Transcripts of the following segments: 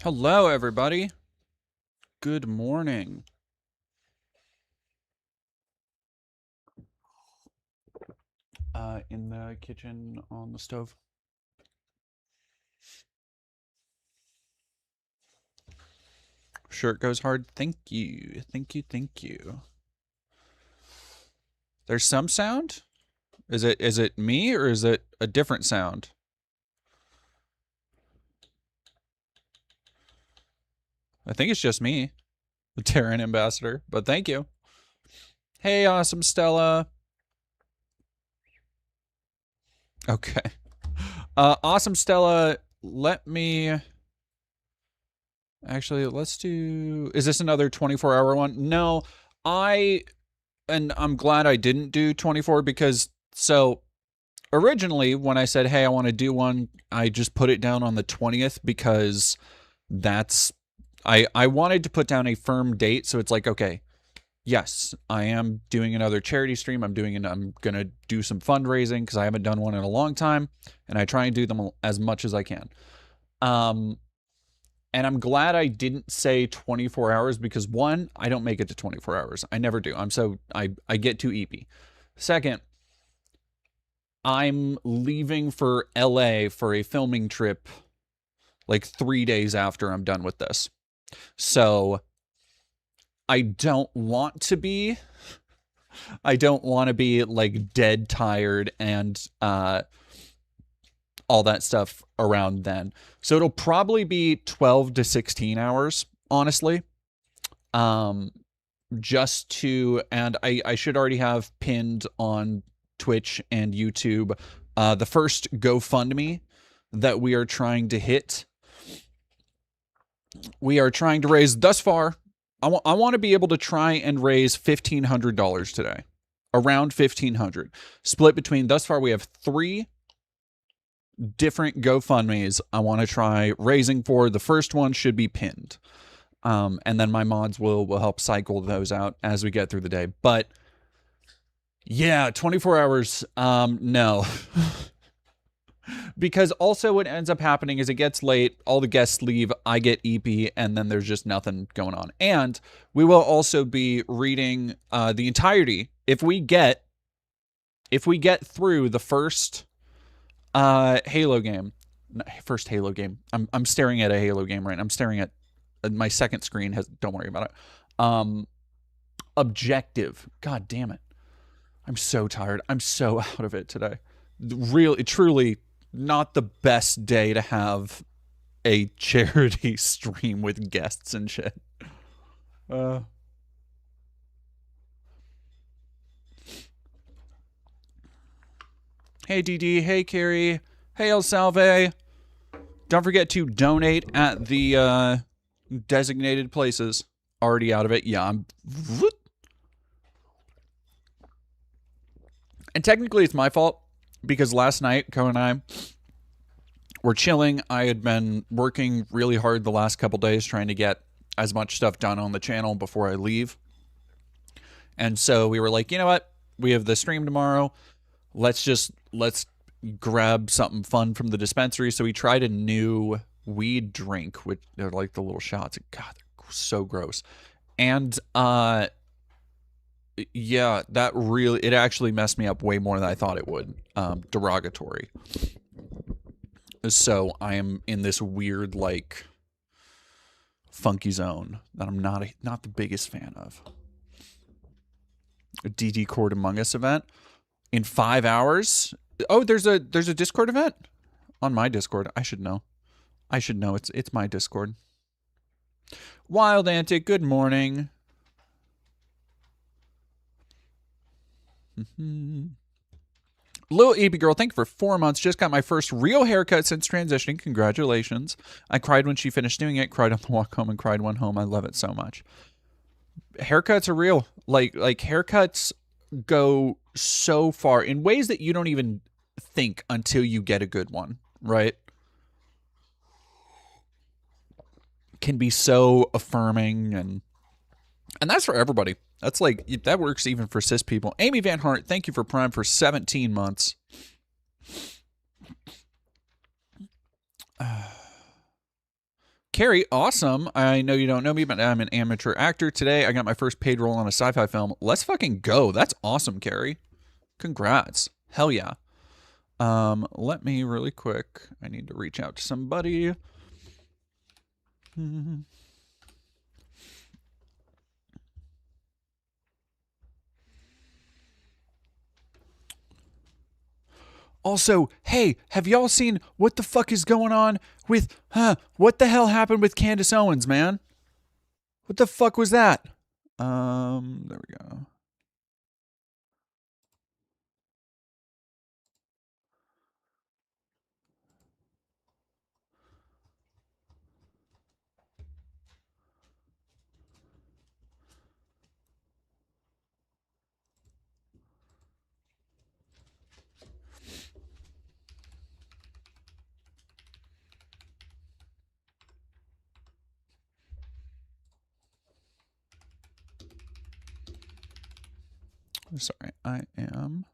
Hello, everybody. Good morning. In the kitchen on the stove. Shirt goes hard. Thank you. Thank you. Thank you. There's some sound? Is it me or is it a different sound? I think it's just me, the Terran ambassador, but thank you. Hey, awesome Stella. Okay. Awesome Stella, let me actually, let's do, is this another 24-hour one? No, I'm glad I didn't do 24 because, so originally when I said, hey, I want to do one, I just put it down on the 20th because that's, I wanted to put down a firm date. So it's like, okay, yes, I am doing another charity stream. I'm going to do some fundraising because I haven't done one in a long time, and I try and do them as much as I can. And I'm glad I didn't say 24 hours because one, I don't make it to 24 hours. I never do. I get too eepy. Second, I'm leaving for LA for a filming trip like 3 days after I'm done with this. So I don't want to be like dead tired and all that stuff around then. So it'll probably be 12 to 16 hours, honestly. Just to, and I should already have pinned on Twitch and YouTube the first GoFundMe that we are trying to hit. We are trying to raise, thus far, I want to be able to try and raise $1,500 today. Around $1,500. Split between, thus far we have 3 different GoFundMes I want to try raising for. The first one should be pinned. And then my mods will help cycle those out as we get through the day. But yeah, 24 hours, no. Because also what ends up happening is it gets late, all the guests leave, I get EP, and then there's just nothing going on. And we will also be reading the entirety. If we get through the first Halo game, first Halo game. I'm staring at a Halo game right now. I'm staring at my second screen. Don't worry about it. Objective. God damn it. I'm so tired. I'm so out of it today. Really, truly not the best day to have a charity stream with guests and shit. Hey, DD. Hey, Carrie. Hey, El Salve. Don't forget to donate at the designated places. Already out of it. Yeah, I'm... And technically it's my fault because last night, Ko and I were chilling. I had been working really hard the last couple days trying to get as much stuff done on the channel before I leave. And so we were like, you know what? We have the stream tomorrow. Let's grab something fun from the dispensary. So we tried a new weed drink, which they're like the little shots. God, they're so gross. And yeah, it actually messed me up way more than I thought it would. Derogatory. So I am in this weird, like, funky zone that I'm not the biggest fan of. A DD Court Among Us event in 5 hours. Oh, there's a Discord event on my Discord. I should know. It's my Discord. Wild Antic, good morning. Little EP girl, thank you for 4 months. Just got my first real haircut since transitioning. Congratulations. I cried when she finished doing it, cried on the walk home, and cried when home. I love it so much. Haircuts are real. Like haircuts go so far in ways that you don't even think until you get a good one, right? Can be so affirming, and that's for everybody. That's like, that works even for cis people. Amy Van Hart, thank you for Prime for 17 months. Carrie, awesome. I know you don't know me, but I'm an amateur actor. Today, I got my first paid role on a sci-fi film. Let's fucking go. That's awesome, Carrie. Congrats. Hell yeah. Let me really quick. I need to reach out to somebody. Also, hey, have y'all seen what the fuck is going on with, what the hell happened with Candace Owens, man? What the fuck was that? There we go. Sorry, I am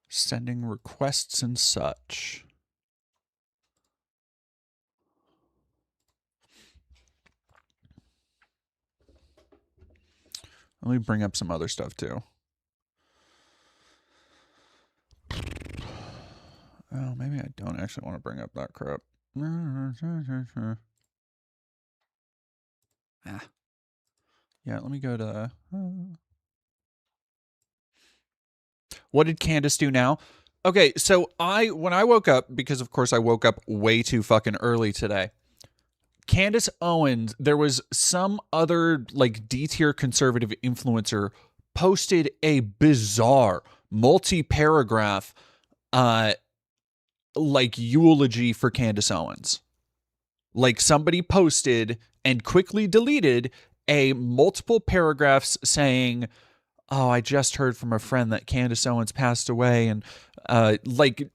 sending requests and such. Let me bring up some other stuff too. Oh, maybe I don't actually want to bring up that crap. Yeah, let me go to... What did Candace do now? Okay, so when I woke up, because of course I woke up way too fucking early today, Candace Owens, there was some other like D-tier conservative influencer posted a bizarre multi-paragraph like eulogy for Candace Owens. Like somebody posted and quickly deleted a multiple paragraphs saying, "Oh, I just heard from a friend that Candace Owens passed away," and like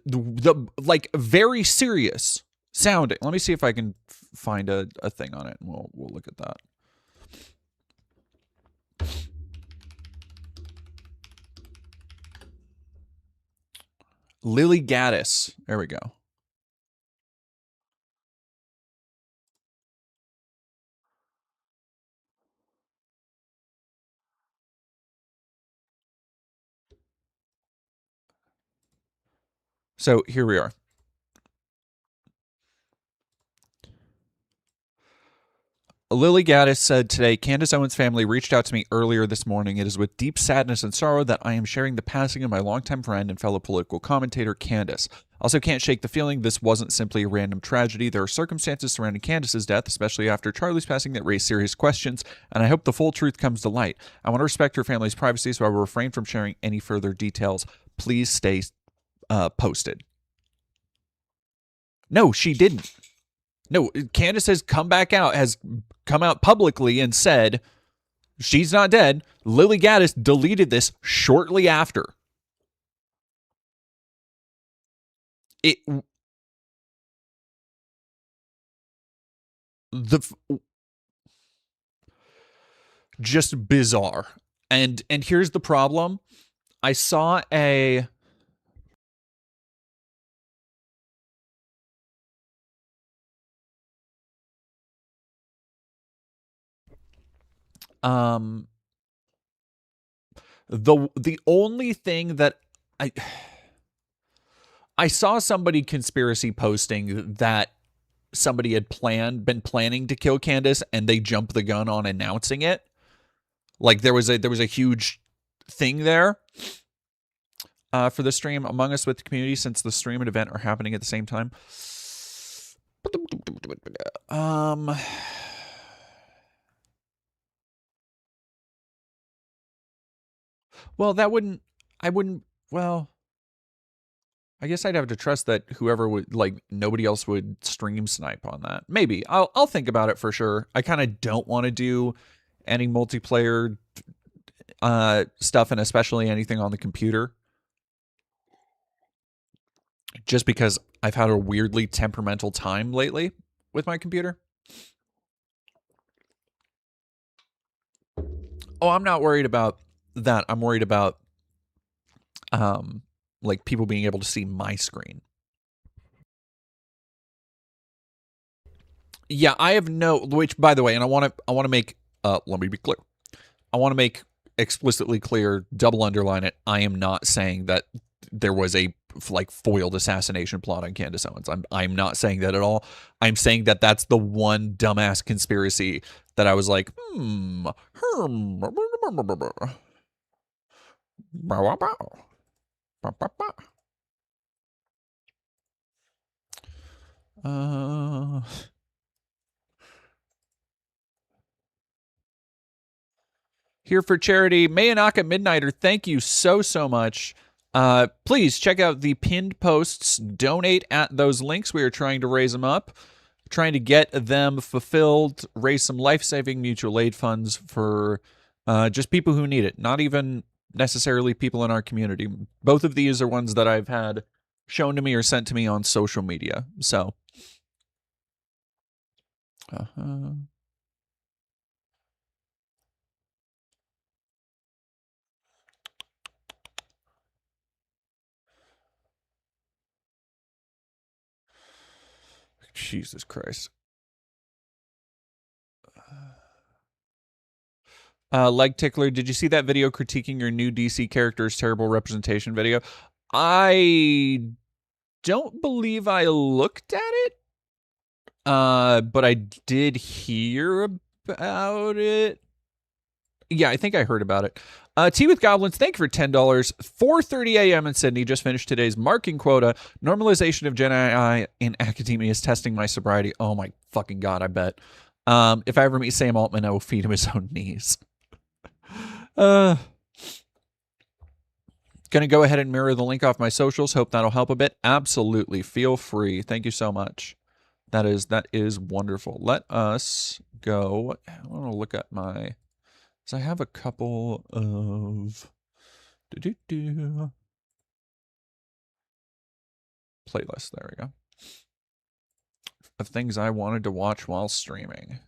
the like very serious sounding. Let me see if I can find a thing on it, and we'll look at that. Lily Gaddis. There we go. So here we are. Lily Gaddis said today, Candace Owens' family reached out to me earlier this morning. It is with deep sadness and sorrow that I am sharing the passing of my longtime friend and fellow political commentator, Candace. Also can't shake the feeling this wasn't simply a random tragedy. There are circumstances surrounding Candace's death, especially after Charlie's passing, that raise serious questions, and I hope the full truth comes to light. I want to respect her family's privacy, so I will refrain from sharing any further details. Please stay posted. No, she didn't. No, Candace has come out publicly and said she's not dead. Lily Gaddis deleted this shortly after. Just bizarre. And here's the problem. I saw a the only thing that I saw somebody conspiracy posting that somebody had been planning to kill Candace, and they jumped the gun on announcing it. Like there was a huge thing there for the stream. Among Us with the community, since the stream and event are happening at the same time. Well, I guess I'd have to trust that whoever would, like, nobody else would stream snipe on that. Maybe. I'll think about it for sure. I kind of don't want to do any multiplayer stuff, and especially anything on the computer. Just because I've had a weirdly temperamental time lately with my computer. Oh, I'm not worried about that. I'm worried about like people being able to see my screen. Yeah, I have no. Which, by the way, and I want to make. Let me be clear. I want to make explicitly clear, double underline it. I am not saying that there was a like foiled assassination plot on Candace Owens. I'm not saying that at all. I'm saying that that's the one dumbass conspiracy that I was like, Here for charity, Mayanaka Midnighter, thank you so much. Please check out the pinned posts. Donate at those links. We are trying to raise them up, trying to get them fulfilled, raise some life-saving mutual aid funds for just people who need it, not even necessarily people in our community. Both of these are ones that I've had shown to me or sent to me on social media. So, Jesus Christ. Leg Tickler, did you see that video critiquing your new DC character's terrible representation video? I don't believe I looked at it, but I did hear about it. Yeah, I think I heard about it. Tea with Goblins, thank you for $10. 4:30 a.m. in Sydney. Just finished today's marking quota. Normalization of Gen AI in academia is testing my sobriety. Oh my fucking god, I bet. If I ever meet Sam Altman, I will feed him his own knees. Gonna go ahead and mirror the link off my socials. Hope that'll help a bit. Absolutely. Feel free. Thank you so much. That is wonderful. Let us go. I want to look at my... So I have a couple of... playlists. There we go. Of things I wanted to watch while streaming.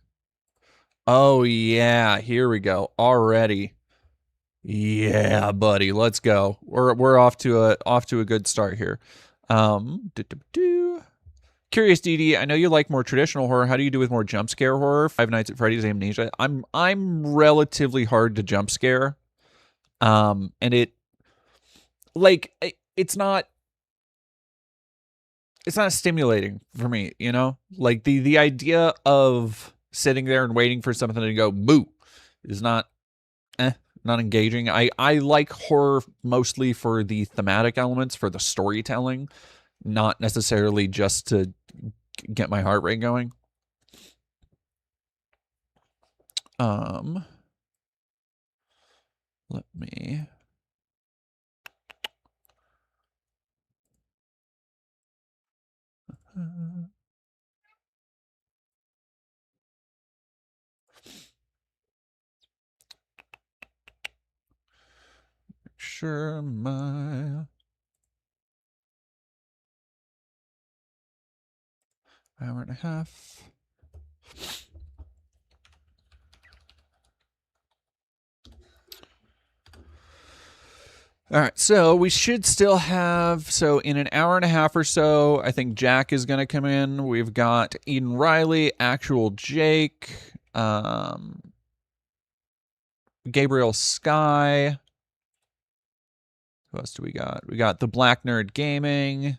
Oh, yeah. Here we go. Already. Yeah, buddy, let's go. We're off to a good start here. Curious DD, I know you like more traditional horror. How do you do with more jump scare horror? Five Nights at Freddy's, Amnesia. I'm relatively hard to jump scare. And it's not stimulating for me, you know? Like the idea of sitting there and waiting for something to go boo is not engaging. I like horror mostly for the thematic elements, for the storytelling, not necessarily just to get my heart rate going. Let me... sure my hour and a half. All right, so we should still have, so in an hour and a half or so, I think Jack is going to come in. We've got Eden Riley, Actual Jake, Gabriel Sky. Who else do we got? We got the Black Nerd Gaming.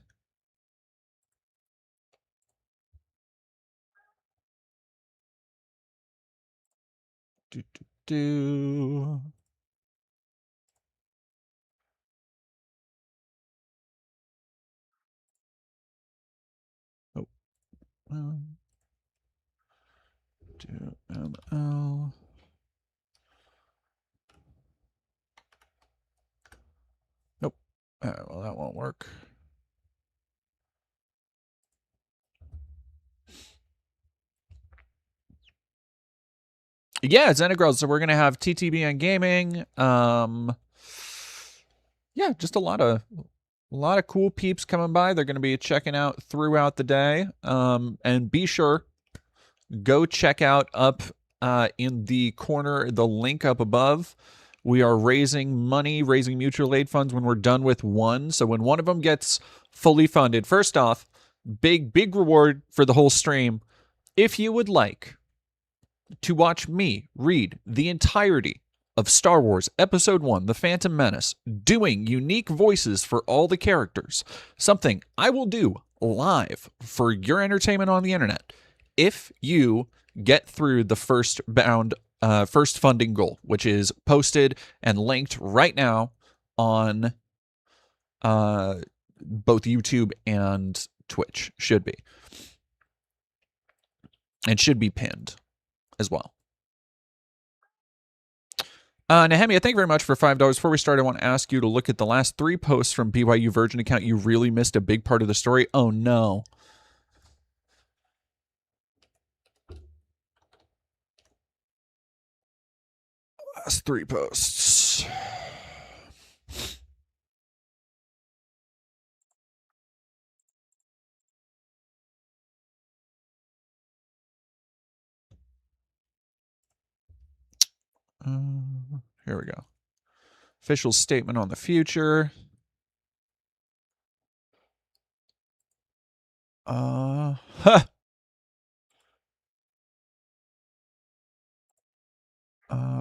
Oh. Do ML. Nope. All right, well, that won't work. Yeah, Xenagirls. So we're gonna have TTB on gaming. Yeah, just a lot of cool peeps coming by. They're gonna be checking out throughout the day. And be sure, go check out up in the corner, the link up above. We are raising money, raising mutual aid funds when we're done with one. So when one of them gets fully funded, first off, big reward for the whole stream. If you would like to watch me read the entirety of Star Wars Episode 1, The Phantom Menace, doing unique voices for all the characters, something I will do live for your entertainment on the internet, if you get through the first funding goal, which is posted and linked right now on both YouTube and Twitch, should be. And should be pinned as well. Nehemia, thank you very much for $5. Before we start, I want to ask you to look at the last 3 posts from BYU Virgin account. You really missed a big part of the story. Oh, no. Last 3 posts. Here we go. Official statement on the future.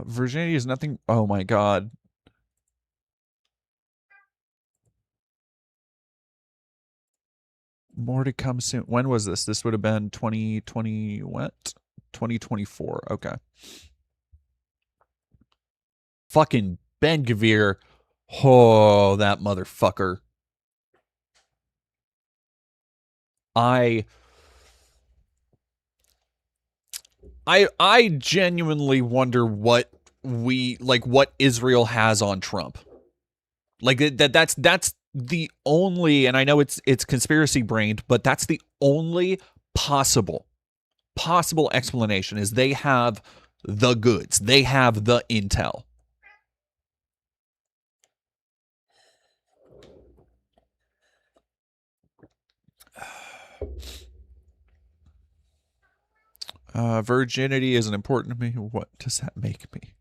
Virginity is nothing. Oh my God. More to come soon. When was this? This would have been 2020. What? 2024. Okay. Fucking Ben Gavir. Oh, that motherfucker. I genuinely wonder what Israel has on Trump. Like that's the only, and I know it's conspiracy brained, but that's the only possible explanation, is they have the goods. They have the intel. Virginity isn't important to me. What does that make me?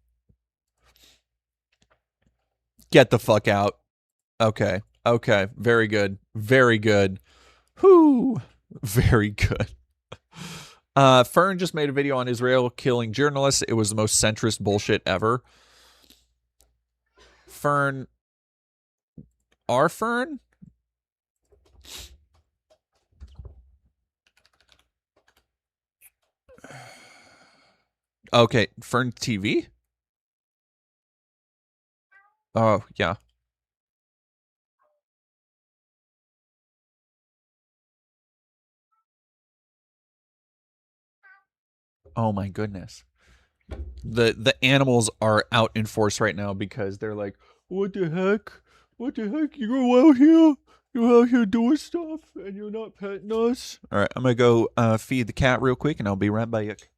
Get the fuck out. Okay. Okay. Very good. Very good. Whoo. Very good. Fern just made a video on Israel killing journalists. It was the most centrist bullshit ever. Fern. Our Fern? Okay, Fern TV? Oh, yeah. Oh my goodness. The animals are out in force right now because they're like, what the heck? What the heck? You're out here doing stuff and you're not petting us? All right, I'm going to go feed the cat real quick and I'll be right back.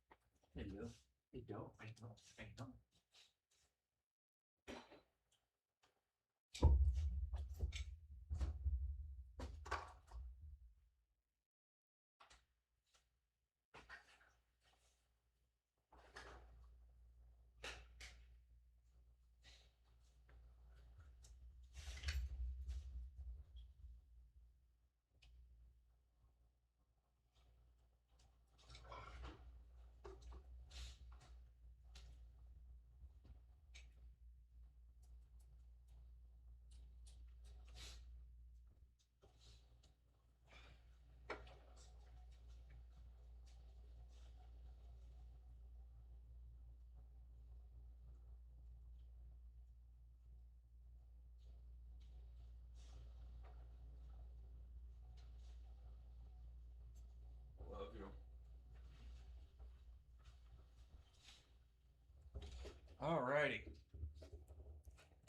Alrighty.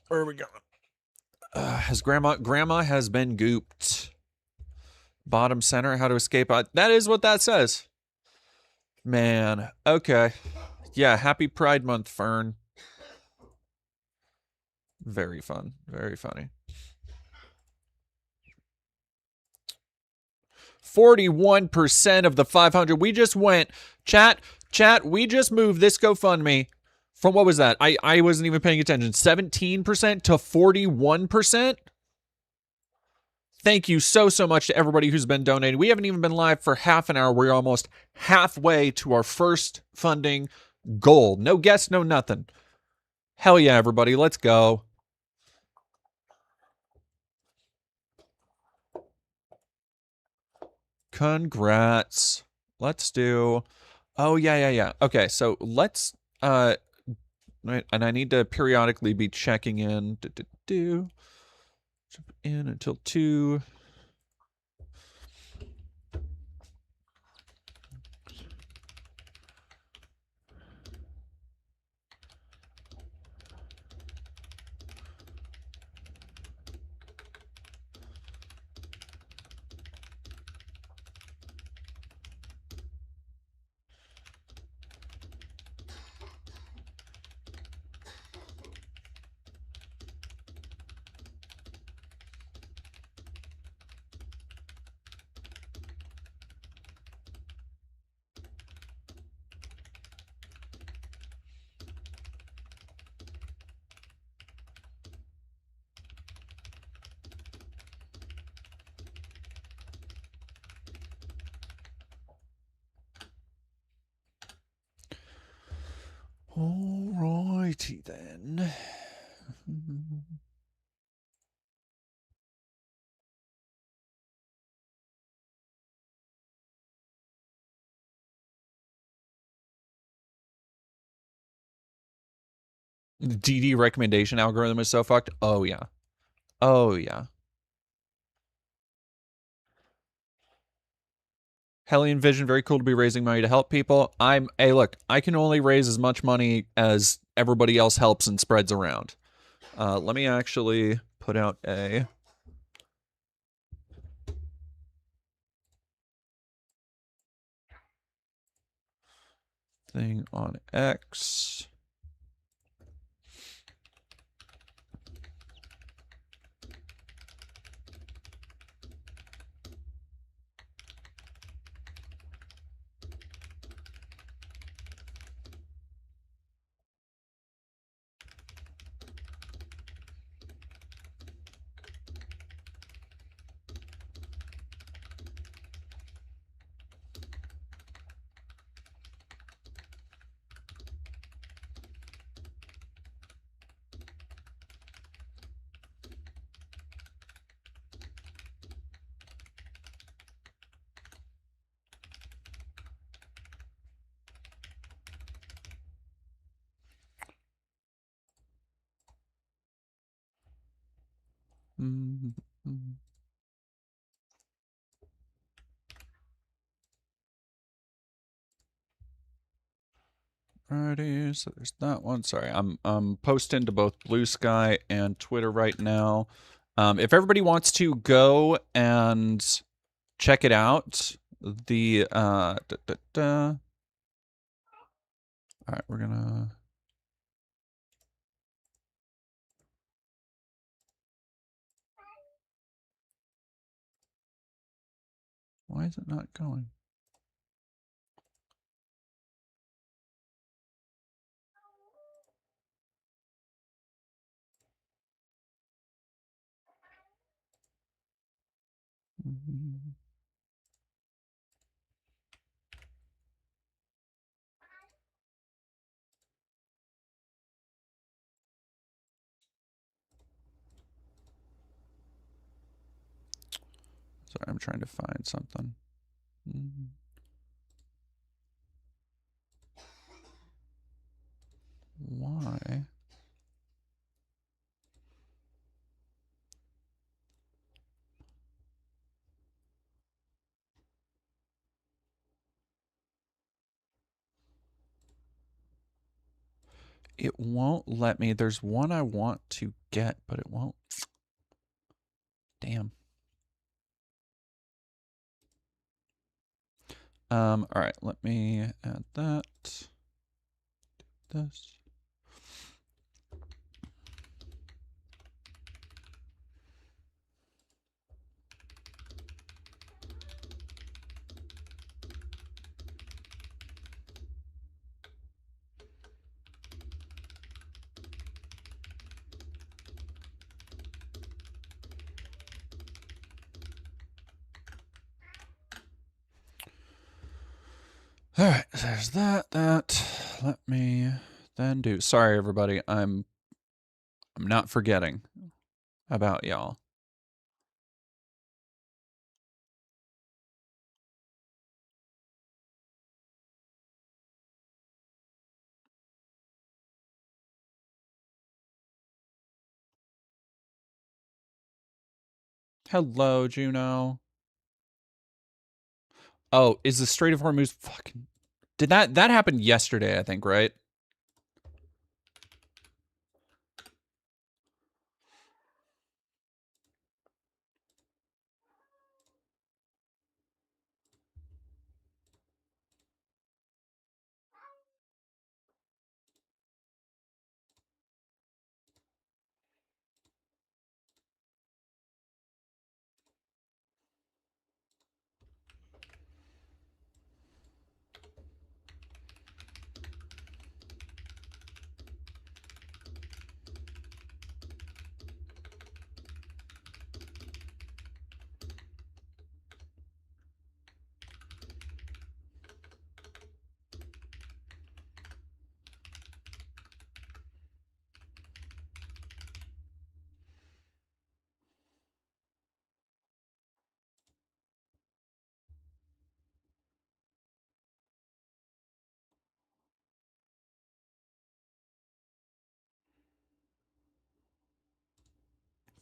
Where are we going? Grandma has been gooped. Bottom center, how to escape. That is what that says. Man, okay. Yeah, happy Pride Month, Fern. Very fun. Very funny. 41% of the 500. We just went. Chat, we just moved this GoFundMe from, what was that? I wasn't even paying attention. 17% to 41%? Thank you so much to everybody who's been donating. We haven't even been live for half an hour. We're almost halfway to our first funding goal. No guests, no nothing. Hell yeah, everybody. Let's go. Congrats. Let's do... Oh, yeah. Okay, so let's... Right, and I need to periodically be checking in. Jump in until 2. Alrighty then. The DD recommendation algorithm is so fucked. Oh yeah. Oh yeah. Hellion Vision, very cool to be raising money to help people. Hey, look, I can only raise as much money as everybody else helps and spreads around. Let me actually put out a thing on X. Alrighty, so there's that one. Sorry, I'm posting to both Blue Sky and Twitter right now. If everybody wants to go and check it out, the all right, we're gonna. Why is it not going? Sorry, I'm trying to find something. Why? It won't let me. There's one I want to get, but it won't. Damn. All right, let me add that. Do this. All right, there's that. Let me then do. Sorry, everybody. I'm not forgetting about y'all. Hello, Juno. Oh, is the Strait of Hormuz fucking... Did that happen yesterday, I think, right?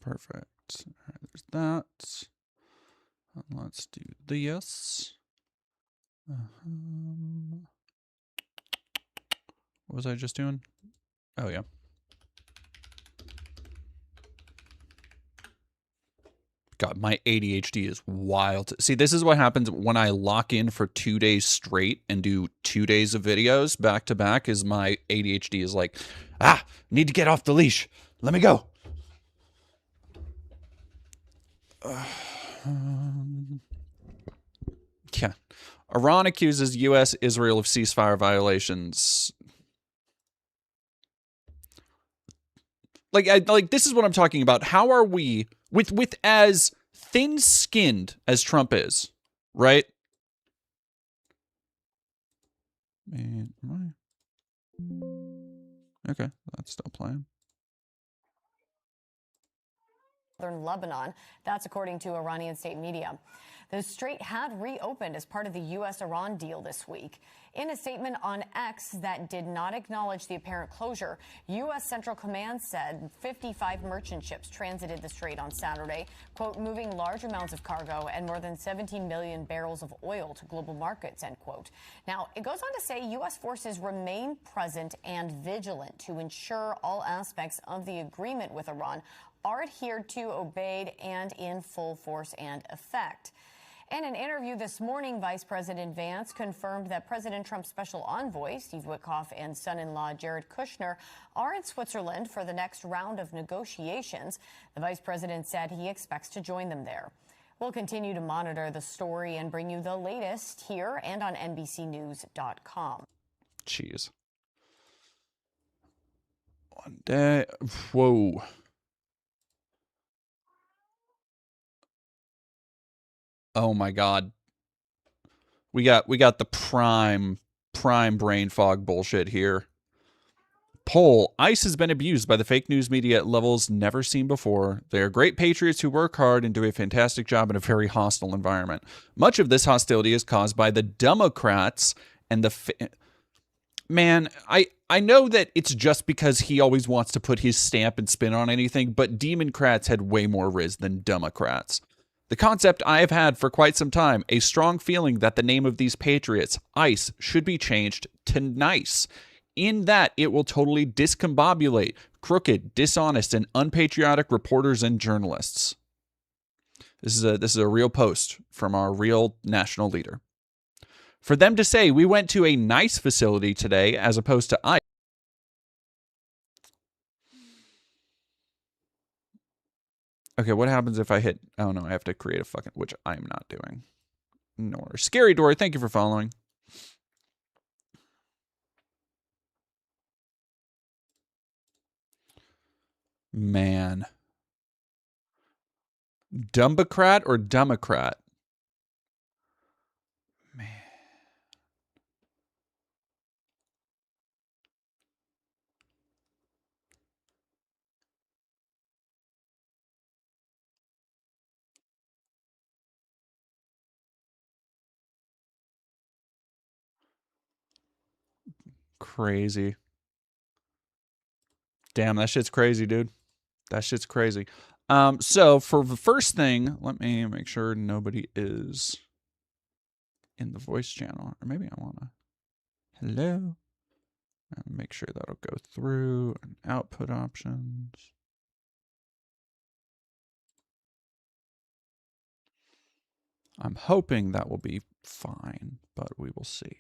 Perfect. All right, there's that. And let's do this. What was I just doing? Oh, yeah. God, my ADHD is wild. See, this is what happens when I lock in for 2 days straight and do 2 days of videos back to back. Is my ADHD is like, need to get off the leash. Let me go. Yeah. Iran accuses U.S. Israel of ceasefire violations. Like this is what I'm talking about. How are we with as thin-skinned as Trump is, right? Man, okay, that's still playing. Northern Lebanon. That's according to Iranian state media. The strait had reopened as part of the U.S.-Iran deal this week. In a statement on X that did not acknowledge the apparent closure, U.S. Central Command said 55 merchant ships transited the strait on Saturday, quote, moving large amounts of cargo and more than 17 million barrels of oil to global markets, end quote. Now, it goes on to say U.S. forces remain present and vigilant to ensure all aspects of the agreement with Iran are adhered to, obeyed, and in full force and effect. In an interview this morning, Vice President Vance confirmed that President Trump's special envoy, Steve Witkoff, and son-in-law Jared Kushner are in Switzerland for the next round of negotiations. The vice president said he expects to join them there. We'll continue to monitor the story and bring you the latest here and on NBCnews.com. Jeez. One day. Whoa. Oh my God. We got the prime brain fog bullshit here. Poll: ICE has been abused by the fake news media at levels never seen before. They are great patriots who work hard and do a fantastic job in a very hostile environment. Much of this hostility is caused by the Democrats and the... Man, I know that it's just because he always wants to put his stamp and spin on anything, but Democrats had way more riz than Democrats. The concept I have had for quite some time, a strong feeling that the name of these patriots, ICE, should be changed to NICE, in that it will totally discombobulate crooked, dishonest, and unpatriotic reporters and journalists. This is a real post from our real national leader. For them to say we went to a nice facility today as opposed to ICE. Okay, what happens if I hit... Oh, no, I have to create a fucking... Which I'm not doing. Nor. Scary Door, thank you for following. Man. Dumbocrat or Democrat? Man. Crazy. Damn, that shit's crazy, dude. That shit's crazy. So for the first thing, let me make sure nobody is in the voice channel. Or maybe I wanna hello. Make sure that'll go through and output options. I'm hoping that will be fine, but we will see.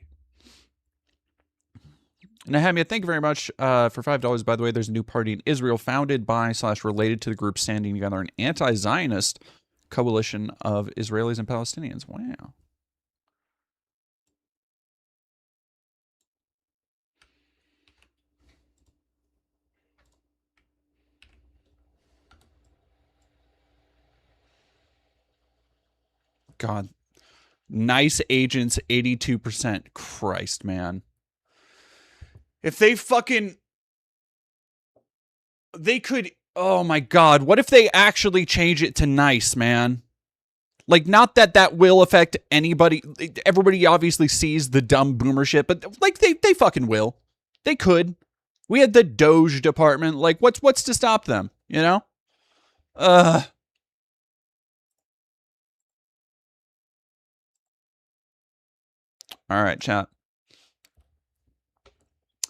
Nehemia, thank you very much for $5. By the way, there's a new party in Israel founded by / related to the group standing together, an anti-Zionist coalition of Israelis and Palestinians. Wow. God. Nice agents, 82%. Christ, man. If they fucking... They could... Oh my God. What if they actually change it to nice, man? Like, not that that will affect anybody. Everybody obviously sees the dumb boomer shit, but like they fucking will. They could. We had the Doge department. Like, what's to stop them? You know? All right, chat.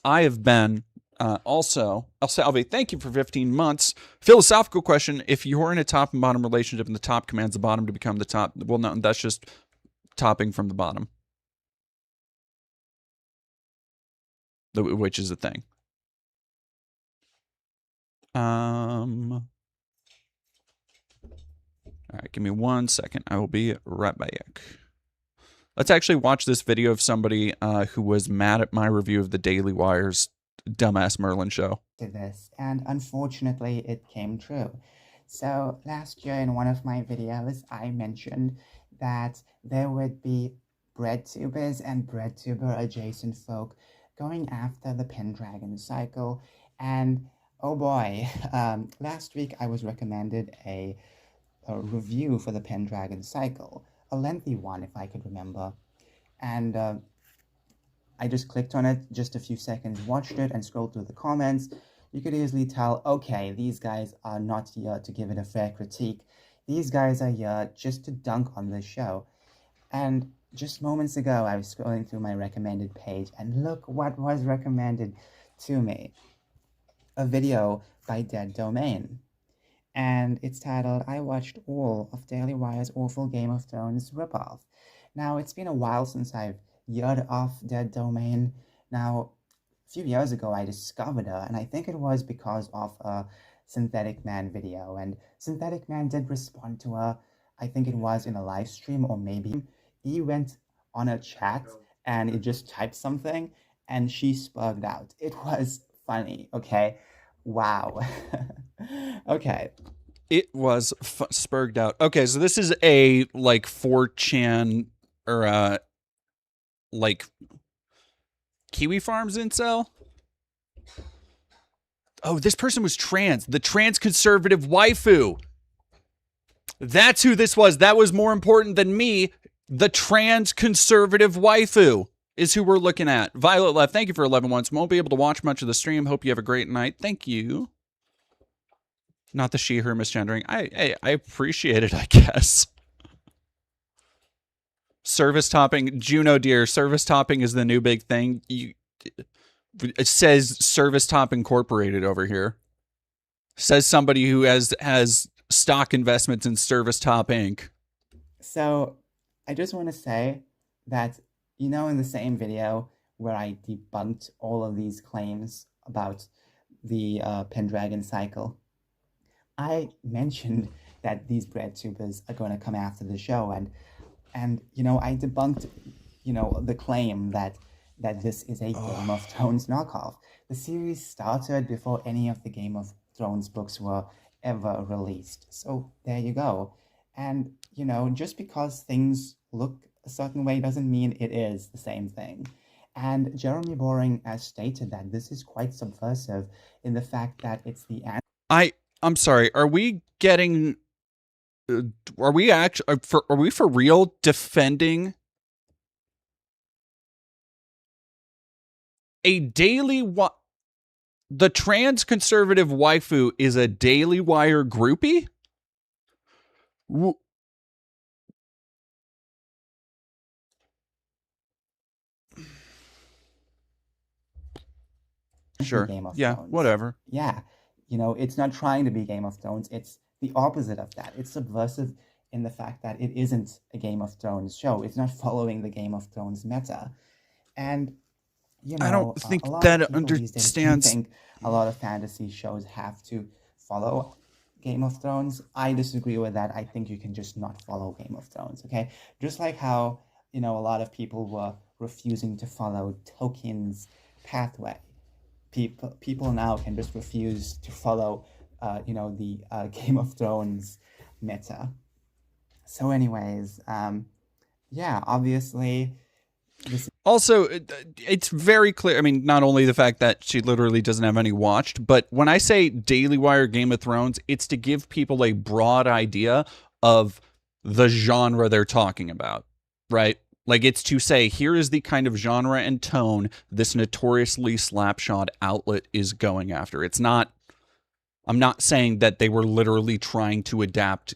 I have been also, El Salve, thank you for 15 months. Philosophical question. If you're in a top and bottom relationship and the top commands the bottom to become the top, well, no, that's just topping from the bottom. Which is a thing. All right, give me 1 second. I will be right back. Let's actually watch this video of somebody who was mad at my review of the Daily Wire's dumbass Merlin show. To this, and unfortunately it came true. So last year in one of my videos I mentioned that there would be breadtubers and breadtuber adjacent folk going after the Pendragon cycle, and oh boy, last week I was recommended a review for the Pendragon cycle, a lengthy one if I could remember, and I just clicked on it, just a few seconds, watched it, and scrolled through the comments. You could easily tell, okay, these guys are not here to give it a fair critique. These guys are here just to dunk on this show. And just moments ago, I was scrolling through my recommended page, and look what was recommended to me. A video by Dead Domain. And it's titled, I watched all of Daily Wire's awful Game of Thrones ripoff. Now, it's been a while since I've heard of Dead Domain. Now, a few years ago I discovered her, and I think it was because of a Synthetic Man video, and Synthetic Man did respond to her. I think it was in a live stream, or maybe he went on a chat and it just typed something and she spoke out. It was funny, okay? Wow. Okay. It was spurged out. Okay, so this is a like 4chan or like Kiwi Farms incel. Oh, this person was trans. The trans conservative waifu. That's who this was. That was more important than me. The trans conservative waifu is who we're looking at. Violet Left, thank you for 11 months. Won't be able to watch much of the stream. Hope you have a great night. Thank you. Not the she, her misgendering. I appreciate it, I guess. Service topping, Juno dear, service topping is the new big thing. It says Service Top Incorporated over here. Says somebody who has stock investments in Service Top Inc. So I just want to say that, you know, in the same video where I debunked all of these claims about the Pendragon cycle, I mentioned that these breadtubers are going to come after the show, and you know, I debunked, you know, the claim that this is a Game of Thrones knockoff. The series started before any of the Game of Thrones books were ever released. So there you go. And, you know, just because things look a certain way doesn't mean it is the same thing. And Jeremy Boring has stated that this is quite subversive in the fact that it's the... I'm sorry, are we getting... Are we for real defending A Daily the trans conservative waifu is a Daily Wire groupie? Be Sure. Game of Yeah, Thrones. whatever. Yeah, it's not trying to be Game of Thrones. It's the opposite of that. It's subversive in the fact that it isn't a Game of Thrones show. It's not following the Game of Thrones meta. And, I don't think a lot of that people these days do understands. think a lot of fantasy shows have to follow Game of Thrones. I disagree with that. I think you can just not follow Game of Thrones, okay? Just like how, a lot of people were refusing to follow Tolkien's pathway. People now can just refuse to follow, the Game of Thrones meta. So, anyways, yeah, obviously, Also, it's very clear. I mean, not only the fact that she literally doesn't have any watched, but when I say Daily Wire Game of Thrones, it's to give people a broad idea of the genre they're talking about, right? Like, it's to say, here is the kind of genre and tone this notoriously slapshot outlet is going after. It's not, I'm not saying that they were literally trying to adapt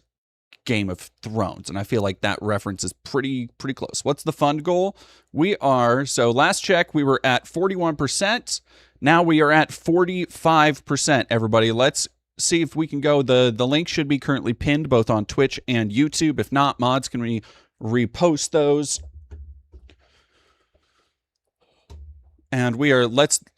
Game of Thrones, and I feel like that reference is pretty close. What's the fund goal? So last check we were at 41%. Now we are at 45%. Everybody, let's see if we can go. The link should be currently pinned both on Twitch and YouTube. If not, mods, can we repost those? And we are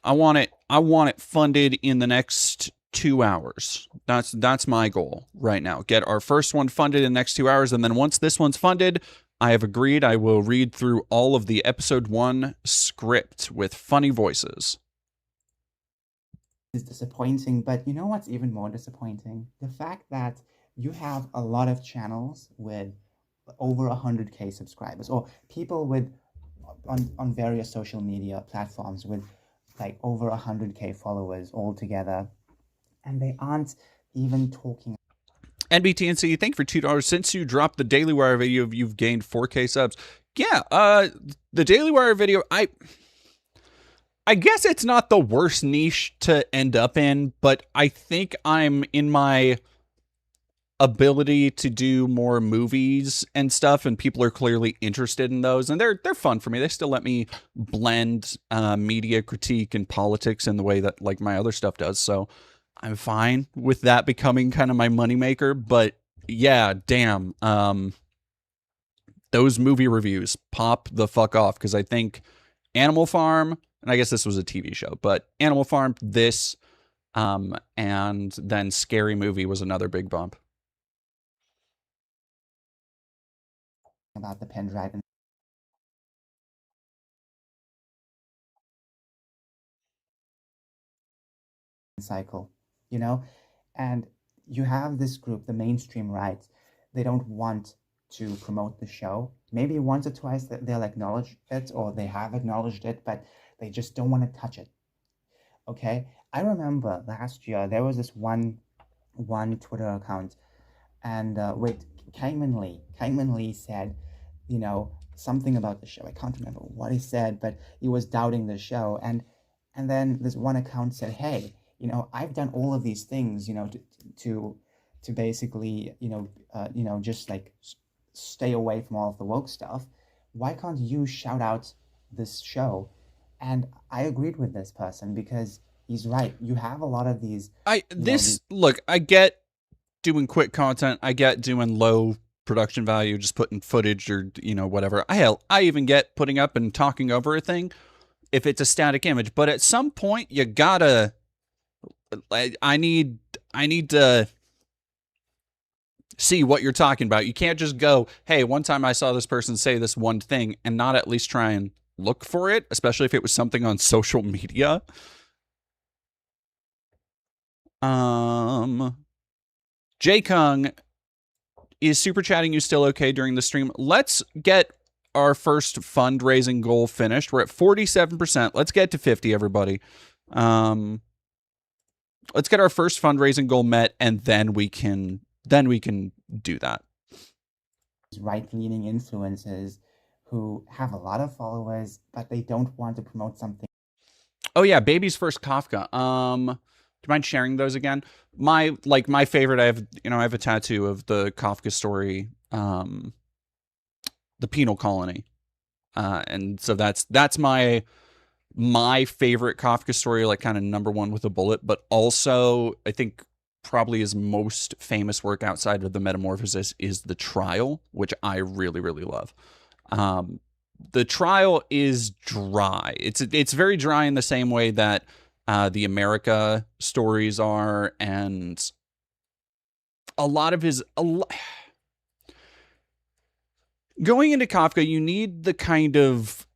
I want it funded in the next 2 hours. That's my goal right now. Get our first one funded in the next 2 hours, and then once this one's funded, I have agreed I will read through all of the episode 1 script with funny voices. Is disappointing, but you know what's even more disappointing? The fact that you have a lot of channels with over 100K subscribers, or people with on various social media platforms with like over 100K followers all together, and they aren't even talking. NBTNC, thank you for $2. Since you dropped the Daily Wire video, you've gained 4K subs. Yeah, the Daily Wire video, I guess it's not the worst niche to end up in, but I think I'm in my ability to do more movies and stuff, and people are clearly interested in those, and they're fun for me. They still let me blend media critique and politics in the way that like my other stuff does, so I'm fine with that becoming kind of my moneymaker. But yeah, damn, those movie reviews pop the fuck off, because I think Animal Farm, and I guess this was a TV show, but Animal Farm, this, and then Scary Movie was another big bump. About the Pendragon cycle, and you have this group, the mainstream right, they don't want to promote the show. Maybe once or twice they'll acknowledge it, or they have acknowledged it, but they just don't want to touch it. Okay, I remember last year there was this one Twitter account, and with Kaiman Lee said, something about the show. I can't remember what he said, but he was doubting the show, and then this one account said, hey, I've done all of these things, to basically, just like stay away from all of the woke stuff. Why can't you shout out this show? And I agreed with this person, because he's right. You have a lot of these. Look, I get doing quick content. I get doing low production value, just putting footage or, whatever. I even get putting up and talking over a thing if it's a static image. But at some point, you gotta. I need to see what you're talking about. You can't just go, hey, one time I saw this person say this one thing, and not at least try and look for it, especially if it was something on social media. J Kung, is super chatting you still okay during the stream? Let's get our first fundraising goal finished. We're at 47%. Let's get to 50, everybody. Let's get our first fundraising goal met, and then we can do that. Right-leaning influencers who have a lot of followers, but they don't want to promote something. Oh yeah, baby's first Kafka. Do you mind sharing those again? My favorite. I have a tattoo of the Kafka story, the penal colony, and so that's my favorite Kafka story, like kind of number one with a bullet. But also, I think probably his most famous work outside of the Metamorphosis is The Trial, which I really really love. The Trial is dry. It's very dry in the same way that the America stories are, and a lot of his going into Kafka, you need the kind of,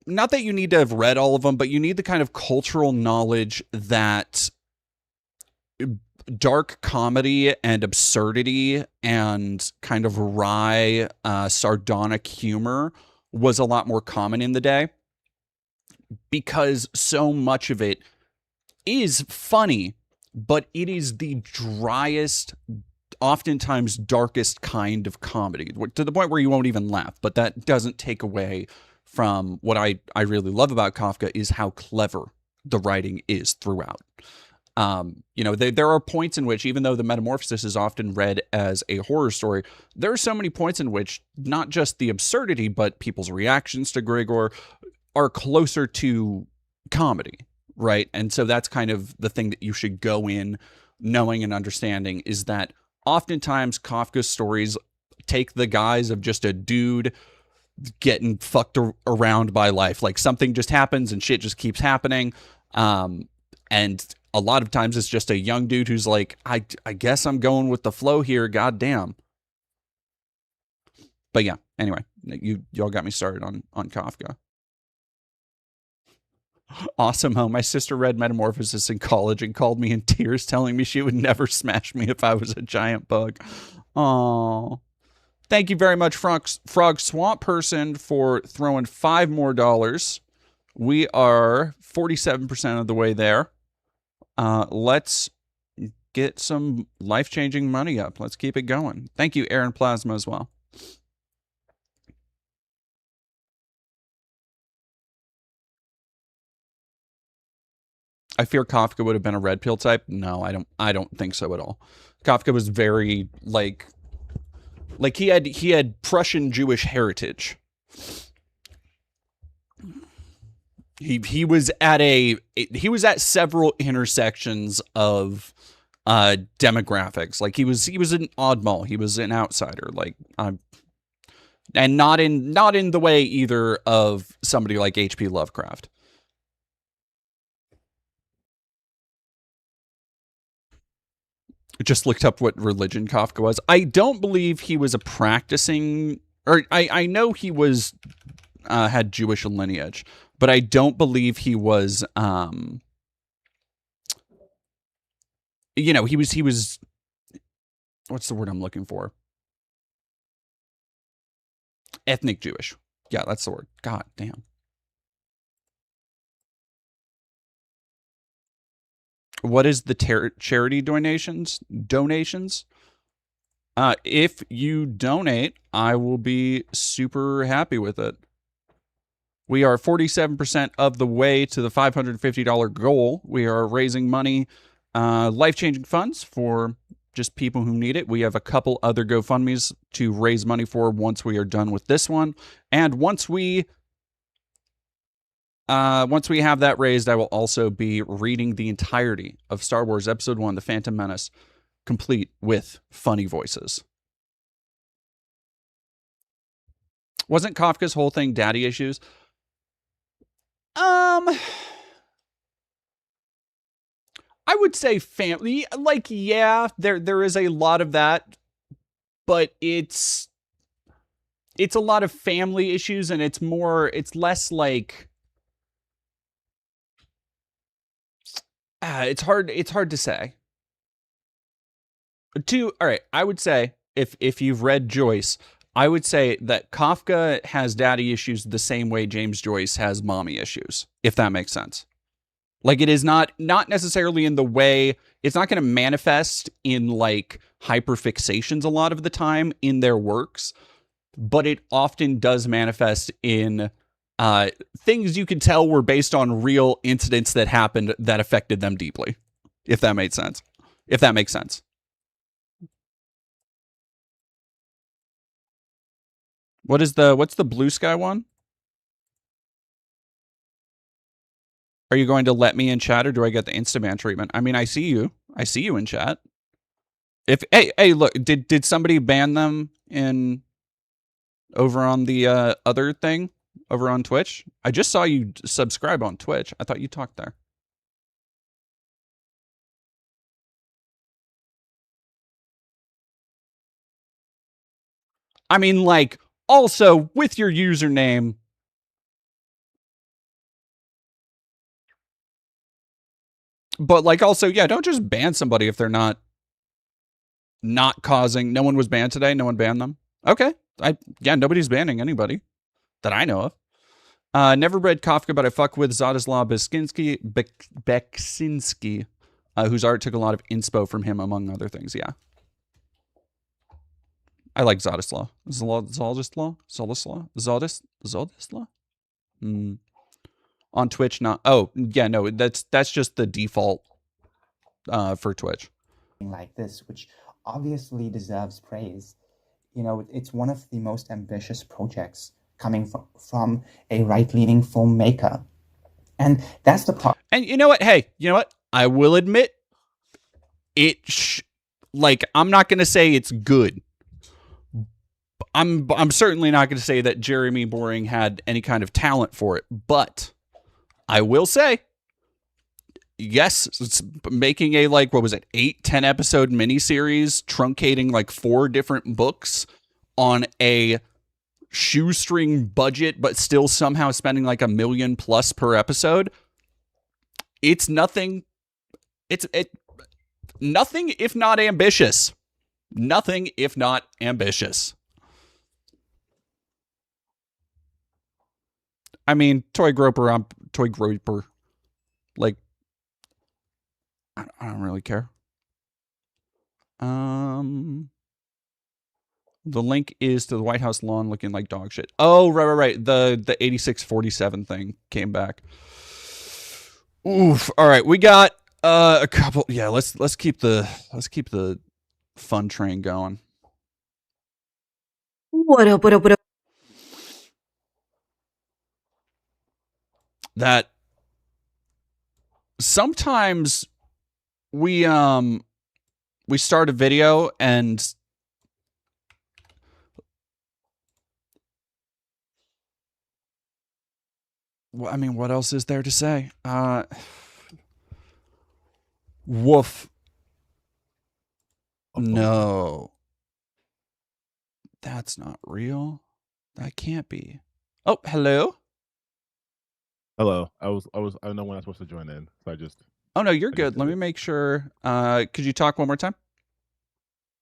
not that you need to have read all of them, but you need the kind of cultural knowledge that dark comedy and absurdity and kind of wry, sardonic humor was a lot more common in the day, because so much of it is funny, but it is the driest, oftentimes darkest kind of comedy, to the point where you won't even laugh. But that doesn't take away from what I really love about Kafka, is how clever the writing is throughout. There are points in which, even though the Metamorphosis is often read as a horror story, there are so many points in which not just the absurdity, but people's reactions to Gregor are closer to comedy, right? And so that's kind of the thing that you should go in knowing and understanding, is that oftentimes Kafka's stories take the guise of just a dude getting fucked around by life. Like something just happens and shit just keeps happening. And a lot of times it's just a young dude who's like, I guess I'm going with the flow here. God damn. But yeah, anyway, y'all got me started on Kafka. Awesome home. My sister read Metamorphosis in college and called me in tears, telling me she would never smash me if I was a giant bug. Oh, thank you very much, Frog Swamp Person, for throwing $5 more. We are 47% of the way there. Let's get some life-changing money up. Let's keep it going. Thank you, Aaron Plasma, as well. I fear Kafka would have been a red pill type. No, I don't think so at all. Kafka was very like he had Prussian Jewish heritage. He was at several intersections of demographics. Like he was an oddball. He was an outsider. And not in the way either of somebody like H.P. Lovecraft. Just looked up what religion Kafka was. I don't believe he was a practicing, or I know he was had Jewish lineage, but I don't believe he was he was what's the word I'm looking for? Ethnic Jewish. Yeah, that's the word. God damn. What is the charity donations? If you donate, I will be super happy with it. We are 47% of the way to the $550 goal. We are raising money, life-changing funds for just people who need it. We have a couple other GoFundMes to raise money for once we are done with this one. And once we have that raised, I will also be reading the entirety of Star Wars Episode 1, The Phantom Menace, complete with funny voices. Wasn't Kafka's whole thing daddy issues? I would say family. Like, yeah, there is a lot of that, but it's a lot of family issues, and it's less like, it's hard to say. All right, I would say if you've read Joyce, I would say that Kafka has daddy issues the same way James Joyce has mommy issues, if that makes sense. Like, it is not necessarily in the way, it's not going to manifest in like hyperfixations a lot of the time in their works, but it often does manifest in things you can tell were based on real incidents that happened that affected them deeply. If that made sense. If that makes sense. What's the blue sky one? Are you going to let me in chat, or do I get the Instaban treatment? I mean, I see you. I see you in chat. If hey, look, did somebody ban them in over on the other thing over on Twitch? I just saw you subscribe on Twitch. I thought you talked there. I mean, like, also with your username. But like, also, yeah, don't just ban somebody if they're not causing. No one was banned today. No one banned them. Okay. Yeah, nobody's banning anybody that I know of. Never read Kafka, but I fuck with Zadislaw Beksinski, whose art took a lot of inspo from him, among other things. Yeah. I like Zadislaw. Zadislaw? On Twitch, not. Oh, yeah, no, that's just the default for Twitch. Like this, which obviously deserves praise. You know, it's one of the most ambitious projects coming from a right-leaning filmmaker. And that's the part. And you know what? Hey, you know what? I will admit, like, I'm not going to say it's good. I'm certainly not going to say that Jeremy Boring had any kind of talent for it, but I will say, yes, it's making a, like, what was it, 8-10 episode miniseries, truncating like 4 different books on a shoestring budget, but still somehow spending like $1 million plus per episode. It's nothing. It's nothing if not ambitious. Nothing if not ambitious. I mean, Toy Groper, like, I don't really care. The link is to the White House lawn looking like dog shit. Oh, right. The 8647 thing came back. Oof. All right, we got a couple. Yeah, let's keep the fun train going. What up? That sometimes we start a video and I mean, what else is there to say? Woof. No. That's not real. That can't be. Oh, hello. Hello. I don't know when I'm supposed to join in, so I just. Oh no, you're good. Let me make sure. Could you talk one more time?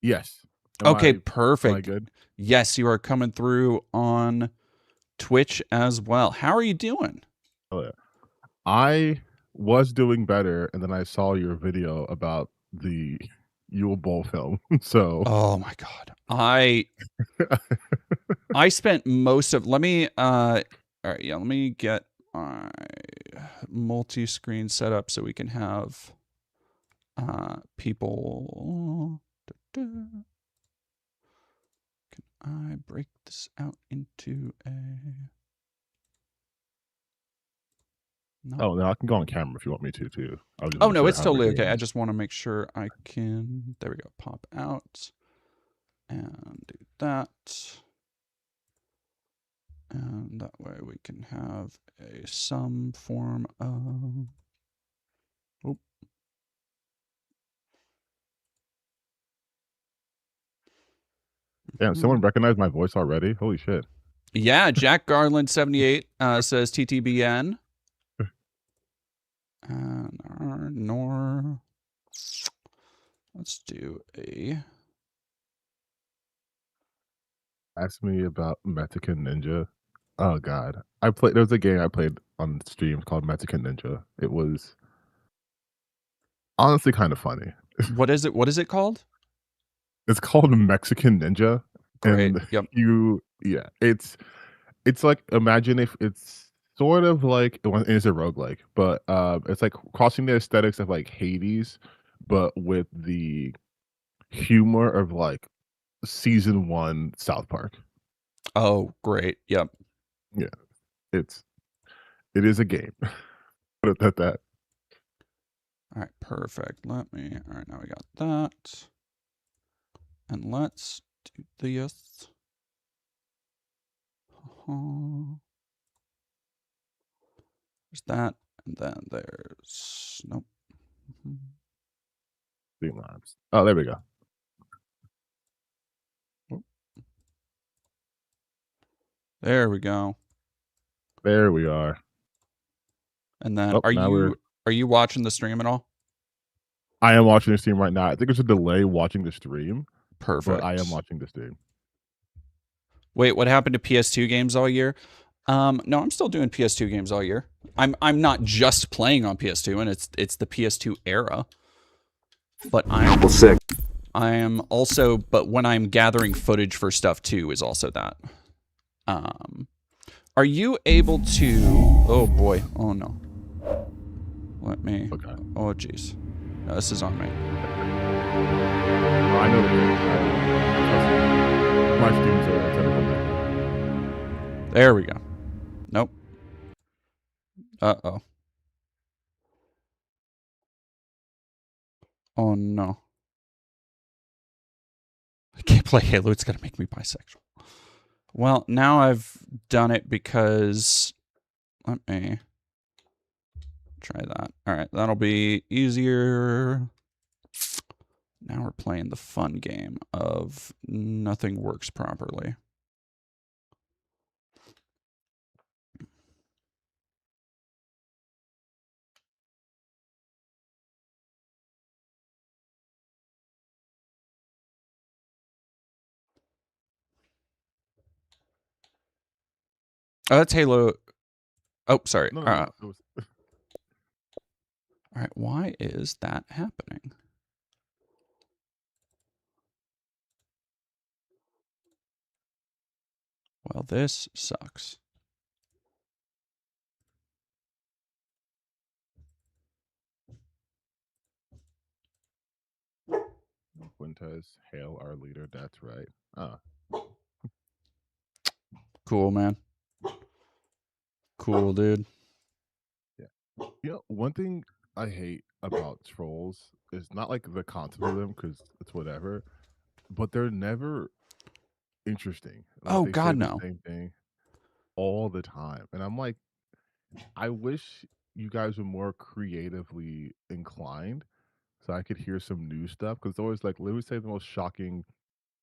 Yes. Okay, perfect. Am I good? Yes, you are coming through on Twitch as well. How are you doing? Oh yeah. I was doing better, and then I saw your video about the Yule Bowl film. So. Oh my god. I spent most of. Let me. All right. Yeah. Let me get my multi-screen set up so we can have people. Can I break this out into a? No. Oh, no, I can go on camera if you want me to too. Oh no, it's totally okay. I just want to make sure I can. There we go. Pop out and do that. And that way we can have some form of. Oh. Damn, someone recognized my voice already? Holy shit. Yeah, Jack Garland 78 says TTBN. Nor. Let's do a. Ask me about Mexican Ninja. Oh god, there was a game I played on stream called Mexican Ninja. It was honestly kind of funny. What is it called? It's called Mexican Ninja. Great. And yep. It's like, imagine if it's sort of like it's a roguelike, but it's like crossing the aesthetics of like Hades, but with the humor of like season 1 South Park. Oh, great. Yep. Yeah, it is a game. Put it at that. All right, perfect. All right, now we got that. And let's do this. There's that, and then there's nope. Streamlabs. Oh, there we go. There we go. There we are. And then Oh, are you watching the stream at all? I am watching the stream right now. I think there's a delay watching the stream. Perfect. But I am watching the stream. Wait, what happened to PS2 games all year? No, I'm still doing PS2 games all year. I'm not just playing on PS2, and it's the PS2 era. But I am also, but when I'm gathering footage for stuff too, is also that. Are you able to? Oh boy! Oh no! Let me. Okay. Oh jeez! No, this is on me. I know the game. My streams are There we go. Nope. Uh-oh. Oh no. I can't play Halo, it's gonna make me bisexual. Well, now I've done it because let me try that. Alright, that'll be easier. Now we're playing the fun game of nothing works properly. Oh, that's Halo. Oh, sorry. No, All right, why is that happening? Well, this sucks. Quintez, hail our leader. That's right. Cool, man. Cool, dude. Yeah. You know, one thing I hate about trolls is not like the concept of them because it's whatever, but they're never interesting. Like, Oh, they God, say no. the same thing all the time, and I'm like, I wish you guys were more creatively inclined so I could hear some new stuff because it's always like, let me say the most shocking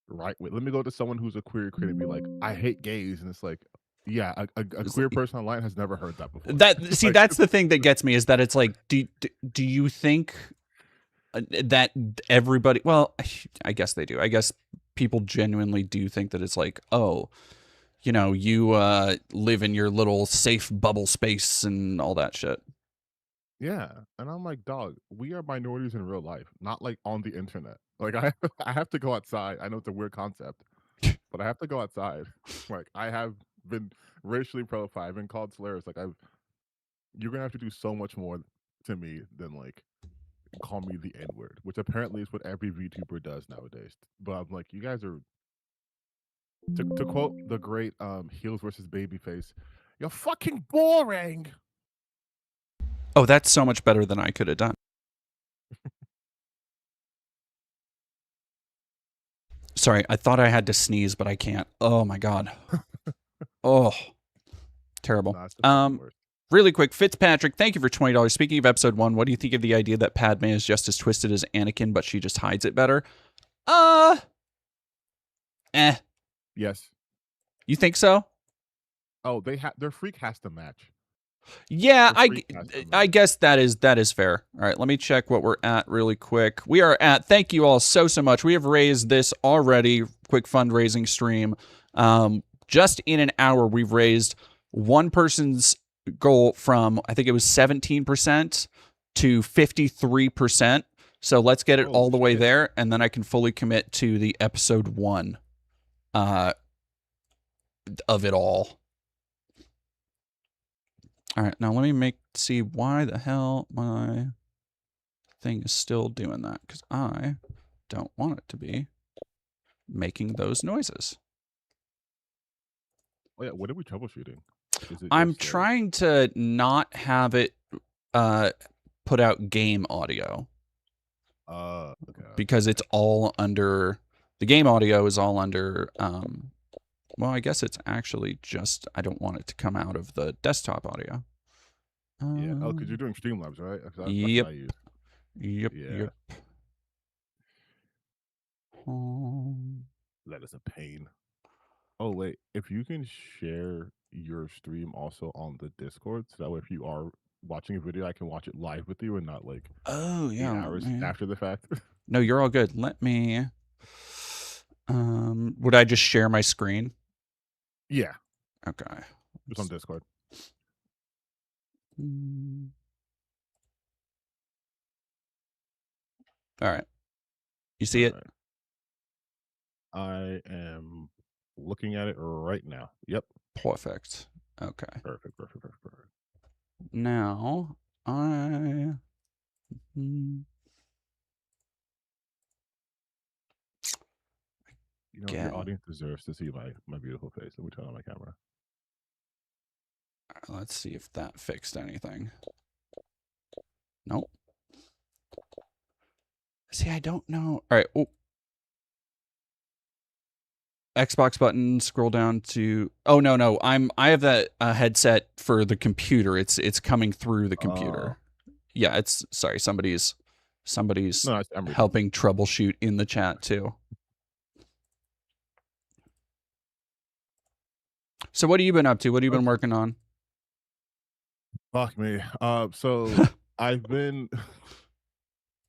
right way. Let me go to someone who's a queer creator and be like, I hate gays, and it's like, yeah, a queer person online has never heard that before. See, Like, that's the thing that gets me is that it's like, do you think that everybody? Well, I guess they do. I guess people genuinely do think that it's like, oh, you know, you live in your little safe bubble space and all that shit. yeah, and I'm like, dog, we are minorities in real life, not like on the internet. Like I have to go outside. I know it's a weird concept, but I have to go outside. Like I have been racially profiled, I've been called slurs. Like you're gonna have to do so much more to me than like call me the N-word, which apparently is what every VTuber does nowadays. But I'm like, you guys are to quote the great Heels versus Babyface, you're fucking boring. Oh, that's so much better than I could have done. Sorry, I thought I had to sneeze, but I can't. Oh my god. Oh, terrible. Really quick, Fitzpatrick, thank you for $20. Speaking of episode 1, what do you think of the idea that Padme is just as twisted as Anakin, but she just hides it better? Yes. You think so? Oh, their freak has to match. Yeah, I guess that is fair. All right, let me check what we're at really quick. We are at, thank you all so much. We have raised this already, quick fundraising stream. Just in an hour, we've raised one person's goal from, I think it was 17% to 53%. So let's get it all the way there, and then I can fully commit to the episode 1 of it all. All right, now let me see why the hell my thing is still doing that, because I don't want it to be making those noises. Oh yeah, what are we troubleshooting? Is it I'm just trying to not have it put out game audio okay, because it's all under the game audio is all under well, I guess it's actually just I don't want it to come out of the desktop audio. yeah. Oh, because you're doing Streamlabs, right? That's what Yep. I use. Yep. Yeah. Yep. That is a pain. Oh wait, if you can share your stream also on the Discord, so that way if you are watching a video, I can watch it live with you and not like Oh, yeah. 8 hours after the fact. No, you're all good. Let me would I just share my screen? Yeah, Okay. just on Discord. All right. You see it? Right. I am looking at it right now. Yep. Perfect. Okay. Perfect. Now I You know, get. your audience deserves to see my beautiful face. Let me turn on my camera. Let's see if that fixed anything. Nope. See, I don't know. All right. Oh. Xbox button. Scroll down to. Oh no. I have that headset for the computer. It's coming through the computer. Yeah. It's sorry. Somebody's No, I'm reading. helping troubleshoot in the chat too. So what have you been up to? What have you been working on? Fuck me. So I've been.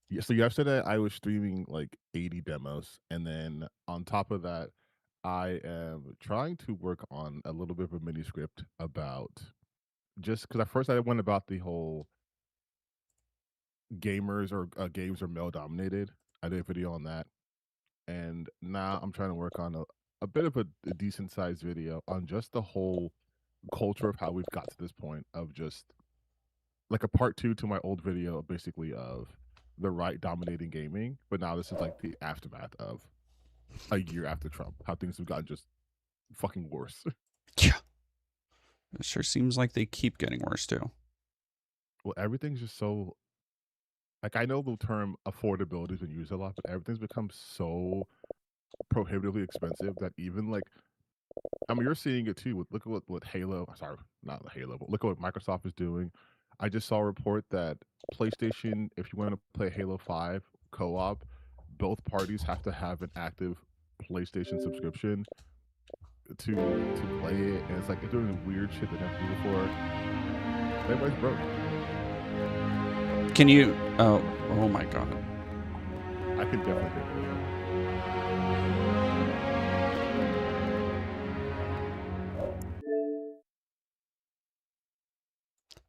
Yeah, so yesterday I was streaming like 80 demos, and then on top of that, I am trying to work on a little bit of a mini script about just because at first I went about the whole gamers or games are male dominated. I did a video on that, and now I'm trying to work on a bit of a decent sized video on just the whole culture of how we've got to this point of just like a part two to my old video basically of the right dominating gaming, but now this is like the aftermath of a year after Trump, how things have gotten just fucking worse. Yeah. It sure seems like they keep getting worse too. Well, everything's just so like I know the term affordability has been used a lot, but everything's become so prohibitively expensive that even like I mean you're seeing it too with look at what Halo sorry, not Halo, but look at what Microsoft is doing. I just saw a report that PlayStation, if you want to play Halo 5 co-op, both parties have to have an active PlayStation subscription to play it, and it's like they're doing weird shit they never do before. Everybody's broke. Can you? Oh my god. I can definitely hear it.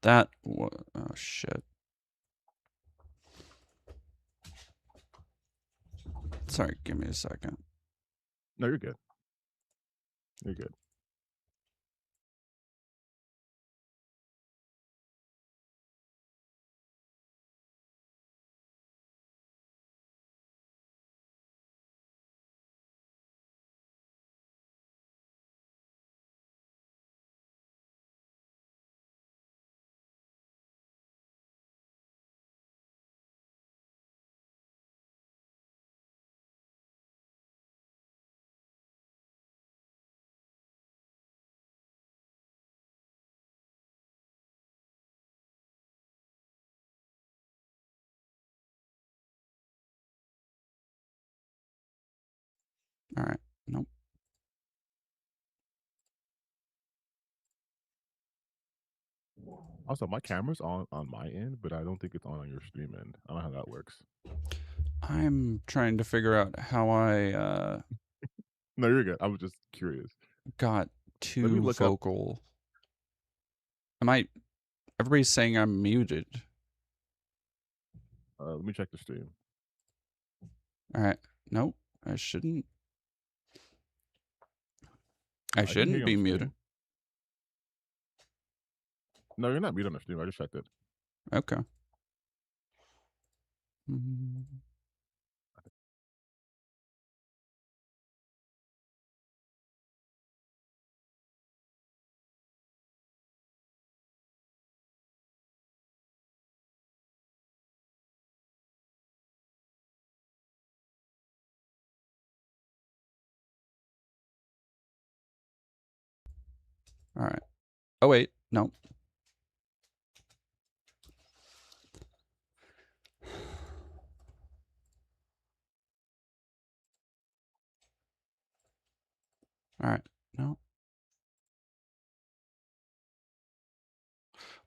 That. Oh shit. Sorry, give me a second. No, you're good. You're good. All right. Nope. Also, my camera's on my end, but I don't think it's on your stream end. I don't know how that works. I'm trying to figure out how I No, you're good. I was just curious. got Let me too look up. vocal. Everybody's saying I'm muted. Let me check the stream. All right. Nope. I shouldn't. I can hear shouldn't you be on muted. stream. No, you're not muted on the stream. I just checked it. Okay. Mm. All right. Oh wait, no. All right. No.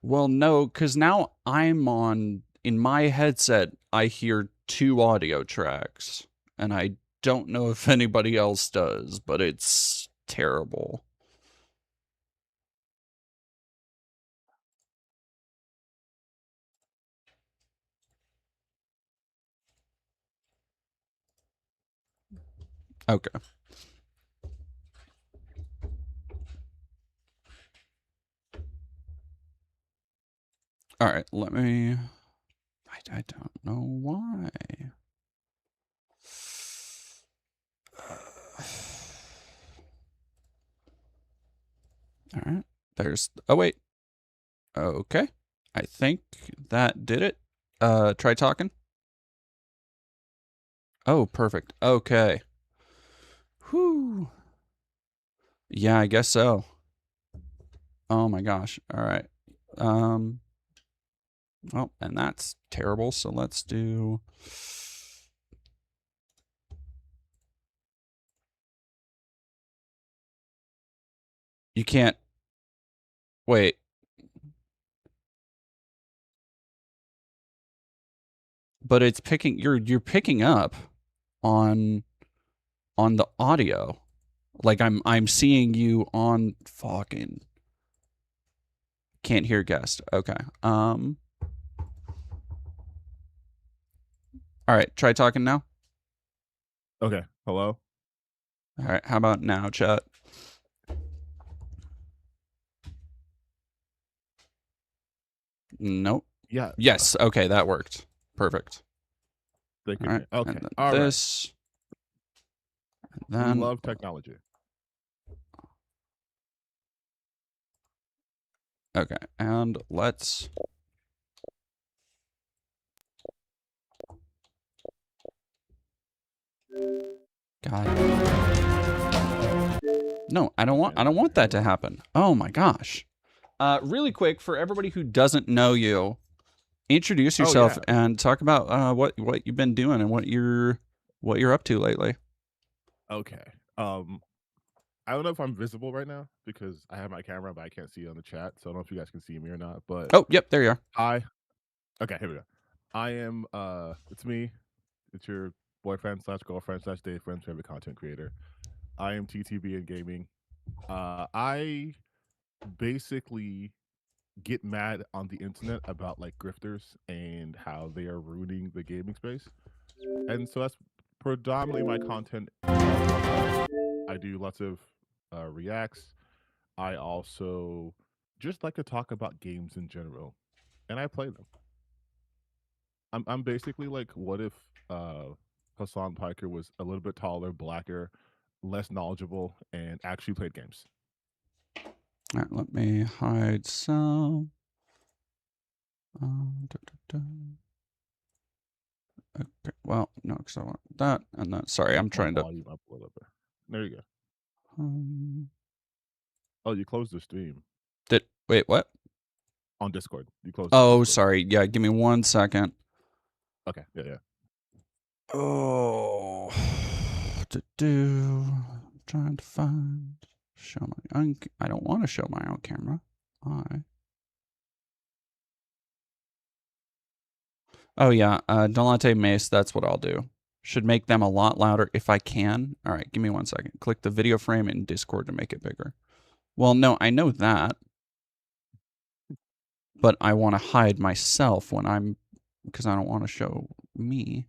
Well, no, because now I'm on, in my headset, I hear 2 audio tracks, and I don't know if anybody else does, but it's terrible. Okay. All right, let me, I don't know why. All right, there's, oh wait. Okay, I think that did it. Try talking. Oh, perfect. Okay. Whew. Yeah, I guess so. Oh my gosh. All right. Well, and that's terrible. So let's do. You can't. Wait. But it's picking. You're picking up on the audio. Like I'm seeing you on fucking. Can't hear guest. Okay. All right. Try talking now. Okay. Hello. All right. How about now, chat? Nope. Yeah. Yes. Okay, that worked. Perfect. Thank you, All right. man. Okay. And then All right. this. And We then. love technology. Okay. And let's. God. No, I don't want that to happen. Oh my gosh. Really quick, for everybody who doesn't know you, introduce Oh yourself yeah. and talk about what you've been doing and what you're up to lately. Okay. I don't know if I'm visible right now because I have my camera, but I can't see it on the chat. So I don't know if you guys can see me or not. But Oh, yep, there you are. hi. Okay, here we go. I am it's me. It's your boyfriend slash girlfriend slash day friend favorite content creator. I am TTB in gaming. I basically get mad on the internet about like grifters and how they are ruining the gaming space. And so that's predominantly my content. I do lots of reacts. I also just like to talk about games in general, and I play them. I'm basically like, what if Hassan Piker was a little bit taller, blacker, less knowledgeable, and actually played games? All right, let me hide some. Okay, well, no, because I want that and that. Sorry, I'm trying to. Volume up a little bit. There you go. Um, Oh, you closed the stream wait, what? on Discord. You closed it on Oh, Discord. sorry. Yeah, give me 1 second. Okay. Yeah, yeah. Oh, I'm trying to find show my own. I don't want to show my own camera. Oh yeah, Delante Mace. That's what I'll do. Should make them a lot louder if I can. All right, give me 1 second. Click the video frame in Discord to make it bigger. Well, no, I know that, but I want to hide myself because I don't want to show me.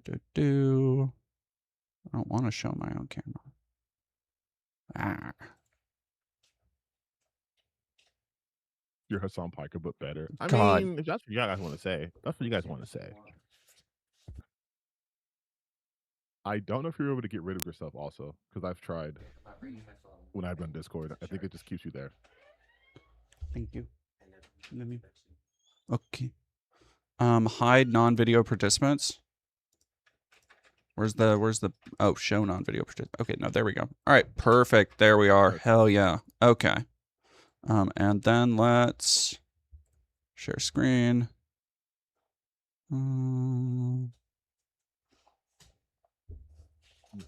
I don't want to show my own camera. Ah. You're Hassan Piker, but better. I God. mean, if that's what you guys want to say, that's what you guys want to say. I don't know if you're able to get rid of yourself also, because I've tried when I've run Discord. I think it just keeps you there. Thank you. Let me. Okay. Hide non-video participants. Where's the show non-video participant? Okay, no, there we go. All right, perfect. There we are. Hell yeah. Okay. And then let's share screen.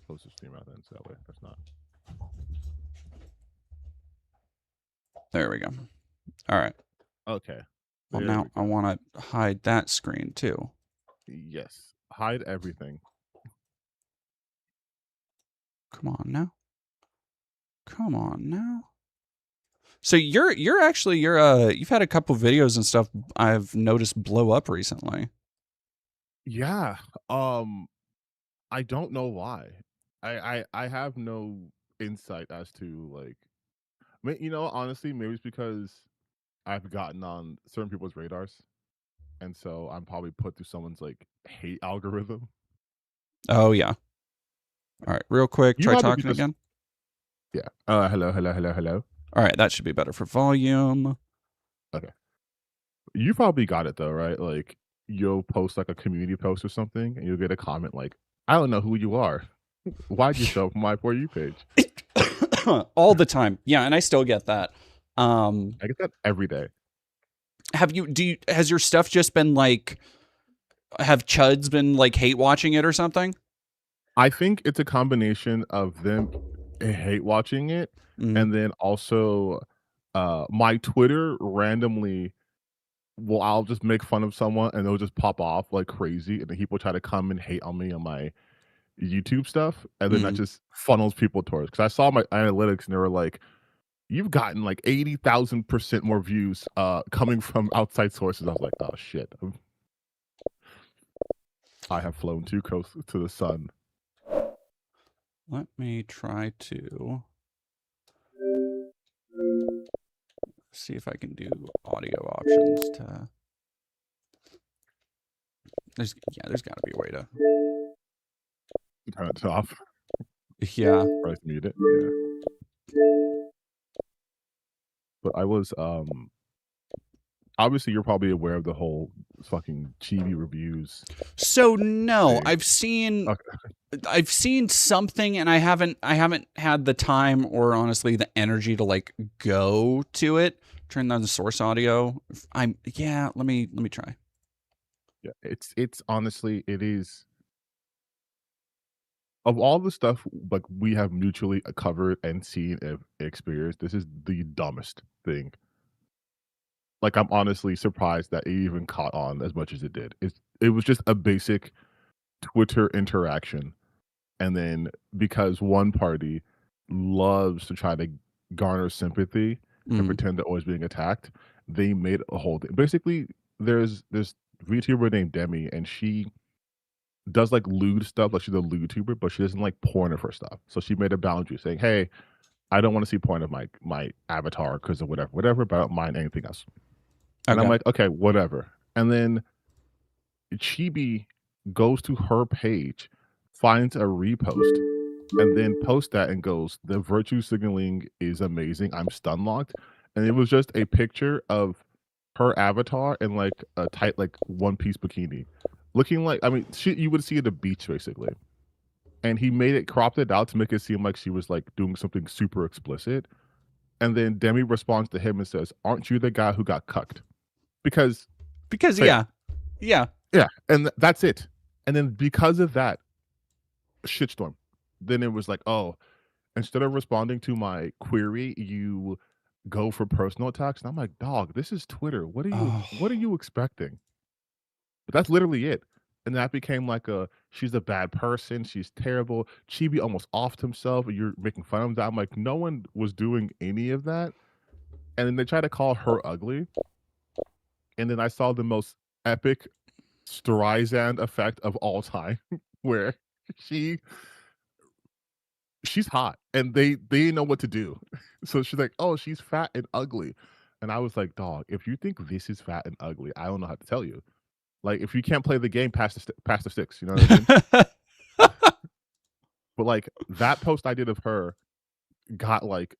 Close the stream out then, so that way that's not. There we go. All right. Okay. Well, now I want to hide that screen too. Yes. Hide everything. Come on now. Come on now. So you've had a couple videos and stuff I've noticed blow up recently. Yeah. I don't know why. I have no insight as to like, honestly, maybe it's because I've gotten on certain people's radars, and so I'm probably put through someone's like hate algorithm. Oh yeah. All right, real quick, You try might be talking just- again. Yeah. Hello. All right, that should be better for volume. Okay. You probably got it though, right? Like you'll post like a community post or something, and you'll get a comment like, "I don't know who you are. Why'd you show up on my For You page?" All the time. Yeah, and I still get that. I get that every day. Has your stuff just been like, have chuds been like hate watching it or something? I think it's a combination of them hate watching it, and then also my Twitter randomly I'll just make fun of someone and they'll just pop off like crazy, and then people try to come and hate on me on my YouTube stuff, and then that just funnels people towards, because I saw my analytics and they were like, you've gotten like 80,000% more views coming from outside sources. I was like, oh shit, I have flown too close to the sun. Let me try to see if I can do audio options to. There's got to be a way to turn it off. Yeah. Or mute it. Yeah. But I was obviously you're probably aware of the whole fucking chibi reviews. So no, I've seen something, and I haven't had the time or honestly the energy to like go to it. Turn down the source audio. Let me try. Yeah, it's honestly, it is, of all the stuff like we have mutually covered and seen and experienced, this is the dumbest thing. Like, I'm honestly surprised that it even caught on as much as it did. It was just a basic Twitter interaction, and then because one party loves to try to garner sympathy and pretend they're always being attacked, they made a whole thing. Basically, there's this VTuber named Demi, and she does like lewd stuff, like she's a lewd tuber, but she doesn't like porn of her stuff. So she made a boundary saying, hey, I don't want to see porn of my avatar because of whatever, but I don't mind anything else. And I'm like, okay, whatever. And then Chibi goes to her page, finds a repost, and then posts that and goes, the virtue signaling is amazing. I'm stun locked. And it was just a picture of her avatar in like a tight, like one piece bikini, looking like, I mean, you would see at the beach basically. And he cropped it out to make it seem like she was like doing something super explicit. And then Demi responds to him and says, aren't you the guy who got cucked? Because yeah. And that's it. And then because of that shitstorm, then it was like, oh, instead of responding to my query, you go for personal attacks. And I'm like, dog, this is Twitter. What are you expecting? But that's literally it. And that became like she's a bad person, she's terrible. Chibi almost offed himself, and you're making fun of that. I'm like, no one was doing any of that. And then they try to call her ugly. And then I saw the most epic Streisand effect of all time, where she's hot and they didn't know what to do. So she's like, oh, she's fat and ugly. And I was like, dog, if you think this is fat and ugly, I don't know how to tell you. Like, if you can't play the game, pass the sticks. You know what I mean? But like that post I did of her got like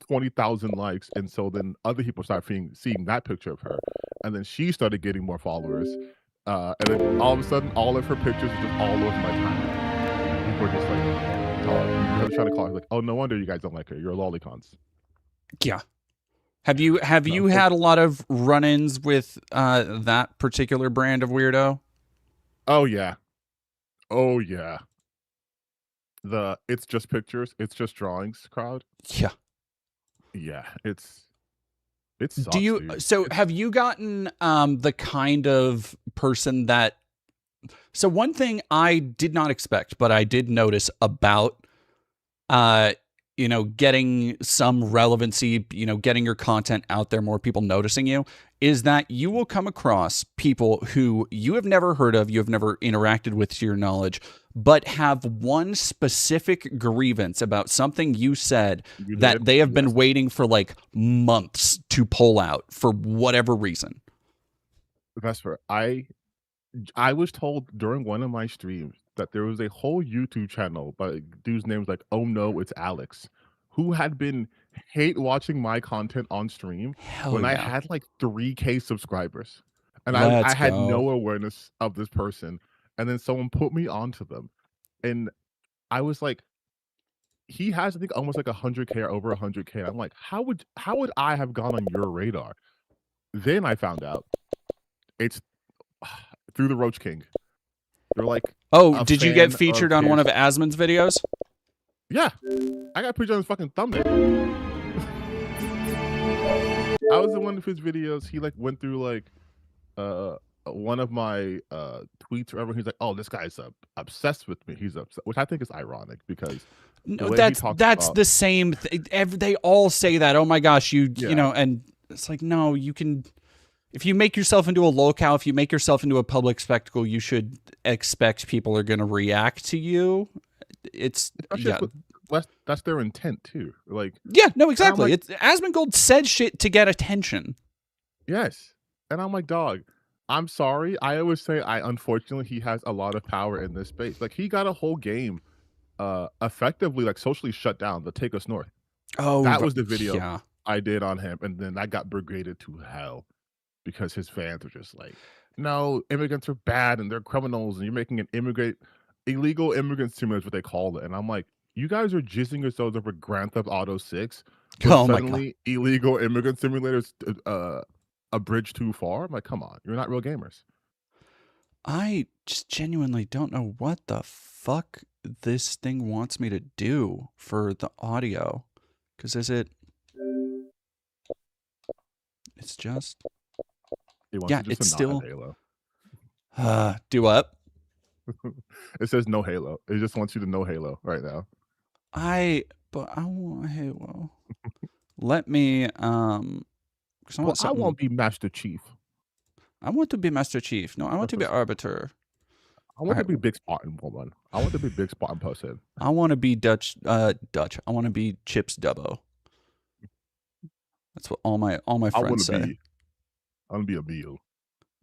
20,000 likes, and so then other people start seeing that picture of her, and then she started getting more followers, and then all of a sudden, all of her pictures are just all over my timeline. People are just like, "Dog," I was trying to call her like, "Oh, no wonder you guys don't like her. You're lolicons." Yeah. Have you No, had a lot of run-ins with that particular brand of weirdo? oh yeah, oh yeah. It's just pictures, it's just drawings crowd. Yeah. Yeah, it Do sucks, you dude. so have you gotten the kind of person that so one thing I did not expect, but I did notice about getting some relevancy, getting your content out there, more people noticing you, is that you will come across people who you have never heard of, you have never interacted with to your knowledge, but have one specific grievance about something you said You that did? they have been Yes. waiting for like months to pull out for whatever reason. That's fair. I was told during one of my streams that there was a whole YouTube channel by dude's name was like, "Oh no, it's Alex," who had been hate watching my content on stream Hell when I yeah. had like 3K subscribers. And I Let's had go. no awareness of this person. And then someone put me onto them. And I was like, he has I think almost like 100K or over 100K. I'm like, how would I have gone on your radar? Then I found out it's through the Roach King. They're like, Oh, a did you get fan of featured on one his. of Asmon's videos? Yeah, I got pictures on his fucking thumbnail. I was in one of his videos. He like went through like one of my tweets or whatever. He's like, "Oh, this guy's obsessed with me." He's upset, which I think is ironic because the No, way he that's talks that's about the same. They all say that. Oh my gosh, you yeah, know, and it's like no, you can. If you make yourself into a locale, if you make yourself into a public spectacle, you should expect people are going to react to you. It's especially yeah, that's their intent too. Like, yeah, no, and I'm exactly. like, It's Asmongold said shit to get attention. yes, and I'm like, dog. I'm sorry. I always say unfortunately he has a lot of power in this space. Like he got a whole game effectively like socially shut down, the Take Us North. Oh, That was the video yeah. I did on him, and then that got brigaded to hell because his fans were just like, "No, immigrants are bad and they're criminals, and you're making an illegal immigrant simulator is what they call it." And I'm like, "You guys are jizzing yourselves over Grand Theft Auto 6, but Oh my god. suddenly illegal immigrant simulators a bridge too far." I'm like, "Come on, you're not real gamers." I just genuinely don't know what the fuck this thing wants me to do for the audio. Because it's just, He wants yeah, you just it's to not still, have Halo. do what? It says no Halo. It just wants you to know Halo right now. But I want Halo. Let me, because I Well, want I something, won't be Master Chief. I want to be Master Chief. No, I want to be Arbiter. I want All to right. be Big Spartan woman. I want to be Big Spartan person. I want to be Dutch. I want to be Chips Dubbo. That's what all my I want friends to say. be. I want to be a meal.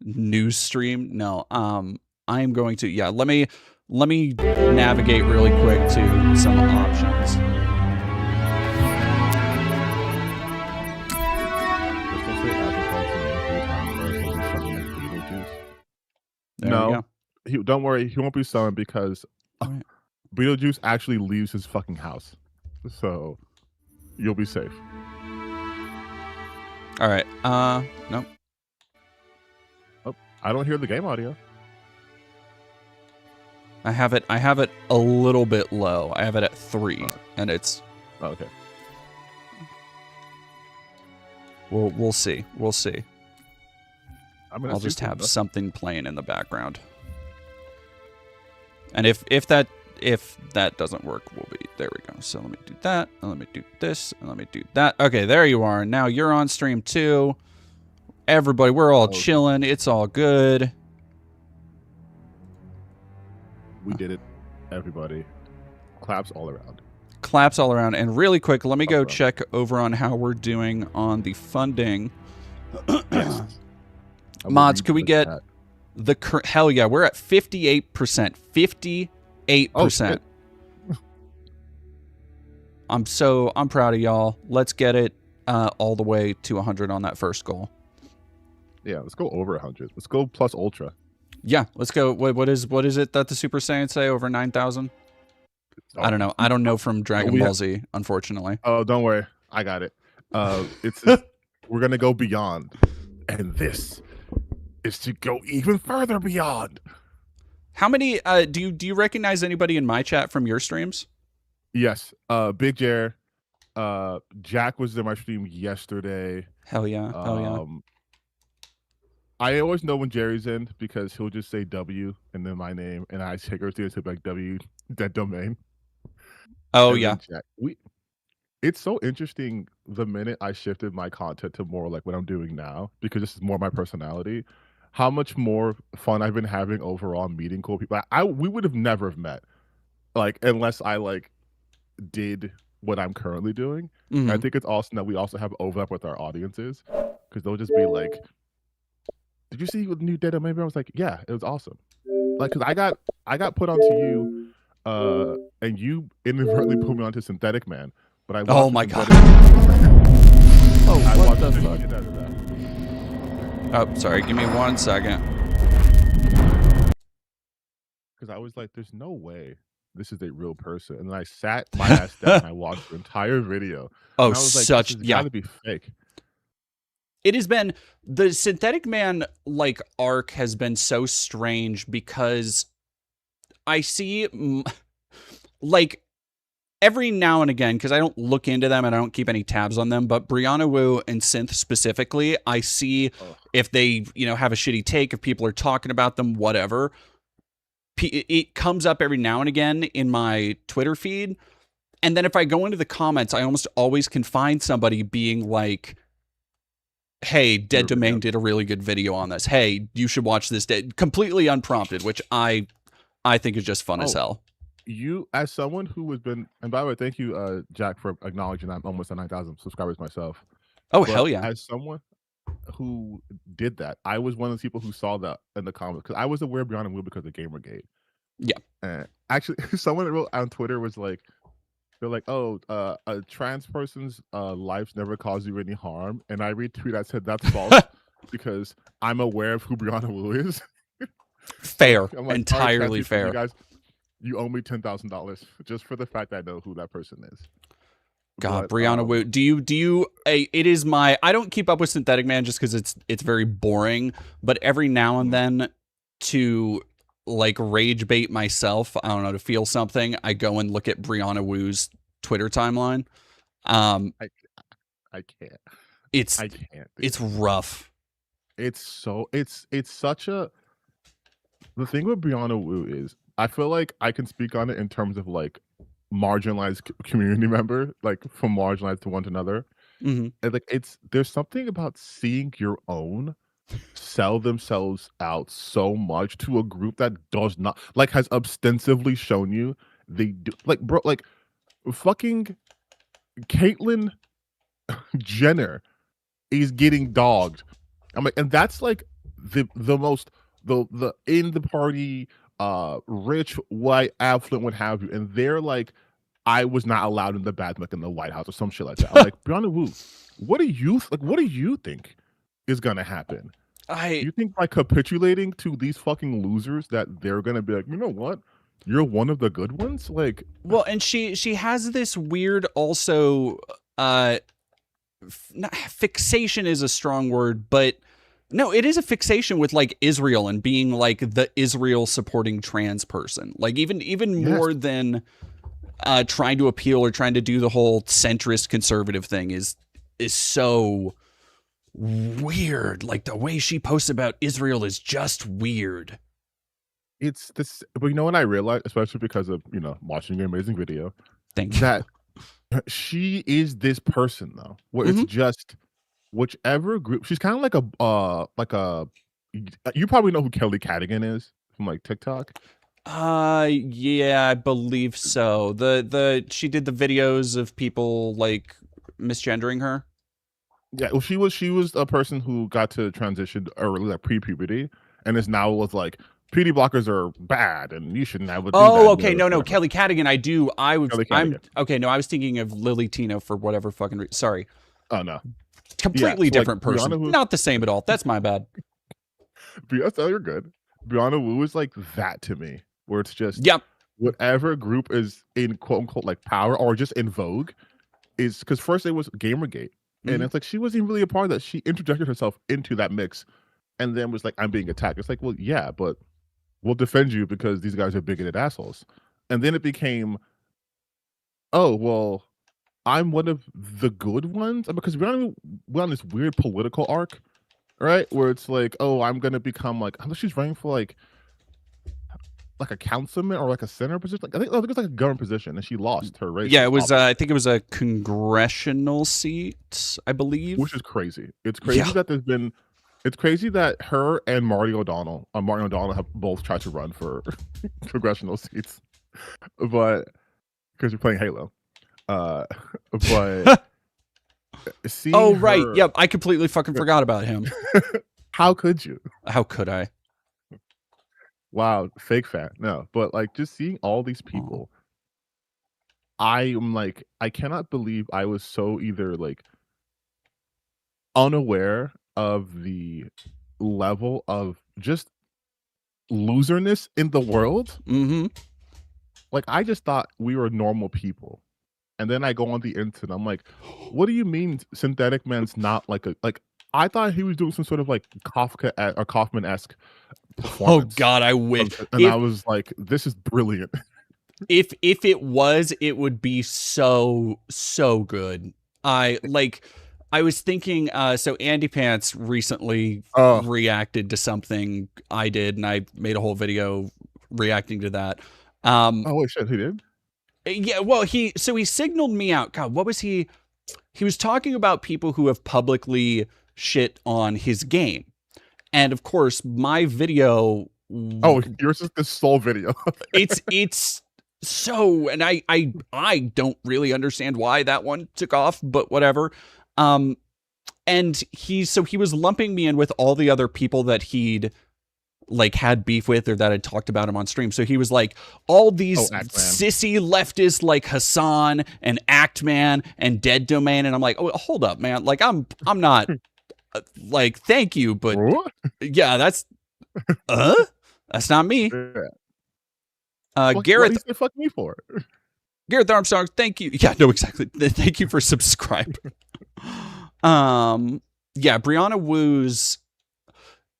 News stream? No. I am going to. Yeah. Let me navigate really quick to some options. Just don't say Apple Pie to me 3 times or else he'll be selling like Beetlejuice. There we No, go. don't worry. He won't be selling because All right. Beetlejuice actually leaves his fucking house, so you'll be safe. All right. No. Oh, I don't hear the game audio. I have it a little bit low. I have it at 3, and it's. Oh, okay. We'll see. We'll see. I mean, I'll that's just useful have enough. something playing in the background. And if that doesn't work, we'll be there. We go. So let me do that, and let me do this, and let me do that. Okay, there you are. Now you're on stream too. Everybody, we're all chilling. It's all good. We did it, everybody. Claps all around. Claps all around. And really quick, let me go Awesome. check over on how we're doing on the funding. Yes. I will Mods, read could we the get chat. hell yeah, we're at 58%. 58%. Oh, shit. I'm proud of y'all. Let's get it all the way to 100 on that first goal. Yeah, let's go over 100. Let's go plus ultra. Yeah, let's go. What is it that the Super Saiyans say over 9,000? I don't know. I don't know from Dragon Ball Z, unfortunately. Oh, don't worry. I got it. It's we're gonna go beyond. And this is to go even further beyond. How many do you recognize anybody in my chat from your streams? Yes. Big Jer. Jack was in my stream yesterday. Hell yeah. Hell yeah. I always know when Jerry's in because he'll just say W and then my name, and I take her to like W, that domain. Oh and yeah. Jack, it's so interesting the minute I shifted my content to more like what I'm doing now, because this is more my personality, how much more fun I've been having overall meeting cool people. We would have never have met, like, unless I like did what I'm currently doing. Mm-hmm. I think it's awesome that we also have overlap with our audiences, because they'll just be like, did you see the new Dead Maybe? I was like, yeah, it was awesome. Like, because I got put onto you, and you inadvertently put me onto Synthetic Man. But I oh my god. Oh, what the fuck? Oh, sorry. Give me 1 second. Because I was like, there's no way this is a real person. And then I sat my ass down and I watched the entire video. Oh, and I was like, such this has yeah. gotta be fake. It has been, the Synthetic Man like arc has been so strange because I see like every now and again, because I don't look into them and I don't keep any tabs on them, but Brianna Wu and Synth specifically, I see if they, have a shitty take, if people are talking about them, whatever. It comes up every now and again in my Twitter feed. And then if I go into the comments, I almost always can find somebody being like, hey, Dead Domain did a really good video on this. Hey, you should watch this. Completely unprompted, which I think is just fun as hell. You, as someone who has been, and by the way, thank you, Jack, for acknowledging I'm almost at 9,000 subscribers myself. Oh, hell yeah. As someone who did that, I was one of the people who saw that in the comments, because I was aware of Beyond and Will because of Gamergate. Yeah. And actually, someone wrote on Twitter was like, they're like, oh, a trans person's lives never cause you any harm. And I retweeted, I said, that's false, because I'm aware of who Brianna Wu is. Fair. I'm like, entirely right, fair. You guys, you owe me $10,000 just for the fact that I know who that person is. God, Brianna Wu. Do you? It is my. I don't keep up with Synthetic Man just because it's very boring. But every now and then, to like rage bait myself, I don't know, to feel something, I go and look at Brianna Wu's Twitter timeline. I can't. I can't. It's rough. It's such a. The thing with Brianna Wu is, I feel like I can speak on it in terms of like marginalized community member, like from marginalized to one to another. Mm-hmm. And like there's something about seeing your own sell themselves out so much to a group that does not, like, has ostensibly shown you they do, like, bro, like fucking Caitlyn Jenner is getting dogged. I'm like, and that's like the most the in the party rich white affluent what have you, and they're like, I was not allowed in the bathroom in the White House or some shit like that. I'm like, Brianna Wu, what do you think is gonna happen? Do you think by capitulating to these fucking losers that they're gonna be like, you know what, you're one of the good ones? Like, well, and she has this weird also not, fixation is a strong word, but no, it is a fixation with like Israel and being like the Israel supporting trans person. Like even more than trying to appeal or trying to do the whole centrist conservative thing is so weird. Like the way she posts about Israel is just weird. It's this, but you know what I realized, especially because of, watching your amazing video, thank you, that she is this person though, where it's just whichever group. She's kind of like a you probably know who Kelly Cadigan is from like TikTok. Yeah, I believe so. She did the videos of people like misgendering her. Yeah, well, she was a person who got to transition early, like pre-puberty, and is now was like puberty blockers are bad and you should never do that. Oh, okay. No, whatever. Kelly Cadigan. Kelly Cadigan. Okay. No, I was thinking of Lily Tino for whatever fucking reason. Sorry. Oh no, Completely yeah, so, different person. Not the same at all. That's my bad. Oh, you're good. Brianna Wu is like that to me, where it's just Yep. whatever group is in quote unquote like power or just in vogue is because first it was Gamergate. And it's like she wasn't even really a part of that. She interjected herself into that mix and then was like, I'm being attacked. It's like, well, yeah, but we'll defend you because these guys are bigoted assholes. And then it became, oh, well, I'm one of the good ones. Because we're on this weird political arc, right? Where it's like, oh, I'm going to become like, I think she's running for like a councilman or like a senator position. I think it was like a government position, and she lost her race. Yeah, it was. I think it was a congressional seat, I believe. Which is crazy. It's crazy that there's been. It's crazy that her and Marty O'Donnell have both tried to run for congressional seats, but because you're playing Halo, but oh right, yep, I completely fucking forgot about him. How could you? How could I? Wow, fake fan. No, but like just seeing all these people, I am like, I cannot believe I was so either like unaware of the level of just loserness in the world. Like I just thought we were normal people. And then I go on the internet, I'm like, what do you mean Synthetic Man's not like I thought he was doing some sort of like Kafka or Kaufman-esque performance. Oh God, I wish. And I was like, this is brilliant. If it was, it would be so good. I was thinking, so Andy Pants recently reacted to something I did, and I made a whole video reacting to that. Oh wait, shit, he did? Yeah, well, he signaled me out. God, what was he? He was talking about people who have publicly shit on his game. And of course, my video. Oh, yours is the sole video. it's so, and I don't really understand why that one took off, but whatever. And he was lumping me in with all the other people that he'd like had beef with or that had talked about him on stream. So he was like, all these sissy leftists like Hassan and Actman and Dead Domain. And I'm like, oh, hold up, man. Like I'm not like, thank you, but yeah, that's not me. Gareth, what are you fuck me for? Gareth Armstrong, thank you. Yeah, no, exactly. Thank you for subscribing. Yeah, Brianna Wu's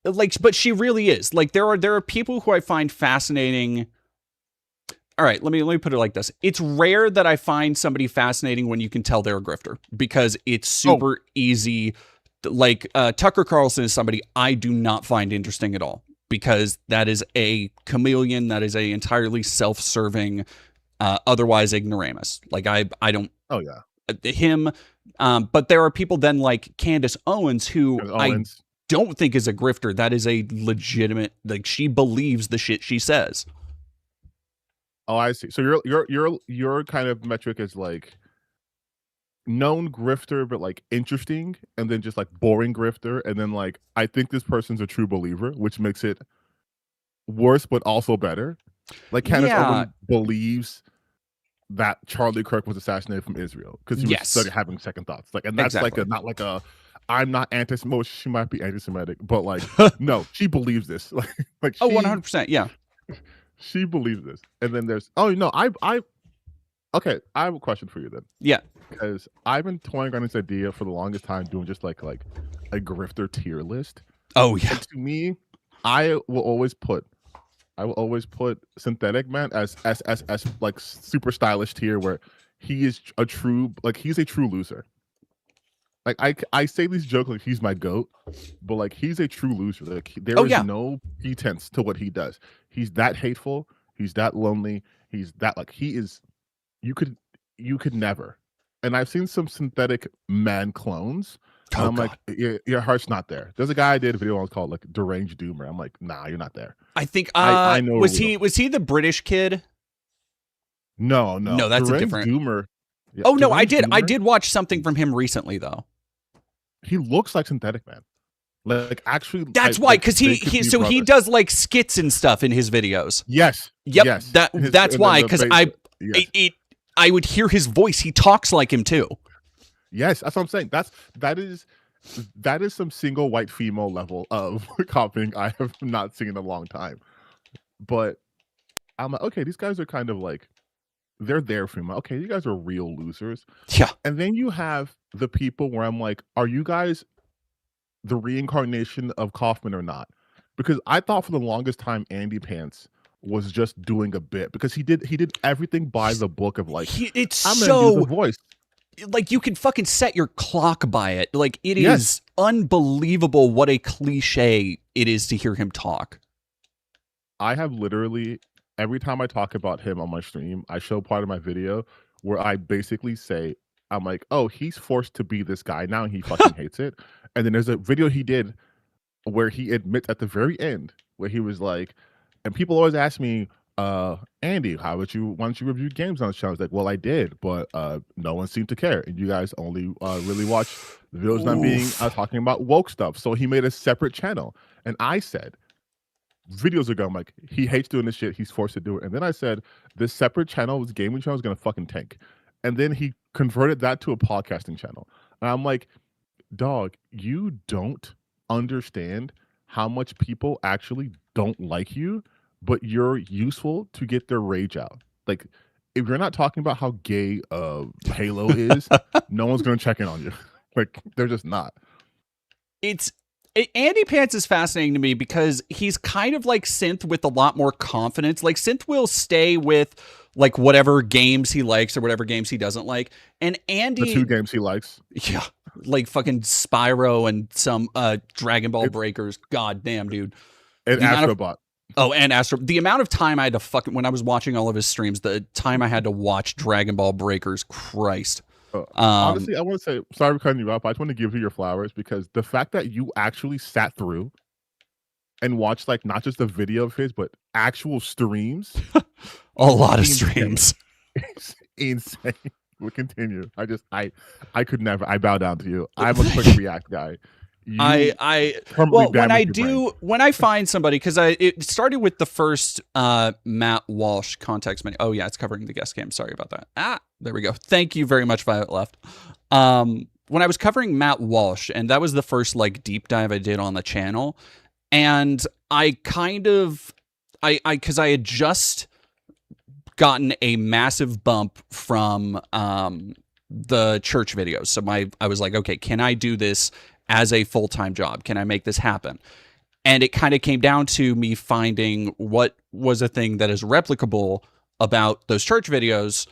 like, but she really is. Like, there are people who I find fascinating. All right, let me put it like this. It's rare that I find somebody fascinating when you can tell they're a grifter, because it's super easy. Like, Tucker Carlson is somebody I do not find interesting at all, because that is a chameleon, that is a entirely self-serving, otherwise ignoramus. Like, I don't. Oh yeah. Him. But there are people then like Candace Owens, who I don't think is a grifter. That is a legitimate, like, she believes the shit she says. Oh, I see. So your kind of metric is like known grifter, but like interesting, and then just like boring grifter, and then like I think this person's a true believer, which makes it worse but also better. Like Candace Owens believes that Charlie Kirk was assassinated from Israel because he was started having second thoughts. Like, and that's like not like a I'm not anti-Semitic. She might be anti-Semitic, but like no, she believes this. Like she, 100%, yeah. She believes this. And then there's okay, I have a question for you then. Yeah. Because I've been toying on this idea for the longest time, doing just like a grifter tier list. Oh yeah. And to me, I will always put Synthetic Man as like super stylish tier, where he is he's a true loser. Like I say these jokes like he's my goat, but like he's a true loser. Like there is no pretense to what he does. He's that hateful. He's that lonely. He's that like he is. You could never. And I've seen some Synthetic Man clones And I'm like, your heart's not there. There's a guy I did a video on called like Deranged Doomer. I'm like, nah, you're not there. I think I know. was he the British kid? No, No, that's a different Doomer. Yeah, oh no, I did watch something from him recently though. He looks like Synthetic Man. Like actually, that's why, because he does like skits and stuff in his videos. Yes. Yep. Yes. That's why, because I would hear his voice. He talks like him too. Yes, that's what I'm saying. That is some single white female level of copying I have not seen in a long time. But I'm like, okay, these guys are kind of like, they're there for me. Okay, you guys are real losers. Yeah. And then you have the people where I'm like, are you guys the reincarnation of Kaufman or not? Because I thought for the longest time Andy Pants was just doing a bit, because he did everything by the book of like, I'm gonna do the voice. Like you can fucking set your clock by it. Like it is unbelievable what a cliche it is to hear him talk. I have literally, every time I talk about him on my stream, I show part of my video where I basically say, I'm like, oh, he's forced to be this guy now and he fucking hates it. And then there's a video he did where he admits at the very end where he was like, and people always ask me, Andy, why don't you review games on the channel? I was like, well, I did, but no one seemed to care. And you guys only really watch the videos not being talking about woke stuff. So he made a separate channel. And I said, videos ago, I'm like, he hates doing this shit. He's forced to do it. And then I said, this separate channel, this gaming channel, is going to fucking tank. And then he converted that to a podcasting channel. And I'm like, dog, you don't understand how much people actually don't like you, but you're useful to get their rage out. Like, if you're not talking about how gay Halo is, no one's going to check in on you. Like, they're just not. Andy Pants is fascinating to me because he's kind of like Synth with a lot more confidence. Like Synth will stay with like whatever games he likes or whatever games he doesn't like. And Andy, the 2 games he likes. Yeah. Like fucking Spyro and some Dragon Ball Breakers. God damn, dude. And Astrobot. And Astro. The amount of time I had to when I was watching all of his streams, the time I had to watch Dragon Ball Breakers, Christ. Honestly, I want to say, sorry for cutting you off. I just want to give you your flowers, because the fact that you actually sat through and watched like not just a video of his, but actual streams. A lot of streams. It's insane. We'll continue. I could never. I bow down to you. I'm a quick react guy. When I find somebody, because it started with the first Matt Walsh context menu. Oh yeah, it's covering the guest game. Sorry about that. There we go. Thank you very much, Violet Left. When I was covering Matt Walsh, and that was the first like deep dive I did on the channel, and I because I had just gotten a massive bump from the church videos. So I was like, okay, can I do this as a full-time job? Can I make this happen? And it kind of came down to me finding what was a thing that is replicable about those church videos.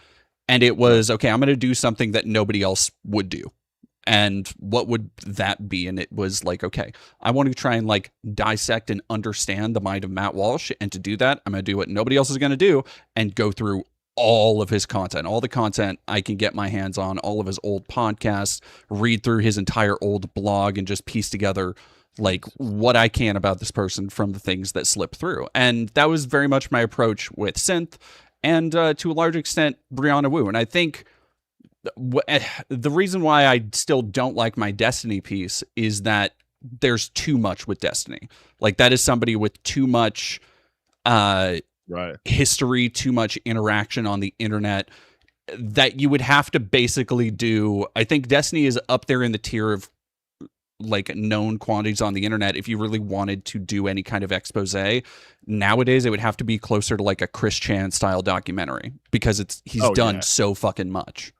And it was, okay, I'm going to do something that nobody else would do. And what would that be? And it was like, okay, I want to try and like dissect and understand the mind of Matt Walsh. And to do that, I'm going to do what nobody else is going to do and go through all of his content, all the content I can get my hands on, all of his old podcasts, read through his entire old blog, and just piece together like what I can about this person from the things that slip through. And that was very much my approach with Synth, and to a large extent, Brianna Wu. And I think the reason why I still don't like my Destiny piece is that there's too much with Destiny. Like, that is somebody with too much history, too much interaction on the internet, that you would have to basically do. I think Destiny is up there in the tier of like known quantities on the internet. If you really wanted to do any kind of expose nowadays, it would have to be closer to like a Chris Chan style documentary, because he's done so fucking much.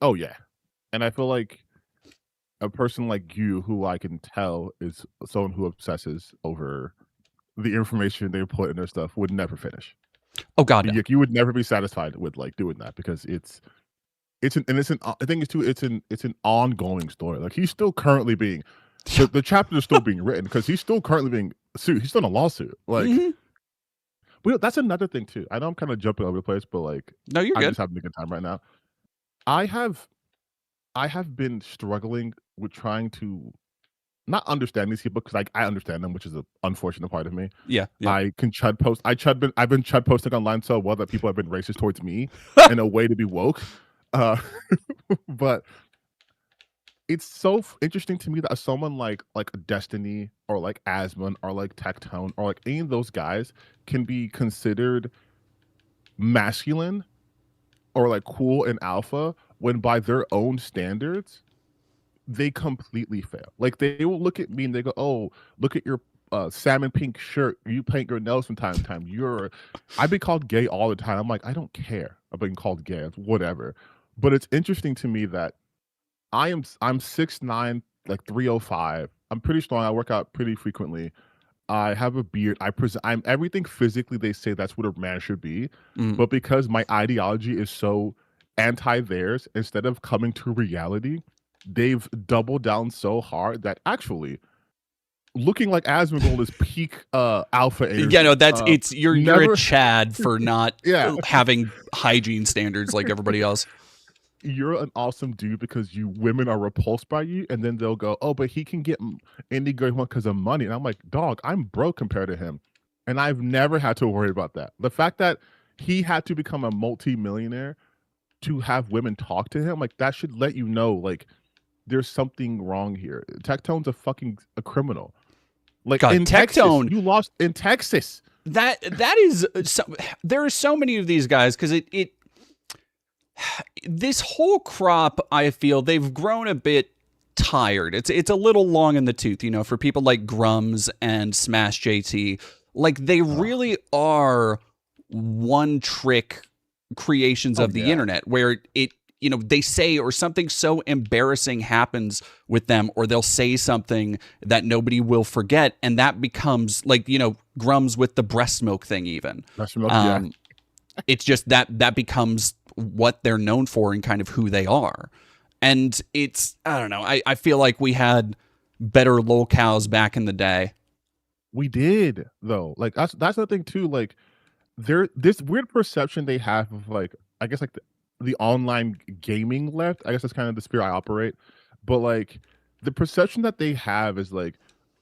Oh yeah. And I feel like a person like you, who I can tell is someone who obsesses over the information they put in their stuff, would never finish. Oh God, no. You would never be satisfied with like doing that, because I think it's an ongoing story. Like, he's still currently being the chapter is still being written, because he's still currently being sued. He's still in a lawsuit. Like, well, that's another thing too. I know I'm kind of jumping over the place, but like, no, you're I'm good. just having a good time right now. I have been struggling with trying to not understand these people, because I understand them, which is an unfortunate part of me. Yeah. I can chud post. I've been chud posting online so well that people have been racist towards me in a way to be woke. Uh, but it's so interesting to me that someone like Destiny or like Asmon or like Tectone or like any of those guys can be considered masculine or like cool and alpha when by their own standards they completely fail. Like they will look at me and they go, "Oh, look at your salmon pink shirt. You paint your nails from time to time. I've been called gay all the time." I'm like, I don't care. I've been called gay. It's whatever. But it's interesting to me that I'm 6'9", like 305. I'm pretty strong. I work out pretty frequently. I have a beard. I'm everything physically they say that's what a man should be. But because my ideology is so anti theirs, instead of coming to reality, they've doubled down so hard that actually looking like Asmongold is peak alpha energy. Yeah, no, that's you're a Chad for not having hygiene standards like everybody else. You're an awesome dude because women are repulsed by you, and then they'll go, "Oh, but he can get any girl he wants because of money." And I'm like, dog, I'm broke compared to him, and I've never had to worry about that. The fact that he had to become a multi-millionaire to have women talk to him, like that should let you know, like there's something wrong here. Tectone's a criminal. Like God, in Tectone, Texas, you lost in Texas. That is there are so many of these guys because it this whole crop, I feel they've grown a bit tired. It's a little long in the tooth, you know, for people like Grums and Smash JT. Like they really are one trick creations of the internet where you know, they say or something so embarrassing happens with them, or they'll say something that nobody will forget, and that becomes like, you know, Grums with the breast milk thing even. Breast milk, It's just that becomes what they're known for and kind of who they are. And it's, I don't know, I feel like we had better lolcows back in the day. We did, though. Like that's the thing too. Like this weird perception they have of like, I guess like the online gaming left. I guess that's kind of the spirit I operate. But like the perception that they have is like,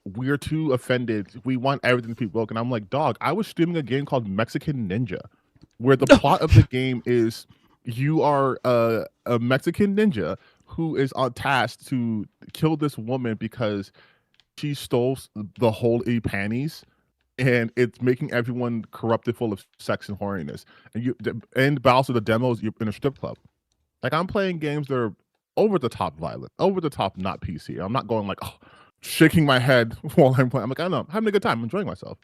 we're too offended. We want everything to be woke. And I'm like, dog, I was streaming a game called Mexican Ninja, where the plot of the game is you are a Mexican ninja who is on task to kill this woman because she stole the holy panties, and it's making everyone corrupted, full of sex and horniness. But also the demos, you're in a strip club. Like I'm playing games that are over the top violent, over the top not PC. I'm not going like shaking my head while I'm playing. I'm like, I know, I'm having a good time, I'm enjoying myself.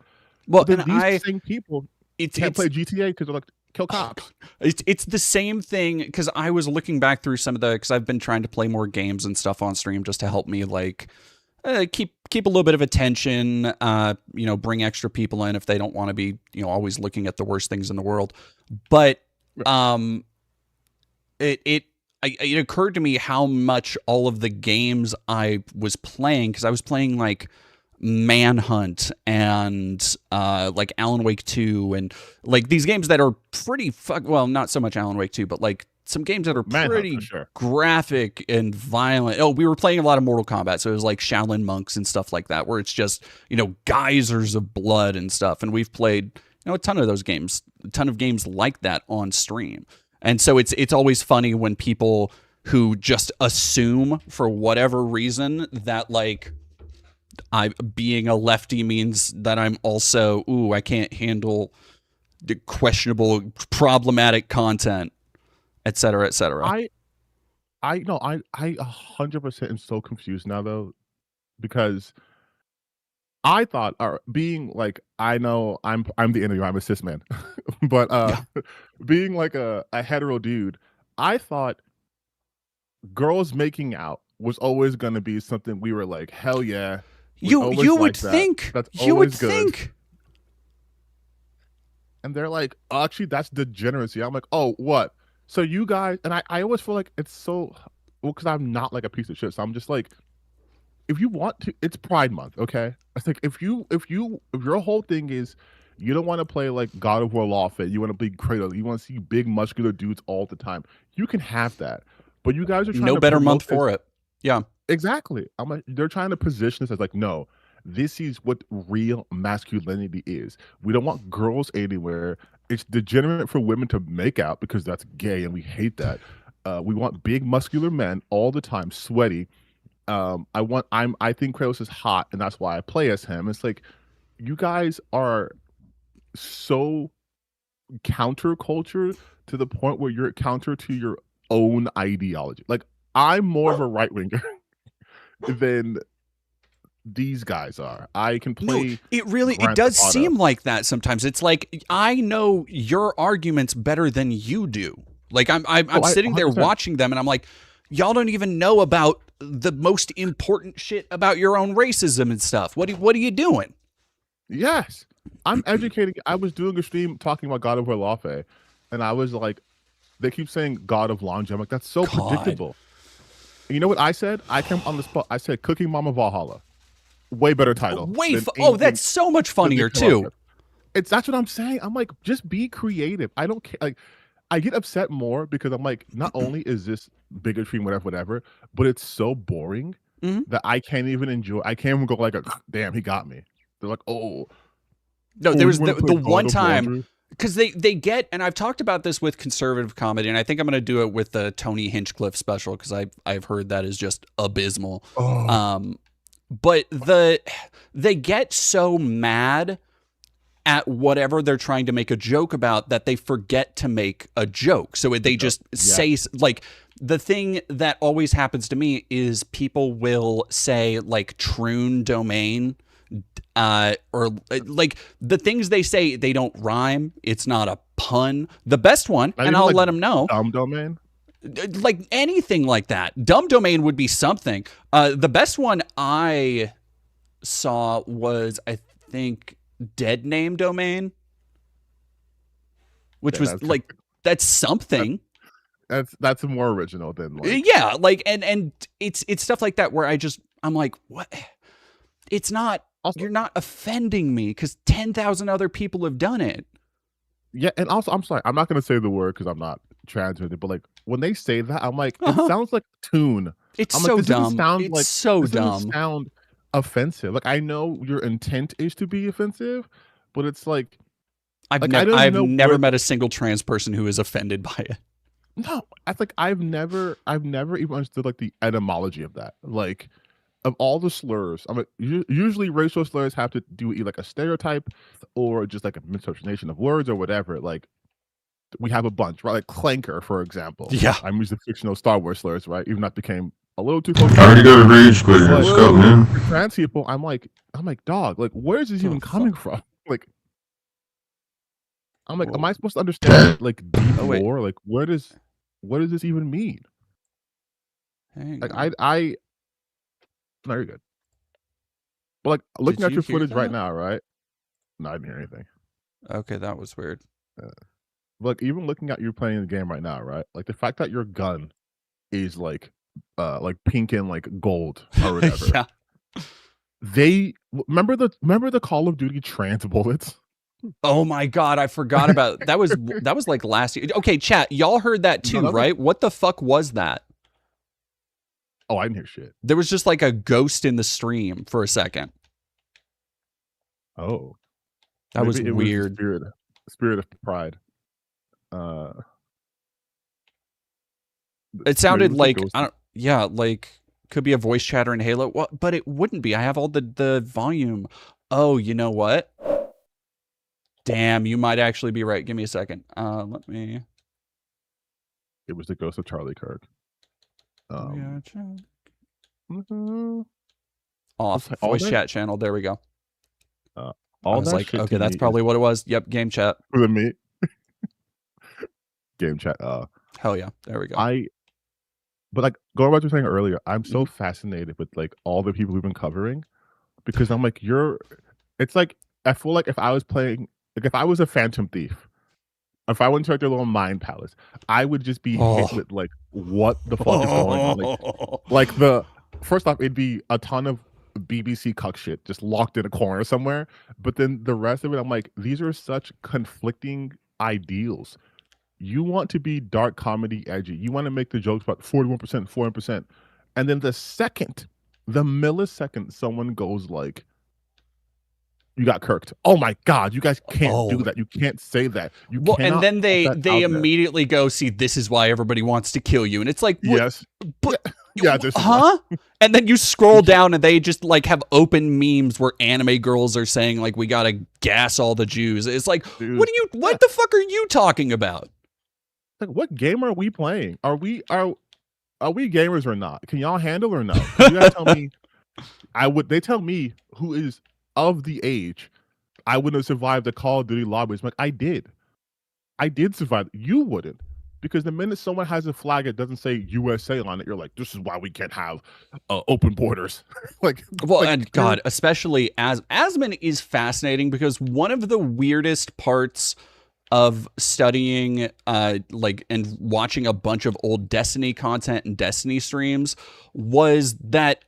Well, but then these same people can't play GTA because they're like, kill cops. It's the same thing, because I was looking back through some of because I've been trying to play more games and stuff on stream just to help me like keep a little bit of attention, you know, bring extra people in if they don't want to be, you know, always looking at the worst things in the world. But it occurred to me how much all of the games I was playing, because I was playing like Manhunt and like Alan Wake 2 and like these games that are pretty well, not so much Alan Wake 2, but like some games that are pretty graphic and violent. Oh, we were playing a lot of Mortal Kombat, so it was like Shaolin monks and stuff like that, where it's just, you know, geysers of blood and stuff. And we've played, you know, a ton of those games, a ton of games like that on stream. And so it's always funny when people who just assume for whatever reason that like being a lefty means that I'm also, I can't handle the questionable, problematic content, et cetera, et cetera. I know, I 100% am so confused now though, because I thought, being like, I know I'm the interviewer, I'm a cis man, but being like a hetero dude, I thought girls making out was always going to be something we were like, hell yeah. You would think. That's you would good. think. And they're like, actually, that's degeneracy. I'm like, oh, what? So you guys, and I always feel like it's so, well, because I'm not like a piece of shit. So I'm just like, if you want to, it's Pride Month, okay? I think if your whole thing is you don't want to play like God of War Lawfit, you want to be Kratos, you want to see big muscular dudes all the time, you can have that. But you guys are trying no to better month for it. Yeah. Exactly. I'm like, they're trying to position this as like, no, this is what real masculinity is. We don't want girls anywhere. It's degenerate for women to make out because that's gay and we hate that. We want big muscular men all the time, sweaty. I think Kratos is hot and that's why I play as him. It's like you guys are so counterculture to the point where you're counter to your own ideology. Like I'm more of a right winger than these guys are. I can play. No, it Grand does Theft Auto. seem like that sometimes. It's like I know your arguments better than you do. Like I'm sitting there 100%. watching them, and I'm like, y'all don't even know about the most important shit about your own racism and stuff. What are you doing? Yes, I'm educating. I was doing a stream talking about God of War Lafe, and I was like, they keep saying God of Laundry. I'm like, that's so God. predictable. And you know what I said? I came on the spot. I said, Cooking Mama Valhalla. Way better title. That's so much funnier too. That's what I'm saying. I'm like, just be creative. I don't care. Like, I get upset more because I'm like, not only is this bigotry and whatever, but it's so boring that I can't even enjoy. I can't even go like, damn, he got me. They're like, oh. No, there was the one God of time Laundry? because they get, and I've talked about this with conservative comedy, and I think I'm going to do it with the Tony Hinchcliffe special because I've heard that is just abysmal. Oh. But they get so mad at whatever they're trying to make a joke about that they forget to make a joke. So they just say, like, the thing that always happens to me is people will say like troon domain, or like the things they say, they don't rhyme. It's not a pun. The best one, and I'll let them know. Dumb domain. Like anything like that. Dumb domain would be something. The best one I saw was, I think, dead name domain, which was like, that's something. That's more original than like, yeah, like, and it's stuff like that where I'm like, what? It's not. Also, you're not offending me because 10,000 other people have done it. Yeah, and also I'm sorry, I'm not gonna say the word because I'm not transmitted, but like when they say that, I'm like, it sounds like tune. It's I'm so like, dumb. This doesn't sound offensive. Like I know your intent is to be offensive, but it's like I've never met a single trans person who is offended by it. No, I think I've never even understood like the etymology of that. Like of all the slurs, I mean, usually racial slurs have to do with like a stereotype or just like a misinterpretation of words or whatever. Like we have a bunch, right? Like clanker, for example. Yeah, I'm using fictional Star Wars slurs, right? Even that became a little too close. I already got a rage quit. Let's go, man. For trans people, I'm like, dog, like where is this even coming from? Like, I'm like, am I supposed to understand like deep lore? Like, what does this even mean? Like, no, you're good. But like looking at your footage right now, right? No, I didn't hear anything. Okay, that was weird. Like even looking at you playing the game right now, right? Like the fact that your gun is like pink and like gold or whatever. Yeah. They remember the Call of Duty trans bullets? Oh my God, I forgot about that was like last year. Okay, chat, y'all heard that too, right? What the fuck was that? Oh, I didn't hear shit. There was just like a ghost in the stream for a second. Oh. That was weird. Spirit of pride. It sounded like like could be a voice chatter in Halo. Well, but it wouldn't be. I have all the volume. Oh, you know what? Damn, you might actually be right. Give me a second. Let me. It was the ghost of Charlie Kirk. Off voice chat channel. There we go. I was like, okay, that's probably what it was. Yep, game chat. For me. Game chat. Hell yeah, there we go. But like going back to what you were saying earlier, I'm so fascinated with like all the people we've been covering because I'm like, it's like I feel like if I was playing, like if I was a Phantom Thief, if I went to like their little mind palace, I would just be hit with like, what the fuck is going on? Like the first off, it'd be a ton of BBC cuck shit just locked in a corner somewhere. But then the rest of it, I'm like, these are such conflicting ideals. You want to be dark comedy edgy. You want to make the jokes about 41%, 40%. And then the millisecond someone goes like, you got kirked. Oh my God, you guys can't do that. You can't say that. You Well, cannot and then they put that out there. immediately go, see, this is why everybody wants to kill you. And it's like, what? Yes. But, Yeah, this is huh? And then you scroll down and they just like have open memes where anime girls are saying like, we gotta gas all the Jews. It's like, Dude. what the fuck are you talking about? Like, what game are we playing? Are we gamers or not? Can y'all handle or no? You guys tell me. They tell me who is of the age I wouldn't have survived the Call of Duty lobbies. I'm like, I did survive. You wouldn't, because the minute someone has a flag that doesn't say USA on it, you're like, this is why we can't have open borders. And God, especially as Asman is fascinating, because one of the weirdest parts of studying and watching a bunch of old Destiny content and Destiny streams was that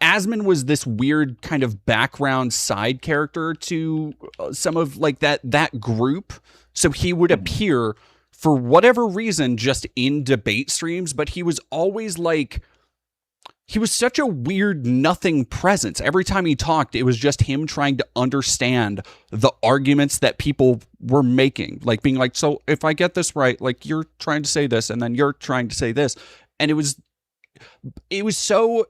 Asman was this weird kind of background side character to some of like that group. So he would appear for whatever reason just in debate streams, but he was always like, he was such a weird nothing presence. Every time he talked, it was just him trying to understand the arguments that people were making, like being like, so if I get this right, like you're trying to say this and then you're trying to say this. And it was so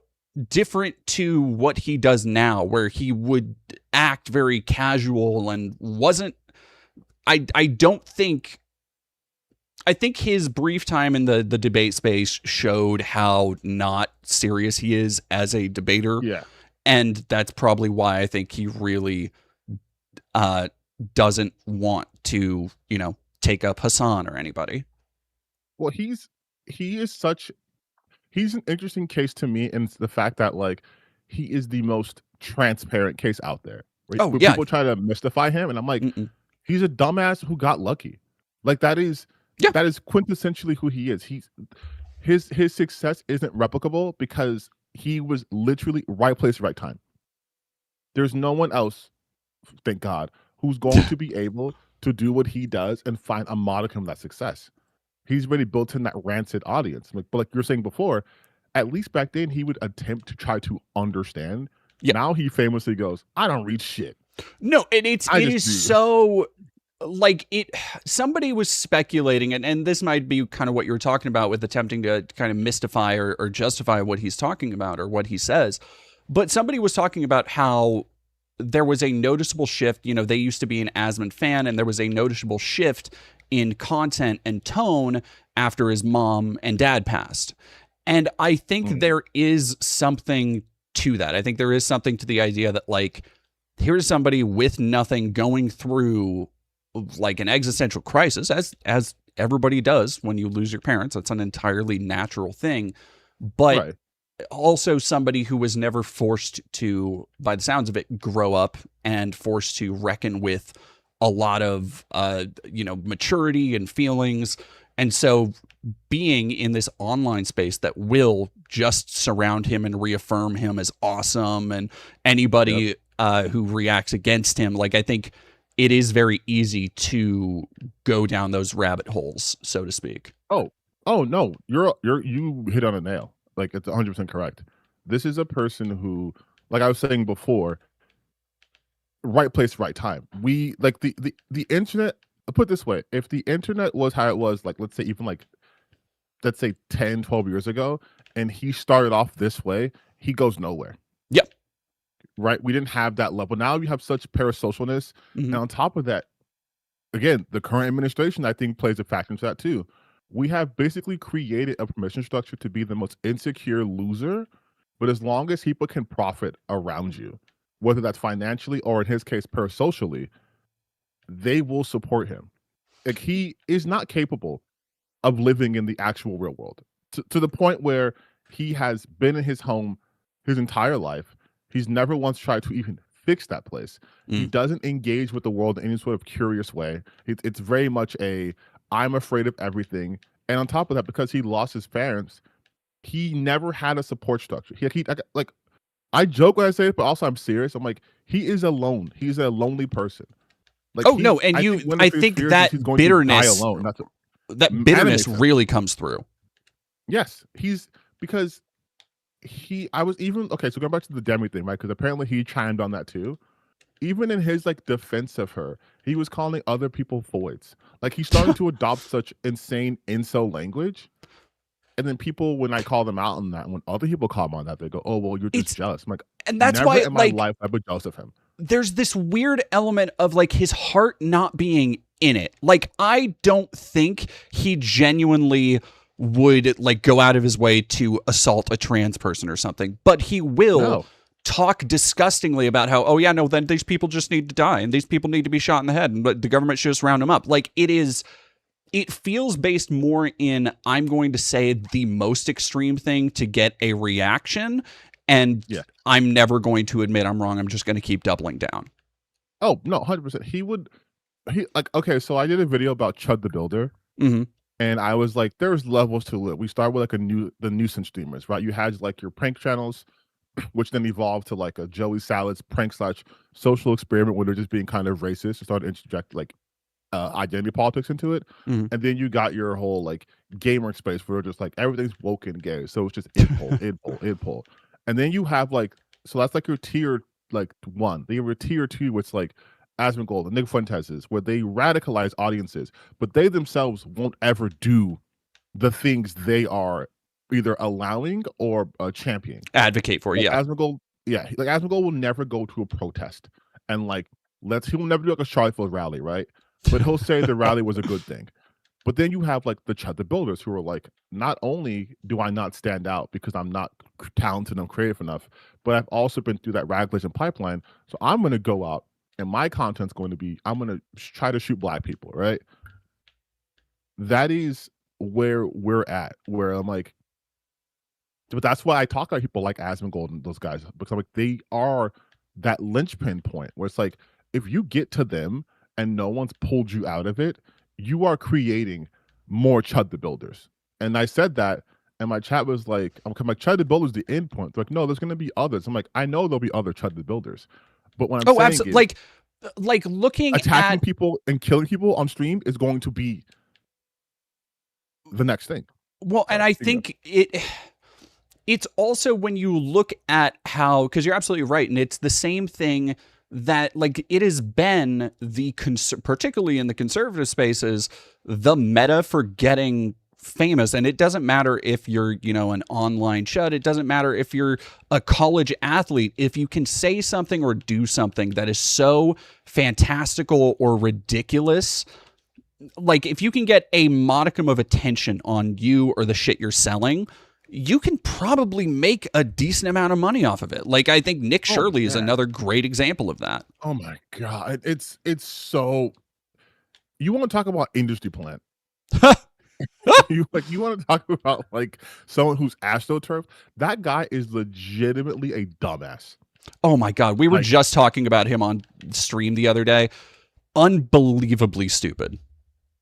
different to what he does now, where he would act very casual and wasn't, I think his brief time in the debate space showed how not serious he is as a debater. Yeah. And that's probably why I think he really doesn't want to, take up Hassan or anybody. Well, he's an interesting case to me, and the fact that like he is the most transparent case out there. Right? Oh, where yeah. People try to mystify him, and I'm like, he's a dumbass who got lucky. Like that is quintessentially who he is. His success isn't replicable because he was literally right place, right time. There's no one else, thank God, who's going to be able to do what he does and find a modicum of that success. He's really built in that rancid audience. But like you're saying before, at least back then he would attempt to try to understand. Yeah. Now he famously goes, I don't read shit. No, and it is so like it. Somebody was speculating, and this might be kind of what you were talking about with attempting to kind of mystify or justify what he's talking about or what he says. But somebody was talking about how there was a noticeable shift. They used to be an Asman fan, and there was a noticeable shift in content and tone after his mom and dad passed. And I think there is something to that. I think there is something to the idea that like, here's somebody with nothing going through like an existential crisis, as everybody does when you lose your parents. That's an entirely natural thing. But also somebody who was never forced to, by the sounds of it, grow up and forced to reckon with a lot of, maturity and feelings. And so being in this online space that will just surround him and reaffirm him as awesome, and anybody who reacts against him, like I think it is very easy to go down those rabbit holes, so to speak. Oh no, you hit on a nail. Like it's 100% correct. This is a person who, like I was saying before, right place, right time. We like the internet. I'll put it this way: if the internet was how it was, like let's say 10, 12 years ago, and he started off this way, he goes nowhere. Yep. Right. We didn't have that level. Now you have such parasocialness, and on top of that, again, the current administration I think plays a factor into that too. We have basically created a permission structure to be the most insecure loser, but as long as people can profit around you, whether that's financially or in his case parasocially, they will support him. Like he is not capable of living in the actual real world to the point where he has been in his home his entire life. He's never once tried to even fix that place. He doesn't engage with the world in any sort of curious way. It's very much I'm afraid of everything. And on top of that, because he lost his parents, he never had a support structure. I joke when I say it, but also I'm serious. I'm like, he is alone. He's a lonely person. Like, I think that bitterness, that bitterness really comes through. Yes, because I was even okay. So going back to the Demi thing, right? Because apparently he chimed on that too. Even in his like defense of her, he was calling other people voids. Like he's starting to adopt such insane incel language. And then people, when I call them out on that, when other people call them on that, they go, "Oh, well, you're just jealous." I'm like, and that's never why, in my life I've been jealous of him. There's this weird element of like his heart not being in it. Like, I don't think he genuinely would like go out of his way to assault a trans person or something, but he will talk disgustingly about how, oh yeah, no, then these people just need to die and these people need to be shot in the head and the government should just round them up. Like, it feels based more in, I'm going to say the most extreme thing to get a reaction, and I'm never going to admit I'm wrong. I'm just going to keep doubling down. Oh, no, 100%. He like, okay, so I did a video about Chud the Builder, and I was like, there's levels to it. We start with like the nuisance streamers, right? You had like your prank channels, which then evolved to like a Joey Salads prank / social experiment where they're just being kind of racist and started to interject like identity politics into it. And then you got your whole like gamer space where just like everything's woke and gay. So it's just idpol. And then you have like, so that's like your tier like 1. Then you have your tier 2, which like Asmongold and Nick Fuentes's, where they radicalize audiences, but they themselves won't ever do the things they are either allowing or championing. Advocate for, like yeah. Asmongold, like Asmongold will never go to a protest and like he will never do like a Charlottesville rally, right? But he'll say the rally was a good thing. But then you have like the Chud the Builders who are like, not only do I not stand out because I'm not talented and creative enough, but I've also been through that radicalization pipeline. So I'm going to go out and my content's going to be, I'm going to try to shoot black people, right? That is where we're at, where I'm like, but that's why I talk about people like Asmongold and those guys, because I'm like, they are that linchpin point where it's like, if you get to them and no one's pulled you out of it, you are creating more Chud the Builders. And I said that, and my chat was like, I'm like, Chud the Builders the end point. They're like, no, there's going to be others. I'm like, I know there'll be other Chud the Builders. But what I'm saying absolutely. Like looking attacking people and killing people on stream is going to be the next thing. Well, and I think it's also when you look at how, because you're absolutely right, and it's the same thing that like it has been particularly in the conservative spaces, the meta for getting famous. And it doesn't matter if you're, an online chud. It doesn't matter if you're a college athlete. If you can say something or do something that is so fantastical or ridiculous, like if you can get a modicum of attention on you or the shit you're selling, you can probably make a decent amount of money off of it. Like, I think Nick Shirley is another great example of that. Oh my God. It's so, you want to talk about industry plant. you want to talk about like someone who's astroturf. That guy is legitimately a dumbass. Oh my God. We were just talking about him on stream the other day. Unbelievably stupid.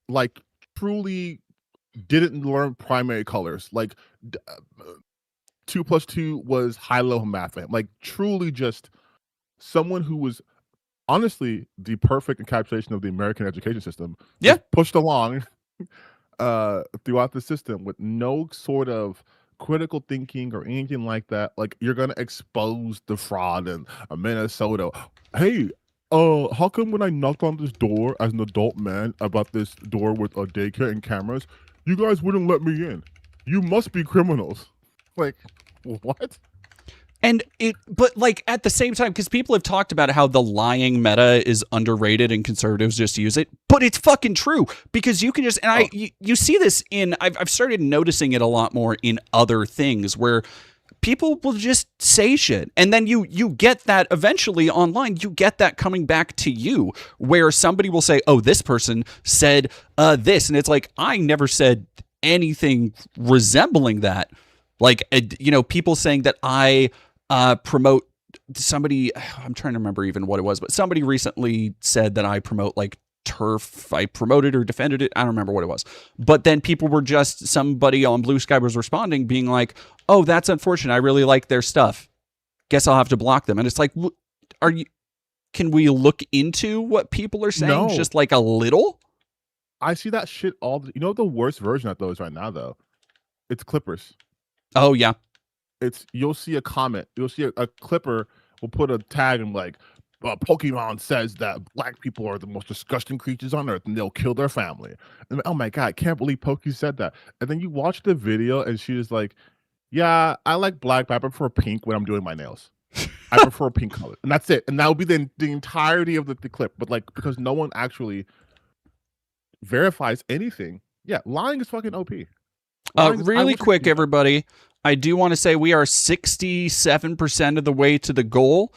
Like truly didn't learn primary colors. Like 2 + 2 was high level math. Like truly just someone who was honestly the perfect encapsulation of the American education system. Yeah. Pushed along throughout the system with no sort of critical thinking or anything like that. Like you're gonna expose the fraud in Minnesota. Hey, how come when I knocked on this door as an adult man about this door with a daycare and cameras, you guys wouldn't let me in? You must be criminals. Like, what? But like at the same time, because people have talked about how the lying meta is underrated and conservatives just use it, but it's fucking true because you can just, and you see this I've started noticing it a lot more in other things where people will just say shit. And then you get that eventually online, you get that coming back to you where somebody will say, oh, this person said this. And it's like, I never said anything resembling that. Like, people saying that I promote somebody, I'm trying to remember even what it was, but somebody recently said that I promote like turf. I promoted or defended it. I don't remember what it was. But then people were just, somebody on Blue Sky was responding being like, oh, that's unfortunate. I really like their stuff. Guess I'll have to block them. And it's like, can we look into what people are saying? No. Just like a little? I see that shit the worst version of those right now though? It's Clippers. Oh yeah. you'll see a comment, you'll see a clipper will put a tag and like, Pokemon says that black people are the most disgusting creatures on earth and they'll kill their family. And oh my god, I can't believe Pokey said that. And then you watch the video and she is like, yeah, I like black, but I prefer pink when I'm doing my nails. I prefer pink color, and that's it. And that will be the entirety of the clip. But like, because no one actually verifies anything, yeah, lying is fucking OP. Really quick, everybody, I do want to say we are 67% of the way to the goal.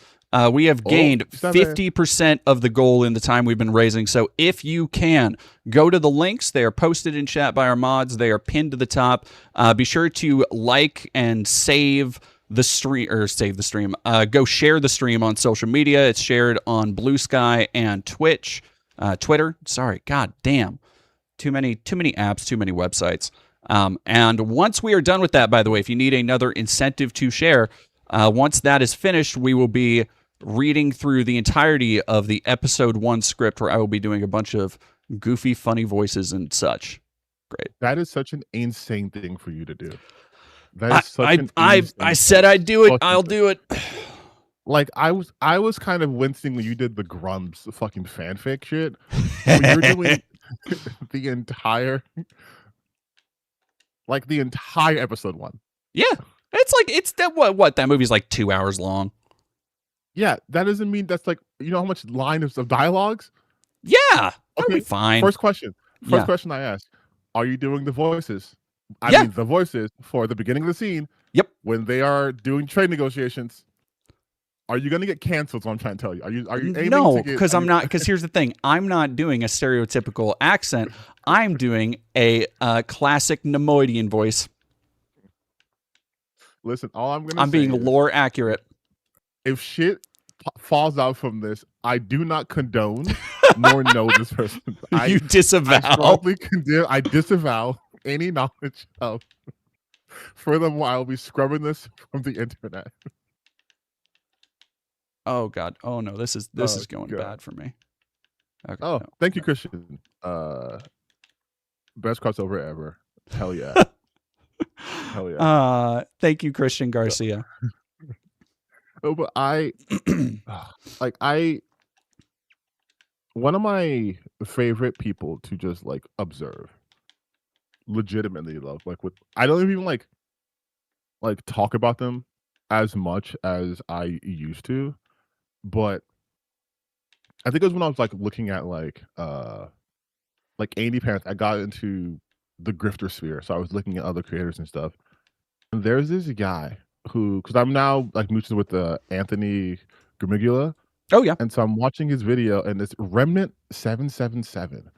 We have gained 50% of the goal in the time we've been raising. So if you can, go to the links. They are posted in chat by our mods. They are pinned to the top. Be sure to like and save the stream, or save the stream. Go share the stream on social media. It's shared on Blue Sky and Twitch, Twitter. Sorry, god damn, too many apps, too many websites. And once we are done with that, by the way, if you need another incentive to share, once that is finished, we will be reading through the entirety of the episode 1 script, where I will be doing a bunch of goofy, funny voices and such. Great. That is such an insane thing for you to do. I said I'd do it. I'll do it. Like I was kind of wincing when you did the Grumps fucking fanfic shit. When you're doing the entire episode 1. Yeah. It's that what that movie's like 2 hours long. Yeah, that doesn't mean that's like, you know how much lines of dialogues? Yeah, that'll be fine. First question I asked, are you doing the voices? I mean the voices for the beginning of the scene. Yep. When they are doing trade negotiations. Are you going to get canceled? What I'm trying to tell you. Are you aiming no, to get, because I'm not. Because here's the thing: I'm not doing a stereotypical accent. I'm doing a classic Nemoidian voice. Listen, all I'm going to say, I'm being lore accurate. If shit falls out from this, I do not condone nor know this person. You disavow. I strongly condemn. I disavow any knowledge of. Furthermore, I will be scrubbing this from the internet. Oh god. Oh no. This is going bad for me. Okay, no. Thank you, Christian. Best crossover ever. Hell yeah. Hell yeah. Thank you, Christian Garcia. But one of my favorite people to just like observe, legitimately love, I don't even like talk about them as much as I used to, but I think it was when I was looking at Andy Pants. I got into the grifter sphere, so I was looking at other creators and stuff. And there's this guy who, because I'm now mutual with Anthony Grimigula. Oh yeah. And so I'm watching his video, and it's Remnant 777.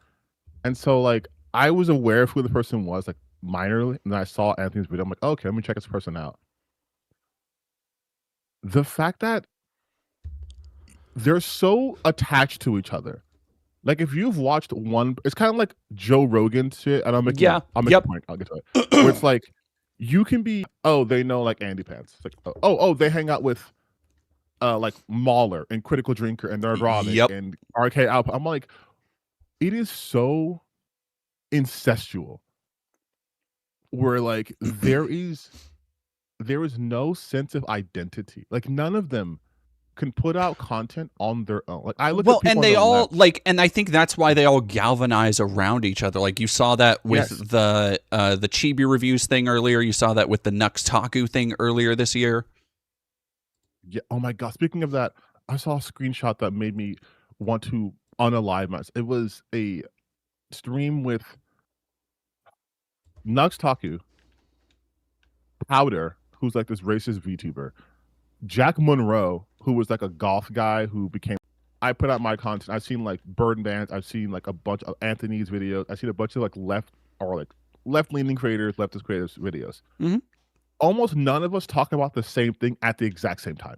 And so I was aware of who the person was minorly, and then I saw Anthony's video. I'm like, okay, let me check this person out. The fact that they're so attached to each other. If you've watched one, it's kind of like Joe Rogan shit, and I'll make a point. I'll get to it. Where it's you can be, they know Andy Pants. It's they hang out with Mahler and Critical Drinker and Nerdrotic and RK Output. I'm like, it is so incestual. Where there is no sense of identity. None of them can put out content on their own. I look at people and they all and I think that's why they all galvanize around each other. You saw that with the Chibi Reviews thing earlier. You saw that with the Nux Taku thing earlier this year. Yeah. Oh my god. Speaking of that, I saw a screenshot that made me want to unalive myself. It was a stream with Nux Taku, Powder, who's this racist VTuber, Jack Monroe, who was a golf guy who became. I put out my content. I've seen Burn Dance. I've seen a bunch of Anthony's videos. I've seen a bunch of left-leaning creators, leftist creators videos. Mm-hmm. Almost none of us talk about the same thing at the exact same time.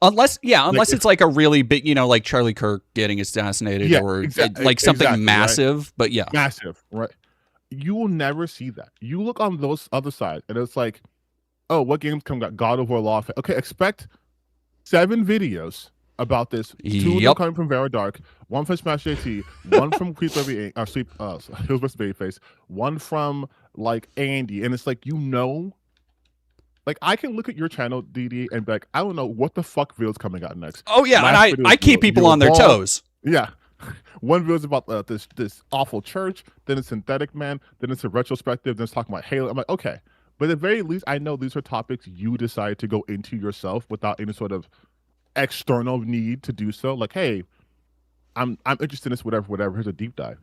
Unless it's a really big, Charlie Kirk getting assassinated or something massive. Right? But yeah, massive, right? You will never see that. You look on those other sides, and it's oh, what games come got God of War Law? Okay, expect 7 videos about this. 2 of them coming from Vera Dark, 1 from Smash JT, 1 from Hills vs. Babyface, 1 from Andy, and it's Like, I can look at your channel, DD, and be like, I don't know what the fuck video's coming out next. Oh yeah, Last and video I is keep people on their ball. toes. Yeah. One video is about this awful church, then it's Synthetic Man, then it's a retrospective, then it's talking about Halo. I'm like, okay. But at the very least, I know these are topics you decide to go into yourself without any sort of external need to do so. Like, hey, I'm interested in this, whatever. Here's a deep dive.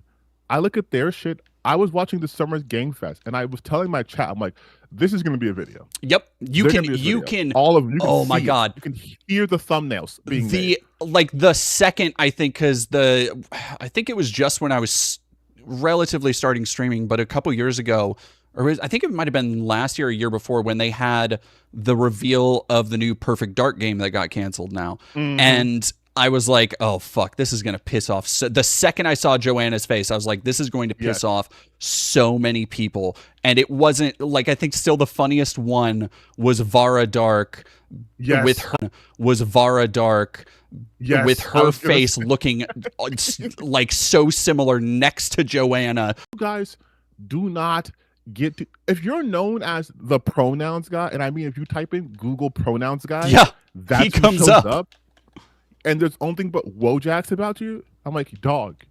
I look at their shit. I was watching the Summer's Game Fest, and I was telling my chat, I'm like, this is going to be a video. Yep, you They're can gonna be a you video. can. All of you. Can Oh my see it. god, you can hear the thumbnails being made. like the second I think because I think it was just when I was relatively starting streaming, but a couple years ago, or I think it might have been last year or a year before when they had the reveal of the new Perfect Dark game that got canceled now, and I was like, oh, fuck, this is going to piss off. So the second I saw Joanna's face, I was like, this is going to piss off so many people. And it wasn't, like, I think still the funniest one was Vara Dark with her, with her face looking like so similar next to Joanna. You guys do not get to, if you're known as the pronouns guy, and I mean, if you type in Google pronouns guy, Yeah, that's he comes who shows up. up. And there's only but Wojaks about you. I'm like, dog,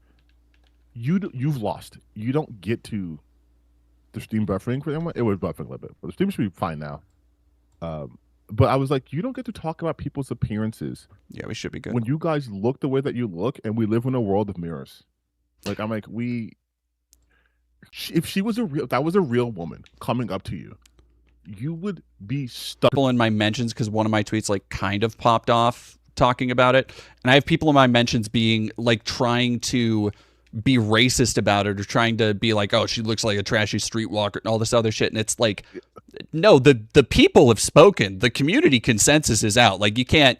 you've lost. You don't get to the stream buffering for anyone. It was buffering a little bit, but the stream should be fine now. But I was like, you don't get to talk about people's appearances. Yeah, we should be good. When you guys look the way that you look, and we live in a world of mirrors. Like, I'm like, if she was that was a real woman coming up to you, you would be stuck. People in my mentions because one of my tweets like kind of popped off talking about it, and I have people in my mentions being like trying to be racist about it or trying to be like, oh, she looks like a trashy streetwalker and all this other shit, and it's like, no, the people have spoken. The community consensus is out. Like, you can't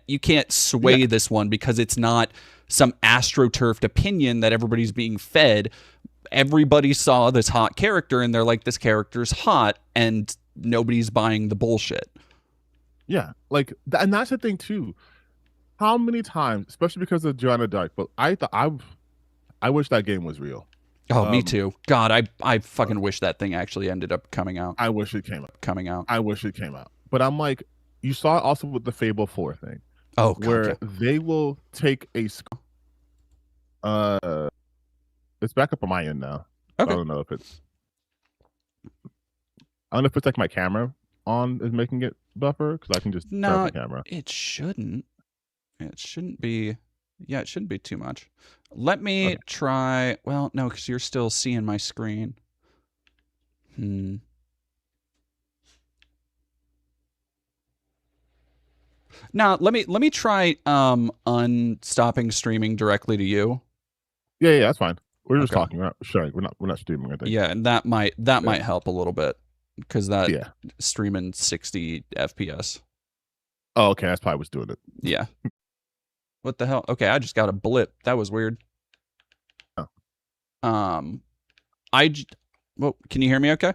sway this one because it's not some astroturfed opinion that everybody's being fed. Everybody saw this hot character and they're like, this character's hot, and nobody's buying the bullshit. Yeah, like, and that's the thing too. How many times, especially because of Joanna Dark, but I wish that game was real. Oh, me too. God, I fucking wish that thing actually ended up coming out. I wish it came out. I wish it came out. But I'm like, you saw it also with the Fable 4 thing. Oh, God, where they will take a it's back up on my end now. Okay. I don't know if it's like my camera on is making it buffer, because I can just turn off the camera. It shouldn't. It shouldn't be. Yeah, it shouldn't be too much. Let me try. Well, no, because you're still seeing my screen. Now, let me try unstopping streaming directly to you. Yeah, that's fine. We're just talking. We're not sharing. We're not streaming, I think. Yeah, and that might help a little bit, because that streaming 60 FPS. Oh, okay, that's probably what's doing it. Yeah. What the hell? Okay, I just got a blip. That was weird. Oh. Well, can you hear me okay?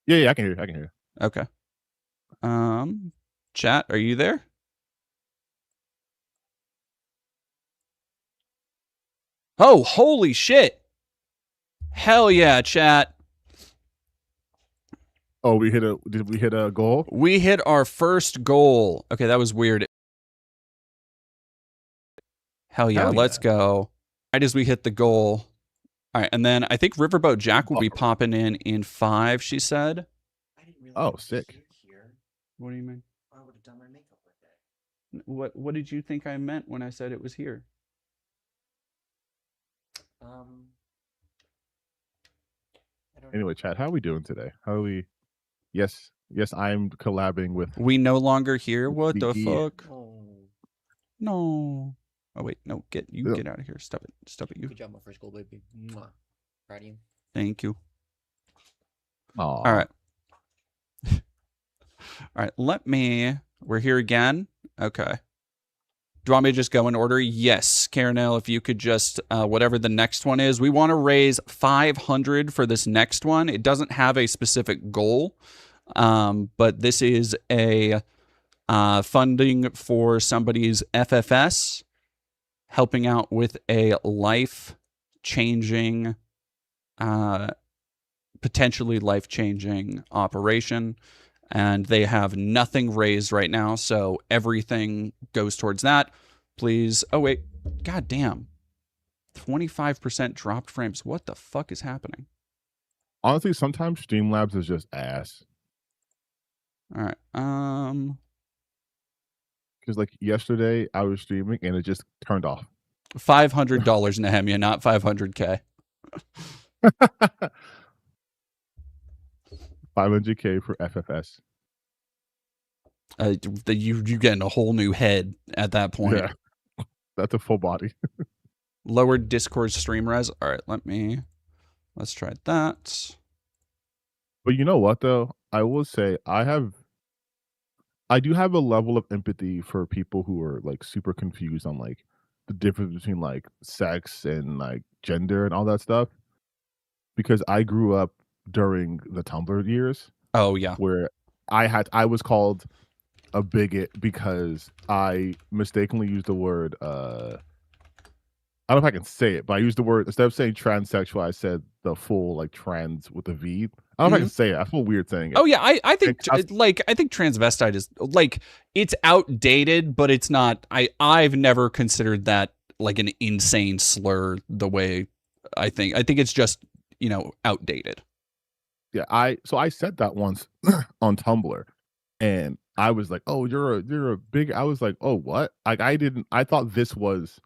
Yeah, I can hear you. Okay. Chat, are you there? Oh, holy shit. Hell yeah, chat. Oh, did we hit a goal? We hit our first goal. Okay, that was weird. Hell yeah, let's go. Right as we hit the goal. All right, and then I think Riverboat Jack will be popping in 5, she said. Oh, sick. What do you mean? I would have done my makeup with it. What did you think I meant when I said it was here? Anyway, chat, how are we doing today? How are we? Yes, I'm collabing with. We no longer here? What the fuck? No. Oh wait, no, get out of here. Stop it, you. Good job, my first goal, baby. Mwah. Proud of you. Thank you. All right. All right, we're here again. Okay. Do you want me to just go in order? Yes. Caranel, if you could just, whatever the next one is. We want to raise 500 for this next one. It doesn't have a specific goal, but this is a funding for somebody's FFS, helping out with a potentially life-changing operation. and they have nothing raised right now, so everything goes towards that. Please. Oh wait, god damn, 25% dropped frames. What the fuck is happening? Honestly, sometimes Streamlabs is just ass. All right. Because like yesterday, I was streaming and it just turned off. $500 Nehemiah, not 500K. 500K for FFS. You getting a whole new head at that point. Yeah, that's a full body. Lowered Discord stream res. All right, let's try that. But you know what though? I will say I do have a level of empathy for people who are like super confused on like the difference between like sex and like gender and all that stuff. Because I grew up during the Tumblr years. Oh yeah. Where I was called a bigot because I mistakenly used the word I don't know if I can say it, but I used the word, instead of saying transsexual, I said the full like trans with a V. I don't know if I can say it. I feel weird saying it. Oh yeah, I think I think transvestite is like, it's outdated, but it's not. I've never considered that like an insane slur. The way I think it's just, you know, outdated. Yeah, so I said that once on Tumblr, and I was like, "Oh, you're a big." I was like, "Oh, what?" Like I thought this was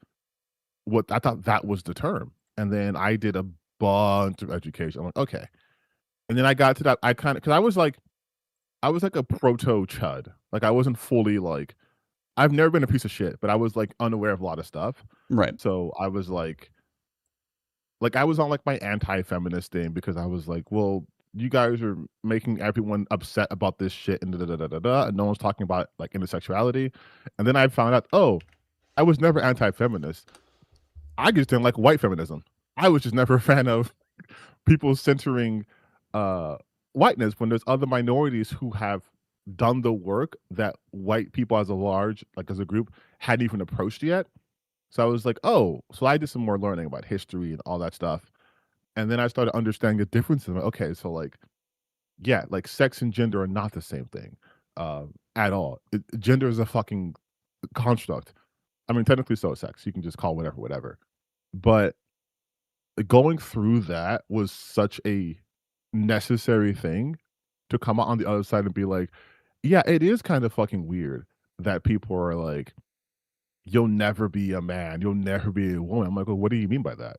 what I thought that was the term, and then I did a bunch of education. I'm like, okay, and then I got to that. I kind of, because I was like a proto chud. Like I wasn't fully like, I've never been a piece of shit, but I was like unaware of a lot of stuff. Right. So I was like I was on like my anti-feminist thing because I was like, well, you guys are making everyone upset about this shit and and no one's talking about like intersexuality. And then I found out, oh, I was never anti-feminist. I just didn't like white feminism. I was just never a fan of people centering whiteness when there's other minorities who have done the work that white people as a large, like as a group, hadn't even approached yet. So I was like, oh, so I did some more learning about history and all that stuff. And then I started understanding the differences. Like, okay, so like, yeah, like sex and gender are not the same thing at all. Gender is a fucking construct. I mean, technically so is sex. You can just call whatever. But going through that was such a necessary thing to come out on the other side and be like, yeah, it is kind of fucking weird that people are like, you'll never be a man, you'll never be a woman. I'm like, well, what do you mean by that?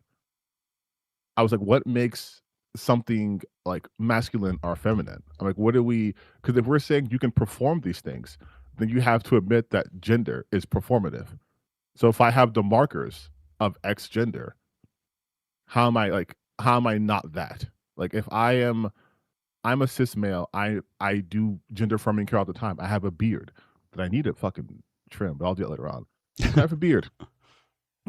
I was like, what makes something like masculine or feminine? I'm like, what do we, because if we're saying you can perform these things, then you have to admit that gender is performative. So if I have the markers of X gender, how am I not that? Like if I'm a cis male, I do gender affirming care all the time. I have a beard that I need to fucking trim, but I'll do it later on. I have a beard.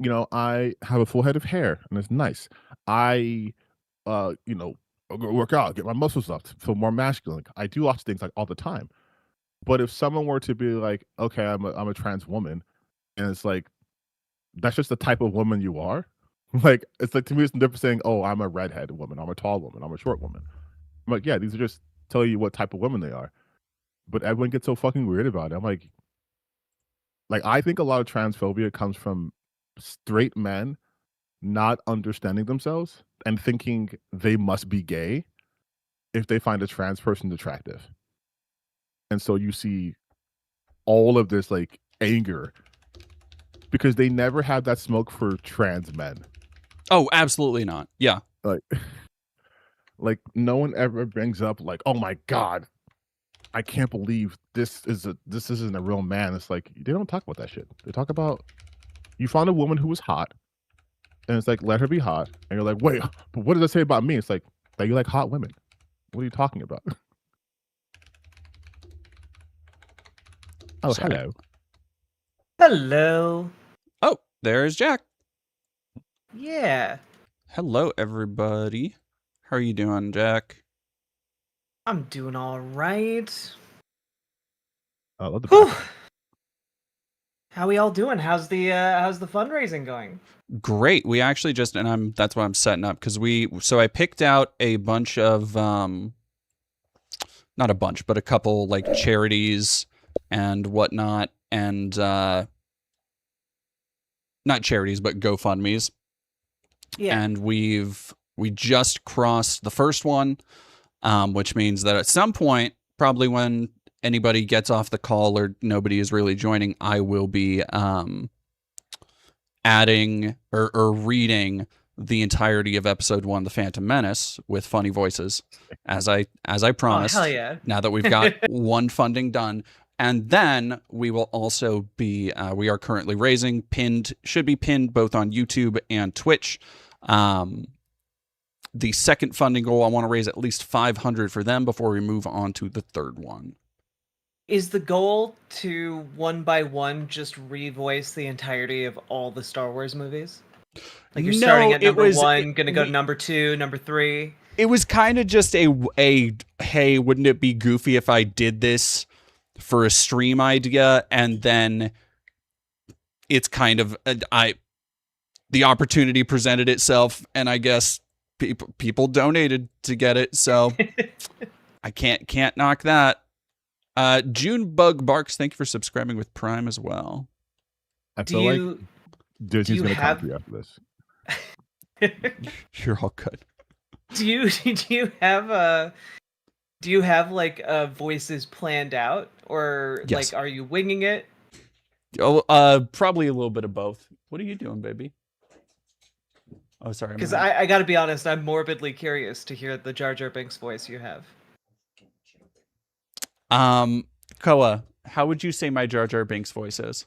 You know, I have a full head of hair and it's nice. I you know, I'll go work out, get my muscles up, feel more masculine. Like, I do lots of things like all the time. But if someone were to be like, okay, I'm a trans woman, and it's like, that's just the type of woman you are. Like, it's like, to me, it's different saying, oh, I'm a redhead woman, I'm a tall woman, I'm a short woman. I'm like, yeah, these are just telling you what type of women they are. But everyone gets so fucking weird about it. I'm like, I think a lot of transphobia comes from straight men not understanding themselves and thinking they must be gay if they find a trans person attractive. And so you see all of this like anger because they never had that smoke for trans men. Oh, absolutely not. Yeah. Like no one ever brings up like, oh my God, I can't believe this isn't a real man. It's like, they don't talk about that shit. They talk about, you found a woman who was hot and it's like, let her be hot. And you're like, wait, but what does that say about me? It's like, that you like hot women. What are you talking about? Oh, Sorry. hello. Hello. Oh, there's Jack. Yeah, Hello, everybody. How are you doing, Jack? I'm doing all right. I love the Whew. background. How we all doing? How's the fundraising going? Great. We actually just, and that's what I'm setting up, because so I picked out a bunch of not a bunch, but a couple like charities and whatnot, and not charities, but GoFundMe's. Yeah. And we just crossed the first one, which means that at some point, probably when anybody gets off the call or nobody is really joining, I will be adding or reading the entirety of episode 1, The Phantom Menace, with funny voices, as I promised. Oh, hell yeah. Now that we've got one funding done. And then we will also be, we are currently raising, should be pinned both on YouTube and Twitch. The second funding goal, I want to raise at least 500 for them before we move on to the third one. Is the goal to one by one just revoice the entirety of all the Star Wars movies? Like you're starting at number 1, gonna go to number 2, number 3. It was kind of just a hey, wouldn't it be goofy if I did this for a stream idea, and then it's kind of the opportunity presented itself, and I guess people donated to get it, so I can't knock that. Junebug Barks, thank you for subscribing with Prime as well. I feel like Disney's gonna come for you after this. You're all good. Do you have like voices planned out, or Yes. like are you winging it? Oh, probably a little bit of both. What are you doing, baby? Oh, sorry. Because I gotta be honest, I'm morbidly curious to hear the Jar Jar Binks voice you have. Koa, how would you say my Jar Jar Binks voice is?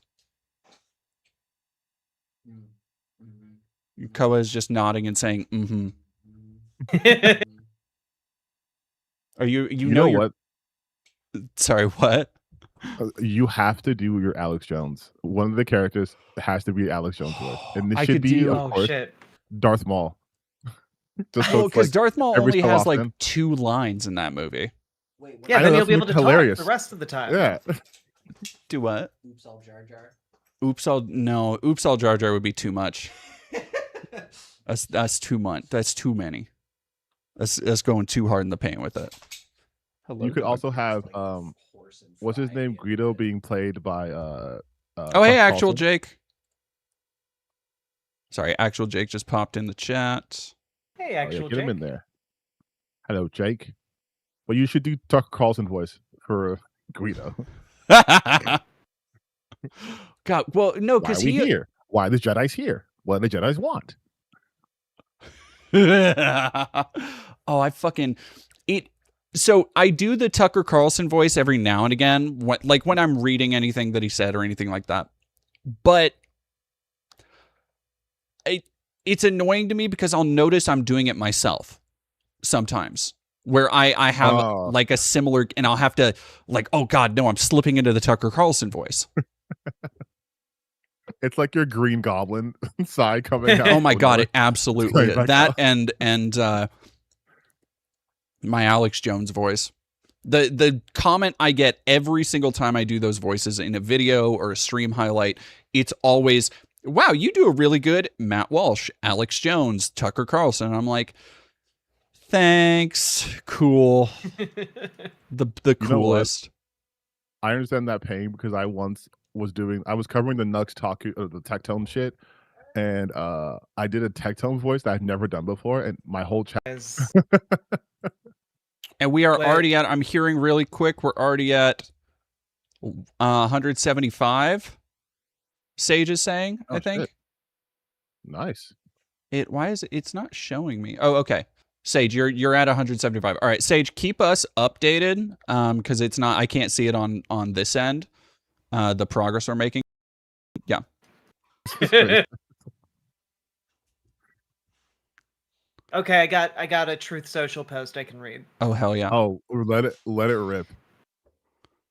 Koa is just nodding and saying, mm-hmm. Are you know what? Sorry, what? You have to do your Alex Jones. One of the characters has to be Alex Jones' voice. And this should be, of course, Darth Maul. Because Darth Maul only has often. like 2 lines in that movie. Yeah, then you'll be able to hilarious. talk the rest of the time. Yeah. Do what? Oops, all Jar Jar. Oops, all Jar Jar would be too much. That's too much. That's too many. That's going too hard in the paint with it. Hello, you could also have what's his name, Guido, being played by hey, Actual Jake. Sorry, Actual Jake just popped in the chat. Hey, Actual get Jake. him in there. Hello, Jake. Well, you should do Tucker Carlson voice for Guido. God, well, no, because here. Why the Jedi's here? What do the Jedi's want? Oh, I fucking it. So I do the Tucker Carlson voice every now and again, when I'm reading anything that he said or anything like that. But it's annoying to me because I'll notice I'm doing it myself sometimes, where I have like a similar, and I'll have to like, oh God, no, I'm slipping into the Tucker Carlson voice. It's like your Green Goblin side coming out. Oh my God, it absolutely that and my Alex Jones voice. The comment I get every single time I do those voices in a video or a stream highlight, it's always, wow, you do a really good Matt Walsh, Alex Jones, Tucker Carlson. And I'm like, thanks, cool. The coolest. I understand that pain because I once was covering the Nux the Tectone shit, and I did a Tectone voice that I've never done before, and my whole chat. And we are already at, I'm hearing really quick, we're already at 175. Sage is saying, I think. Shit. Nice. Why is it's not showing me? Oh, okay. Sage, you're at 175. All right, Sage, keep us updated, because it's not, I can't see it on this end. The progress we're making. Yeah. Okay, I got a Truth Social post I can read. Oh hell yeah. Oh, let it rip.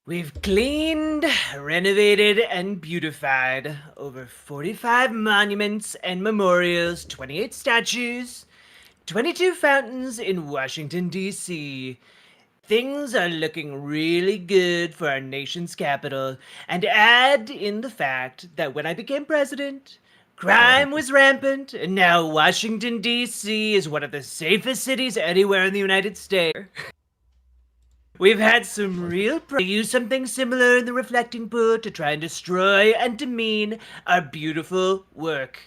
We've cleaned, renovated, and beautified over 45 monuments and memorials, 28 statues, 22 fountains in Washington, D.C. Things are looking really good for our nation's capital, and add in the fact that when I became president, crime was rampant, and now Washington, D.C. is one of the safest cities anywhere in the United States. We've had some real use something similar in the reflecting pool to try and destroy and demean our beautiful work.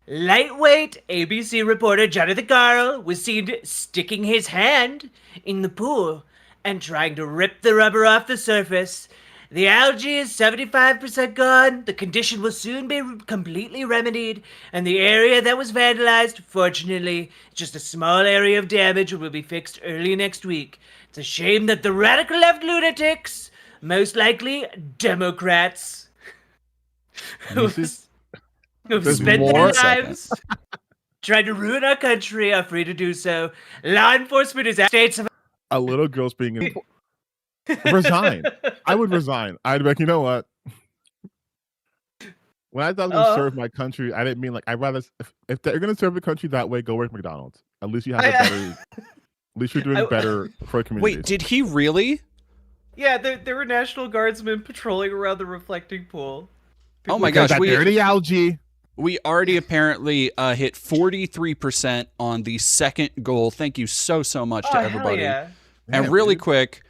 Lightweight ABC reporter Jonathan Garl was seen sticking his hand in the pool and trying to rip the rubber off the surface. The algae is 75% gone, the condition will soon be completely remedied, and the area that was vandalized, fortunately, just a small area of damage, will be fixed early next week. It's a shame that the radical left lunatics, most likely Democrats, This is who've There's spent more- their lives trying to ruin our country are free to do so. Law enforcement is states of a little girl's being resign. I would resign. I'd be like, you know what? When I thought I was gonna serve my country, I didn't mean like I'd rather if they're gonna serve the country that way, go work McDonald's. At least you have a better. At least you're doing better for communities. Wait, did he really? Yeah, there were National Guardsmen patrolling around the reflecting pool. Oh my Because gosh, that dirty algae. we already apparently hit 43% on the second goal. Thank you so much to everybody. Yeah. And really quick,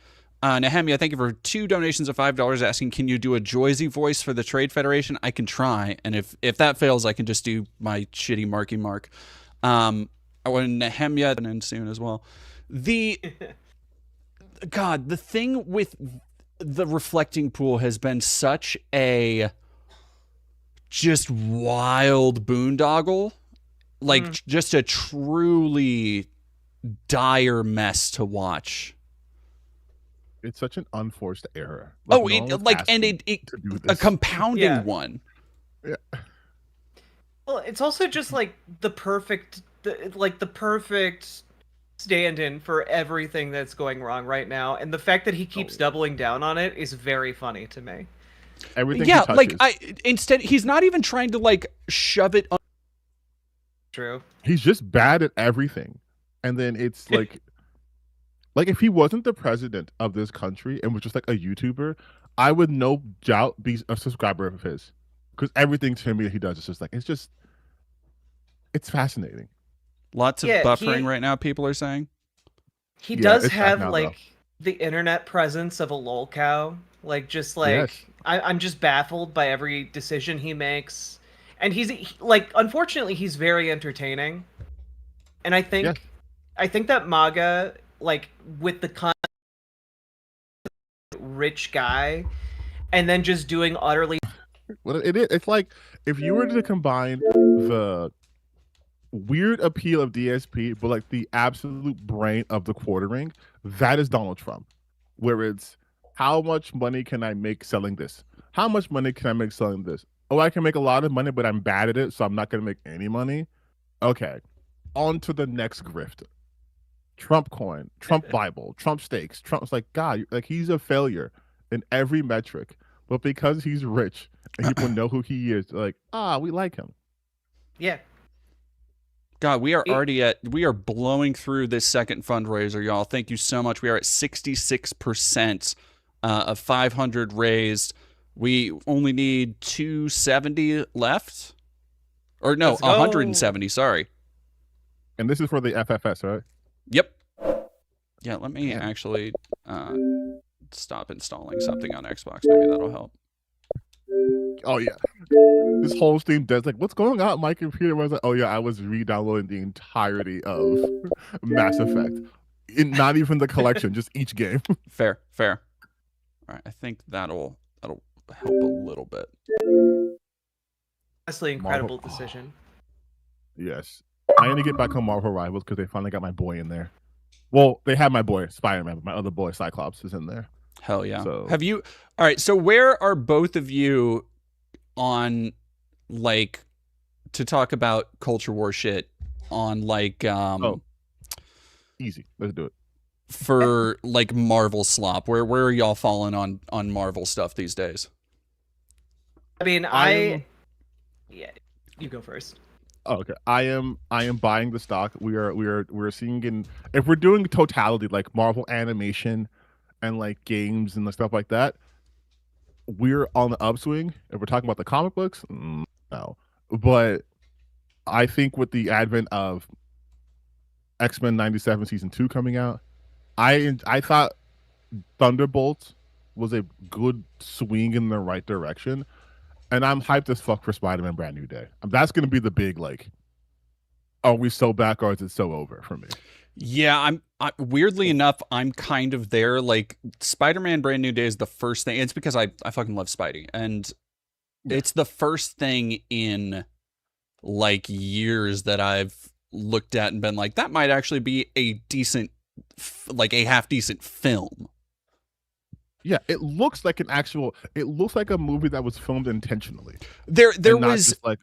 Nehemia, thank you for 2 donations of $5 asking, can you do a Joyzy voice for the Trade Federation? I can try. And if that fails, I can just do my shitty Marky Mark. When Nehemia and soon as well. God, the thing with the reflecting pool has been such a just wild boondoggle. Like just a truly dire mess to watch. It's such an unforced error. Oh, no one was asking to do a this. compounding one. Yeah. Well, it's also just like the perfect stand-in for everything that's going wrong right now, and the fact that he keeps doubling down on it is very funny to me. Everything. Yeah, he like touches. instead he's not even trying to like shove it. True. He's just bad at everything, and then it's like if he wasn't the president of this country and was just like a YouTuber, I would no doubt be a subscriber of his, because everything to me he does is just like it's fascinating. Lots of buffering right now, people are saying. He Yeah, does it's back have now, like the internet presence of a lol cow. Like just like Yes. I'm just baffled by every decision he makes, and like unfortunately he's very entertaining, and I think that MAGA, like with the rich guy, and then just doing utterly. Well, it's like if you were to combine the weird appeal of DSP, but like the absolute brain of the quartering, that is Donald Trump. Where it's how much money can I make selling this? How much money can I make selling this? Oh, I can make a lot of money, but I'm bad at it, so I'm not going to make any money. Okay, on to the next grift. Trump coin, Trump Bible, Trump steaks. Trump's like, God, like he's a failure in every metric, but because he's rich and people know who he is, they're like, we like him. Yeah. God, we are blowing through this second fundraiser, y'all. Thank you so much. We are at 66% of 500 raised. We only need 270 left. Or no, 170, sorry. And this is for the FFS, right? Yep. Yeah, let me actually stop installing something on Xbox. Maybe that'll help. Oh yeah, this whole Steam does like, what's going on? My computer was like, oh yeah, I was re-downloading the entirety of Mass Effect, not even the collection, just each game. Fair. All right, I think that'll help a little bit. Honestly, incredible decision. Yes, I need to get back on Marvel Rivals because they finally got my boy in there. Well, they have my boy Spider-Man, but my other boy Cyclops is in there. Hell yeah. So, Have you? All right. So where are both of you on, like, to talk about culture war shit on like easy. Let's do it. For like Marvel slop? Where are y'all falling on Marvel stuff these days? I mean, yeah, you go first. Oh, okay. I am buying the stock. We're seeing if we're doing totality like Marvel animation and like games and stuff like that, we're on the upswing. If we're talking about the comic books, no. But I think with the advent of X-Men 97 season 2 coming out, I thought Thunderbolt was a good swing in the right direction, and I'm hyped as fuck for Spider-Man: Brand New Day. That's gonna be the big like, are we so back or is it so over for me? Yeah, weirdly enough, I'm kind of there. Like Spider-Man: Brand New Day is the first thing. It's because I fucking love Spidey, and it's the first thing in like years that I've looked at and been like, that might actually be a decent, like a half decent film. Yeah, it looks like an actual. It looks like a movie that was filmed intentionally. There was like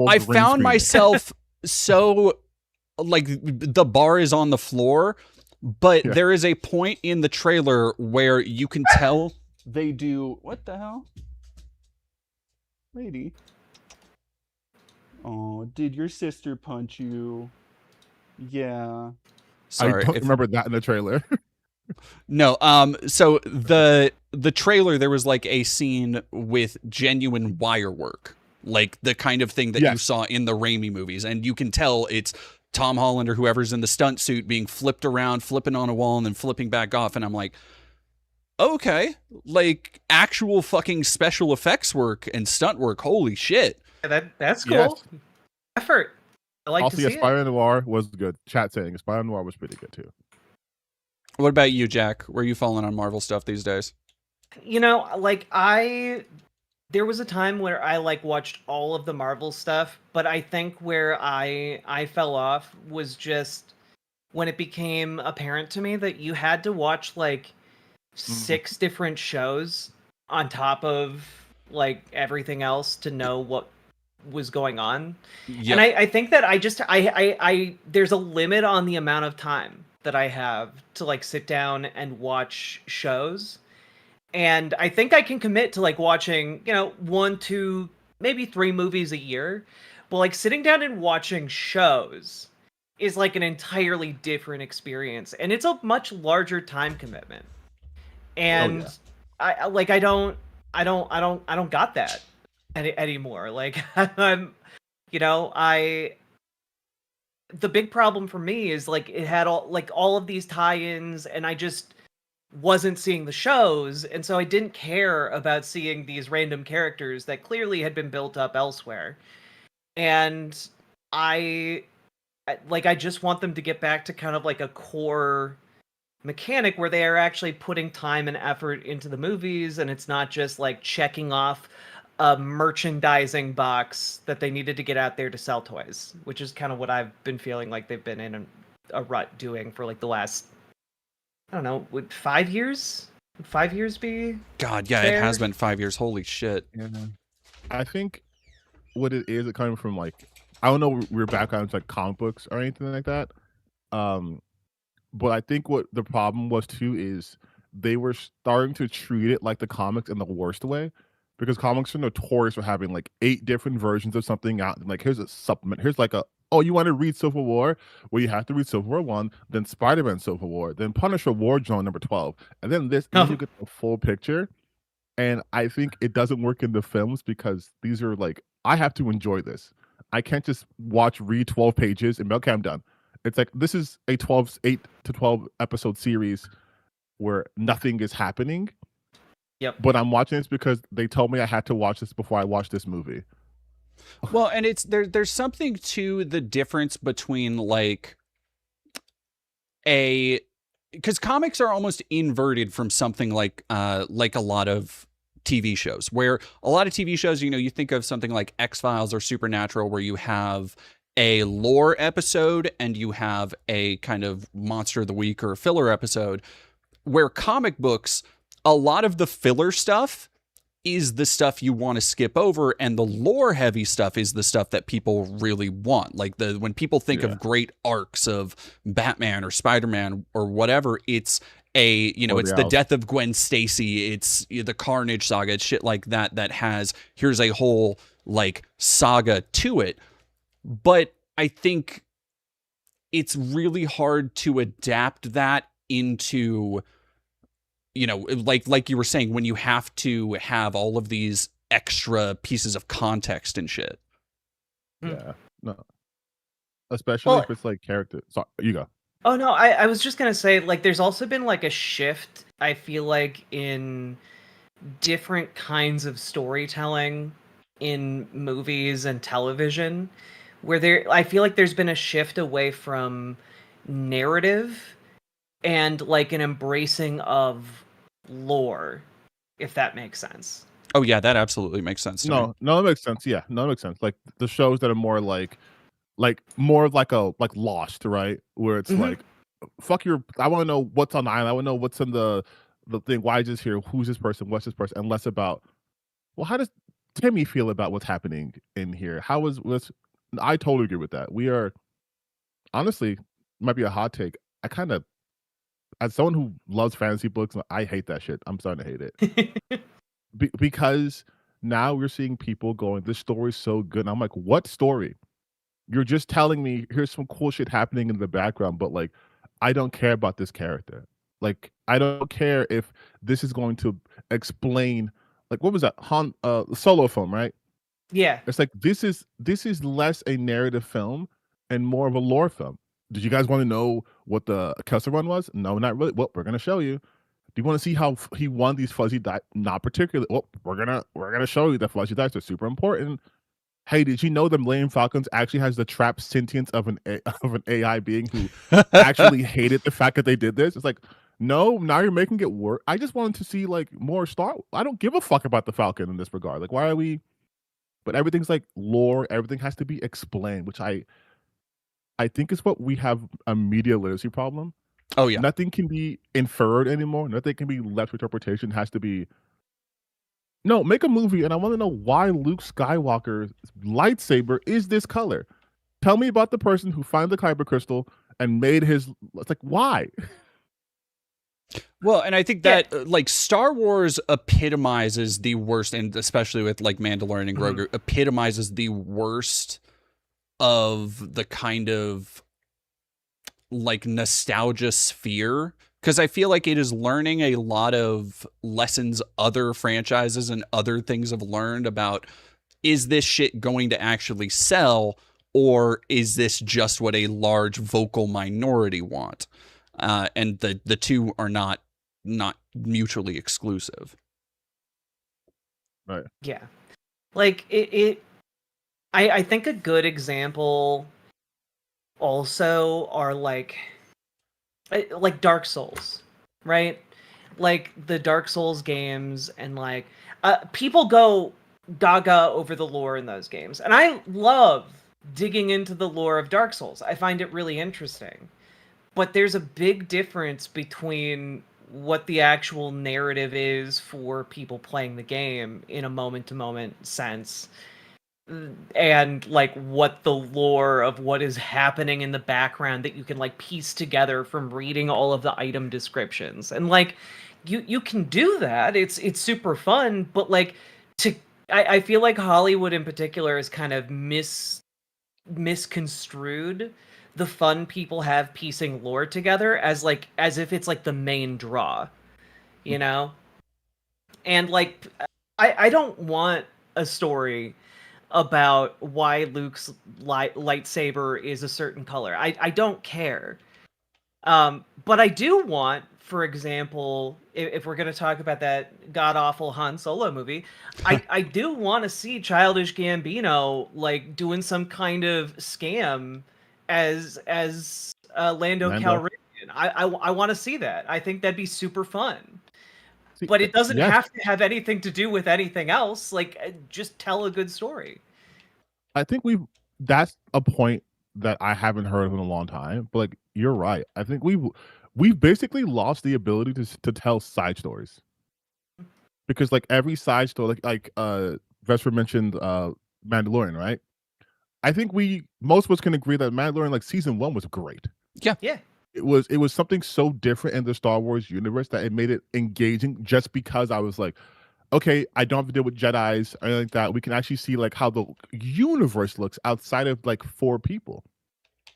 I found myself so like the bar is on the floor, but there is a point in the trailer where you can tell they do what the hell, lady. Oh, did your sister punch you? Yeah. Sorry, I don't remember that in the trailer. No, so the trailer, there was like a scene with genuine wire work, like the kind of thing that you saw in the Raimi movies, and you can tell it's Tom Holland or whoever's in the stunt suit being flipped around, flipping on a wall, and then flipping back off, and I'm like, okay, like actual fucking special effects work and stunt work, holy shit. Yeah, that's cool. Yes. Effort. I like to see Aspire Noir was good. Chat saying Aspire Noir was pretty good too. What about you, Jack? Where are you falling on Marvel stuff these days? You know, like there was a time where I like watched all of the Marvel stuff, but I think where I fell off was just when it became apparent to me that you had to watch like 6 different shows on top of like everything else to know what was going on. Yep. And I think that I there's a limit on the amount of time that I have to like sit down and watch shows. And I think I can commit to like watching, 1, 2, maybe 3 movies a year. But like sitting down and watching shows is like an entirely different experience. And it's a much larger time commitment. And I don't got that anymore. Like I'm, the big problem for me is like it had all of these tie-ins, and I just wasn't seeing the shows, and so I didn't care about seeing these random characters that clearly had been built up elsewhere. And I just want them to get back to kind of like a core mechanic where they are actually putting time and effort into the movies, and it's not just like checking off a merchandising box that they needed to get out there to sell toys, which is kind of what I've been feeling like they've been in a rut doing for like the last, I don't know, would 5 years? Would 5 years be? God, yeah, fair? It has been 5 years. Holy shit. Yeah. I think what it is, it coming from like, I don't know your backgrounds like comic books or anything like that. But I think what the problem was too is they were starting to treat it like the comics in the worst way. Because comics are notorious for having like 8 different versions of something out. Like, here's a supplement. Here's like oh, you want to read Civil War? Well, you have to read Civil War 1, then Spider-Man Civil War, then Punisher War Zone number 12, and then this. And you get the full picture. And I think it doesn't work in the films because these are like, I have to enjoy this. I can't just read 12 pages and be okay, I'm done. It's like, this is a 8 to 12 episode series where nothing is happening. Yep. But I'm watching this because they told me I had to watch this before I watched this movie. Well, and it's there's something to the difference between like because comics are almost inverted from something like a lot of TV shows, where a lot of TV shows, you think of something like X-Files or Supernatural, where you have a lore episode and you have a kind of monster of the week or filler episode, where comic books, a lot of the filler stuff is the stuff you want to skip over, and the lore heavy stuff is the stuff that people really want. Like when people think of great arcs of Batman or Spider-Man or whatever, it's it's the death of Gwen Stacy, it's the Carnage saga, it's shit like that has, here's a whole like saga to it. But I think it's really hard to adapt that into, like you were saying, when you have to have all of these extra pieces of context and shit. Yeah, no. Especially if it's like character. Sorry, you go. Oh, no, I was just going to say, like, there's also been, like, a shift I feel like in different kinds of storytelling in movies and television, where I feel like there's been a shift away from narrative and like an embracing of lore, if that makes sense. Oh yeah, that absolutely makes sense to me. No, that makes sense. Yeah, no, that makes sense. Like the shows that are more like more like Lost, right? Where it's like, fuck your. I want to know what's on the island. I want to know what's in the thing. Why is this here? Who's this person? What's this person? And less about, well, how does Timmy feel about what's happening in here? How is what's? I totally agree with that. We are honestly, might be a hot take. I kind of, as someone who loves fantasy books, I hate that shit. I'm starting to hate it because now we're seeing people going, "This story's so good." And I'm like, "What story? You're just telling me here's some cool shit happening in the background, but like, I don't care about this character. Like, I don't care if this is going to explain, like, what was that Solo film, right? Yeah. It's like this is less a narrative film and more of a lore film. Did you guys want to know what the Kessel Run was? No, not really. Well, we're gonna show you. Do you want to see how he won these fuzzy dice? Not particularly. Well, we're gonna show you that fuzzy dice are super important. Hey, did you know the Millennium Falcons actually has the trapped sentience of an AI being who actually hated the fact that they did this? It's like, no, now you're making it work. I just wanted to see like more Star. I don't give a fuck about the Falcon in this regard. Like, why are we? But everything's like lore. Everything has to be explained, which I think is what we have a media literacy problem. Oh yeah. Nothing can be inferred anymore. Nothing can be left to interpretation. It has to be. No, make a movie, and I want to know why Luke Skywalker's lightsaber is this color. Tell me about the person who found the kyber crystal and made his. It's like, why? Well, and I think that like Star Wars epitomizes the worst, and especially with like Mandalorian and Grogu, epitomizes the worst of the kind of like nostalgia sphere. Because I feel like it is learning a lot of lessons other franchises and other things have learned about, is this shit going to actually sell, or is this just what a large vocal minority want? And the two are not mutually exclusive. Right. Yeah. Like I think a good example also are like Dark Souls, right? Like the Dark Souls games, and like people go gaga over the lore in those games. And I love digging into the lore of Dark Souls. I find it really interesting. But there's a big difference between what the actual narrative is for people playing the game in a moment-to-moment sense, and like what the lore of what is happening in the background that you can like piece together from reading all of the item descriptions. And like you can do that. It's super fun, but like I feel like Hollywood in particular is kind of misconstrued the fun people have piecing lore together as if it's like the main draw, you know? And like I don't want a story about why Luke's lightsaber is a certain color. I don't care. But I do want, for example, if we're going to talk about that god-awful Han Solo movie, I do want to see Childish Gambino like doing some kind of scam as Lando Calrissian. I want to see that. I think that'd be super fun. But it doesn't have to have anything to do with anything else. Like, just tell a good story. I think that's a point that I haven't heard of in a long time. But like, you're right. I think we've basically lost the ability to tell side stories, because like every side story, like Vesper mentioned Mandalorian, right? I think most of us can agree that Mandalorian, like season 1, was great. Yeah. It was something so different in the Star Wars universe that it made it engaging, just because I was like, okay, I don't have to deal with Jedis or anything like that. We can actually see like how the universe looks outside of like 4 people.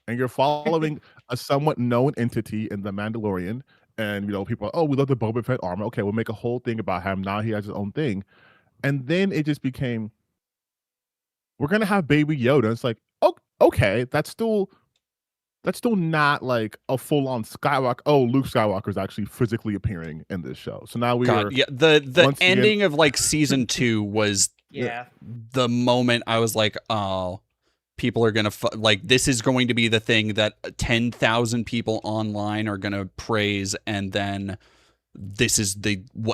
And you're following a somewhat known entity in the Mandalorian. And people are, oh, we love the Boba Fett armor. Okay, we'll make a whole thing about him. Now he has his own thing. And then it just became, we're gonna have Baby Yoda. It's like, oh, okay, that's still that's still not like a full-on Skywalker. Oh, Luke Skywalker is actually physically appearing in this show. So now we are the ending again, of like season 2 was the moment I was like, oh, people are gonna like, this is going to be the thing that 10,000 people online are gonna praise, and then this is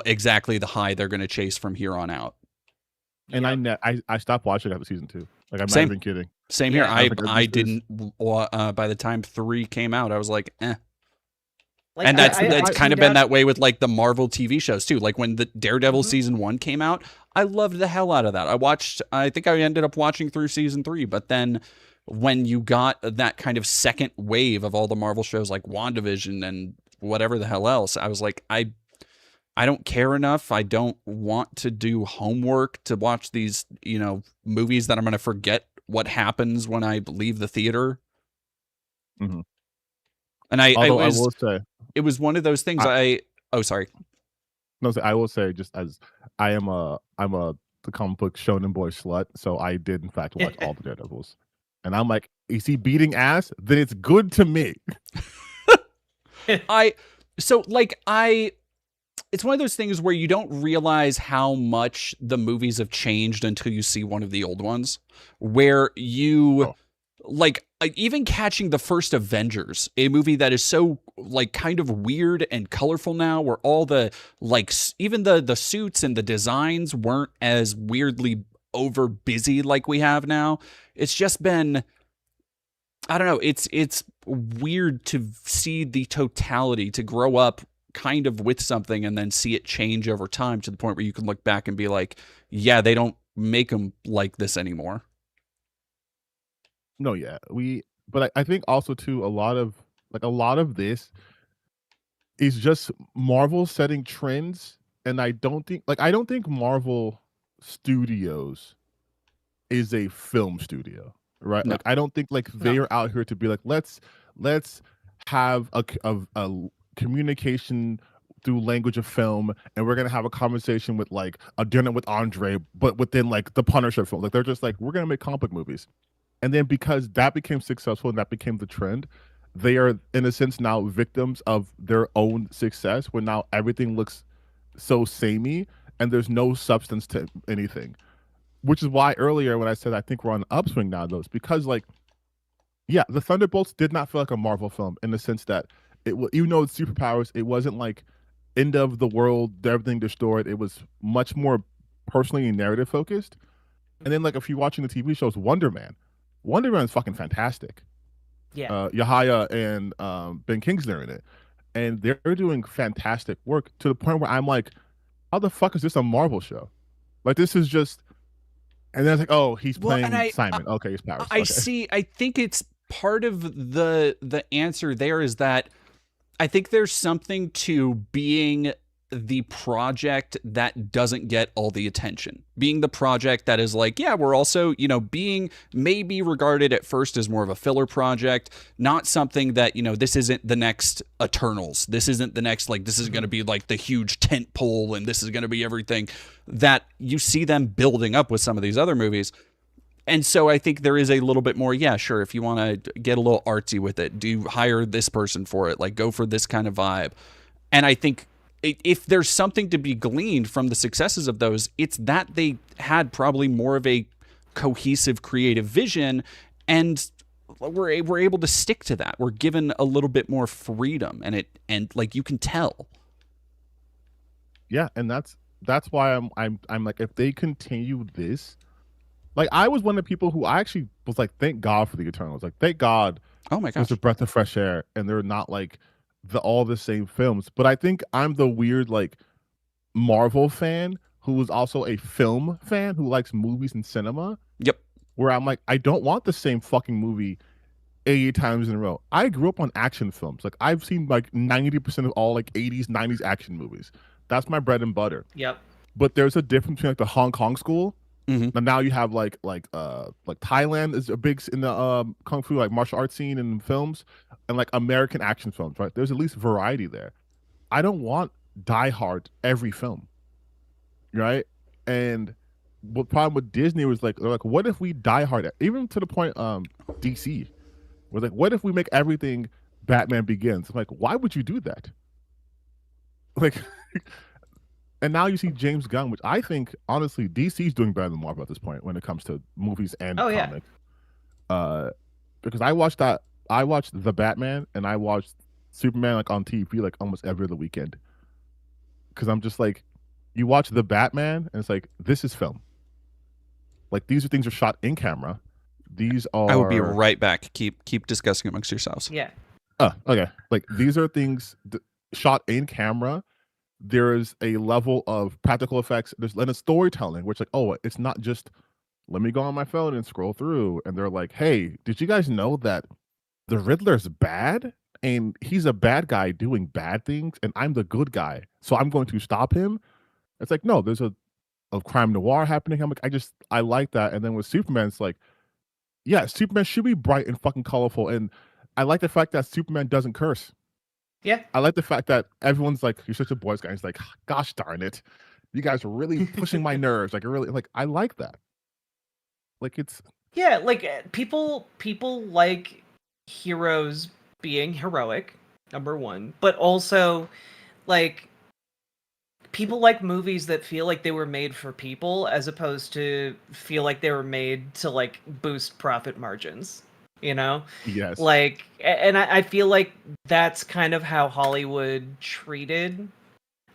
exactly the high they're gonna chase from here on out. And I stopped watching after season 2. Like, I'm Same. not even kidding. Same here. I didn't. By the time 3 came out, I was like, eh. Like, and that's kind of been that way with like the Marvel TV shows too. Like when the Daredevil season 1 came out, I loved the hell out of that. I think I ended up watching through season 3, but then when you got that kind of second wave of all the Marvel shows like WandaVision and whatever the hell else, I was like, I don't care enough. I don't want to do homework to watch these, movies that I'm going to forget what happens when I leave the theater. Mm-hmm. And I will say, it was one of those things. Sorry. No, I will say, just as I'm the comic book shonen boy slut, so I did in fact watch all the Daredevils, and I'm like, is he beating ass? Then it's good to me. It's one of those things where you don't realize how much the movies have changed until you see one of the old ones, where you even catching the first Avengers, a movie that is so like kind of weird and colorful now, where all the even the suits and the designs weren't as weirdly over busy like we have now. It's just been, I don't know, it's weird to see the totality, to grow up kind of with something and then see it change over time to the point where you can look back and be like, yeah, they don't make them like this anymore. No, yeah, but I think also too, a lot of this is just Marvel setting trends, and I don't think Marvel Studios is a film studio, right? No. Like, I don't think like they are out here to be like, let's have a communication through language of film, and we're gonna have a conversation with like a dinner with Andre, but within like the Punisher film. Like, they're just like, we're gonna make comic book movies. And then because that became successful and that became the trend, they are in a sense now victims of their own success, where now everything looks so samey and there's no substance to anything. Which is why earlier when I said I think we're on an upswing now, though, because like, yeah, the Thunderbolts did not feel like a Marvel film in the sense that even though it's superpowers, it wasn't like end of the world, everything destroyed. It was much more personally and narrative focused. And then like, if you're watching the TV shows, Wonder Man is fucking fantastic. Yeah. Yahaya and Ben Kingsley are in it, and they're doing fantastic work to the point where I'm like, how the fuck is this a Marvel show? Like, this is just. And then it's like, oh, he's playing Simon. Okay, he's powers. I think it's part of the answer there is that I think there's something to being the project that doesn't get all the attention. Being the project that is like, yeah, we're also, being maybe regarded at first as more of a filler project, not something that, this isn't the next Eternals. This isn't the next, this is going to be like the huge tent pole and this is going to be everything that you see them building up with some of these other movies. And so I think there is a little bit more, yeah, sure, if you want to get a little artsy with it, do hire this person for it, go for this kind of vibe. And I think if there's something to be gleaned from the successes of those, it's that they had probably more of a cohesive creative vision, and we're able to stick to that. We're given a little bit more freedom, and you can tell. Yeah, and that's why I'm like, if they continue this, like, I was one of the people who I actually was like, thank God for the Eternals. Like, thank God, oh my gosh, it's a breath of fresh air, and they're not like all the same films. But I think I'm the weird Marvel fan who is also a film fan who likes movies and cinema. Yep. Where I'm like, I don't want the same fucking movie 80 times in a row. I grew up on action films. Like, I've seen 90% of all 80s, 90s action movies. That's my bread and butter. Yep. But there's a difference between the Hong Kong school. Mm-hmm. And now you have Thailand is a big in the kung fu martial arts scene in films, and American action films, right? There's at least variety there. I don't want Die Hard every film, right? And the problem with Disney was they're like, what if we Die Hard, even to the point DC, We're like, what if we make everything Batman Begins? I'm like, why would you do that? Like, and now you see James Gunn, which I think honestly DC's doing better than Marvel at this point when it comes to movies and comics. Because I watched The Batman and I watched Superman like on TV like almost every other weekend. Because I'm just like, you watch The Batman and it's like, this is film. Like these are things are shot in camera. These are. I will be right back. Keep discussing amongst yourselves. Yeah. Oh, okay. Like these are things shot in camera. There's a level of practical effects. There's a storytelling, which like, oh, it's not just let me go on my phone and scroll through. And they're like, hey, did you guys know that the Riddler's bad? And he's a bad guy doing bad things, and I'm the good guy. So I'm going to stop him. It's like, no, there's a crime noir happening. I'm like, I like that. And then with Superman, it's like, yeah, Superman should be bright and fucking colorful. And I like the fact that Superman doesn't curse. Yeah. I like the fact that everyone's like, you're such a boys guy. He's like, gosh darn it. You guys are really pushing my nerves. Like, I like that. Like, it's. Yeah, like, people like heroes being heroic, number one. But also, like, people like movies that feel like they were made for people as opposed to feel like they were made to, like, boost profit margins. You know? Yes. Like, and I feel like that's kind of how Hollywood treated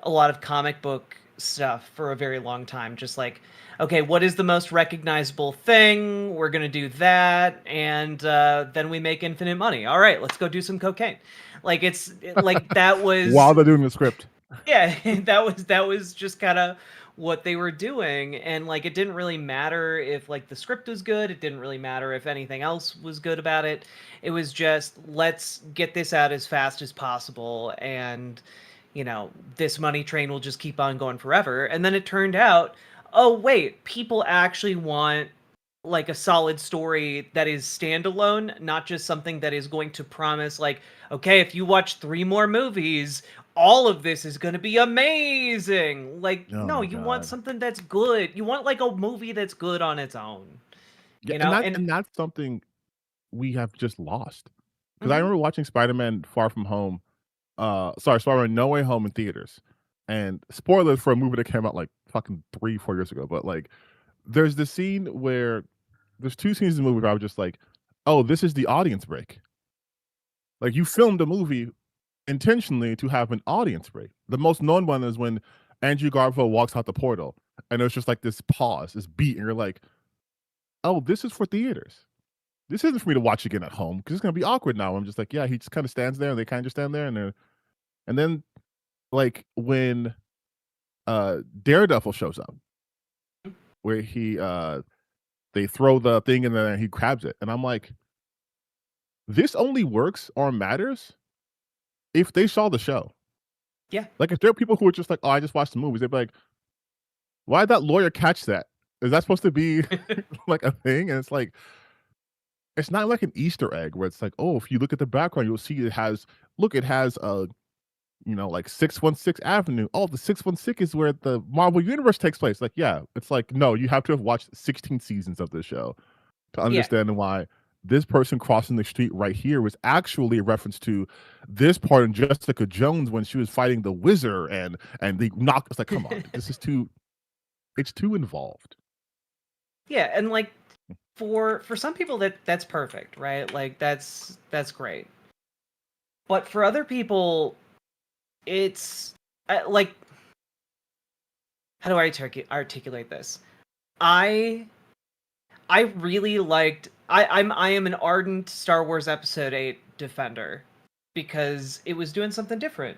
a lot of comic book stuff for a very long time. Just like, okay, what is the most recognizable thing? We're going to do that. And then we make infinite money. All right, let's go do some cocaine. Like, it's like that was. While they're doing the script. Yeah, that was just kind of what they were doing, and like it didn't really matter if like the script was good, it didn't really matter if anything else was good about it. It was just, let's get this out as fast as possible, and you know, this money train will just keep on going forever. And then it turned out, oh wait, people actually want like a solid story that is standalone, not just something that is going to promise like, okay, if you watch 3 more movies, all of this is going to be amazing. Like, no, you want something that's good. You want like a movie that's good on its own. Yeah, You know, and that's something we have just lost. Because I remember watching Spider-Man Far From Home, Spider-Man No Way Home in theaters. And spoilers for a movie that came out like fucking 3-4 years ago, but like there's this scene where there's 2 scenes in the movie where I was just like, oh, this is the audience break. Like you filmed a movie intentionally to have an audience break. The most known one is when Andrew Garfield walks out the portal and there's just like this pause, this beat, and you're like, oh, this is for theaters. This isn't for me to watch again at home because it's gonna be awkward now. I'm just like, yeah, he just kind of stands there and they kind of just stand there and then like when Daredevil shows up, where he they throw the thing in there and he grabs it, and I'm like, this only works or matters if they saw the show. Yeah. Like if there are people who are just like, oh, I just watched the movies, they'd be like, why did that lawyer catch that? Is that supposed to be like a thing? And it's like, it's not like an Easter egg where it's like, oh, if you look at the background, you'll see it has a, you know, like 616 Avenue. Oh, the 616 is where the Marvel Universe takes place. Like, yeah, it's like, no, you have to have watched 16 seasons of this show to understand why this person crossing the street right here was actually a reference to this part in Jessica Jones when she was fighting the Wizard and they knocked. It's like, come on, this is it's too involved. Yeah, and like for some people that's perfect, right? Like that's great. But for other people, it's like, how do I articulate this? I really liked. I am an ardent Star Wars Episode 8 defender because it was doing something different.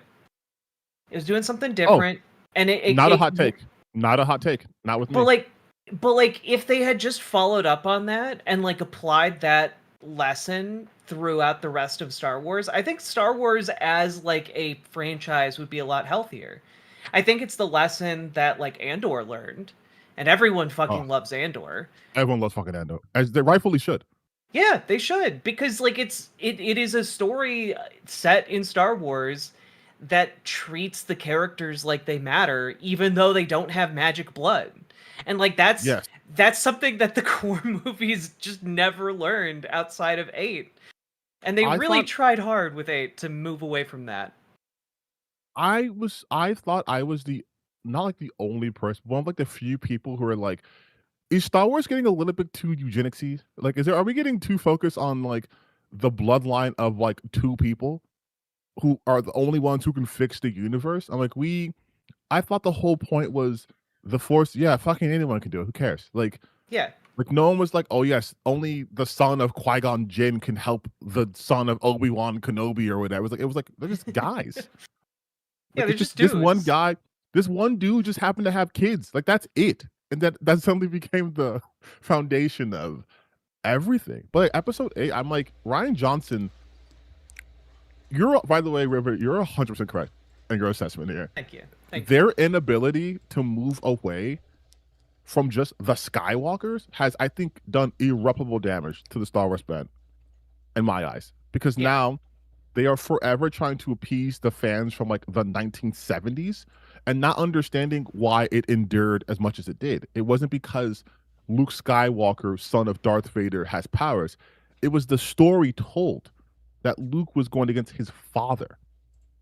It was doing something different, and it not a hot take. Not a hot take. Not with me. But like if they had just followed up on that and like applied that lesson throughout the rest of Star Wars, I think Star Wars as like a franchise would be a lot healthier. I think it's the lesson that like Andor learned. And everyone fucking loves Andor. Everyone loves fucking Andor, as they rightfully should. Yeah, they should, because like it is a story set in Star Wars that treats the characters like they matter, even though they don't have magic blood. And like that's something that the core movies just never learned outside of 8. And they I really thought- tried hard with 8 to move away from that. I thought I was not like the only person, one of like the few people who are like, is Star Wars getting a little bit too eugenicsy? Like, are we getting too focused on like the bloodline of like two people who are the only ones who can fix the universe? I'm like, I thought the whole point was the Force. Yeah, fucking anyone can do it. Who cares? Like, Yeah. Like no one was like, oh yes, only the son of Qui-Gon Jinn can help the son of Obi-Wan Kenobi or whatever. It was like they're just guys. Yeah, they're just this one dudes. guy, this one dude just happened to have kids. Like that's it. And that suddenly became the foundation of everything. But like, episode 8, I'm like, Rian Johnson, by the way, River, you're 100% correct in your assessment here. Thank you. Thank you. Their inability to move away from just the Skywalkers has, I think, done irreparable damage to the Star Wars brand, in my eyes. Because now they are forever trying to appease the fans from like the 1970s and not understanding why it endured as much as it did. It wasn't because Luke Skywalker, son of Darth Vader, has powers. It was the story told that Luke was going against his father.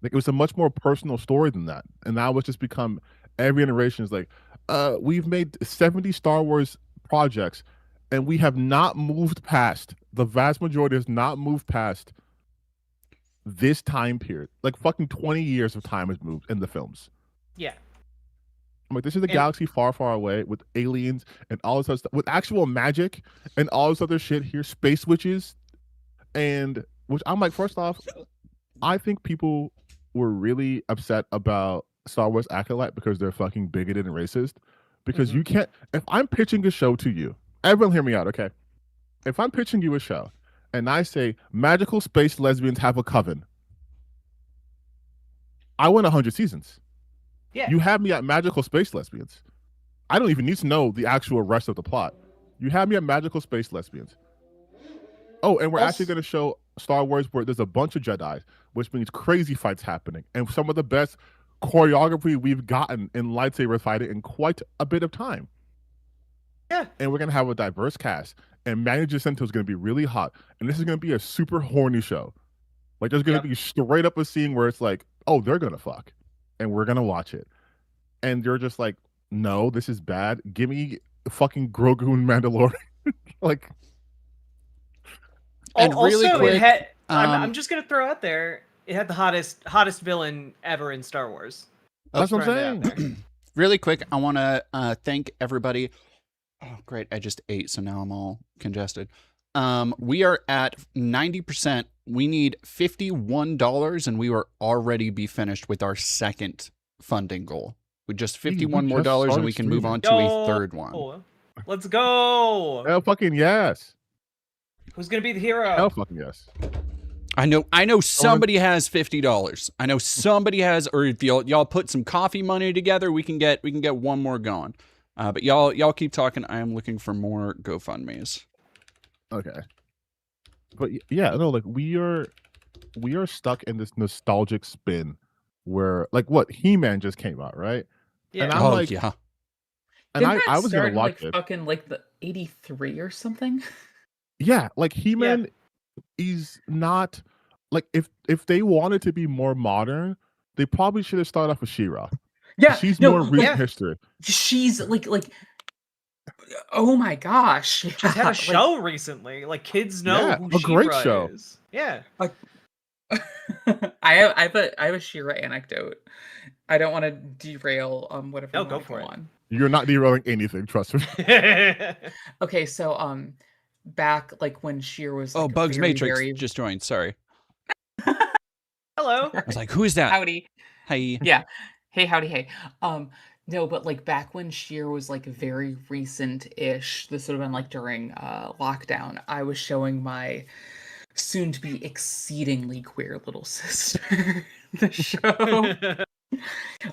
Like it was a much more personal story than that. And now it's just become every generation is like, we've made 70 Star Wars projects and we have not moved past, the vast majority has not moved past this time period. Like fucking 20 years of time has moved in the films. Yeah. I'm like, this is a galaxy far, far away with aliens and all this other stuff, with actual magic and all this other shit here, space witches. And which I'm like, first off, I think people were really upset about Star Wars Acolyte because they're fucking bigoted and racist. Because you can't, if I'm pitching a show to you, everyone hear me out, okay? If I'm pitching you a show and I say magical space lesbians have a coven, I want 100 seasons. Yeah. You have me at magical space lesbians. I don't even need to know the actual rest of the plot. You have me at magical space lesbians. Oh, and we're actually going to show Star Wars where there's a bunch of Jedi, which means crazy fights happening. And some of the best choreography we've gotten in lightsaber fighting in quite a bit of time. Yeah. And we're going to have a diverse cast. And Manny Jacinto is going to be really hot. And this is going to be a super horny show. Like, there's going to be straight up a scene where it's like, oh, they're going to fuck. And we're going to watch it. And you're just like, no, this is bad. Give me fucking Grogu and Mandalorian. Like... And really also, quick, it had, I'm just gonna throw out there, it had the hottest villain ever in Star Wars. That's what I'm saying. Really quick, I want to thank everybody. Oh, great! I just ate, so now I'm all congested. We are at 90%. We need $51, and we will already be finished with our second funding goal. With just $51 more dollars, and we can move on to a third one. Let's go! Hell fucking yes. Who's gonna be the hero? Hell fucking yes. I know somebody has $50. I know somebody has, or if y'all put some coffee money together, we can get one more going. But y'all keep talking. I am looking for more GoFundMes. Okay. But yeah, no, like we are stuck in this nostalgic spin where like what He-Man just came out, right? Yeah. And I'm like, yeah. And Didn't I was gonna start, watch like, it. fucking like the 83 or something. Yeah, like He-Man is not like if they wanted to be more modern, they probably should have started off with She-Ra. Yeah, She's no, more recent yeah. history. She's like oh my gosh. She's had a show recently. Like kids know who a great She-Ra show. is. Yeah. I have a She-Ra anecdote. I don't want to derail whatever. No, go for it. You're not derailing anything, trust me. Okay, so back like when She-Ra was like, Bugs very, Matrix very... just joined. Sorry. Hello. I was like, who is that? Howdy. Hey. Yeah. Hey, howdy, hey. No, but like back when She-Ra was like very recent-ish, this would have been like during lockdown, I was showing my soon-to-be exceedingly queer little sister the show.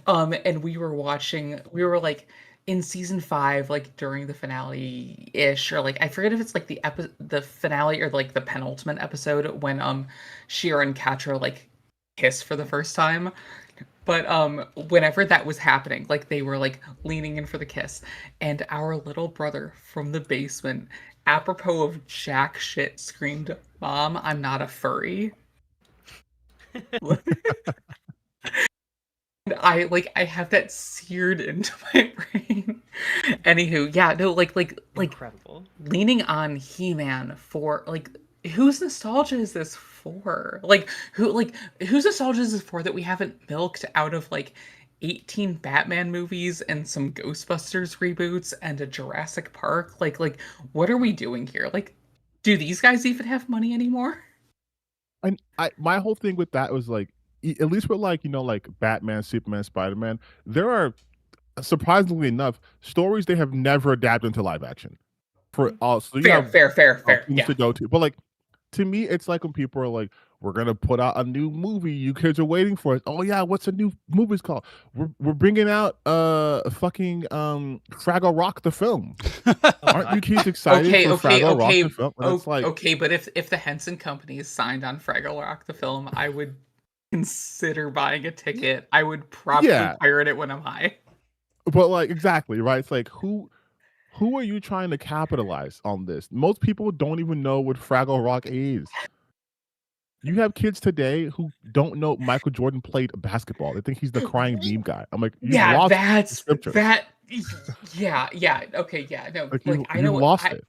And we were like in season 5, like during the finale-ish, or like I forget if it's like the finale or like the penultimate episode when She-Ra and Catra like kiss for the first time. But whenever that was happening, like they were like leaning in for the kiss, and our little brother from the basement, apropos of jack shit, screamed, Mom, I'm not a furry. I have that seared into my brain. Anywho, yeah, no, like Incredible. leaning on He-Man for like whose nostalgia is this for? Whose nostalgia is this for that we haven't milked out of like 18 Batman movies and some Ghostbusters reboots and a Jurassic Park? Like what are we doing here? Like, do these guys even have money anymore? My whole thing with that was like, at least with like, like Batman, Superman, Spider-Man, there are, surprisingly enough, stories they have never adapted into live action. For all, so you have fair. things Yeah. to go to. But like, to me, it's like when people are like, we're gonna put out a new movie, you kids are waiting for it. Oh yeah, what's a new movie's called? We're bringing out fucking Fraggle Rock the film. Aren't you kids excited for Fraggle Rock the film? And it's like, okay, but if the Henson Company is signed on Fraggle Rock the film, I would consider buying a ticket. I would probably pirate it when I'm high. But like, exactly, right? It's like, who are you trying to capitalize on this? Most people don't even know what Fraggle Rock is. You have kids today who don't know Michael Jordan played basketball. They think he's the crying meme guy. I'm like, you lost the scriptures. Yeah. Okay, yeah. No, like I know lost it.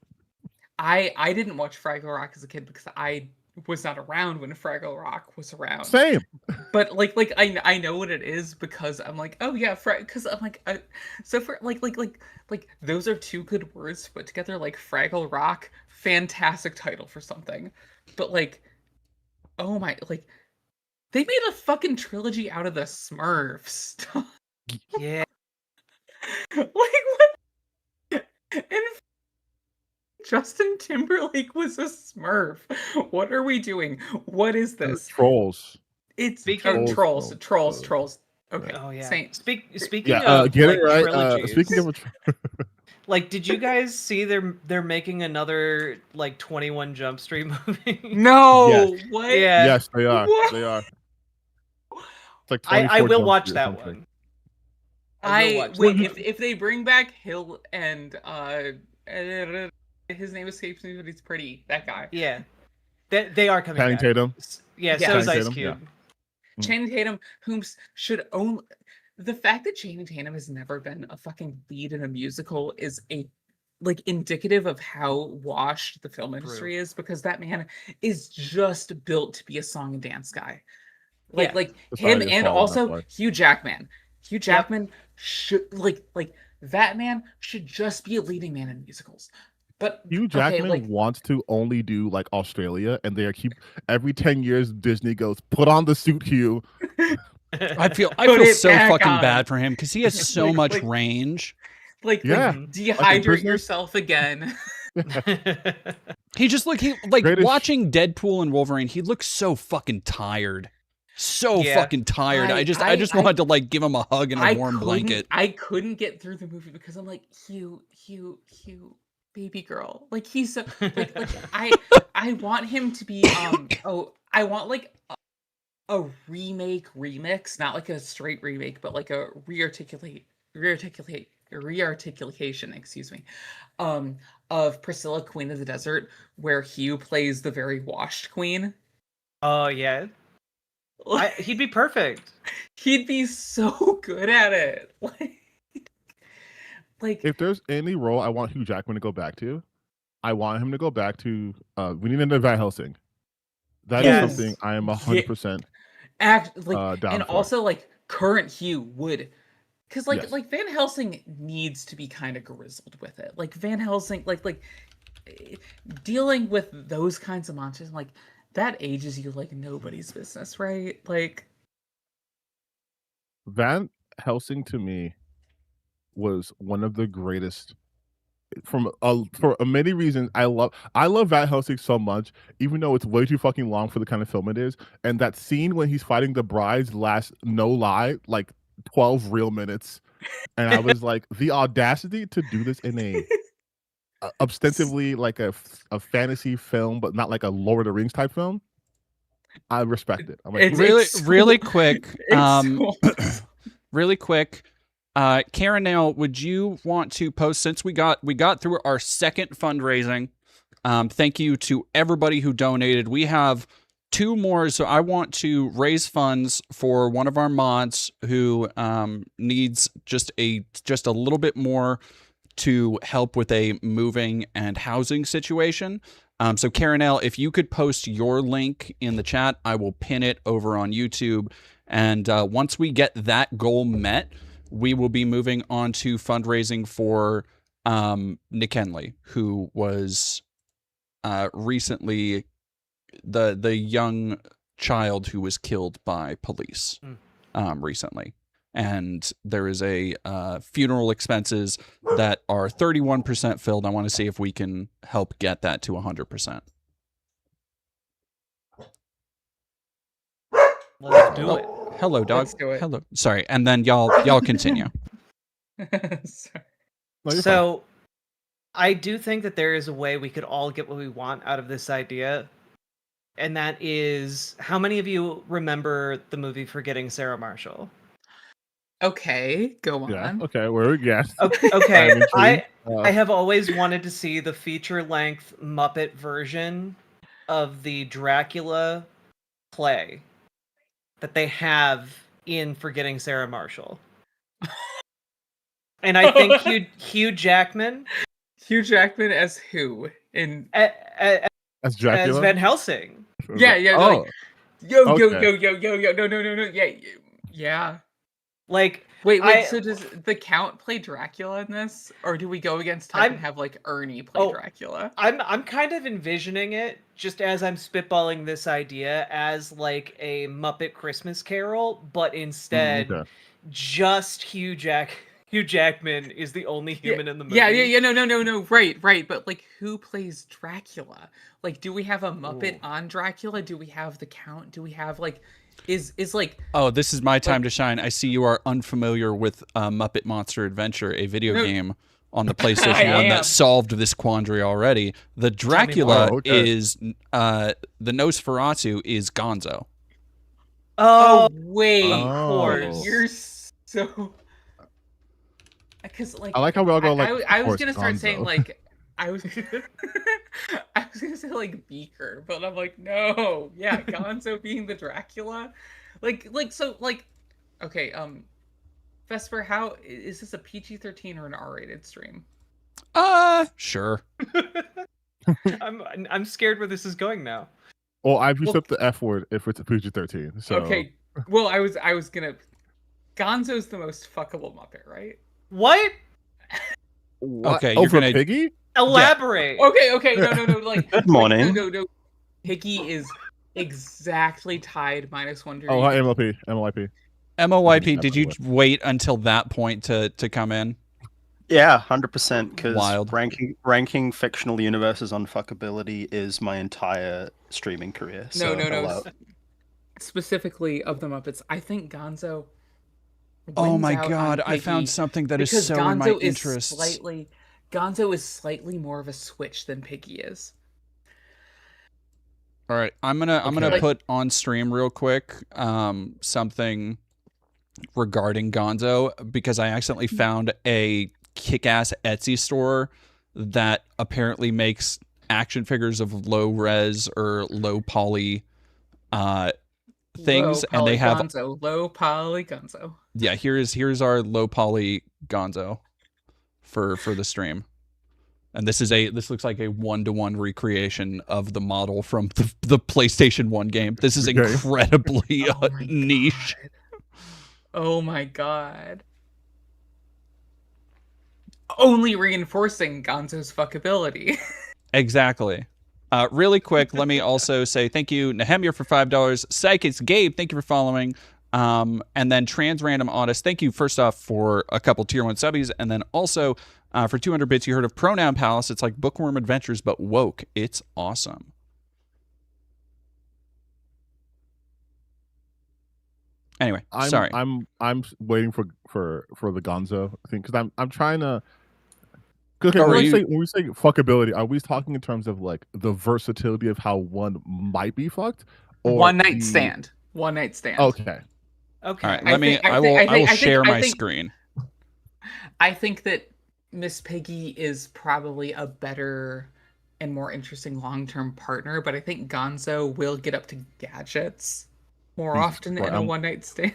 I didn't watch Fraggle Rock as a kid because I was not around when Fraggle Rock was around. Same. But I know what it is because I'm like, oh yeah, because I'm like, so for like those are two good words put together, like Fraggle Rock, fantastic title for something. But like, oh my, like they made a fucking trilogy out of the Smurfs. Yeah. Like what? And Justin Timberlake was a Smurf. What are we doing? What is this? Trolls. It's Trolls. Trolls. Okay. Oh yeah. Same. Speaking of get like, it right. trilogies, Speaking of like, did you guys see they're making another like 21 Jump Street movie? No. Yes. What? Yeah. Yes, they are. What? They are. It's like I will Jump watch Street or that something. one. If they bring back Hill and his name escapes me, but he's pretty. That guy. Yeah. They are coming Channing back. Tatum. Yeah, so is Ice Tatum, Cube. yeah. Channing Tatum, whom should own the fact that Channing Tatum has never been a fucking lead in a musical is a like indicative of how washed the film industry is, because that man is just built to be a song and dance guy. Like him, and also Hugh Jackman. Hugh Jackman should like that man should just be a leading man in musicals. But Hugh Jackman wants to only do like Australia, and they keep every 10 years Disney goes, put on the suit, Hugh. I feel so fucking bad for him because he has so much range. Dehydrate yourself again. He just watching Deadpool and Wolverine. He looks so fucking tired. Fucking tired. I just wanted to like give him a hug and a warm blanket. I couldn't get through the movie because I'm like, Hugh, baby girl. Like he's so like I want him to be I want like a remix, not like a straight remake, but like a rearticulation, excuse me, of Priscilla, Queen of the Desert, where Hugh plays the very washed queen. Oh yeah. He'd be perfect. He'd be so good at it. Like if there's any role I want Hugh Jackman to go back to, I want him to go back to we need another Van Helsing. That is something I am 100% down and for. also like current Hugh would, because like Van Helsing needs to be kind of grizzled with it. Like Van Helsing, like dealing with those kinds of monsters, like that ages you like nobody's business, right? Like Van Helsing to me was one of the greatest for many reasons. I love Van Helsing so much, even though it's way too fucking long for the kind of film it is. And that scene when he's fighting the brides lasts, no lie, like 12 real minutes. And I was like, the audacity to do this in a ostensibly like a fantasy film, but not like a Lord of the Rings type film. I respect it. I'm like, really quick. Really quick. Karen, now would you want to post, since we got through our second fundraising Thank you to everybody who donated. We have 2 more, so I want to raise funds for one of our mods who needs just a little bit more to help with a moving and housing situation. So Karen L, if you could post your link in the chat, I will pin it over on YouTube. And once we get that goal met, we will be moving on to fundraising for Nick Henley, who was recently the young child who was killed by police recently. And there is a funeral expenses that are 31% filled. I want to see if we can help get that to 100%. Let's do it. Hello, dog. Let's do it. Hello. Sorry, and then y'all continue. Sorry. So, I do think that there is a way we could all get what we want out of this idea. And that is, how many of you remember the movie Forgetting Sarah Marshall? Okay, go on. Yeah. Okay. We're yes. Okay. I'm intrigued. I have always wanted to see the feature-length Muppet version of the Dracula play that they have in Forgetting Sarah Marshall. And I think Hugh Jackman. Hugh Jackman as who? In As Dracula. As Van Helsing. Yeah, Oh. like yo, Okay. yo, no, yeah. Like, wait. So does the Count play Dracula in this, or do we go against time and have like Ernie play Dracula? I'm kind of envisioning it just as I'm spitballing this idea as like a Muppet Christmas Carol, but instead just Hugh Jackman is the only human in the movie. Yeah, no, right. But like, who plays Dracula? Like, do we have a Muppet on Dracula? Do we have the Count? Do we have like, is like? Oh, this is my time to shine. I see you are unfamiliar with Muppet Monster Adventure, a video game on the PlayStation 1 that solved this quandary already. The Dracula is the Nosferatu is Gonzo. Oh wait, of course. You're so. Because like I like how we all go like. I was gonna start Gonzo. saying like I was gonna say like Beaker, but I'm like no, yeah, Gonzo being the Dracula, like so like okay, Vesper, how is this a PG-13 or an R-rated stream? Sure. I'm scared where this is going now. Well, I've used up the F word if it's a PG-13. So okay, well I was gonna. Gonzo's the most fuckable Muppet, right? What? Okay, over you're gonna Piggy? Elaborate. Yeah. Okay. No. Like, Good morning. No. Piggy is exactly tied -1 to. Oh, hi, MLYP. MOYP, did you wait until that point to come in? Yeah, 100%. Because Wild. ranking fictional universes on fuckability is my entire streaming career. So No. Specifically of the Muppets, I think Gonzo. Oh wins my out god, on I found Piggy something that is because so Gonzo in my is interests. Gonzo is slightly more of a switch than Piggy is. All right, I'm gonna put on stream real quick something regarding Gonzo because I accidentally found a kick-ass Etsy store that apparently makes action figures of low res or low poly things, and they have low poly Gonzo. Yeah, here's our low poly Gonzo for the stream. And this looks like a 1-to-1 recreation of the model from the PlayStation 1 game. This is incredibly niche. Oh my god. Only reinforcing Gonzo's fuckability. Exactly. Really quick, let me also say thank you, Nehemia, for $5. Psychics Gabe, thank you for following. And then Trans Random Audis, thank you first off for a couple tier 1 subbies, and then also for 200 bits. You heard of Pronoun Palace. It's like Bookworm Adventures but woke. It's awesome. Anyway, sorry. I'm waiting for the Gonzo thing because I'm trying to. Because when we say fuckability, are we talking in terms of like the versatility of how one might be fucked? Or One night stand. Okay. Okay. All right. I will share my screen. I think that Miss Piggy is probably a better and more interesting long-term partner, but I think Gonzo will get up to gadgets more Jesus often Christ, in a one-night stand.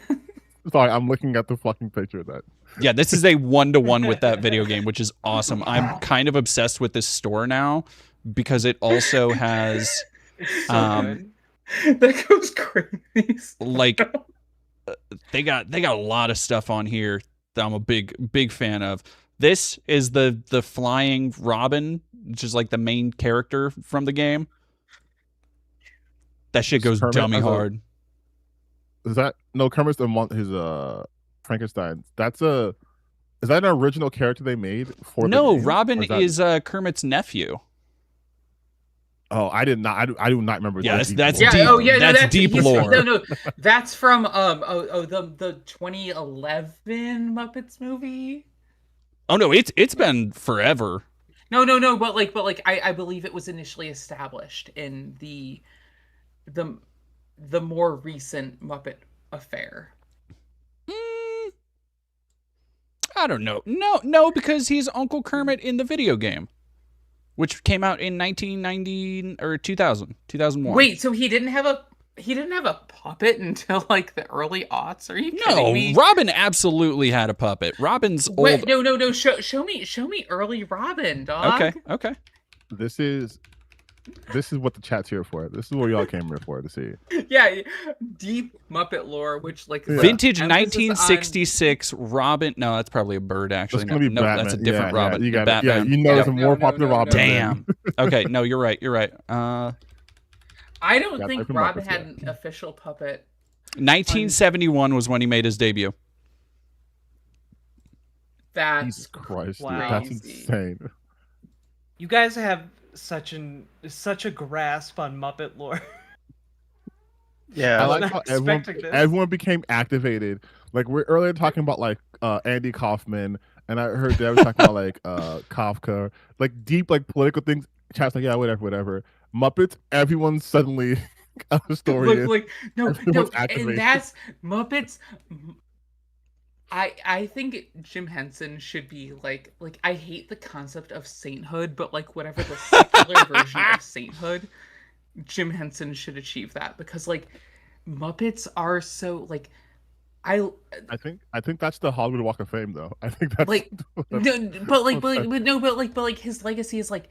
Sorry, I'm looking at the fucking picture of that. Yeah, this is a 1-to-1 with that video game, which is awesome. I'm kind of obsessed with this store now because it also has It's so good. That goes crazy. like they got a lot of stuff on here that I'm a big fan of. This is the flying Robin, which is like the main character from the game. That shit goes Kermit dummy as a- hard. Is that no Kermit's his Frankenstein? Is that an original character they made for No, the game? Robin Or is Kermit's nephew. Oh, I did not. I do not remember. Yeah, that that's detail. deep. Oh yeah, no, that's deep lore. No, that's from the 2011 Muppets movie. Oh no, it's been forever. No, but I believe it was initially established in the more recent Muppet affair. I don't know. No, because he's Uncle Kermit in the video game, which came out in 1990 or 2001. Wait, so he didn't have a puppet until like the early aughts? Are you kidding me? No, Robin absolutely had a puppet. Robin's old. Wait, no. Show me early Robin, dog. Okay. This is what the chat's here for. This is what y'all came here for to see. Yeah, deep Muppet lore, which like Vintage emphasis 1966 Robin. No, that's probably a bird. Actually, That's gonna be no, Batman. that's a different Yeah, Robin. you got Batman. Yeah, you know, there's a more No, popular Robin. Damn. Okay, no, you're right. I don't Yeah, think different Robin Muppets, had yeah. an official puppet. 1971 was when he made his debut. That's Jesus Christ, dude, Wow. that's crazy. insane. You guys have such a grasp on Muppet lore. Yeah, I was like not how expecting this. everyone became activated. Like we're earlier talking about like Andy Kaufman, and I heard Dad was talking about like Kafka, like deep like political things. Chat's like, yeah, whatever. Muppets, everyone suddenly a historian. No, Everyone's and activated. that's Muppets. I think Jim Henson should be like I hate the concept of sainthood, but like whatever the secular version of sainthood, Jim Henson should achieve that because like Muppets are so like I think that's the Hollywood Walk of Fame, though. I think that's like but his legacy is like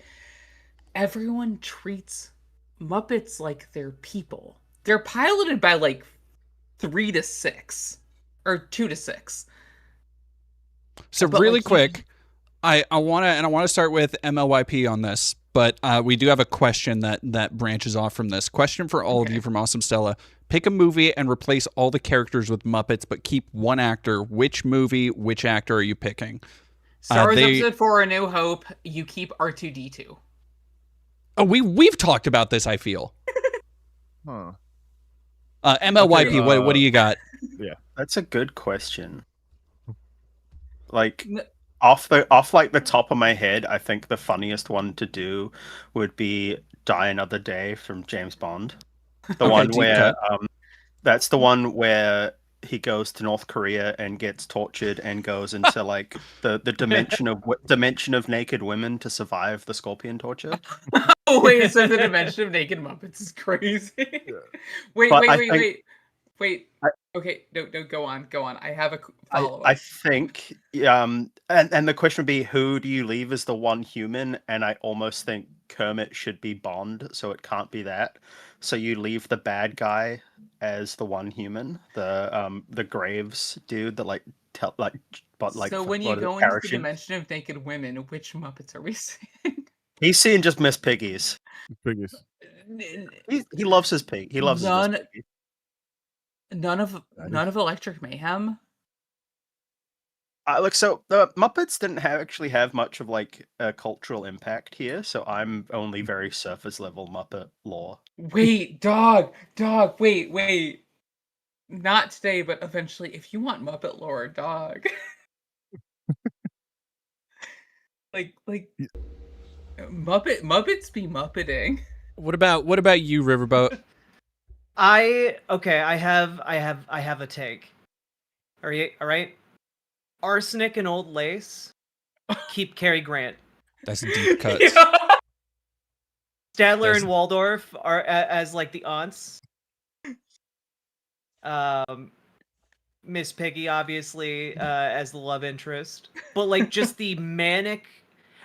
everyone treats Muppets like they're people. They're piloted by like 3 to 6 or 2 to 6. So But, really like, quick, I want to start with MLYP on this, but we do have a question that branches off from this. Question for all of you from Awesome Stella. Pick a movie and replace all the characters with Muppets, but keep one actor. Which movie, which actor are you picking? Star Wars Episode 4: A New Hope, you keep R2-D2. Oh, we've talked about this, I feel. Huh. MLYP, Okay, what do you got? Yeah. that's a good question. Like off like the top of my head, I think the funniest one to do would be Die Another Day from James Bond. The one deep where cut. that's the one where he goes to North Korea and gets tortured and goes into like the dimension of naked women to survive the scorpion torture. Oh wait, so the dimension of naked Muppets is crazy. Wait. Okay, no, go on. I have a follow-up. I think, and the question would be, who do you leave as the one human? And I almost think Kermit should be Bond, so it can't be that. So you leave the bad guy as the one human, the Graves dude that So when you go into the dimension of naked women, which Muppets are we seeing? He's seeing just Miss Piggies. Piggies. He loves his pig. He loves his Miss Piggies. None of Electric Mayhem. Look, so the Muppets didn't actually have much of like a cultural impact here, so I'm only very surface level Muppet lore. Wait, dog, wait. Not today, but eventually, if you want Muppet lore, dog. like Muppets be Muppeting. What about you, Riverboat? I have a take. All right. Arsenic and Old Lace. Keep Cary Grant. That's a deep cut. Statler Yes. and Waldorf are as like the aunts. Miss Piggy obviously as the love interest, but like just the manic.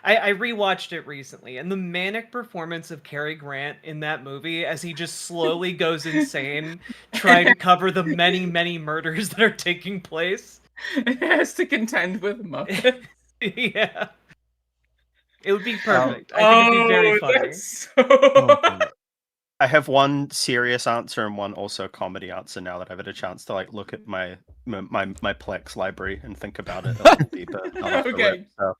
I rewatched it recently, and the manic performance of Cary Grant in that movie as he just slowly goes insane trying to cover the many murders that are taking place. It has to contend with Muppets. Yeah. It would be perfect. I think it'd be very funny. That's Oh, I have one serious answer and one also comedy answer now that I've had a chance to like look at my Plex library and think about it a little deeper. off the Okay. rip. So,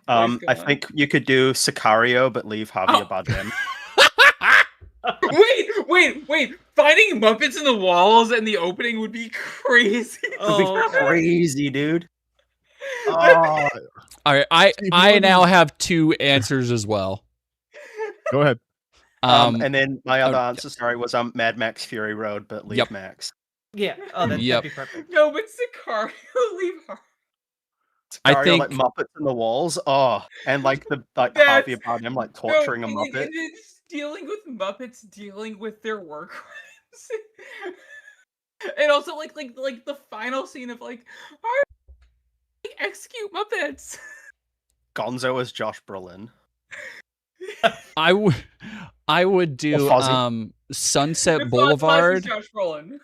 Please go I on. think you could do Sicario, but leave Javier Oh. Bardem. Wait! Finding Muppets in the walls and the opening would be crazy. Oh, Crazy, dude. oh, All right, I now have two answers as well. go ahead. And then my other oh, answer, sorry, was Mad Max Fury Road, but leave Yep. Max. yeah. Oh, that'd Yep. be perfect. No, but Sicario, leave her. I Sicario, like think- Muppets in the walls. Oh, and like the That's- Javier Bardem like torturing a Muppet. It's dealing with Muppets, dealing with their war crimes, and also like the final scene of like, all right, execute Muppets. Gonzo as Josh Brolin. I would do Fozzie. Sunset It's not Boulevard. Josh Brolin.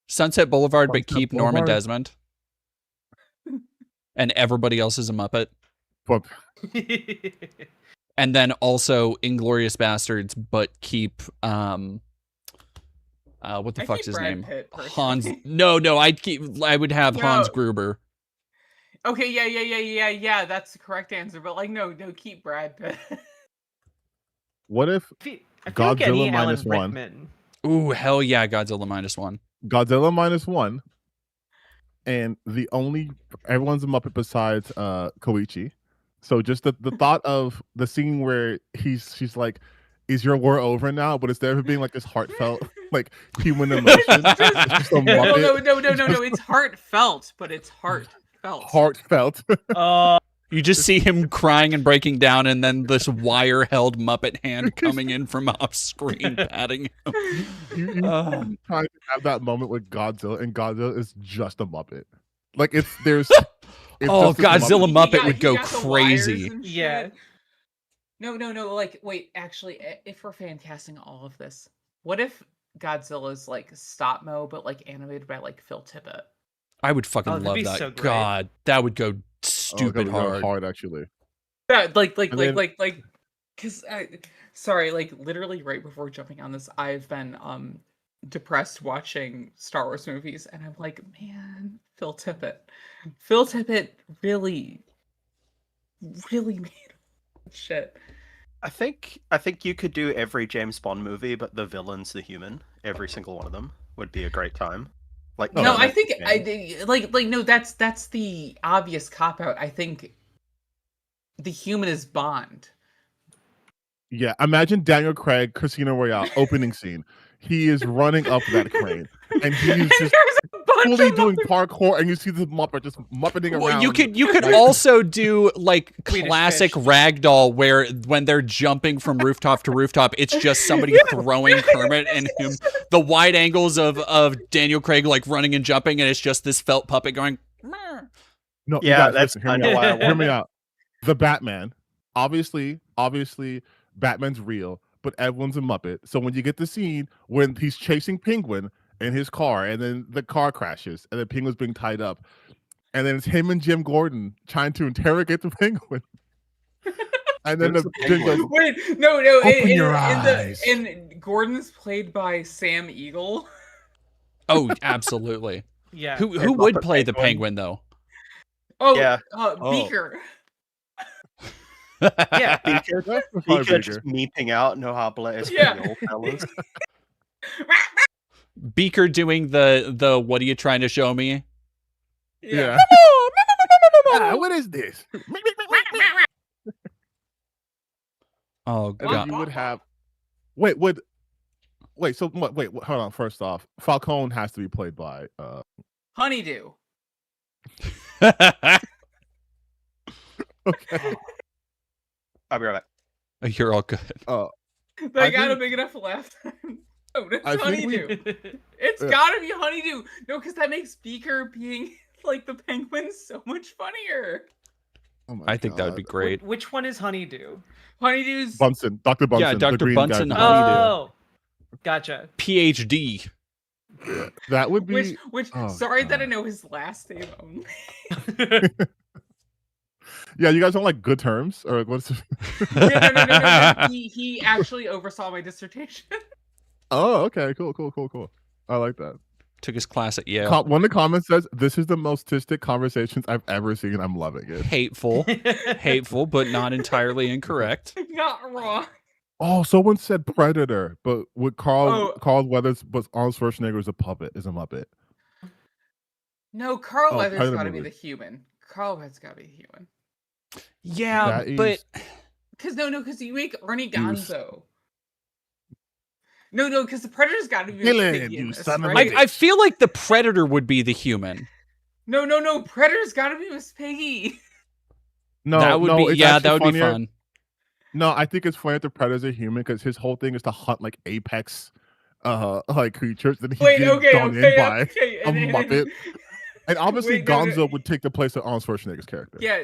Sunset Boulevard, but Sunset keep Norma Boulevard. Desmond. And everybody else is a Muppet. But And then also Inglorious Bastards, but keep what the I fuck's keep his Brad name? Pitt, personally. Hans. No, I would have Hans No. Gruber. Okay, yeah. That's the correct answer. But like, no, keep Brad Pitt. what if I feel like any Godzilla Alan minus one. Rickman. Ooh, hell yeah, Godzilla -1. Godzilla -1, and everyone's a Muppet besides Koichi. So just the thought of the scene where she's like, "Is your war over now?" But instead of it being like this heartfelt, like human emotion, it's just a Muppet. No. It's heartfelt, but it's heartfelt. Heartfelt. You just see him crying and breaking down, and then this wire-held Muppet hand coming in from off screen, patting him. you trying to have that moment with Godzilla, and Godzilla is just a Muppet. Like there's. Oh, Godzilla Muppet He would go got the wires crazy. and shit. Yeah. No. Like, wait. Actually, if we're fan casting all of this, what if Godzilla's like stop mo, but like animated by like Phil Tippett? I would fucking Oh, that'd love be that. so great. God, that would go stupid hard. Hard actually. Yeah, then- because sorry, like literally right before jumping on this, I've been depressed watching Star Wars movies, and I'm like, man, Phil Tippett really made shit. I think you could do every James Bond movie, but the villain's the human. Every single one of them would be a great time. Like No, Kevin I think Bacon. no, that's the obvious cop out. I think the human is Bond. Yeah, imagine Daniel Craig, Casino Royale, opening scene. He is running up that crane, and he's And just there's a bunch fully of doing them. parkour, and you see the Muppet just muppeting Well, around. you could like- also do like Swedish classic Fish. ragdoll where when they're jumping from rooftop to rooftop, it's just somebody throwing Kermit and him. The wide angles of Daniel Craig like running and jumping, and it's just this felt puppet going. "Meow." No, you Yeah, guys, that's listen, hear me kinda why I out. Hear me wanted- out. The Batman, obviously, Batman's real, but everyone's a Muppet. So when you get the scene when he's chasing Penguin in his car, and then the car crashes, and then Penguin's being tied up, and then it's him and Jim Gordon trying to interrogate the Penguin, and then Who's the the Jim goes, Penguin? Wait, no. Open your eyes. And Gordon's played by Sam Eagle. Oh, absolutely. Yeah. Who And would Muppet play the Penguin. penguin though? Oh, Yeah. Beaker. Yeah. Beaker, "That's the fire Beaker just Beaker." meeping out, no habla Yeah. español, fellas. Beaker doing the what are you trying to show me? Yeah. Ah, what is this? Oh And then god. you would have. Wait, so what? Wait, hold on. First off, Falcone has to be played by. Honeydew. Okay. I'll be right back. You're all good. They got a big enough laugh time. Oh, it's Honeydew. It's gotta be Honeydew. No, because that makes Beaker being like the penguin so much funnier. Oh my I think that would be great. Which one is Honeydew? Honeydew's Bunsen, Dr. Bunsen. Yeah, Dr. the green Bunsen guy. Honeydew. Oh, gotcha. PhD. That would be. Sorry that I know his last name only. Yeah, you guys don't like good terms or what's? No. He actually oversaw my dissertation. Oh, okay, cool. I like that. Took his class at Yale. One of the comments says, "This is the most autistic conversations I've ever seen. I'm loving it." Hateful, but not entirely incorrect. Not wrong. Oh, someone said Predator, but with Carl Weathers, but Arnold Schwarzenegger is a muppet. No, Carl Weathers Predator got to be movie. the human. Carl Weathers got to be human. Yeah, but because because you make Ernie Gonzo. No, because the Predator's got to be Dylan, you son of a right? I feel like the Predator would be the human. No, Predator's got to be Miss Piggy. No, that would be that would be fun. No, I think it's funny that the Predator's a human because his whole thing is to hunt like apex, like creatures that he's done in by a Muppet. And obviously, Gonzo would take the place of Arnold Schwarzenegger's character. Yeah.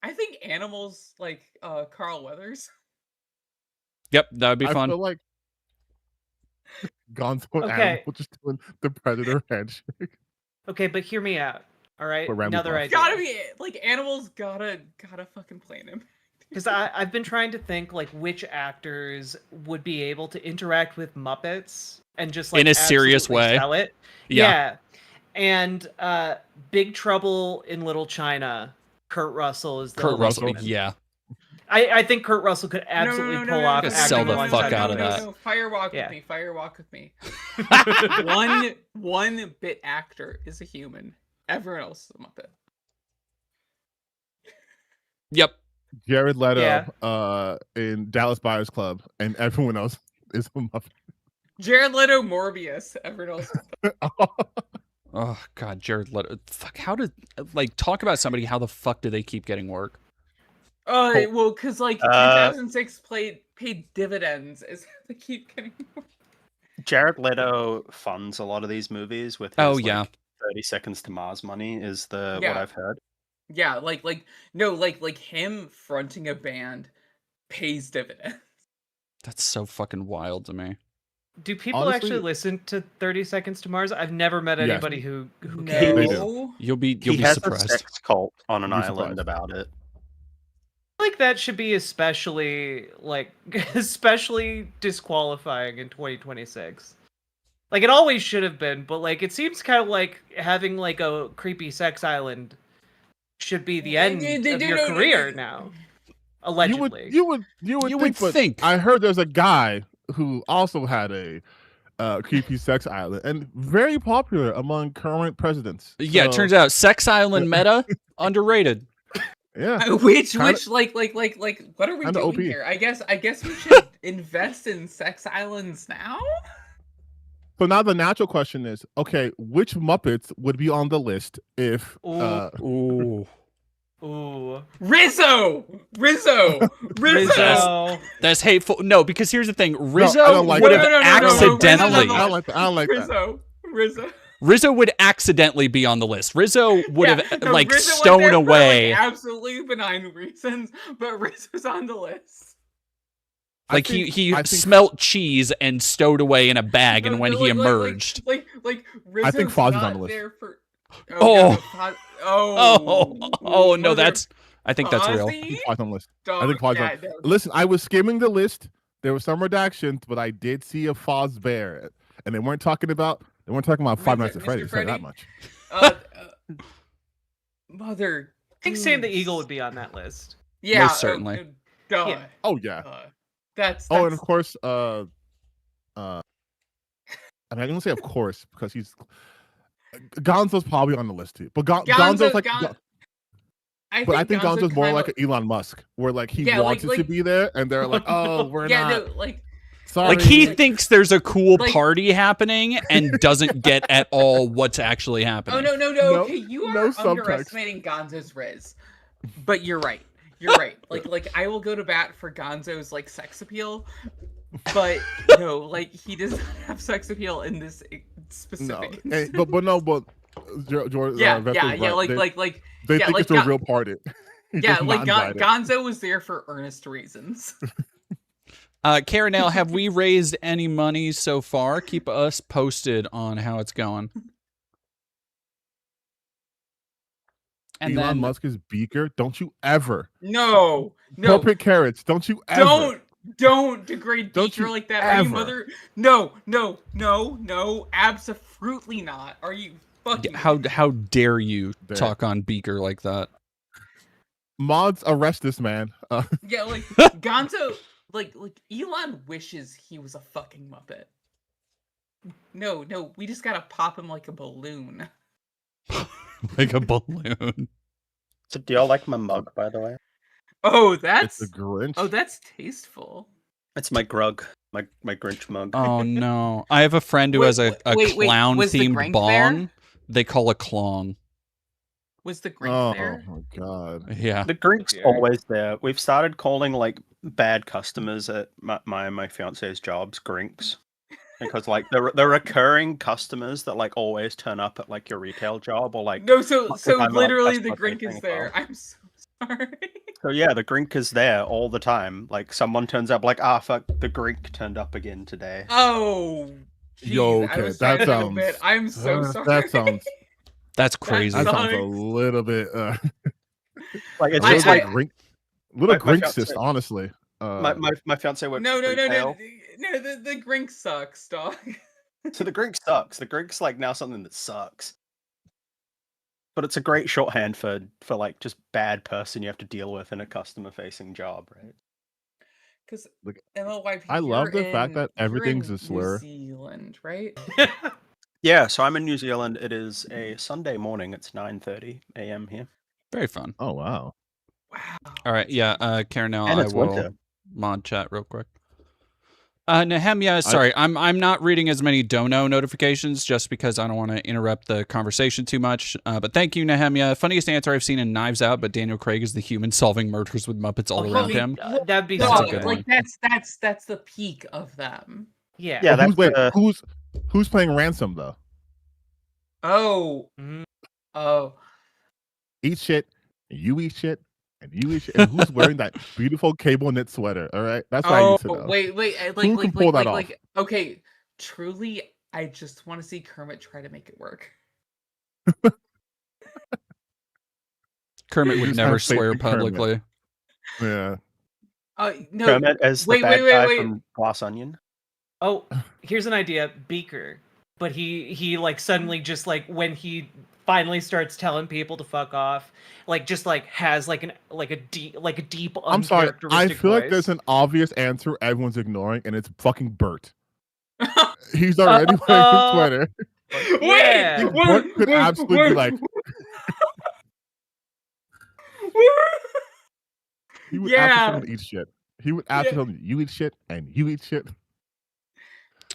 I think animals like Carl Weathers. Yep, that would be fun. I feel like Gonzo and Animal just doing the Predator handshake. Okay, but hear me out. All right, another idea. Gotta be like animals. Gotta fucking plan him. Because I've been trying to think like which actors would be able to interact with Muppets and just like in a serious way. Sell it. Yeah. And Big Trouble in Little China. Kurt Russell is the Kurt Russell. Yeah. I think Kurt Russell could absolutely pull off. Sell the fuck out of that. No, firewalk with me. Firewalk with me. one bit actor is a human. Everyone else is a Muppet. Yep. Jared Leto in Dallas Buyers Club, and everyone else is a Muppet. Jared Leto, Morbius. Everyone else. Oh God, Jared Leto. Fuck, how did talk about somebody? How the fuck do they keep getting work? Well, because 2006 paid dividends. Is how they keep getting work. Jared Leto funds a lot of these movies with his 30 Seconds to Mars money. Is what I've heard. Yeah, like him fronting a band pays dividends. That's so fucking wild to me. Do people actually listen to 30 Seconds to Mars? I've never met anybody who cares. They do. You'll be has surprised. A sex cult on an island about it. Like that should be especially disqualifying in 2026. Like it always should have been, but it seems kind of like having a creepy sex island should be the end of your career now. Allegedly. You would think. I heard there's a guy who also had a creepy sex island and very popular among current presidents. Yeah, it turns out sex island meta underrated. Yeah. Which what are we doing here? I guess we should invest in sex islands now. So now the natural question is, okay, which Muppets would be on the list if Rizzo. That's hateful. No, because here's the thing. Rizzo would have accidentally. I don't like Rizzo would accidentally be on the list. Rizzo would have Rizzo stowed away. For, absolutely benign reasons, but Rizzo's on the list. He smelt cheese and stowed away in a bag, and when he emerged, Rizzo's I think Foz is on the list. list. No, that's. I think that's real. I think Foz on the list. Listen, I was skimming the list. There were some redactions, but I did see a Foz bear, and they weren't talking about Five Nights at Freddy's. So that much. Mother. I think Sam the Eagle would be on that list. Yeah, most certainly. Yeah. Oh yeah. That's and of course, I'm not gonna say of course because Gonzo's probably on the list too. But Gonzo's like, I think Gonzo's more like an Elon Musk, where he wants it to be there, and they're like, oh, we're not. Sorry. He thinks there's a cool party happening and doesn't get at all what's actually happening. Oh no. Okay, you are underestimating Gonzo's Riz. But you're right. You're right. Like I will go to bat for Gonzo's like sex appeal, but no, like he does not have sex appeal in this specific. No, but George, yeah, Vector's yeah, right. They think it's a real party. Yeah, like Gonzo was there for earnest reasons. Caranel, have we raised any money so far? Keep us posted on how it's going. And Elon Musk is Beaker. Don't you ever. No. Corporate carrots. Don't you ever. Don't degrade Beaker like that. Ever. Are you mother? No. Absolutely not. Are you fucking? How dare you talk on Beaker like that? Mods, arrest this man. Yeah, like Gonzo, like Elon wishes he was a fucking Muppet. No, we just gotta pop him like a balloon. Like a balloon. So do y'all like my mug, by the way? Oh, that's it's a Grinch. Oh, that's tasteful. It's my grug, my Grinch mug. Oh no! I have a friend who has a clown-themed bong. They call a clong. Was the Grinch there? Oh my god! Yeah, the Grink's always there. We've started calling like bad customers at my fiance's jobs Grinks. Because like the recurring customers that like always turn up at like your retail job or like so literally the Grink is there. I'm so sorry. So yeah, the Grink is there all the time. Like someone turns up like, fuck, the Grink turned up again today. Oh, geez, yo, okay, that sounds. I'm so sorry. That's crazy. That sounds a little bit like it's just like little Grinkist, honestly. My fiance works. No. The Grink sucks, dog. So the Grink sucks. The Grink's like now something that sucks. But it's a great shorthand for like just bad person you have to deal with in a customer facing job, right? Because NLYP, I love the fact that everything's a slur. New Zealand, right? Yeah, so I'm in New Zealand. It is a Sunday morning. It's 9:30 a.m. here. Very fun. Oh wow. All right, yeah, Karen, now And I it's will winter. mod chat real quick. Nehemia, sorry, I'm not reading as many dono notifications just because I don't want to interrupt the conversation too much. But thank you, Nehemia. Funniest answer I've seen in Knives Out, but Daniel Craig is the human solving murders with Muppets all around him. That'd be No, so good good. like that's the peak of them. Yeah. Yeah, who's playing Ransom though? Oh. Oh. Eat shit, and you eat shit, and you eat shit. And who's wearing that beautiful cable knit sweater? All right, that's what I need to know. Wait, Who can pull that off? Okay, truly, I just want to see Kermit try to make it work. Kermit would never swear publicly. Yeah. No. Kermit as the bad guy from Glass Onion. Oh, here's an idea, Beaker. But he like suddenly just like when he finally starts telling people to fuck off, like just like has like a deep. I'm sorry. I feel voice. like there's an obvious answer everyone's ignoring, and it's fucking Bert. He's already wearing his sweater. Yeah. Bert could absolutely be like. He would absolutely eat shit. He would absolutely you eat shit and you eat shit.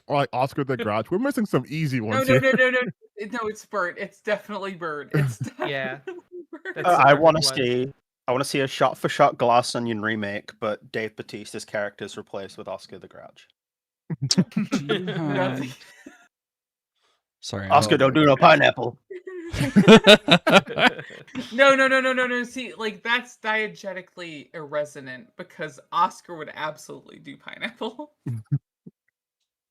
Or like Oscar the Grouch. We're missing some easy ones here. No, it's Bert. It's definitely Bert. It's definitely Bert. I want to see a shot-for-shot Glass Onion remake, but Dave Bautista's character is replaced with Oscar the Grouch. Sorry, Oscar, don't do no pineapple. No. See, like that's diegetically irresonant because Oscar would absolutely do pineapple.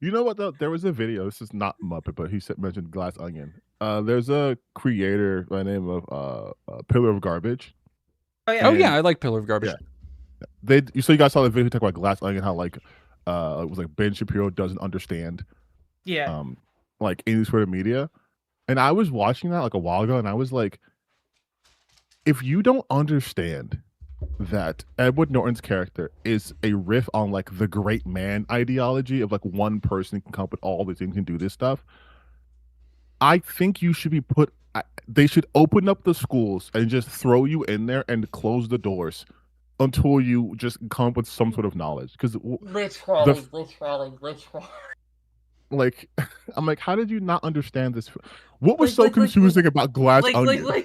You know what though? There was a video. This is not Muppet, but he mentioned Glass Onion. There's a creator by the name of Pillar of Garbage. Oh yeah, I like Pillar of Garbage. Yeah. So you guys saw the video talk about Glass Onion, how like it was like Ben Shapiro doesn't understand. Yeah. Like any sort of media, and I was watching that like a while ago, and I was like, if you don't understand that Edward Norton's character is a riff on like the great man ideology of like one person can come up with all these things and do this stuff, I think you should be they should open up the schools and just throw you in there and close the doors until you just come up with some sort of knowledge. Because literally. Like, I'm like, how did you not understand this? What was so confusing about Glass Onion?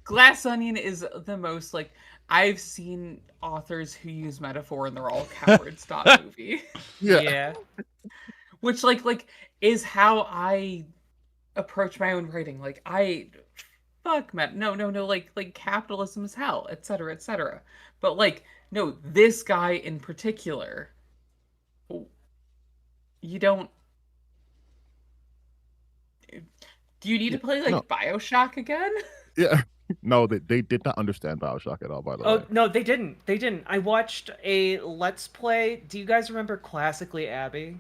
Glass Onion is the most like I've seen authors who use metaphor and they're all cowards. Movie. Yeah. Which like is how I approach my own writing. Like fuck no, like capitalism is hell, etc., etc. But like no, this guy in particular, you don't. Do you need to play like BioShock again? Yeah. No, they did not understand BioShock at all, by the way. Oh, no, they didn't. They didn't. I watched a Let's Play. Do you guys remember Classically Abby?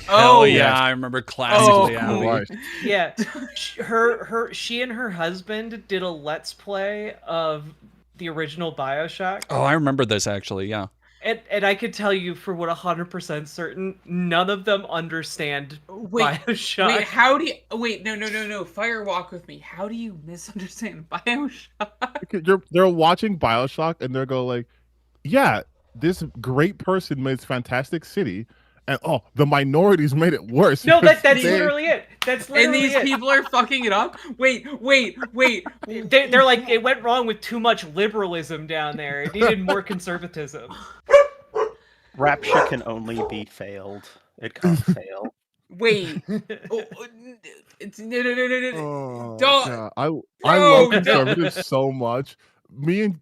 Oh yeah, I remember Classically Abby. Yeah. She and her husband did a Let's Play of the original BioShock. Oh, I remember this actually, yeah. And I could tell you for what 100% certain, none of them understand BioShock. Wait, how do you... Wait, no. Firewalk with me. How do you misunderstand BioShock? They're watching BioShock and they're going like, yeah, this great person made this fantastic city, and the minorities made it worse. No, that's literally it. That's literally and these people are fucking it up? Wait. They're like, it went wrong with too much liberalism down there. It needed more conservatism. Rapture can only be failed. It can't fail. Wait. No. Don't. I love conservatives so much. Me and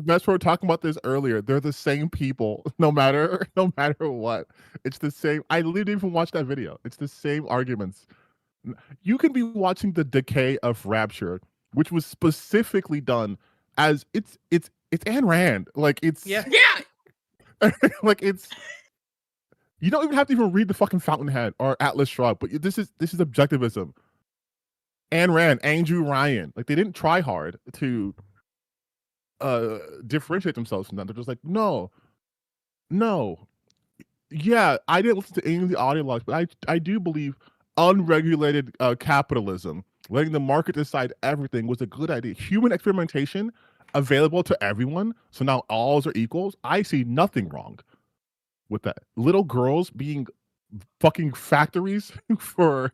Vesper were talking about this earlier. They're the same people, no matter what. It's the same. I didn't even watch that video. It's the same arguments. You can be watching the decay of Rapture, which was specifically done as it's Ayn Rand. Like it's like it's. You don't even have to even read the fucking Fountainhead or Atlas Shrugged, but this is objectivism. Ayn Rand, Andrew Ryan, like they didn't try hard to differentiate themselves from that. They're just like, no. Yeah, I didn't listen to any of the audio logs, but I do believe unregulated capitalism, letting the market decide everything, was a good idea. Human experimentation available to everyone, so now alls are equals. I see nothing wrong with that. Little girls being fucking factories to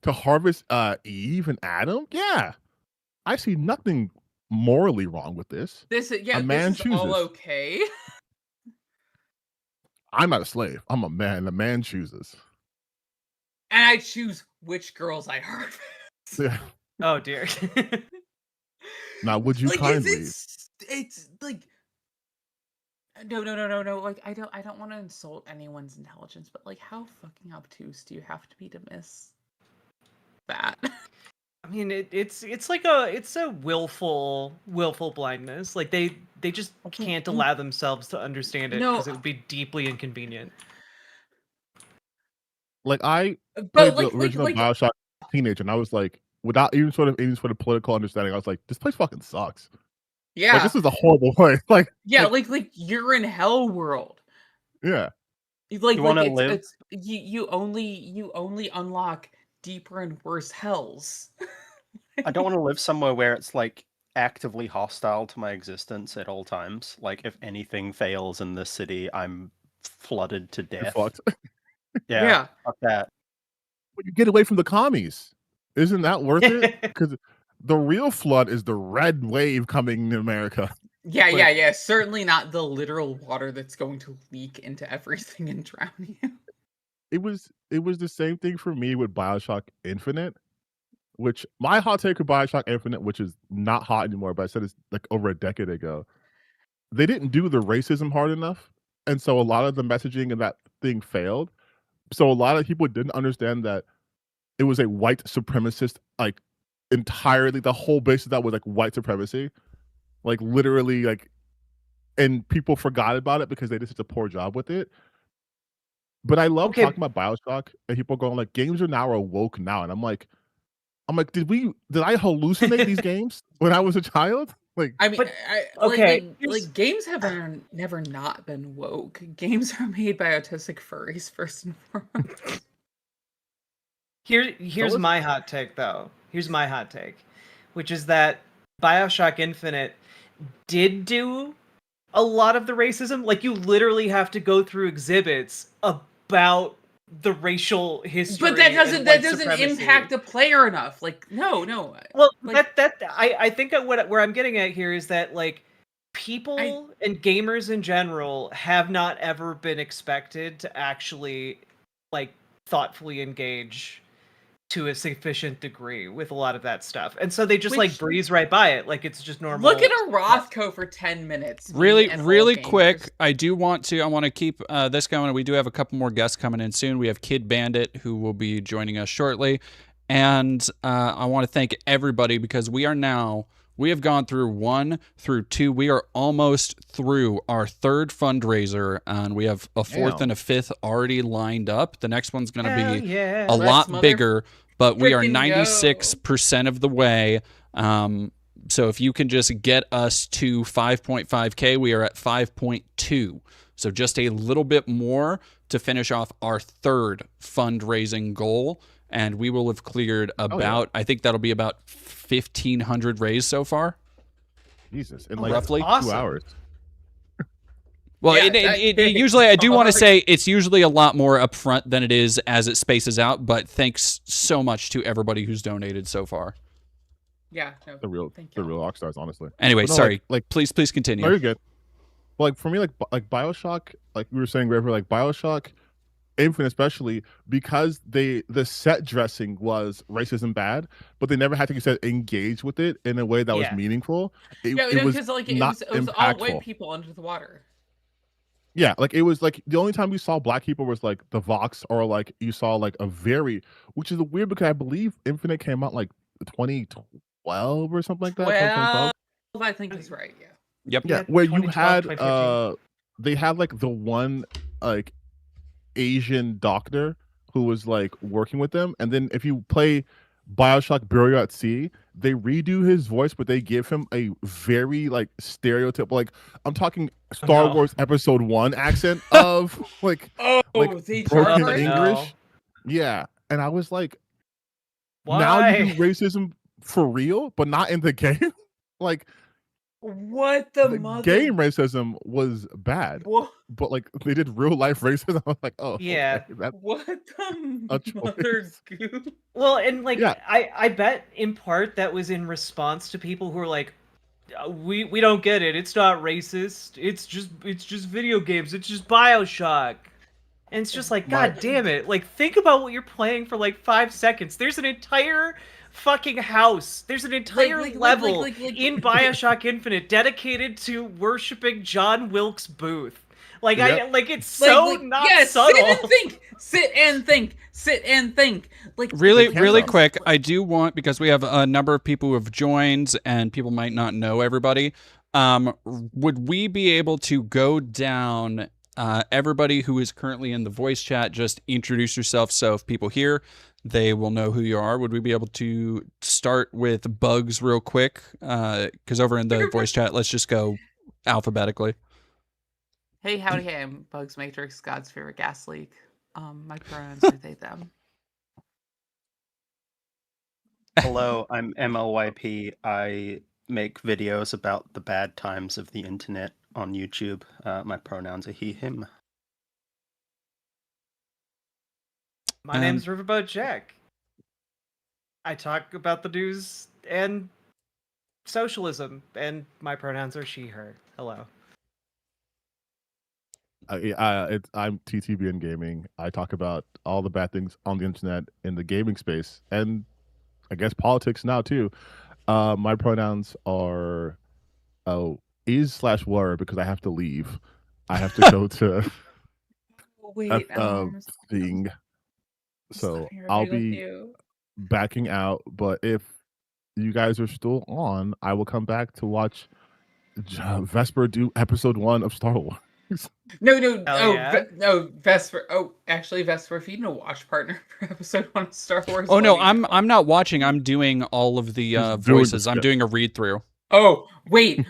harvest Eve and Adam. Yeah, I see nothing morally wrong with this. A man chooses. All okay. I'm not a slave. I'm a man. The man chooses. And I choose which girls I harvest. Yeah. Oh dear. Now, would you like, kindly? It's like no. Like I don't want to insult anyone's intelligence, but like, how fucking obtuse do you have to be to miss that? I mean, it's like a willful blindness. Like they just can't allow themselves to understand it because it would be deeply inconvenient. Like I played the original BioShock as a teenager, and I was like, without any sort of political understanding, I was like, this place fucking sucks. Yeah, like, this is a horrible place. Like like you're in hell world. Yeah, like you want to live. You only unlock deeper and worse hells. I don't want to live somewhere where it's like actively hostile to my existence at all times. Like if anything fails in this city, I'm flooded to death. Yeah, fuck that. But you get away from the commies. Isn't that worth it? Because the real flood is the red wave coming to America. Yeah. Certainly not the literal water that's going to leak into everything and drown you. It was the same thing for me with BioShock Infinite, which my hot take with BioShock Infinite, which is not hot anymore, but I said it's like over a decade ago. They didn't do the racism hard enough, and so a lot of the messaging in that thing failed. So a lot of people didn't understand that it was a white supremacist, like entirely the whole basis of that was like white supremacy, like literally, like, and people forgot about it because they did such a poor job with it. But I love talking about BioShock, and people going like, games are now woke now, and I'm like, did I hallucinate these games when I was a child? Like, I mean, like games have never not been woke. Games are made by autistic furries first and foremost. Here's my hot take, though. Here's my hot take, which is that BioShock Infinite did do a lot of the racism. Like, you literally have to go through exhibits about the racial history. But that doesn't impact the player enough. Like, no. Well, like, I think where I'm getting at here is that, like, people and gamers in general have not ever been expected to actually like thoughtfully engage to a sufficient degree with a lot of that stuff, and so they just like breeze right by it like it's just normal. Look at a Rothko for 10 minutes. Really quick, I want to keep this going. We do have a couple more guests coming in soon. We have Kid Bandit, who will be joining us shortly, and I want to thank everybody because we have gone through 1 through 2. We are almost through our 3rd fundraiser, and we have a 4th and a 5th already lined up. The next one's going to be a lot bigger, but we are 96% of the way. So if you can just get us to 5.5K, we are at 5.2. So just a little bit more to finish off our 3rd fundraising goal. And we will have cleared about, I think that'll be about 1,500 raised so far. Jesus, in like roughly 2 hours. Well, it usually, I do want to say it's usually a lot more upfront than it is as it spaces out, but thanks so much to everybody who's donated so far. Yeah, no, the real rock stars, honestly. Anyway, sorry. Please continue. Very good. But like for me, like BioShock, like we were saying, River, like BioShock Infinite, especially because the set dressing was racism bad, but they never had to, like you said, engage with it in a way that was meaningful. It was all white people under the water. Yeah, like it was like the only time we saw black people was like the Vox, or like you saw like which is weird because I believe Infinite came out like 2012 or something like that. 12, I think is right. Yeah. Yep. Yeah, where you had they had like the one like Asian doctor who was like working with them, and then if you play BioShock Burial at Sea, they redo his voice, but they give him a very like stereotypical, like I'm talking Star Wars Episode 1 accent of like broken English. Yeah, and I was like, why? Now you do racism for real, but not in the game. Like what the game racism was bad, but like they did real life racism. I was like, oh yeah, okay, what the mother goose. Well, and like I bet in part that was in response to people who are like, we don't get it. It's not racist. It's just video games. It's just BioShock. And it's just like, God damn it. Like, think about what you're playing for like 5 seconds. There's an entire fucking house. There's an entire level in BioShock Infinite dedicated to worshiping John Wilkes Booth. Like, it's so not subtle. Sit and think. Like, really quick, I do want, because we have a number of people who have joined and people might not know everybody. Would we be able to go down everybody who is currently in the voice chat, just introduce yourself so if people hear, they will know who you are. Would we be able to start with Bugs real quick? Because over in the voice chat, let's just go alphabetically. Hey, howdy, hey, I'm Bugs Matrix, God's favorite gas leak. My pronouns are they, them. Hello, I'm MLYP. I make videos about the bad times of the internet on YouTube. My pronouns are he, him. My name's Riverboat Jack. I talk about the news and socialism, and my pronouns are she, her. Hello. I'm TTBN Gaming. I talk about all the bad things on the internet in the gaming space, and I guess politics now too. My pronouns are is/were because I have to leave. I have to go to thing. So I'll be backing out, but if you guys are still on, I will come back to watch Vesper do episode 1 of Star Wars. No, Vesper. Oh, actually, Vesper, if you need a watch partner for episode 1 of Star Wars. Oh no, I'm not watching. I'm doing all of the voices. I'm doing a read through. Oh, wait.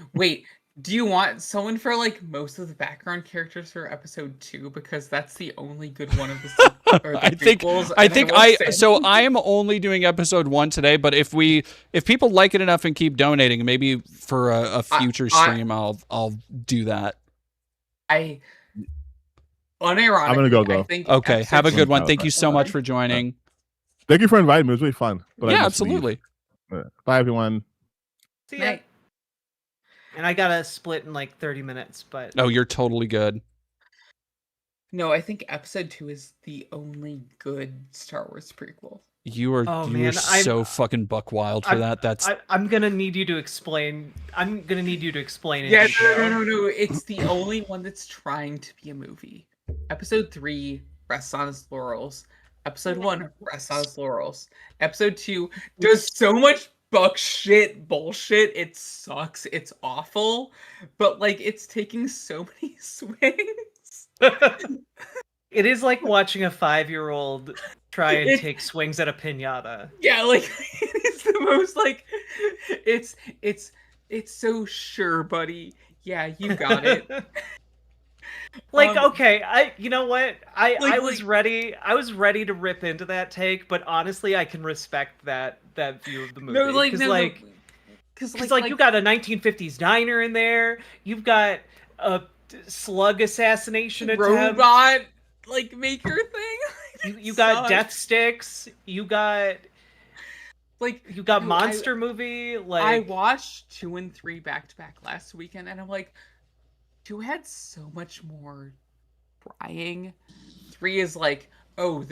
Do you want someone for like most of the background characters for episode 2, because that's the only good one of the I am only doing episode 1 today, but if people like it enough and keep donating, maybe for a future stream I'll do that. Unironically, I'm gonna go. Okay, have a good one. Thank you so much for joining. Thank you for inviting me. It was really fun. Yeah, absolutely. Bye, everyone. See ya. and I gotta split in like 30 minutes. But Oh, you're totally good. No, I think episode 2 is the only good Star Wars prequel. You are Oh, you man, are so fucking buck wild for that. That's I'm gonna need you to explain. I'm gonna need you to explain it. Yeah, no. It's the only one that's trying to be a movie. Episode 3 rests on its laurels. Episode 1 rests on its laurels. Episode 2 does so much bullshit. It sucks. It's awful. But like it's taking so many swings. It is like watching a 5-year-old try and take swings at a piñata. Yeah, like it's the most like it's so sure, buddy. Yeah, you got it. Like, okay, you know what? I was ready to rip into that take, but honestly, I can respect that view of the movie. Because you got a 1950s diner in there, you've got a slug assassination attempt, robot like maker thing. You got death sticks. You got monster movie. Like I watched 2 and 3 back to back last weekend, and I'm like, 2 had so much more trying. 3 is like, oh,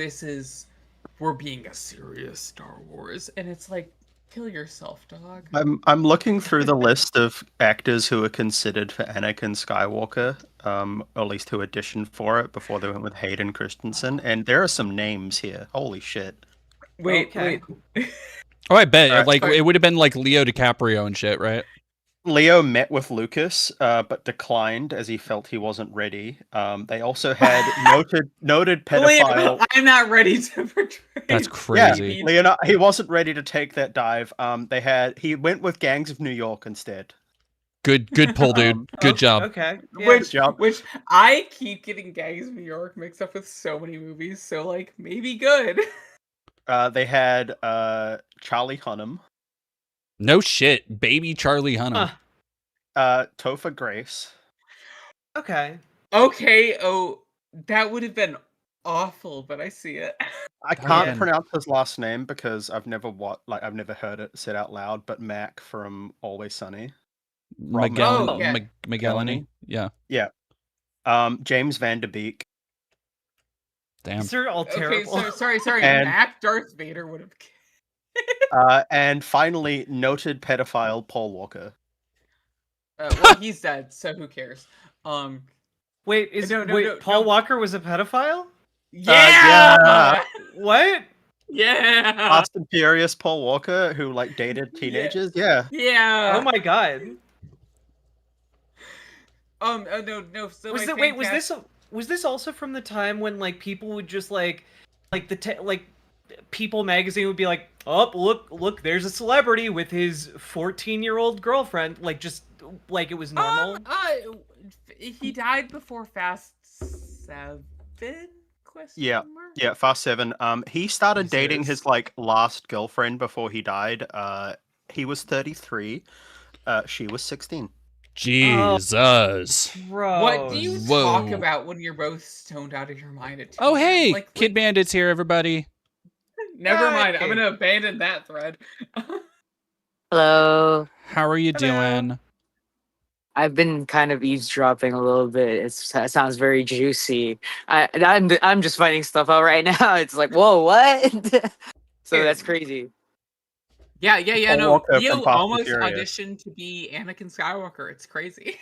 we're being a serious Star Wars, and it's like, kill yourself, dog. I'm looking through the list of actors who are considered for Anakin Skywalker, or at least who auditioned for it before they went with Hayden Christensen, and there are some names here. Holy shit! Wait. Oh, I bet it would have been like Leo DiCaprio and shit, right? Leo met with Lucas, but declined as he felt he wasn't ready. They also had noted pedophile. Leo, I'm not ready to portray. That's crazy. Yeah, Leo, he wasn't ready to take that dive. He went with Gangs of New York instead. Good pull, dude. Good job. Okay. Yeah. Which I keep getting Gangs of New York mixed up with so many movies, so like maybe good. They had Charlie Hunnam. No shit, baby Charlie Hunnam. Topher Grace. Okay. Oh, that would have been awful, but I see it. I can't pronounce his last name because I've never heard it said out loud. But Mac from Always Sunny. Magellany. Yeah. Yeah. James Van Der Beek. Damn. These are all terrible. Okay, sorry. And- Mac Darth Vader would have. And finally, noted pedophile Paul Walker. Well, he's dead, so who cares? Wait, No, Paul Walker was a pedophile? Yeah. What? Yeah. Fast and Furious Paul Walker, who like dated teenagers. Yeah. Yeah. Oh my god. No. So was this also from the time when like people would just like People magazine would be like, oh, look, there's a celebrity with his 14-year-old girlfriend, like just like it was normal. He died before Fast 7? Yeah, Fast 7. He started dating his like last girlfriend before he died. He was 33. She was 16. Jesus. Bro. What do you talk about when you're both stoned out of your mind at 2 Oh, hey, like, Kid Bandit's here, everybody. Never mind. I'm gonna abandon that thread. Hello. How are you doing? I've been kind of eavesdropping a little bit. It sounds very juicy. I'm just finding stuff out right now. It's like, whoa, what? So that's crazy. Yeah. No, Walker Leo from Fast and almost Furious. auditioned to be Anakin Skywalker. It's crazy.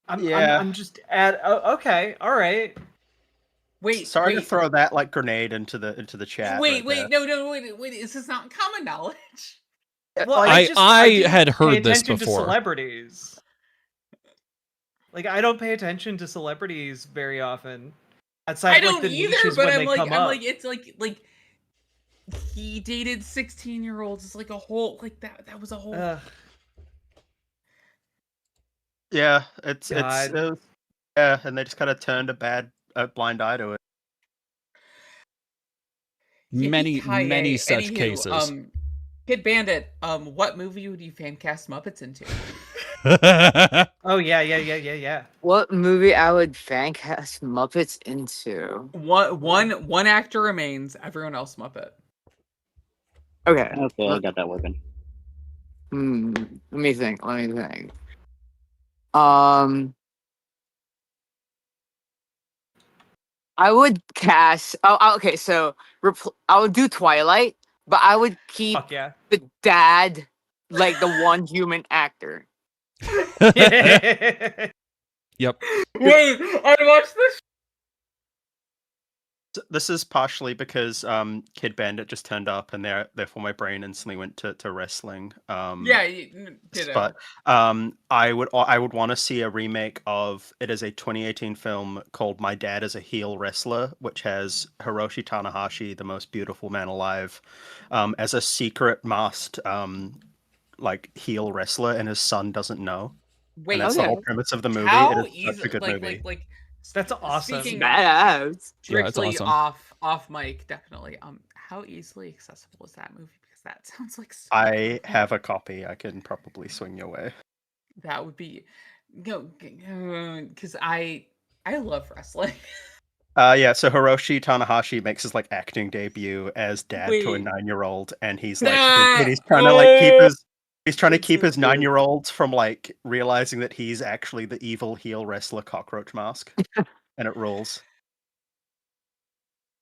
I'm just at okay, all right. Wait, Sorry to throw that like grenade into the chat. Wait, right no, wait. Is this not common knowledge? Well, I had pay heard this attention before. To celebrities. Like I don't pay attention to celebrities very often. Outside I of, like, don't the either, niches but when I'm they like, come up. it's like he dated 16-year-olds. It's like a whole that was a whole. Yeah, it's God. yeah, and they just kind of turned a blind eye to it. Many such Anywho, cases. Kid Bandit, what movie would you fan cast Muppets into? Oh yeah. What movie I would fan cast Muppets into? One actor remains, everyone else Muppet. Okay. Okay, I got that working. Let me think. Um, I would cast. Okay. So I would do Twilight, but I would keep Fuck yeah. the dad, like the one human actor. Yep. Wait, I watched this. This is partially because Kid Bandit just turned up, and therefore my brain instantly went to wrestling. Yeah, ditto. But I would want to see a remake of it is a 2018 film called My Dad is a Heel Wrestler, which has Hiroshi Tanahashi, the most beautiful man alive, as a secret masked like heel wrestler, and his son doesn't know. Wait, and that's the whole premise of the movie. How It is such a good movie. That's awesome. Speaking Badass. strictly awesome. off mic, definitely. How easily accessible is that movie? Because that sounds like I have a copy. I can probably swing your way. that would be because I love wrestling. Yeah, so Hiroshi Tanahashi makes his like acting debut as dad to a Wait. 9-year-old, and he's like, and he's trying to like keep his 9-year-old from like realizing that he's actually the evil heel wrestler Cockroach Mask, and it rules.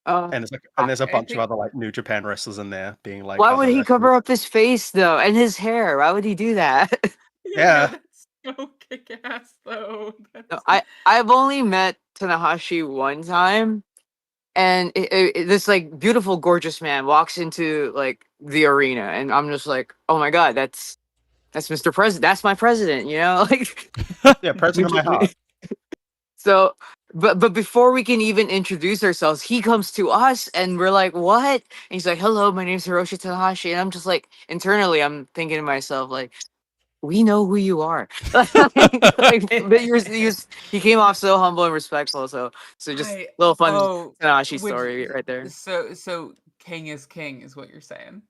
And there's a bunch of other like New Japan wrestlers in there being like. Why would he cover up his face though and his hair? Why would he do that? Yeah. That's so kick-ass though. No, I've only met Tanahashi one time, and this like beautiful, gorgeous man walks into like the arena, and I'm just like, oh my god, that's Mr. President. That's my president. You know, like yeah, president of my heart. So, but before we can even introduce ourselves, he comes to us, and we're like, "What?" And he's like, "Hello, my name's Hiroshi Tanahashi," and I'm just like, internally, I'm thinking to myself, like, "We know who you are." But he came off so humble and respectful. So just a little fun Tanahashi story right there. So king is king is what you're saying.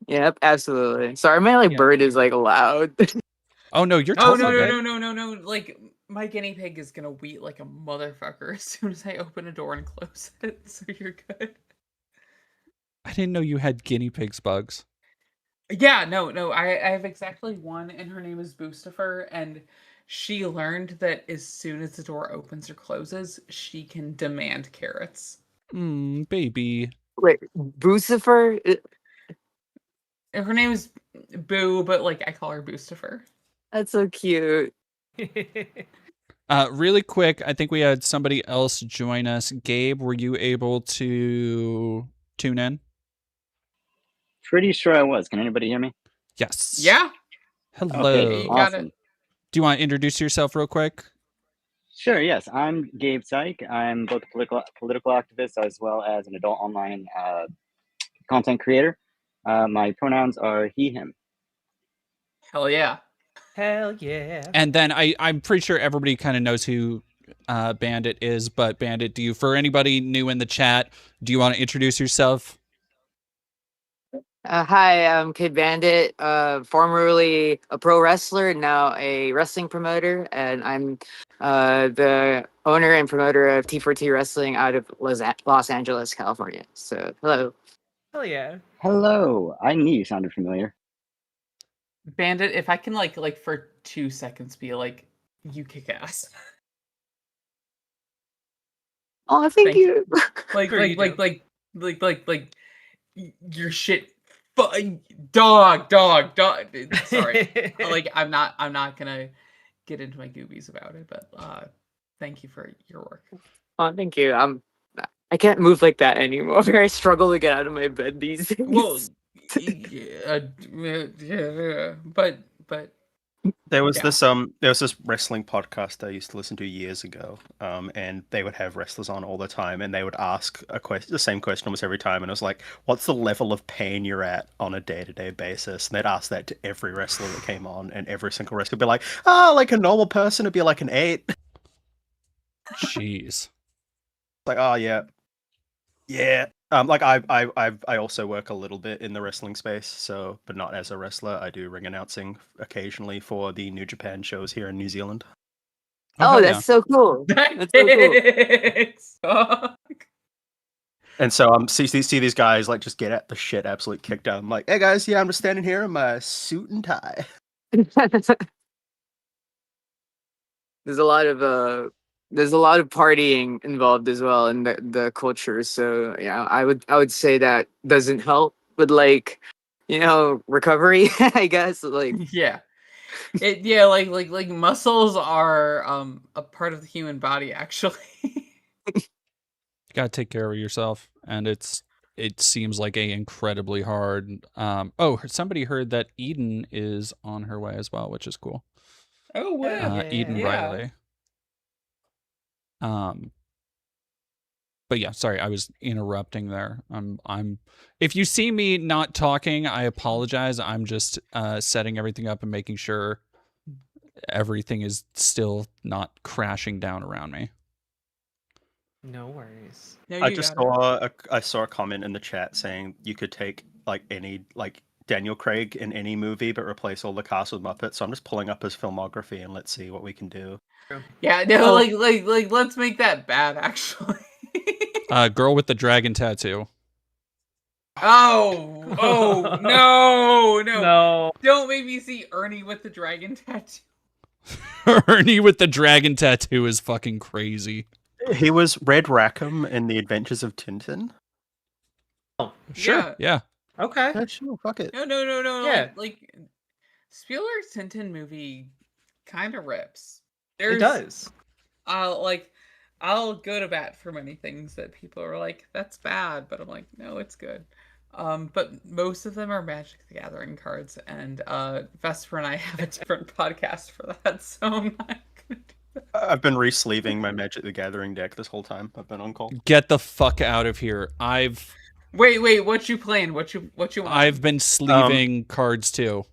Yep, absolutely. Sorry, my bird is like loud. Oh no, you're Oh totally good. no! Like my guinea pig is gonna weet like a motherfucker as soon as I open a door and close it. So you're good. I didn't know you had guinea pigs, Bugs. Yeah, no. I have exactly one, and her name is Boostifer, and she learned that as soon as the door opens or closes, she can demand carrots. Baby. Wait, Boostifer? Her name is Boo, but like I call her Boostifer. That's so cute. Really quick, I think we had somebody else join us. Gabe, were you able to tune in? Pretty sure I was. Can anybody hear me? Yes. Yeah. Hello. Okay, awesome. Do you want to introduce yourself real quick? Sure, yes. I'm Gabe Syke. I'm both a political activist as well as an adult online content creator. My pronouns are he, him. Hell yeah. Hell yeah. And then I'm pretty sure everybody kind of knows who Bandit is, but Bandit, for anybody new in the chat, do you want to introduce yourself? Hi, I'm Kid Bandit, formerly a pro wrestler, now a wrestling promoter, and I'm the owner and promoter of T4T Wrestling out of Los Angeles, California. So, hello. Hell yeah. Hello. I knew you sounded familiar. Bandit, if I can like for 2 seconds be like, you kick ass. Oh, thank you. Like your shit. Dog. Sorry. Like I'm not gonna get into my goobies about it, but thank you for your work. Oh, thank you. I can't move like that anymore. I struggle to get out of my bed these days. Well, but there was this wrestling podcast I used to listen to years ago, and they would have wrestlers on all the time, and they would ask the same question almost every time, and it was like, what's the level of pain you're at on a day-to-day basis? And they'd ask that to every wrestler that came on, and every single wrestler would be like, like a normal person would be like an 8. Jeez. Like, oh yeah. Like I also work a little bit in the wrestling space, so but not as a wrestler. I do ring announcing occasionally for the New Japan shows here in New Zealand. Oh, that's so cool. That's so cool. And so see these guys like just get at the shit absolutely kicked out. I'm like, hey guys, yeah, I'm just standing here in my suit and tie. There's a lot of partying involved as well in the culture. So yeah, I would say that doesn't help with like, recovery, I guess. Like Yeah. Like muscles are a part of the human body actually. You gotta take care of yourself, and it seems like a incredibly hard. Somebody heard that Eden is on her way as well, which is cool. Oh wow. Eden Riley. But yeah, sorry, I was interrupting there. If you see me not talking, I apologize. I'm just setting everything up and making sure everything is still not crashing down around me. No worries. No, I saw a comment in the chat saying you could take like any Daniel Craig in any movie but replace all the cast with Muppets. So I'm just pulling up his filmography and let's see what we can do. Yeah, no, like let's make that bad actually. Girl with the dragon tattoo. Oh no. Don't make me see Ernie with the dragon tattoo. Ernie with the dragon tattoo is fucking crazy. He was Red Rackham in The Adventures of Tintin. Oh, sure. Yeah. Okay. Yeah, sure, fuck it. No. Yeah. Like Spielberg's Tintin movie kind of rips. It does. I'll go to bat for many things that people are like, that's bad, but I'm like, no, it's good. But most of them are Magic the Gathering cards, and Vesper and I have a different podcast for that, so I'm not gonna do that. I've been re-sleeving my Magic the Gathering deck this whole time I've been on call. Get the fuck out of here. Wait, what you playing? What you want? I've been sleeving cards too.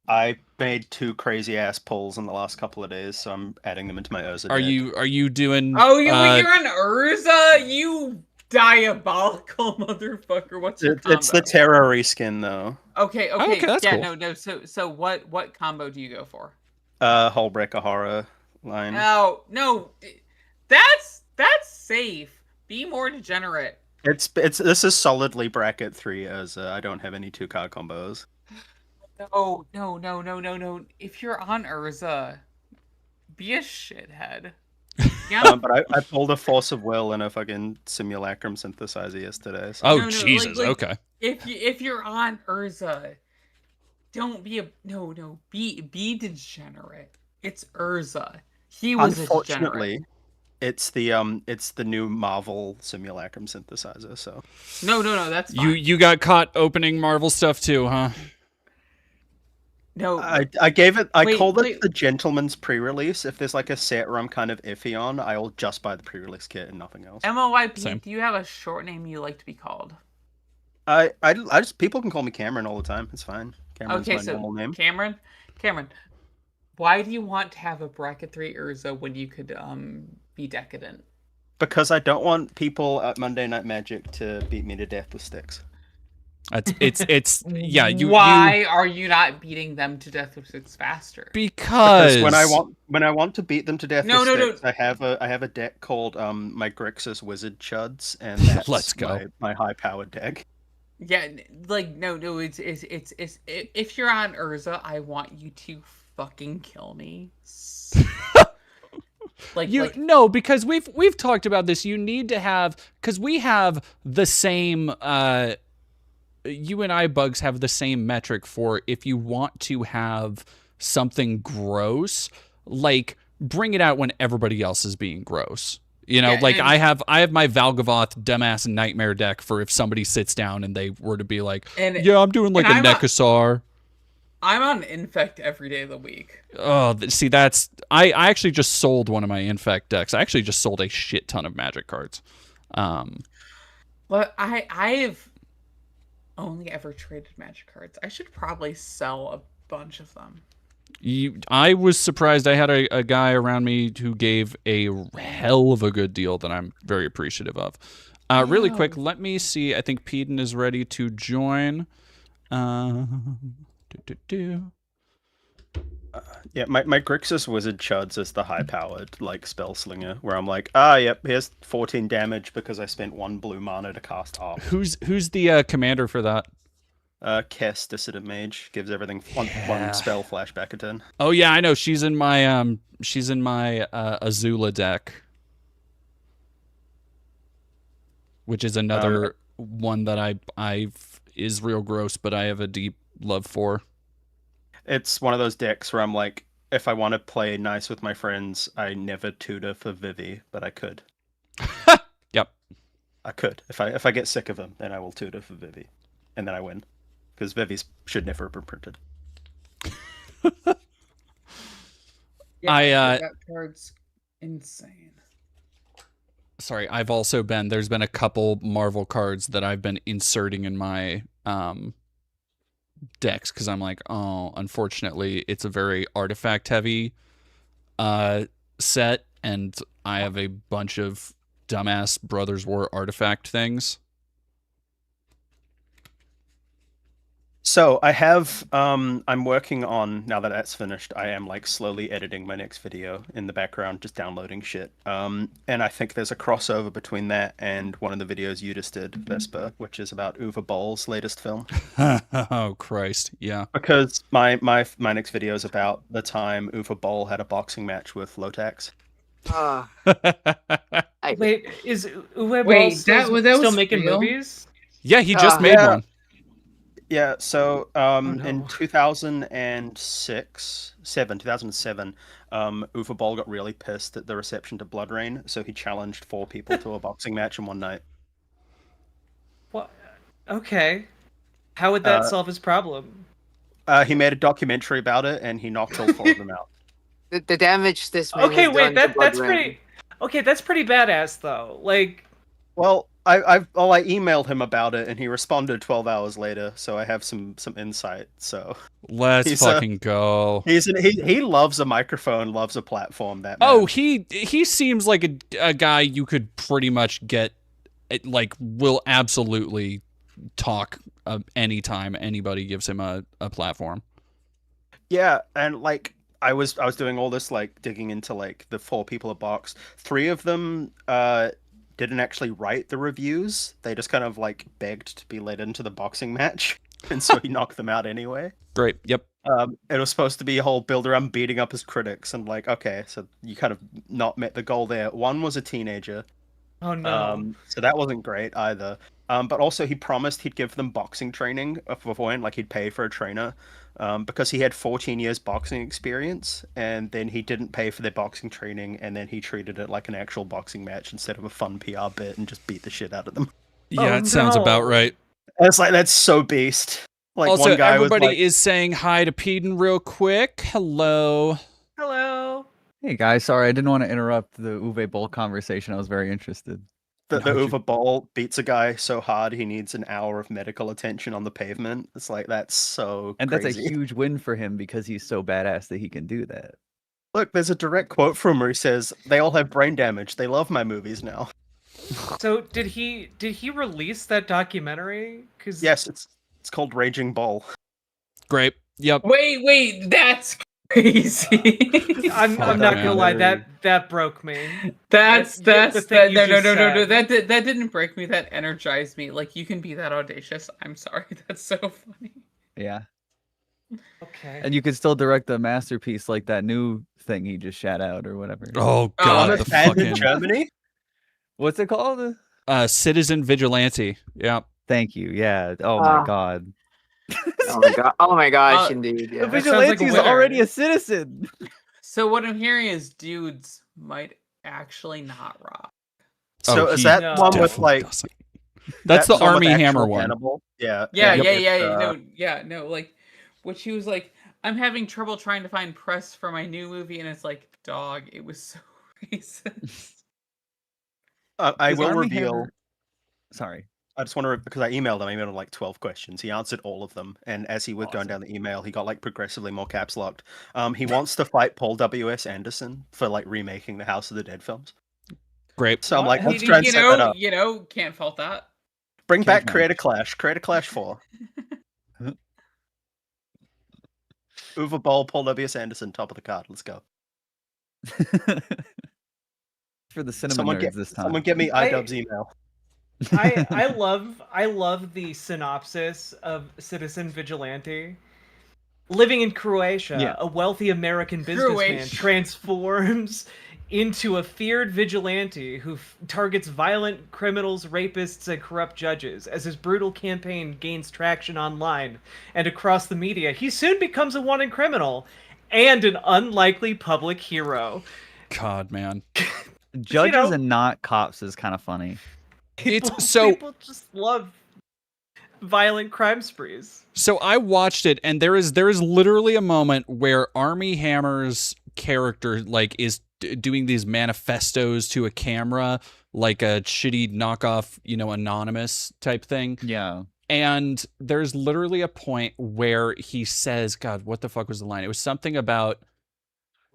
I made 2 crazy ass pulls in the last couple of days, so I'm adding them into my Urza deck. Are you doing you're on Urza? You diabolical motherfucker. What's your combo? It's the Terra reskin though. Okay, that's yeah, cool. no. So what combo do you go for? Hullbreaker Horror line. No. That's safe. Be more degenerate. This is solidly bracket 3 Urza. I don't have any 2-card combos. No. If you're on Urza, be a shithead. Yeah. But I pulled a Force of Will and a fucking Simulacrum synthesizer yesterday. So. Oh, Jesus. Okay. If you're on Urza, don't be be degenerate. It's Urza. He was Unfortunately, it's the new Marvel Simulacrum synthesizer. So no, that's fine. You got caught opening Marvel stuff too, huh? No, I called it the Gentleman's pre-release. If there's like a set where I'm kind of iffy on, I'll just buy the pre-release kit and nothing else. MOYP, do you have a short name you like to be called? I just people can call me Cameron all the time. It's fine. Cameron's my normal name. Cameron, why do you want to have a bracket 3 Urza when you could be decadent? Because I don't want people at Monday Night Magic to beat me to death with sticks. It's yeah. Why are you not beating them to death with sticks faster? Because when I want to beat them to death with sticks, no. I have a deck called my Grixis Wizard Chuds, and that's Let's go. my high powered deck. Yeah, like no. It's if you're on Urza, I want you to fucking kill me. No, because we've talked about this. You need to have, because we have the same. You and I, Bugs, have the same metric for if you want to have something gross, like bring it out when everybody else is being gross. You know, I have my Valgavoth dumbass nightmare deck for if somebody sits down and they were to be like, yeah, I'm doing like a Nekasar. I'm on Infect every day of the week. Oh, see, that's I actually just sold one of my Infect decks. I actually just sold a shit ton of Magic cards. But I've only ever traded Magic cards. I should probably sell a bunch of them. I was surprised. I had a guy around me who gave a hell of a good deal that I'm very appreciative of. Really quick, let me see. I think Peden is ready to join. Yeah, my Grixis Wizard Chuds is the high-powered, like, spell slinger, where I'm like, yep, here's 14 damage because I spent 1 blue mana to cast off. Who's the commander for that? Kess, Dissident Mage, gives everything one spell flashback a turn. Oh yeah, I know. She's in my Azula deck, which is another one that I've is real gross, but I have a deep love for. It's one of those decks where I'm like, if I want to play nice with my friends, I never tutor for Vivi, but I could. Yep. I could. If I get sick of him, then I will tutor for Vivi, and then I win, because Vivi's should never have been printed. That card's insane. Sorry, there's been a couple Marvel cards that I've been inserting in my decks because I'm like, oh, unfortunately, it's a very artifact heavy set, and I have a bunch of dumbass Brothers War artifact things. So I have, I'm working on, now that that's finished, I am like slowly editing my next video in the background, just downloading shit. And I think there's a crossover between that and one of the videos you just did, Vesper, which is about Uwe Boll's latest film. Oh, Christ. Yeah. Because my next video is about the time Uwe Boll had a boxing match with Lotax. Wait, is Uwe Boll still making movies? Yeah, he just made one. Yeah, so in 2007, Uwe Boll got really pissed at the reception to Blood Rain, so he challenged 4 people to a boxing match in one night. What? Okay. How would that solve his problem? He made a documentary about it, and he knocked all 4 of them out. The damage this man Okay, has wait, done to Blood that's Rain. pretty... Okay, that's pretty badass, though. Like... Well, I emailed him about it, and he responded 12 hours later, so I have some insight. So let's fucking go. He loves a microphone, loves a platform. That man. Oh, he seems like a guy you could pretty much get, like, will absolutely talk anytime anybody gives him a platform. Yeah, and like I was doing all this, like, digging into like the 4 people at Box. 3 of them didn't actually write the reviews. They just kind of like begged to be let into the boxing match, and so he knocked them out anyway. Great. Yep. It was supposed to be a whole build around beating up his critics, and like, okay, so you kind of not met the goal there. One was a teenager. Oh no. So that wasn't great either. But also he promised he'd give them boxing training beforehand, like he'd pay for a trainer, because he had 14 years boxing experience, and then he didn't pay for their boxing training, and then he treated it like an actual boxing match instead of a fun PR bit and just beat the shit out of them. Yeah, it sounds about right. And it's like, that's so beast. Like, also, one guy everybody was like, is saying hi to Peden real quick. Hello. Hello. Hey guys, sorry I didn't want to interrupt the Uwe Boll conversation. I was very interested. the Uwe Boll beats a guy so hard he needs an hour of medical attention on the pavement. It's like, that's so And crazy. that's a huge win for him because he's so badass that he can do that. Look, there's a direct quote from him where he says, "They all have brain damage. They love my movies now." So did he release that documentary? Cause... Yes, it's called Raging Bull. Great. Yep. Wait, that's crazy. I'm not gonna lie, that broke me. No, That didn't break me. That energized me. Like, you can be that audacious. I'm sorry. That's so funny. Yeah. Okay. And you could still direct the masterpiece like that new thing he just shat out or whatever. Oh god, the fucking Germany. What's it called? Citizen Vigilante. Yeah. Thank you. Yeah. Oh my god. Oh my god! Oh my gosh! Indeed. The Yeah. vigilante's already a citizen. So what I'm hearing is dudes might actually not rock. So is that one with like? That's the one with Army actual Hammer one. Hannibal? Yeah. No, like, what she was like, I'm having trouble trying to find press for my new movie, and it's like, dog, it was so racist. I will Army reveal. Hammer... Sorry. I just want to, because I emailed him like 12 questions. He answered all of them, and as he was going down the email, he got like progressively more caps locked. He wants to fight Paul W.S. Anderson for like remaking the House of the Dead films. Great. So I'm like, let's try and set that up. Can't fault that. Bring back Creator Clash 4. Uwe Boll, Paul W.S. Anderson, top of the card. Let's go. For the cinema nerds this time. Someone get me iDubbbz email. I love the synopsis of Citizen Vigilante. Living in Croatia, a wealthy American businessman transforms into a feared vigilante who targets violent criminals, rapists, and corrupt judges. As his brutal campaign gains traction online and across the media, he soon becomes a wanted criminal and an unlikely public hero. God, man. Judges and not cops is kind of funny. People just love violent crime sprees. So I watched it, and there is literally a moment where Armie Hammer's character like is doing these manifestos to a camera, like a shitty knockoff, anonymous type thing. Yeah. And there's literally a point where he says, God, what the fuck was the line? It was something about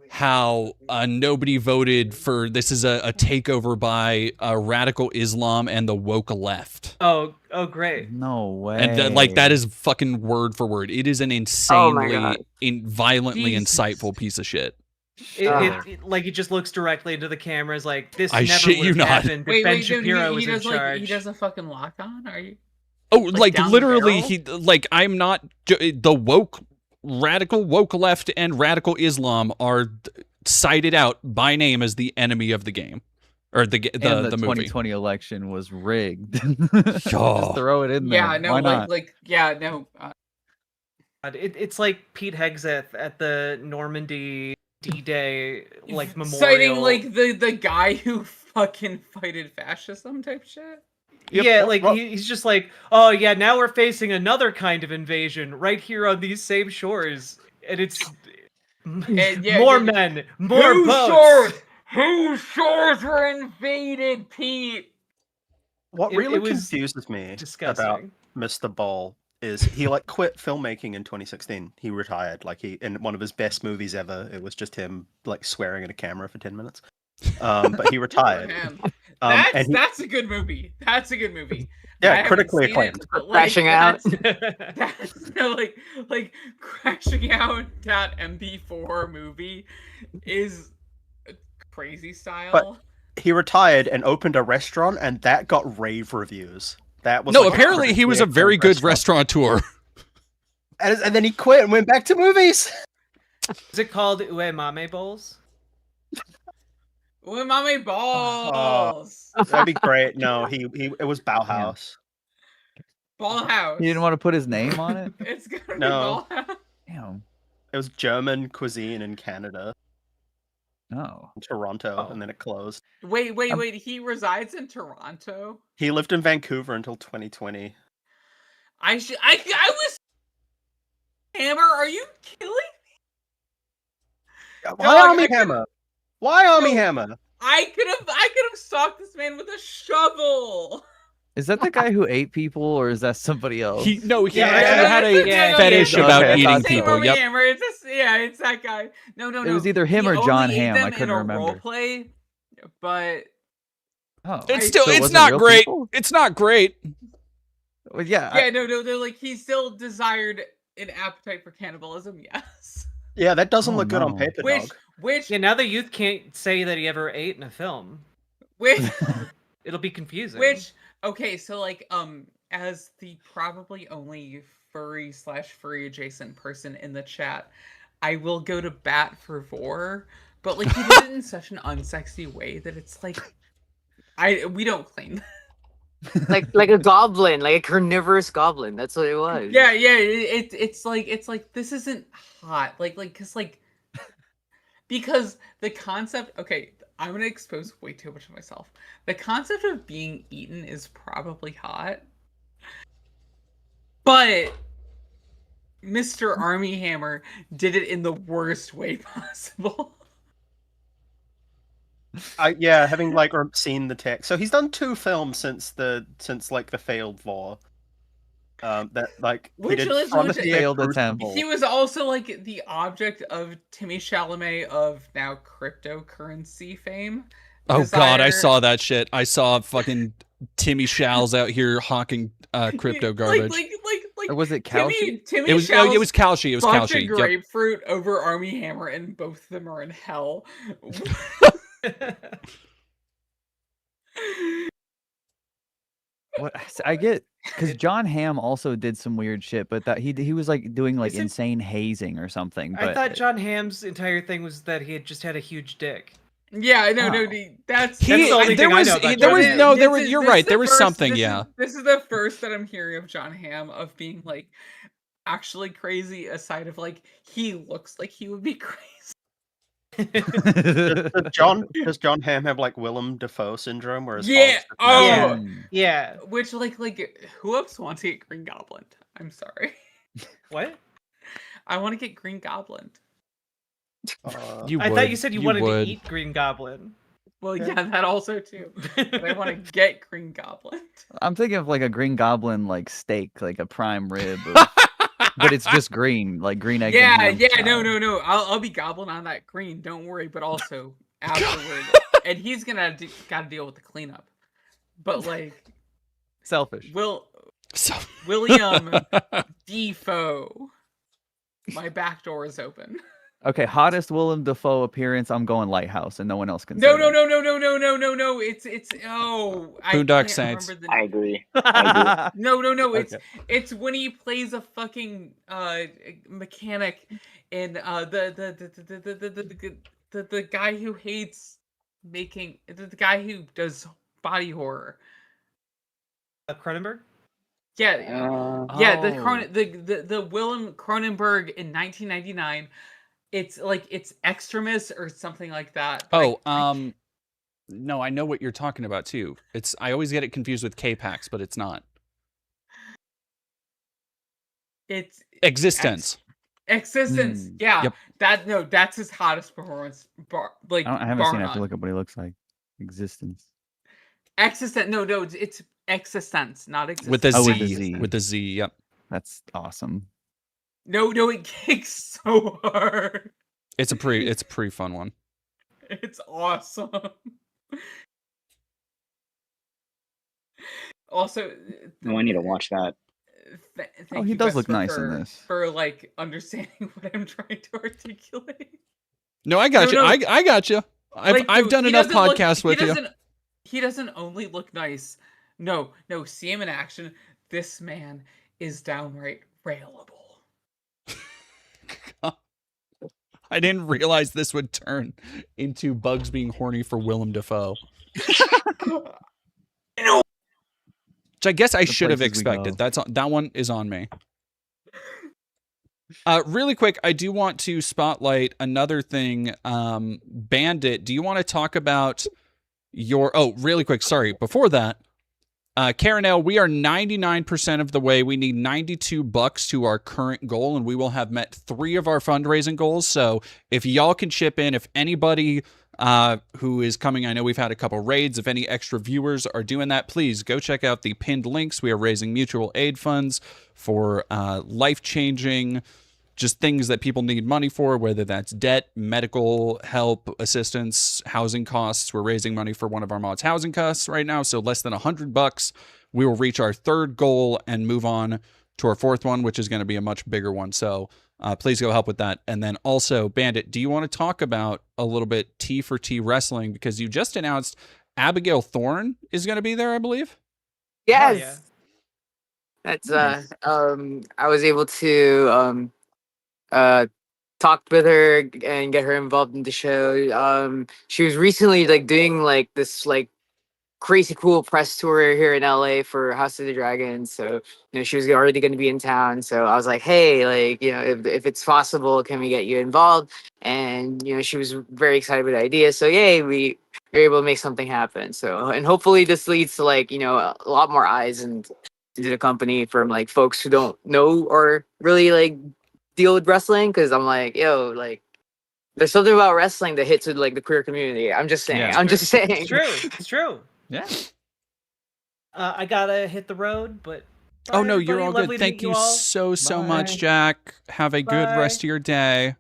how nobody voted for this is a takeover by radical Islam and the woke left. Oh, great. No way. And that is fucking word for word. It is an insanely, violently insightful piece of shit. It just looks directly into the camera. Is like, this I never shit would you have not. happened if Ben Wait, Shapiro was in charge. He does a fucking lock on? Are you? Oh, like down the literally, barrel? I'm not the radical woke left and radical Islam are cited out by name as the enemy of the game. Or the movie. 2020 election was rigged. Just throw it in there. Yeah, no, Why not? It's like Pete Hegseth at the Normandy D-Day memorial. Citing the guy who fucking fighted fascism type shit. He's just like, oh yeah, now we're facing another kind of invasion right here on these same shores, and it's more men, more boats. Whose shores were invaded, Pete? What It really was confuses me disgusting. about Mr. Ball is he quit filmmaking in 2016. He retired. In one of his best movies ever, it was just him swearing at a camera for 10 minutes. But he retired. That's a good movie. That's a good movie. Yeah, critically acclaimed. Crashing Out. Crashing Out, that MP4 movie is crazy style. But he retired and opened a restaurant, and that got rave reviews. That was apparently he was a very good restaurateur. And then he quit and went back to movies. Is it called Uemame Bowls? Uemame Balls. That'd be great. No, it was Bauhaus. Ballhouse. He didn't want to put his name on it? It's gonna No. be Ballhouse. Damn. It was German cuisine in Canada. Oh. Toronto, and then it closed. Wait. He resides in Toronto? He lived in Vancouver until 2020. I was... Hammer, are you killing me? Why Armie Hammer? Why Armie Hammer? I could have stalked this man with a shovel. Is that the guy who ate people, or is that somebody else? He had a fetish about eating people. Yep. Hammer. It's that guy. No. It was either him or John Hamm. I couldn't remember. Role play, but it's not great. People? It's not great. Well, yeah. No. They're like he still desired an appetite for cannibalism. Yes. Yeah, that doesn't look good on paper, Which now the youth can't say that he ever ate in a film. It'll be confusing. Okay, so as the probably only furry adjacent person in the chat, I will go to bat for Vor, but he did it in such an unsexy way that it's we don't claim that. like a goblin, like a carnivorous goblin. That's what it was. Yeah. It's like this isn't hot. Because the concept. Okay, I'm gonna expose way too much of myself. The concept of being eaten is probably hot, but Mr. Armie Hammer did it in the worst way possible. Having seen the text. So he's done 2 films since the failed Vor. Which he did was Promise Me a failed Crucible. attempt. He was also the object of Timmy Chalamet of now cryptocurrency fame. Oh God, I saw that shit. I saw fucking Timmy Shals out here hawking crypto garbage. like Or was it Timmy Kalshi? It was Kalshi. It was bunch Kalshi. of grapefruit over Army Hammer, and both of them are in hell. What I get, because John Hamm also did some weird shit, but that he was like doing like Isn't- insane hazing or something. But I thought John Hamm's entire thing was that he had just had a huge dick. Yeah, no, that's the only thing I know about John Hamm. You're right. There was something, yeah. This is the first that I'm hearing of John Hamm of being like actually crazy, aside of like he looks like he would be crazy. Does John Hamm have like Willem Dafoe syndrome, where his Yeah. heart's- Yeah. Which like who else wants to get Green Goblin? I'm sorry. What? I want to get Green Goblin. I thought you said you wanted to eat Green Goblin. Well, yeah, that also too. But I want to get Green Goblin. I'm thinking of like a Green Goblin like steak, like a prime rib, of, but it's just green, like green egg. Yeah, and ham yeah, style. no. I'll be gobbling on that green. Don't worry. But also afterward, and he's got to deal with the cleanup. But like, selfish. William Defoe. My back door is open. Okay, hottest Willem Dafoe appearance. I'm going Lighthouse, and no one else can. No. say that. It's I Boondock can't Saints. remember the I agree. I agree. No. Okay. It's when he plays a fucking mechanic in the guy who hates making the guy who does body horror. Cronenberg? Yeah, Oh. the Willem Cronenberg in 1999. It's like it's Extremis or something like that. Oh, no, I know what you're talking about too. I always get it confused with K-Pax, but it's not. It's Existence. Existence. Yeah. Yep. That's his hottest performance. I haven't seen it. I have to look up what he looks like. Existence. Existence. No, it's Existence, not Existence. With a Z. Oh, with a Z. With a Z, yep. That's awesome. No, it kicks so hard. It's a pretty fun one. It's awesome. Also, No, I need to watch that. Thank he you, does look Vesper, nice in this. for like understanding what I'm trying to articulate. No, I got you. No. I got you. I've done enough podcasts with you. He doesn't only look nice. No, see him in action. This man is downright railable. I didn't realize this would turn into Bugs being horny for Willem Dafoe. Which I guess I should have expected. That one is on me. Really quick, I do want to spotlight another thing. Bandit, do you want to talk about really quick, sorry. Before that, Karen L, we are 99% of the way. We need $92 to our current goal, and we will have met 3 of our fundraising goals. So if y'all can chip in, if anybody who is coming, I know we've had a couple raids. If any extra viewers are doing that, please go check out the pinned links. We are raising mutual aid funds for life-changing, just things that people need money for, whether that's debt, medical help, assistance, housing costs. We're raising money for one of our mods' housing costs right now, so less than $100. We will reach our 3rd goal and move on to our 4th one, which is going to be a much bigger one. So please go help with that. And then also, Bandit, do you want to talk about a little bit T for T wrestling? Because you just announced Abigail Thorne is going to be there, I believe. Yes. That's I was able to talk with her and get her involved in the show. She was recently like doing like this like crazy cool press tour here in LA for House of the Dragon. So, she was already going to be in town. So I was like, hey, like, if it's possible, can we get you involved? And, she was very excited with the idea. So, yay, we were able to make something happen. So, and hopefully this leads to like, a lot more eyes into the company from like folks who don't know or really like deal with wrestling. Cause I'm like, like, there's something about wrestling that hits with like the queer community. I'm just saying. Yeah. It's true. It's true. Yeah. I gotta hit the road, but Oh no, you're all Lovely good. to Thank meet you all. so Bye. much, Jack. Have a good rest of your day.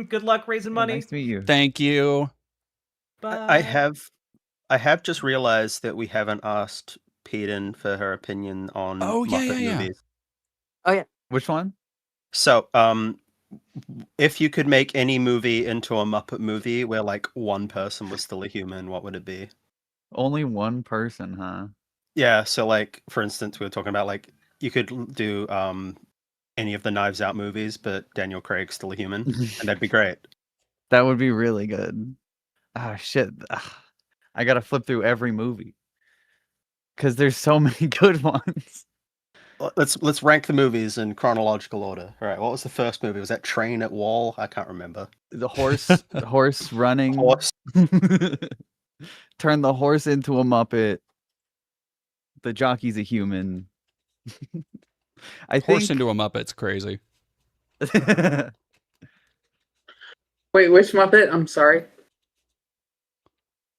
Good luck raising money. Nice to meet you. Thank you. Bye. I have just realized that we haven't asked Peden for her opinion on Muppet movies. Oh yeah. Which one? So, if you could make any movie into a Muppet movie where like one person was still a human, what would it be? Only one person, huh? Yeah, so like for instance, we were talking about like you could do any of the Knives Out movies, but Daniel Craig's still a human, and that'd be great. That would be really good. Ah, shit. I gotta flip through every movie because there's so many good ones. Let's rank the movies in chronological order. All right, what was the first movie? Was that Train at Wall? I can't remember. The horse running. Horse. Turn the horse into a Muppet. The jockey's a human. I Horse think into a Muppet's crazy. Wait, which Muppet? I'm sorry.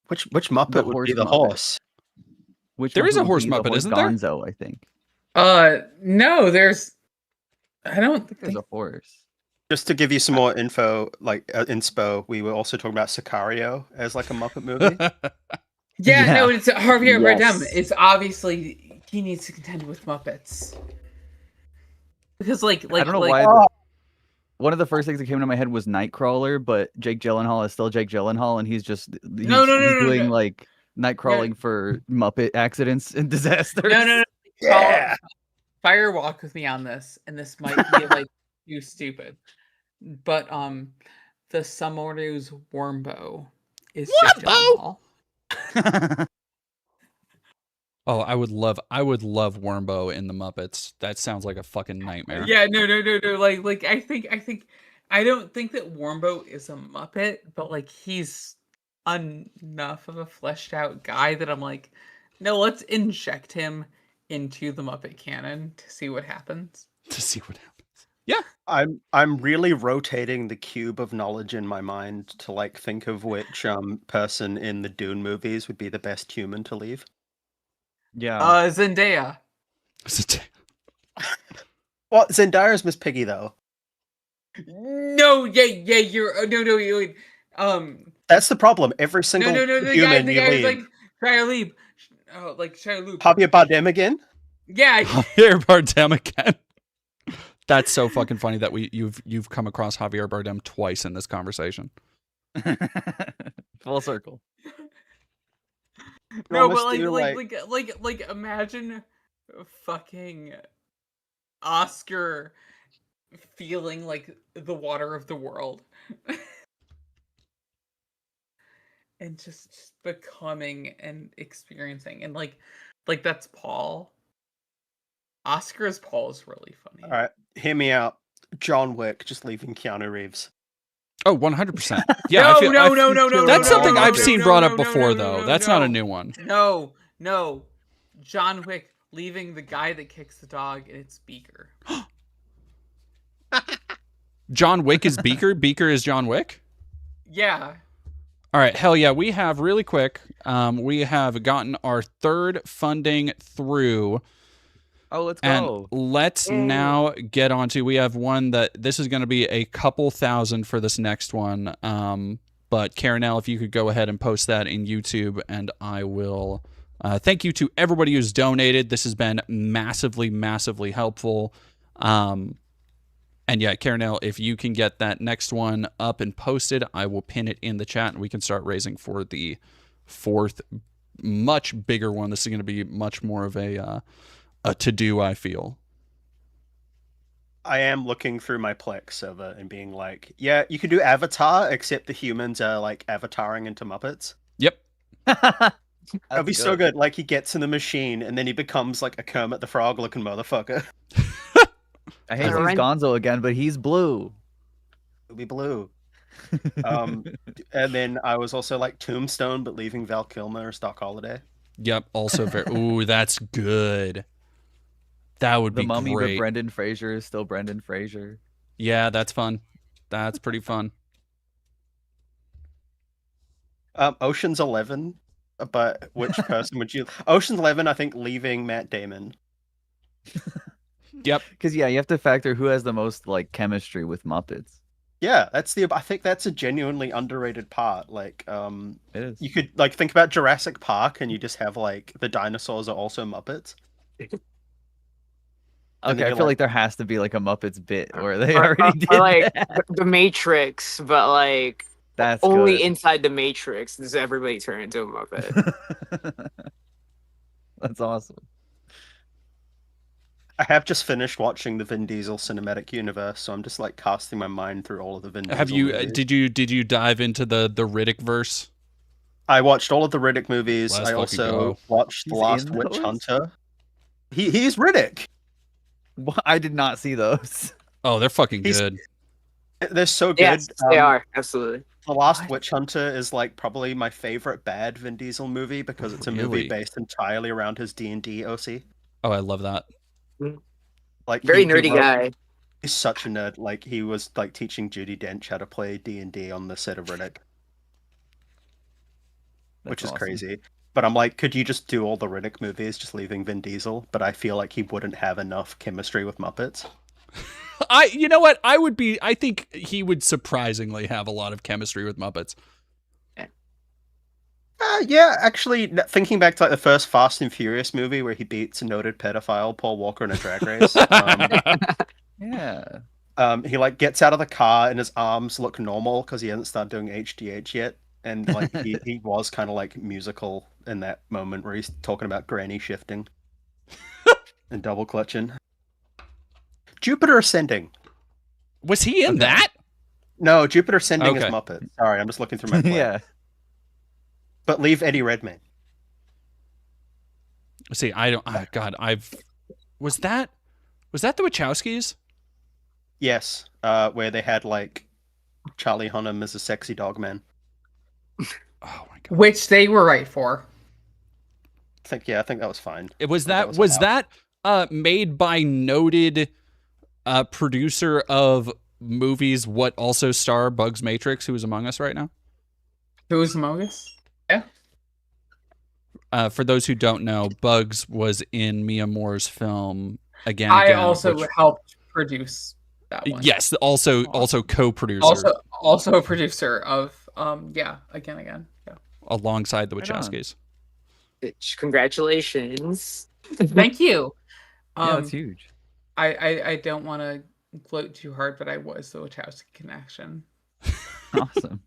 Which Muppet would be the Muppet. horse? Which There one is a would horse be the Muppet, horse isn't there? Gonzo, I think. No, there's. I don't There's think. a horse. Just to give you some more info, like inspo, we were also talking about Sicario as like a Muppet movie. Yeah, no, Yeah. it's Javier Bardem. Yes. It's obviously he needs to contend with Muppets because, I don't know why. One of the first things that came to my head was Nightcrawler, but Jake Gyllenhaal is still Jake Gyllenhaal, and he's No, doing like night crawling for Muppet accidents and disasters. No. Yeah. Fire walk with me on this, and this might be like too stupid, but the Summoner's Wormbo is Jake Gyllenhaal. Oh, I would love Wormbo in the Muppets. That sounds like a fucking nightmare. Yeah, no. Like I don't think that Wormbo is a Muppet, but like he's enough of a fleshed out guy that I'm like, no, let's inject him into the Muppet canon to see what happens. To see what happens. Yeah. I'm really rotating the cube of knowledge in my mind to like think of which person in the Dune movies would be the best human to leave. Yeah. Zendaya. Well, Zendaya's Miss Piggy though. No, you're That's the problem. Every single the human guy you was leave. like Shia LaBeouf. Javier Bardem again? Yeah. Javier Bardem again. That's so fucking funny that you've come across Javier Bardem twice in this conversation. Full circle. No, but like imagine fucking Oscar feeling like the water of the world. And just becoming and experiencing and like that's Paul. Oscar as Paul is really funny. All right, hear me out. John Wick just leaving Keanu Reeves. Oh, 100%. Yeah, No. That's something I've seen brought up before, though. That's not a new one. No. John Wick leaving the guy that kicks the dog, and it's Beaker. John Wick is Beaker? Beaker is John Wick? Yeah. All right, hell yeah. We have, really quick, we have gotten our third funding through. Oh, let's and go. let's now get on to, we have one that, this is going to be a couple thousand for this next one. But Karenelle, if you could go ahead and post that in YouTube, and I will thank you to everybody who's donated. This has been massively, massively helpful. And yeah, Karenelle, if you can get that next one up and posted, I will pin it in the chat and we can start raising for the fourth, much bigger one. This is going to be much more of a to-do, I feel. I am looking through my Plex server and being like, yeah, you could do Avatar, except the humans are like avataring into Muppets. Yep. That'd be so good. Like he gets in the machine and then he becomes like a Kermit the Frog looking motherfucker. I hate to use Gonzo again, but he's blue. He'll be blue. And then I was also like Tombstone, but leaving Val Kilmer as Doc Holliday. Yep. Also very. Ooh, that's good. That would The be Mummy, great. but Brendan Fraser is still Brendan Fraser. Yeah, that's fun. That's pretty fun. Ocean's 11, but which person would you? Ocean's 11, I think, leaving Matt Damon. Yep. Because yeah, you have to factor who has the most like chemistry with Muppets. Yeah, I think that's a genuinely underrated part. Like, It is. you could like think about Jurassic Park, and you just have like the dinosaurs are also Muppets. And then Okay, I you're feel like, like there has to be like a Muppets bit where they Or, already did or like that. the Matrix, but like That's only good. inside the Matrix does everybody turn into a Muppet. That's awesome. I have just finished watching the Vin Diesel cinematic universe, so I'm just like casting my mind through all of the Vin Diesel Have you movies. did you dive into the Riddick verse? I watched all of the Riddick movies. Let's I fucking also go. watched The He's Last in Witch those? Hunter. He's Riddick. I did not see those. Oh, they're fucking He's- good. They're so good. Yes, they are absolutely. The Last Witch Hunter is like probably my favorite bad Vin Diesel movie because it's a Really? movie based entirely around his D&D OC. Oh, I love that. Like Very he nerdy wrote- guy. He's such a nerd. Like he was like teaching Judi Dench how to play D&D on the set of Riddick, which is awesome. crazy. But I'm like, could you just do all the Riddick movies, just leaving Vin Diesel? But I feel like he wouldn't have enough chemistry with Muppets. You know what? I think he would surprisingly have a lot of chemistry with Muppets. Yeah, actually, thinking back to like the first Fast and Furious movie where he beats a noted pedophile Paul Walker in a drag race. Yeah. He like gets out of the car and his arms look normal because he hasn't started doing HGH yet, and like he was kind of like musical in that moment where he's talking about granny shifting and double clutching. Jupiter Ascending. Was he in that? No, Jupiter Ascending is Okay. Muppet. Sorry, I'm just looking through my play. Yeah. But leave Eddie Redmayne. See, I don't. Oh, God, was that the Wachowskis? Yes, where they had like Charlie Hunnam as a sexy dog man. Oh my God. Which they were right for. I think that was fine. It was That that was was that made by noted producer of movies what also star Bugs Matrix, who is among us right now? Who is among us? Yeah. For those who don't know, Bugs was in Mia Moore's film Again. I Again, also which- helped produce that one. Yes, also co-producer. Also a producer of Again. Yeah. Alongside the Right on. Wachowskis. Bitch, congratulations. Thank you. Yeah, that's huge. I don't want to gloat too hard, but I was the Wachowski connection. Awesome.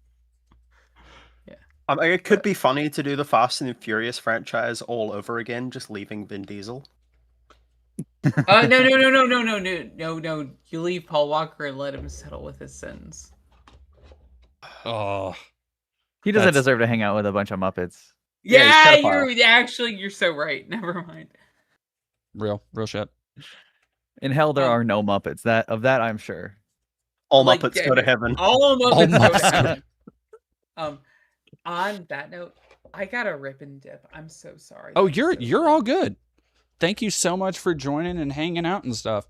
It could be funny to do the Fast and Furious franchise all over again, just leaving Vin Diesel. No. You leave Paul Walker and let him settle with his sins. Oh, He doesn't That's- deserve to hang out with a bunch of Muppets. Yeah, he's pedophile. you're so right. Never mind. real shit. In hell, there are no Muppets. That I'm sure. All Like, Muppets go to heaven. All Muppets All go to Muppets go heaven. On that note, I got a rip and dip. I'm so sorry. Oh, That was you're so all good. Thank you so much for joining and hanging out and stuff.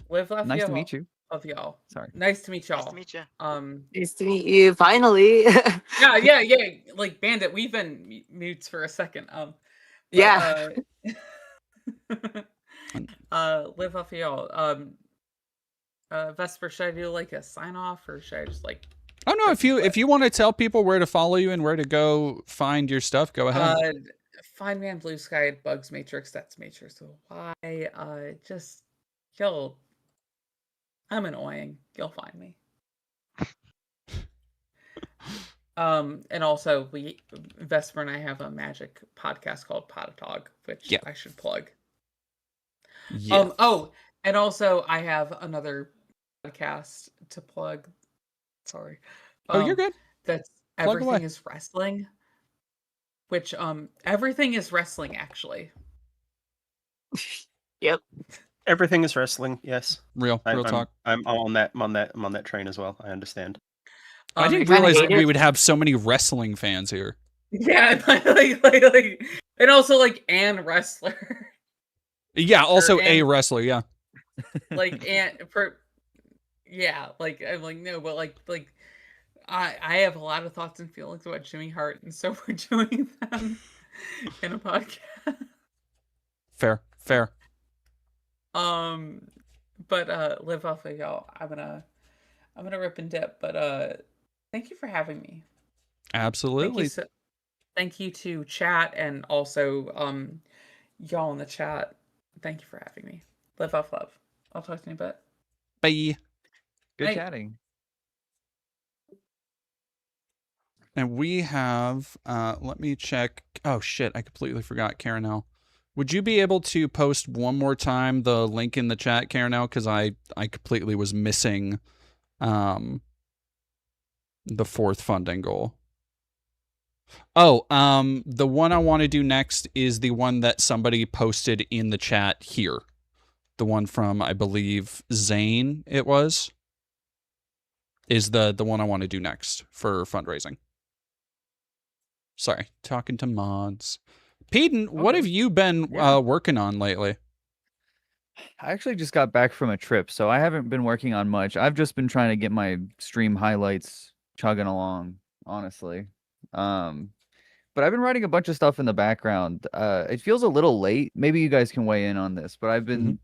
Live, laugh, Nice to yell. meet you. Love y'all. Sorry. Nice to meet y'all. Nice to meet you. Nice to meet you. Finally. Yeah. Like Bandit, we've been mutes for a second. Yeah. Live off of y'all. Vesper, should I do like a sign off or should I just like? Oh no, if you want to tell people where to follow you and where to go find your stuff, go ahead. Find me on Blue Sky at Bugs Matrix. That's Matrix. So why? Just y'all. I'm annoying. You'll find me. And also Vesper and I have a magic podcast called Potatog, which I should plug. Yeah. And also I have another podcast to plug. Sorry. Oh, you're good. That's Plug Everything away. is Wrestling. Which Everything is Wrestling actually. Yep. Everything is wrestling. Yes. Real talk. I'm on that train as well. I understand. I didn't if you realize hate we it- would have so many wrestling fans here. Yeah, like, and also like and wrestler. Yeah, also a and- wrestler. Yeah. Like like I'm like no, but like I have a lot of thoughts and feelings about Jimmy Hart, and so we're doing them in a podcast. Fair. But live off of y'all. I'm gonna rip and dip, but thank you for having me. Absolutely. Thank you to chat and also y'all in the chat. Thank you for having me. Live off love. I'll talk to you in a bit. Bye. Good Bye. chatting. And we have, let me check. Oh shit, I completely forgot Caranel. Would you be able to post one more time the link in the chat, Caranel? Because I completely was missing the fourth funding goal. Oh, the one I want to do next is the one that somebody posted in the chat here. The one from, I believe, Zane, it was. Is the one I want to do next for fundraising. Sorry, talking to mods. Peden, what have you been working on lately? I actually just got back from a trip, so I haven't been working on much. I've just been trying to get my stream highlights chugging along, honestly. But I've been writing a bunch of stuff in the background. It feels a little late. Maybe you guys can weigh in on this, but I've been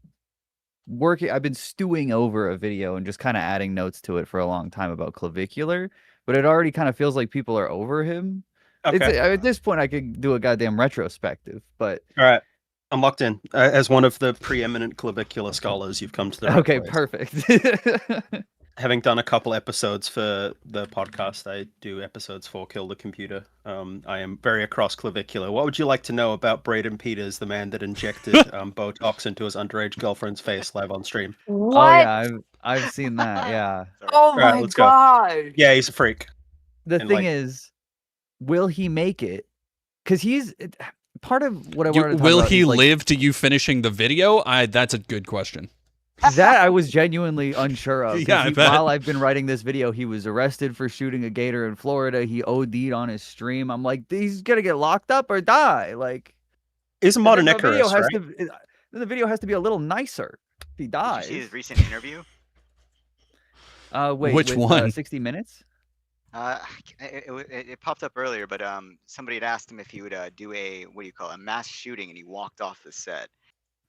I've been stewing over a video and just kind of adding notes to it for a long time about Clavicular, but it already kind of feels like people are over him. Okay. At this point, I could do a goddamn retrospective, but All right. I'm locked in. As one of the preeminent clavicular scholars, you've come to the right okay, place. perfect. Having done a couple episodes for the podcast, I do episodes for Kill the Computer. I am very across clavicular. What would you like to know about Braden Peters, the man that injected Botox into his underage girlfriend's face live on stream? What? Oh yeah, I've seen that. Yeah. Oh All right, my let's go. god. Yeah, he's a freak. The And, thing like- is, will he make it? Because he's part of what I wanted to talk Will about he is, like, live to you finishing the video? That's a good question. that I was genuinely unsure of. 'cause Yeah, I bet. while I've been writing this video, he was arrested for shooting a gator in Florida. He OD'd on his stream. I'm like, he's gonna get locked up or die. Like, He's a and modern then the video Icarus, has right? to. Then the video has to be a little nicer if he dies. Did you see his recent interview? Wait, Which with, one? 60 Minutes? It popped up earlier, but somebody had asked him if he would do a a mass shooting, and he walked off the set.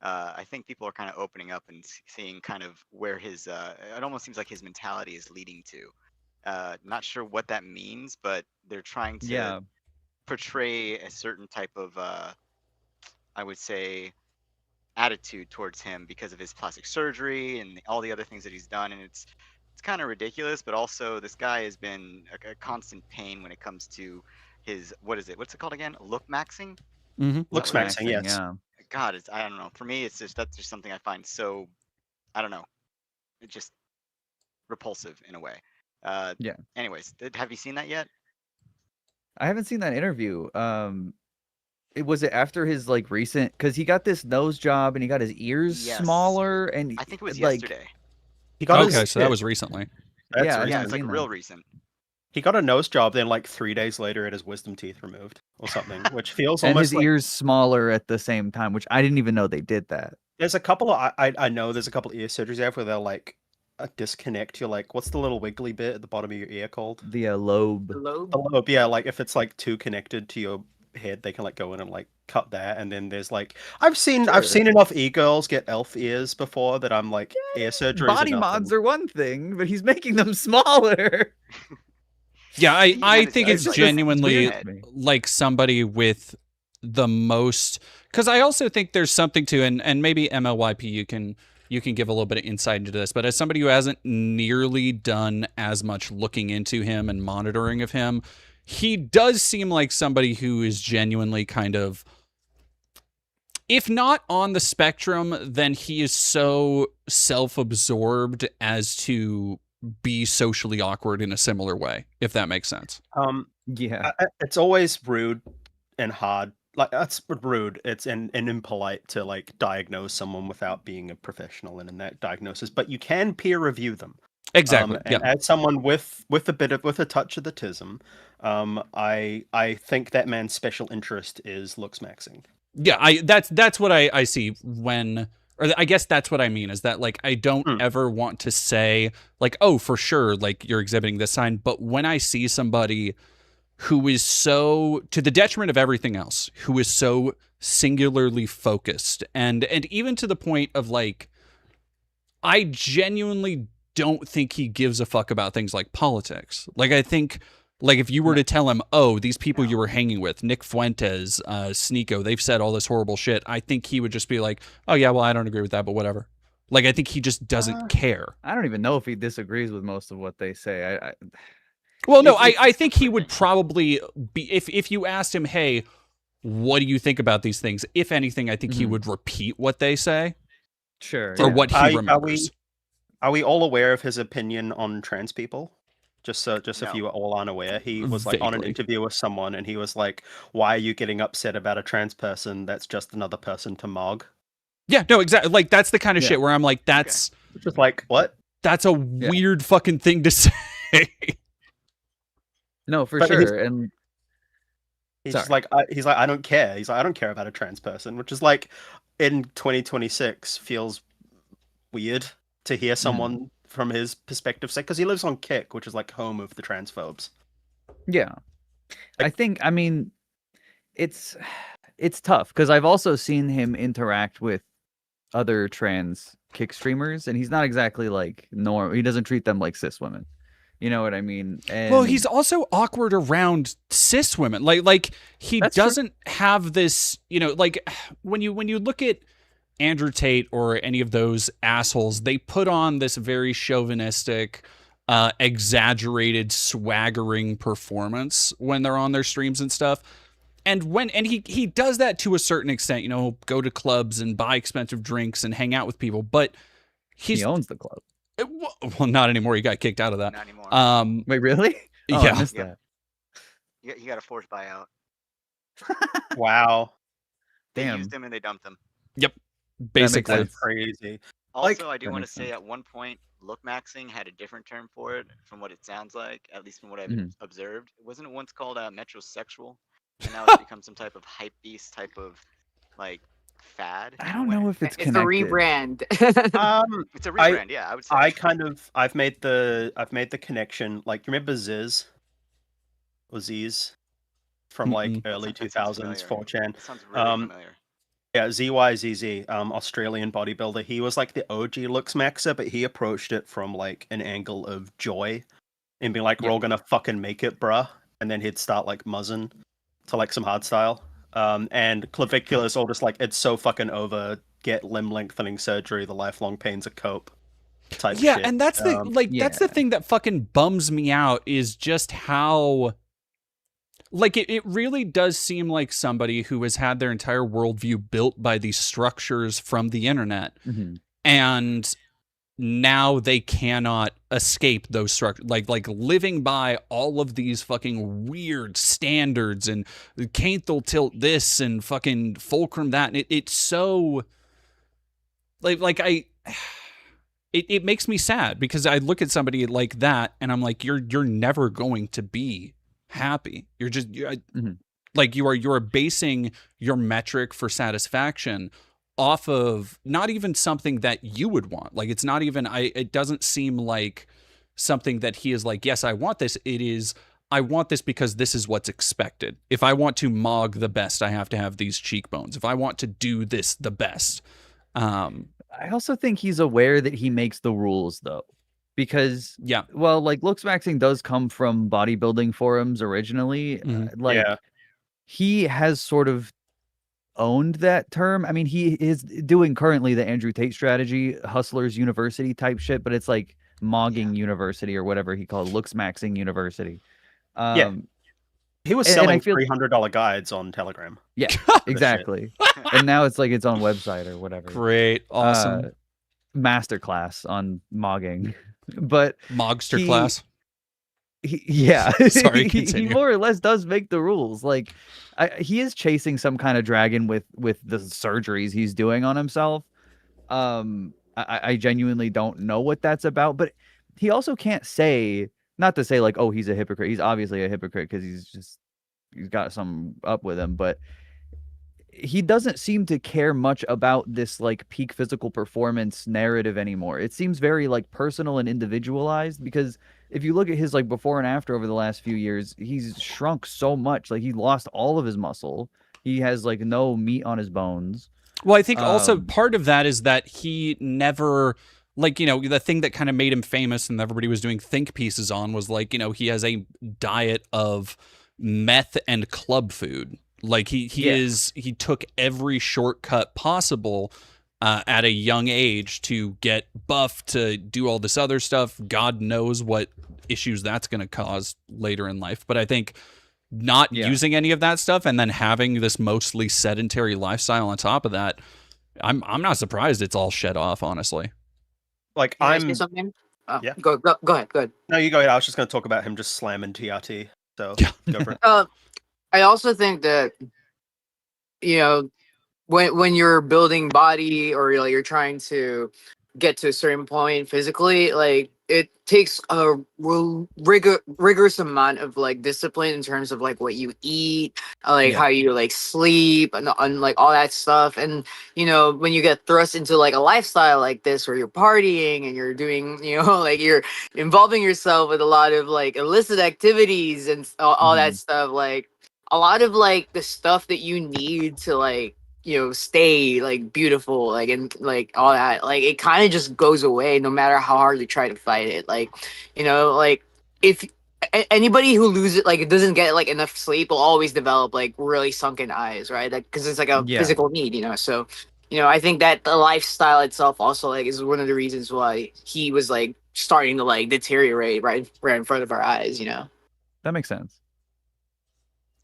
I think people are kind of opening up and seeing kind of where his it almost seems like his mentality is leading to. Not sure what that means, but they're trying to portray a certain type of I would say attitude towards him because of his plastic surgery and all the other things that he's done, and it's kind of ridiculous, but also this guy has been a constant pain when it comes to his what's it called again? Look maxing? Looks maxing, yes. Yeah. God, I don't know. For me, that's just something I find so, I don't know, it's just repulsive in a way. Yeah. Anyways, have you seen that yet? I haven't seen that interview. It was it after his like recent because he got this nose job and he got his ears Yes. smaller and I think it was like, yesterday. He got Okay, his, so that was recently. That's Yeah, I recent. Yeah, haven't it's like seen real that. recent. He got a nose job, then like 3 days later had his wisdom teeth removed or something, which feels and almost his like ears smaller at the same time, which I didn't even know they did that. there's a couple of I know there's a couple of ear surgeries I have where they'll like disconnect your like what's the little wiggly bit at the bottom of your ear called? The lobe. The lobe, yeah, like if it's like too connected to your head, they can like go in and like cut that. And then there's like I've seen enough e-girls get elf ears before that I'm like ear surgery. Body mods are one thing, but he's making them smaller. Yeah, I think it's it's just- genuinely it's weird to me. like somebody with the most, because I also think there's something to, and maybe MLYP you can give a little bit of insight into this, but as somebody who hasn't nearly done as much looking into him and monitoring of him, he does seem like somebody who is genuinely kind of, if not on the spectrum, then he is so self-absorbed as to be socially awkward in a similar way, if that makes sense. Yeah. It's always rude and hard. Like that's rude. It's and impolite to like diagnose someone without being a professional in that diagnosis. But you can peer review them. Exactly. And as someone with a touch of the tism, I think that man's special interest is looks maxing. Yeah, that's what I see when, or I guess that's what I mean is that like I don't ever want to say like, oh, for sure, like you're exhibiting this sign, but when I see somebody who is so, to the detriment of everything else, who is so singularly focused and even to the point of like, I genuinely don't think he gives a fuck about things like politics. Like I think Like if you were to tell him, oh, these people you were hanging with, Nick Fuentes, Sneeko, they've said all this horrible shit, I think he would just be like, oh yeah, well, I don't agree with that, but whatever. Like, I think he just doesn't care. I don't even know if he disagrees with most of what they say. Well, no, I think he would probably be, if you asked him, hey, what do you think about these things? If anything, I think he would repeat what they say. Sure. Or what he remembers. Are we all aware of his opinion on trans people? Just if you are all unaware, he was like on an interview with someone, and he was like, "Why are you getting upset about a trans person? That's just another person to mog." Yeah, no, exactly. Like that's the kind of shit where I'm like, that's just like what? That's a weird fucking thing to say. No, for But sure. And he's just like, I don't care. He's like, I don't care about a trans person, which is like, in 2026 feels weird to hear someone from his perspective say, because he lives on Kick, which is like home of the transphobes. Yeah. I mean, it's tough because I've also seen him interact with other trans Kick streamers, and he's not exactly like normal. He doesn't treat them like cis women. You know what I mean? And well, he's also awkward around cis women. Like he doesn't have this, you know, like when you look at Andrew Tate or any of those assholes, they put on this very chauvinistic, exaggerated, swaggering performance when they're on their streams and stuff. And he does that to a certain extent, you know, go to clubs and buy expensive drinks and hang out with people, but he owns the club. Well, not anymore. He got kicked out of that. Not anymore. Wait, really? Oh, yeah. I missed that. You got a forced buyout. Wow. They Damn. used him and they dumped him. Yep. Basically. That's crazy. Also, I do want to say at one point, look maxing had a different term for it from what it sounds like, at least from what I've observed. Wasn't it once called metrosexual? And now it's become some type of hype beast type of like fad. I don't know if it's a connected. rebrand. It's a rebrand, yeah. I would say. I've made the connection. Like, you remember Ziz or Ziz from like early 2000s 4chan? Sounds really familiar. Yeah, ZYZZ, Australian bodybuilder. He was like the OG looks maxer, but he approached it from like an angle of joy and being like, we're all gonna fucking make it, bruh. And then he'd start like muzzing to like some hard style. And clavicular is all just like, it's so fucking over. Get limb lengthening surgery. The lifelong pains of cope. Type yeah, shit. And that's the that's the thing that fucking bums me out is just how. Like, it really does seem like somebody who has had their entire worldview built by these structures from the internet. And now they cannot escape those structures. Like living by all of these fucking weird standards and Cainthal tilt this and fucking fulcrum that. And it's so... It makes me sad because I look at somebody like that and I'm like, you're never going to be happy. You're like you are basing your metric for satisfaction off of not even something that you would want. Like, it's not even it doesn't seem like something that he is like, yes, I want this. It is, I want this because this is what's expected. If I want to mog the best, I have to have these cheekbones. If I want to do this the best. I also think he's aware that he makes the rules though. Because well, like looks maxing does come from bodybuilding forums originally. He has sort of owned that term. I mean, he is doing currently the Andrew Tate strategy, Hustlers University type shit, but it's like Mogging University or whatever he called looks maxing university. He was selling $300 guides on Telegram. Yeah, exactly. And now it's like its own website or whatever. Great, awesome. Masterclass on mogging. But Mogster class. Sorry, continue. He more or less does make the rules. Like, he is chasing some kind of dragon with the surgeries he's doing on himself. I genuinely don't know what that's about, but he also can't say, not to say like, oh, he's a hypocrite. He's obviously a hypocrite because he's got some up with him, but he doesn't seem to care much about this like peak physical performance narrative anymore. It seems very like personal and individualized, because if you look at his like before and after over the last few years, he's shrunk so much. Like, he lost all of his muscle. He has like no meat on his bones. Well, I think also part of that is that he never like, you know, the thing that kind of made him famous and everybody was doing think pieces on was like, you know, he has a diet of meth and club food. Like he took every shortcut possible at a young age to get buff, to do all this other stuff. God knows what issues that's going to cause later in life. But I think not using any of that stuff and then having this mostly sedentary lifestyle on top of that, I'm not surprised it's all shed off, honestly. Like, Can I say something? Yeah. Go ahead. No, you go ahead. I was just going to talk about him just slamming TRT. So go for it. I also think that, you know, when you're building body or you're trying to get to a certain point physically, like it takes a rigorous amount of like discipline in terms of like what you eat, like how you like sleep and like all that stuff. And you know, when you get thrust into like a lifestyle like this where you're partying and you're doing, you know, like you're involving yourself with a lot of like illicit activities and all that stuff, like a lot of like the stuff that you need to like, you know, stay like beautiful, like, and like all that, like it kind of just goes away no matter how hard you try to fight it. Like, you know, like if anybody who loses, like, it doesn't get like enough sleep will always develop like really sunken eyes, right? Like, because it's like a physical need, you know. So, you know, I think that the lifestyle itself also like is one of the reasons why he was like starting to like deteriorate right in front of our eyes, you know. That makes sense.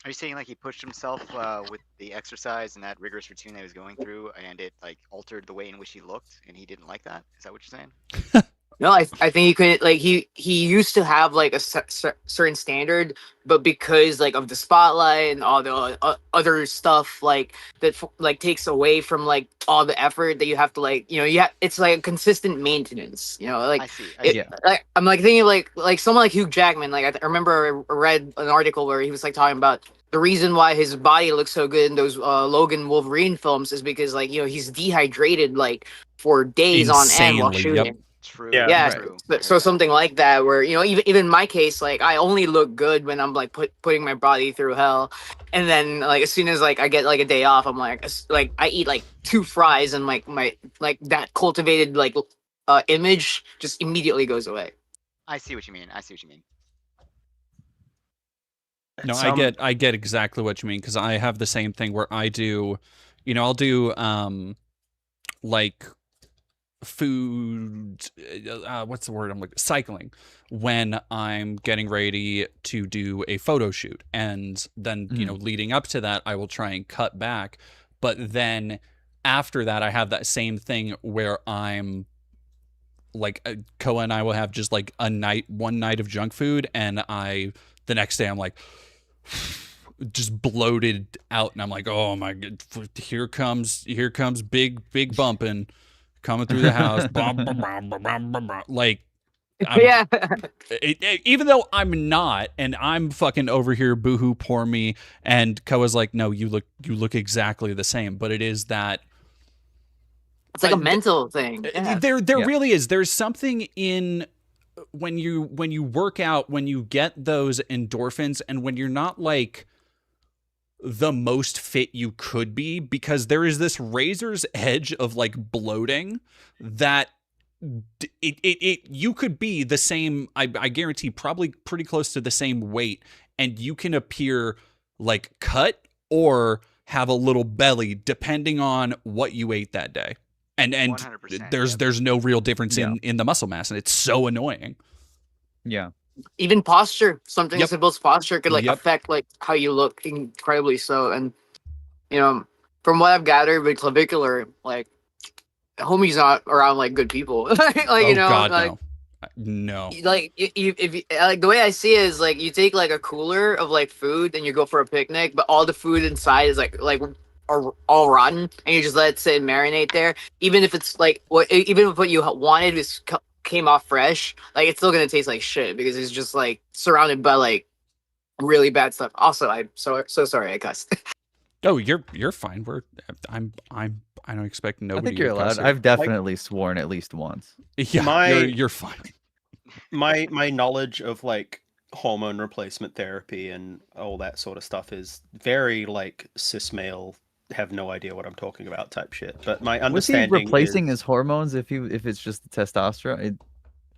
Are you saying like he pushed himself with the exercise and that rigorous routine that he was going through, and it like altered the way in which he looked, and he didn't like that? Is that what you're saying? No, I think he could like he used to have like a certain standard, but because like of the spotlight and all the other stuff like that like takes away from like all the effort that you have to like, you know, it's like a consistent maintenance, you know, like I see. like I'm like thinking like someone like Hugh Jackman, like I remember I read an article where he was like talking about the reason why his body looks so good in those Logan Wolverine films is because like, you know, he's dehydrated like for days on end while shooting. Yep. True. Yeah. True. So something like that, where, you know, even in my case, like I only look good when I'm like putting my body through hell, and then like as soon as like I get like a day off, I'm like I eat like 2 fries and like my like that cultivated like image just immediately goes away. I see what you mean. No, I get exactly what you mean, because I have the same thing where I do, you know, I'll do like food, what's the word I'm looking, cycling, when I'm getting ready to do a photo shoot, and then you know, leading up to that I will try and cut back, but then after that I have that same thing where I'm like Koa and I will have just like one night of junk food, and the next day I'm like just bloated out, and I'm like, oh my god, here comes big bumping coming through the house. Like, even though I'm not, and I'm fucking over here boohoo poor me, and Koa's like, no, you look exactly the same, but it is that it's like a mental thing. There really is. There's something in when you work out, when you get those endorphins, and when you're not like the most fit you could be, because there is this razor's edge of like bloating that you could be the same, I guarantee probably pretty close to the same weight, and you can appear like cut or have a little belly depending on what you ate that day. And 100%, there's no real difference in the muscle mass, and it's so annoying. Yeah. Even posture, something as simple as posture could like affect like how you look incredibly so. And you know, from what I've gathered with clavicular, like homie's not around like good people. Like, you know, God, like no. Like if you, like the way I see it is like you take like a cooler of like food and you go for a picnic, but all the food inside is like are all rotten, and you just let it sit and marinate there. Even if it's like even if what you wanted came off fresh, like it's still gonna taste like shit because it's just like surrounded by like really bad stuff. Also, I'm so sorry I cussed. Oh, you're fine. I don't expect nobody. I think you're allowed. I've definitely sworn at least once. Yeah, you're fine. My knowledge of like hormone replacement therapy and all that sort of stuff is very like cis male have no idea what I'm talking about type shit. But my Was he understanding replacing is his hormones if it's just the testosterone?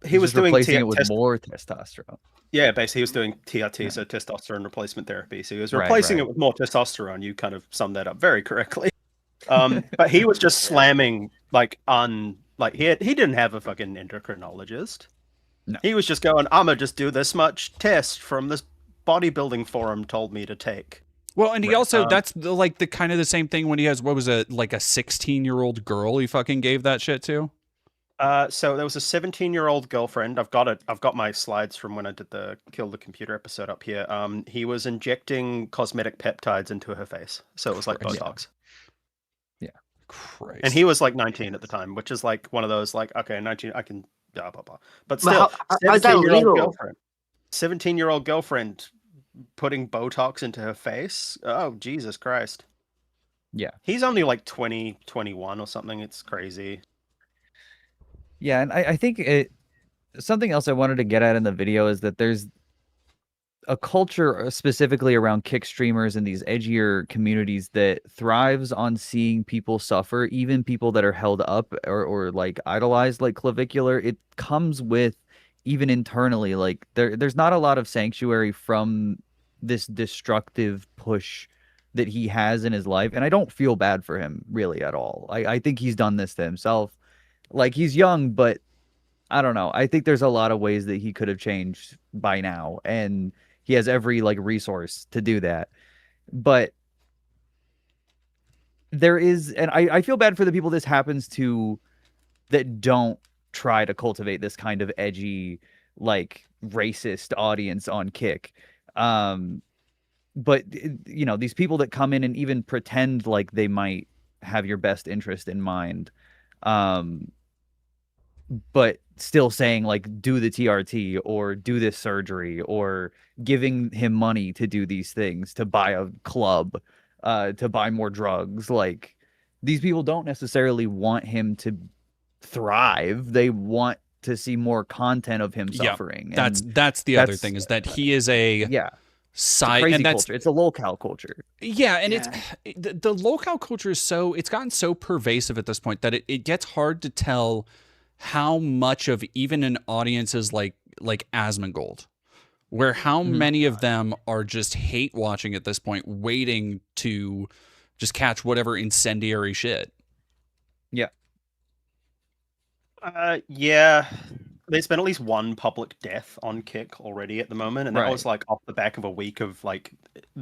he was just doing replacing it with more testosterone. Yeah, basically he was doing TRT, so testosterone replacement therapy. So he was Right, replacing right. it with more testosterone. You kind of summed that up very correctly. But he was just slamming he didn't have a fucking endocrinologist. No. He was just going, I'ma just do this much test from this bodybuilding forum told me to take. Well, and he also that's like the kind of the same thing when he has what was it like a 16-year-old girl he fucking gave that shit to. So there was a 17-year-old girlfriend. I've got my slides from when I did the Kill the Computer episode up here. He was injecting cosmetic peptides into her face, so it was like Botox. Yeah. Christ. And he was like 19 at the time, which is like one of those like, okay, 19, I can blah blah blah. But But still, how's that legal? 17-year-old girlfriend putting Botox into her face. Oh, Jesus Christ. Yeah. He's only like 20, 21 or something. It's crazy. Yeah, and I think something else I wanted to get at in the video is that there's a culture specifically around kick streamers and these edgier communities that thrives on seeing people suffer, even people that are held up or like idolized like Clavicular. It comes with even internally, like there's not a lot of sanctuary from this destructive push that he has in his life. And I don't feel bad for him really at all. I think he's done this to himself. Like, he's young, but I don't know. I think there's a lot of ways that he could have changed by now, and he has every like resource to do that. But there is, and I feel bad for the people this happens to that don't try to cultivate this kind of edgy, like racist audience on Kick. But you know, these people that come in and even pretend like they might have your best interest in mind, but still saying like do the TRT or do this surgery or giving him money to do these things, to buy a club, to buy more drugs. Like, these people don't necessarily want him to thrive. They want to see more content of him suffering. That's the other thing, is that he is a side, crazy and that's culture. It's a locale culture. Yeah, and it's the locale culture is it's gotten so pervasive at this point that it gets hard to tell how much of even an audience is like Asmongold, where how many of them are just hate watching at this point, waiting to just catch whatever incendiary shit. Yeah. Yeah. There's been at least one public death on Kick already at the moment, and that was like off the back of a week of like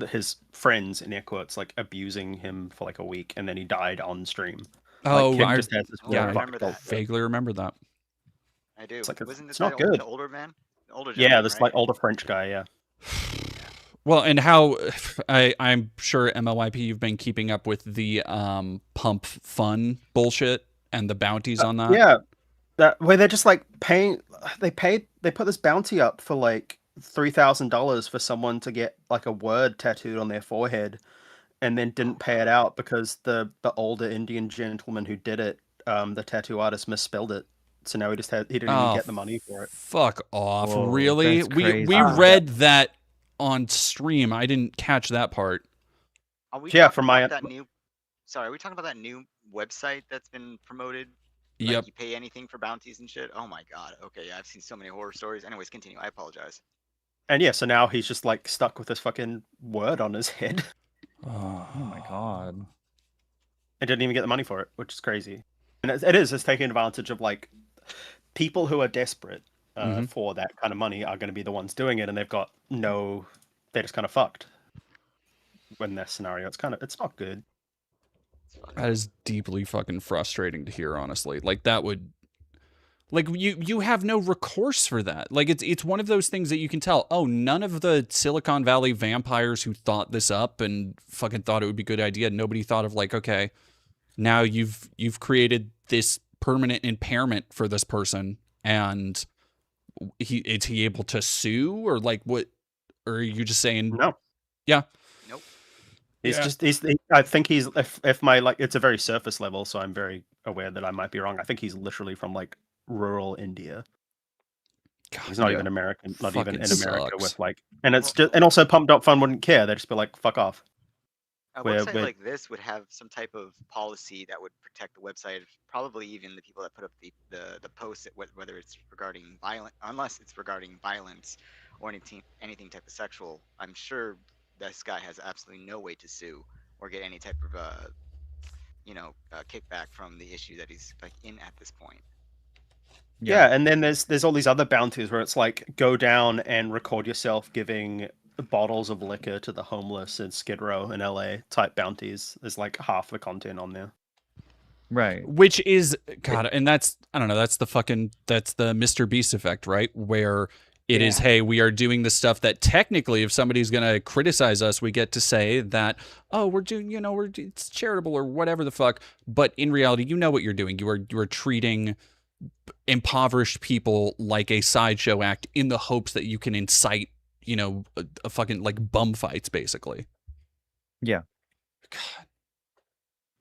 his friends in air quotes like abusing him for like a week, and then he died on stream. Oh, like, Kick just has this I remember that. vaguely remember that. I do. It's like Wasn't this it's not the good. older man? The older Yeah, gentleman, this right? like older French guy. Yeah. Well, and how I'm sure MLYP you've been keeping up with the pump fun bullshit and the bounties on that. Yeah, that where they're just like paying. They put this bounty up for like $3,000 for someone to get like a word tattooed on their forehead, and then didn't pay it out because the older Indian gentleman who did it, the tattoo artist misspelled it. So now he didn't even get the money for it. Fuck off! Whoa, really? that's We crazy. read that on stream. I didn't catch that part. Are we Yeah, talking from my about that new? Sorry, are we talking about that new website that's been promoted? Like, Yep. you pay anything for bounties and shit. Oh my god. Okay, yeah, I've seen so many horror stories. Anyways, continue. I apologize. And yeah, so now he's just like stuck with this fucking word on his head. Oh my god. And didn't even get the money for it, which is crazy. And it's taking advantage of like people who are desperate for that kind of money are going to be the ones doing it, and they're just kind of fucked when that scenario. It's not good. That is deeply fucking frustrating to hear, honestly. Like, that would, like, you have no recourse for that. Like, it's one of those things that you can tell, oh, none of the Silicon Valley vampires who thought this up and fucking thought it would be a good idea, nobody thought of like, okay, now you've created this permanent impairment for this person, and is he able to sue, or like what? Or are you just saying no? Yeah. Nope. I think he's if my like it's a very surface level, so I'm very aware that I might be wrong. I think he's literally from like rural India. God, he's not even American, not even in America sucks. with like, and it's just, and also Pumped Up Fun wouldn't care. They'd just be like, fuck off. A Where website like this would have some type of policy that would protect the website, probably even the people that put up the posts, whether it's regarding violent, unless it's regarding violence or anything type of sexual. I'm sure this guy has absolutely no way to sue or get any type of kickback from the issue that he's like in at this point. Yeah, and then there's all these other bounties where it's like go down and record yourself giving bottles of liquor to the homeless in Skid Row in LA type bounties. There's like half the content on there. Right. Which is God, and that's I don't know, that's the Mr. Beast effect, right? Where it is, hey, we are doing the stuff that technically, if somebody's gonna criticize us, we get to say that, oh, we're doing, it's charitable or whatever the fuck. But in reality, you know what you're doing. You are treating impoverished people like a sideshow act in the hopes that you can incite, a fucking like bum fights, basically. Yeah. God.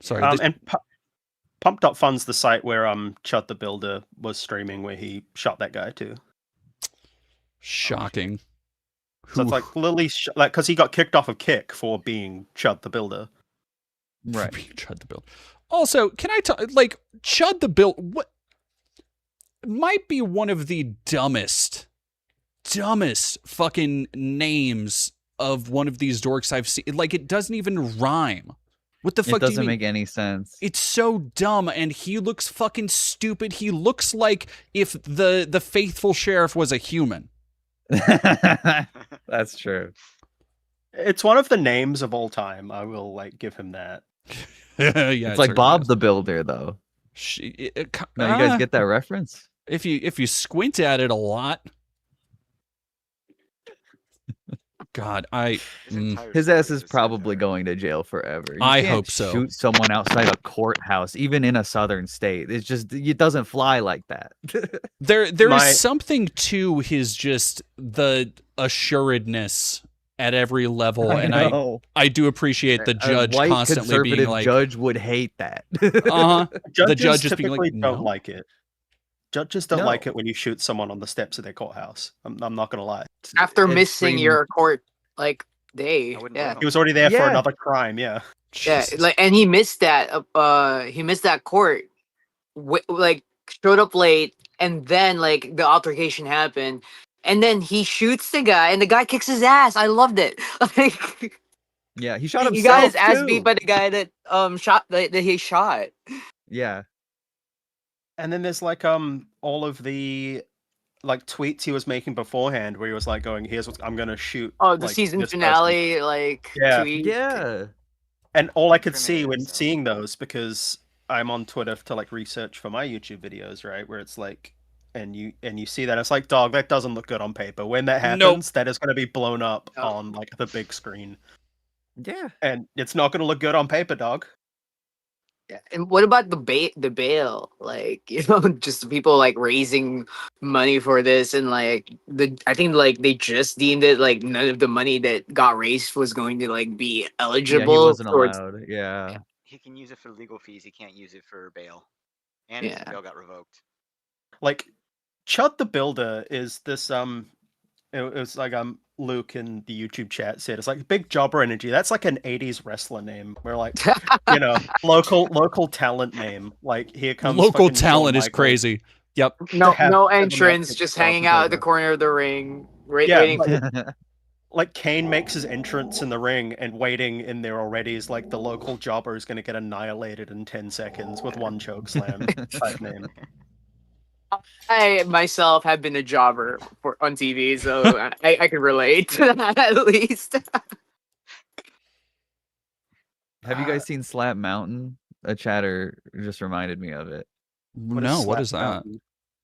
Sorry. And Pumped Up Fun's the site where Chud the Builder was streaming, where he shot that guy too. Shocking. So it's like Lily, because he got kicked off of Kick for being Chud the Builder. Right. Chud the Builder. Also, can I talk like Chud the Builder? What might be one of the dumbest fucking names of one of these dorks I've seen. Like, it doesn't even rhyme. What the fuck? It doesn't make any sense. It's so dumb, and he looks fucking stupid. He looks like if the faithful sheriff was a human. That's true. It's one of the names of all time. I will give him that. Yeah, it's like Bob the Builder, though. You guys get that reference? If you squint at it a lot. God, his ass is probably going to jail forever. I hope so. Shoot someone outside a courthouse, even in a southern state. It's just, it doesn't fly like that. There is something to his just the assuredness at every level, and I do appreciate the judge white constantly being like, judge would hate that. The judge just being like, don't like it. Judges don't like it when you shoot someone on the steps of their courthouse. I'm not gonna lie. After missing your court day, he was already there for another crime. Yeah, and he missed that. He missed that court. Showed up late, and then the altercation happened, and then he shoots the guy, and the guy kicks his ass. I loved it. Yeah, he shot himself. He got his ass beat by the guy that shot that he shot. Yeah. And then there's all of the tweets he was making beforehand, where he was going, "Here's what I'm gonna shoot." Oh, the season finale, tweet. Yeah. And all I could see when seeing those, because I'm on Twitter to research for my YouTube videos, right? Where it's and you see that it's dog, that doesn't look good on paper. When that happens, that is gonna be blown up on the big screen. Yeah. And it's not gonna look good on paper, dog. Yeah. And what about the bail? Just people raising money for this, and I think they just deemed it none of the money that got raised was going to be eligible. Yeah, he wasn't allowed. Yeah. He can use it for legal fees. He can't use it for bail. And his bail got revoked. Chud the Builder is this it was Luke in the YouTube chat said it's big jobber energy. That's an 80s wrestler name. We're local talent name. Here comes local talent is crazy. Yep. No entrance, just hanging out at the corner of the ring, waiting. Kane makes his entrance in the ring, and waiting in there already is the local jobber is going to get annihilated in 10 seconds with one choke slam type name. I myself have been a jobber on TV, so I can relate to that at least. Have you guys seen Slap Mountain? A chatter just reminded me of it. No, what is that?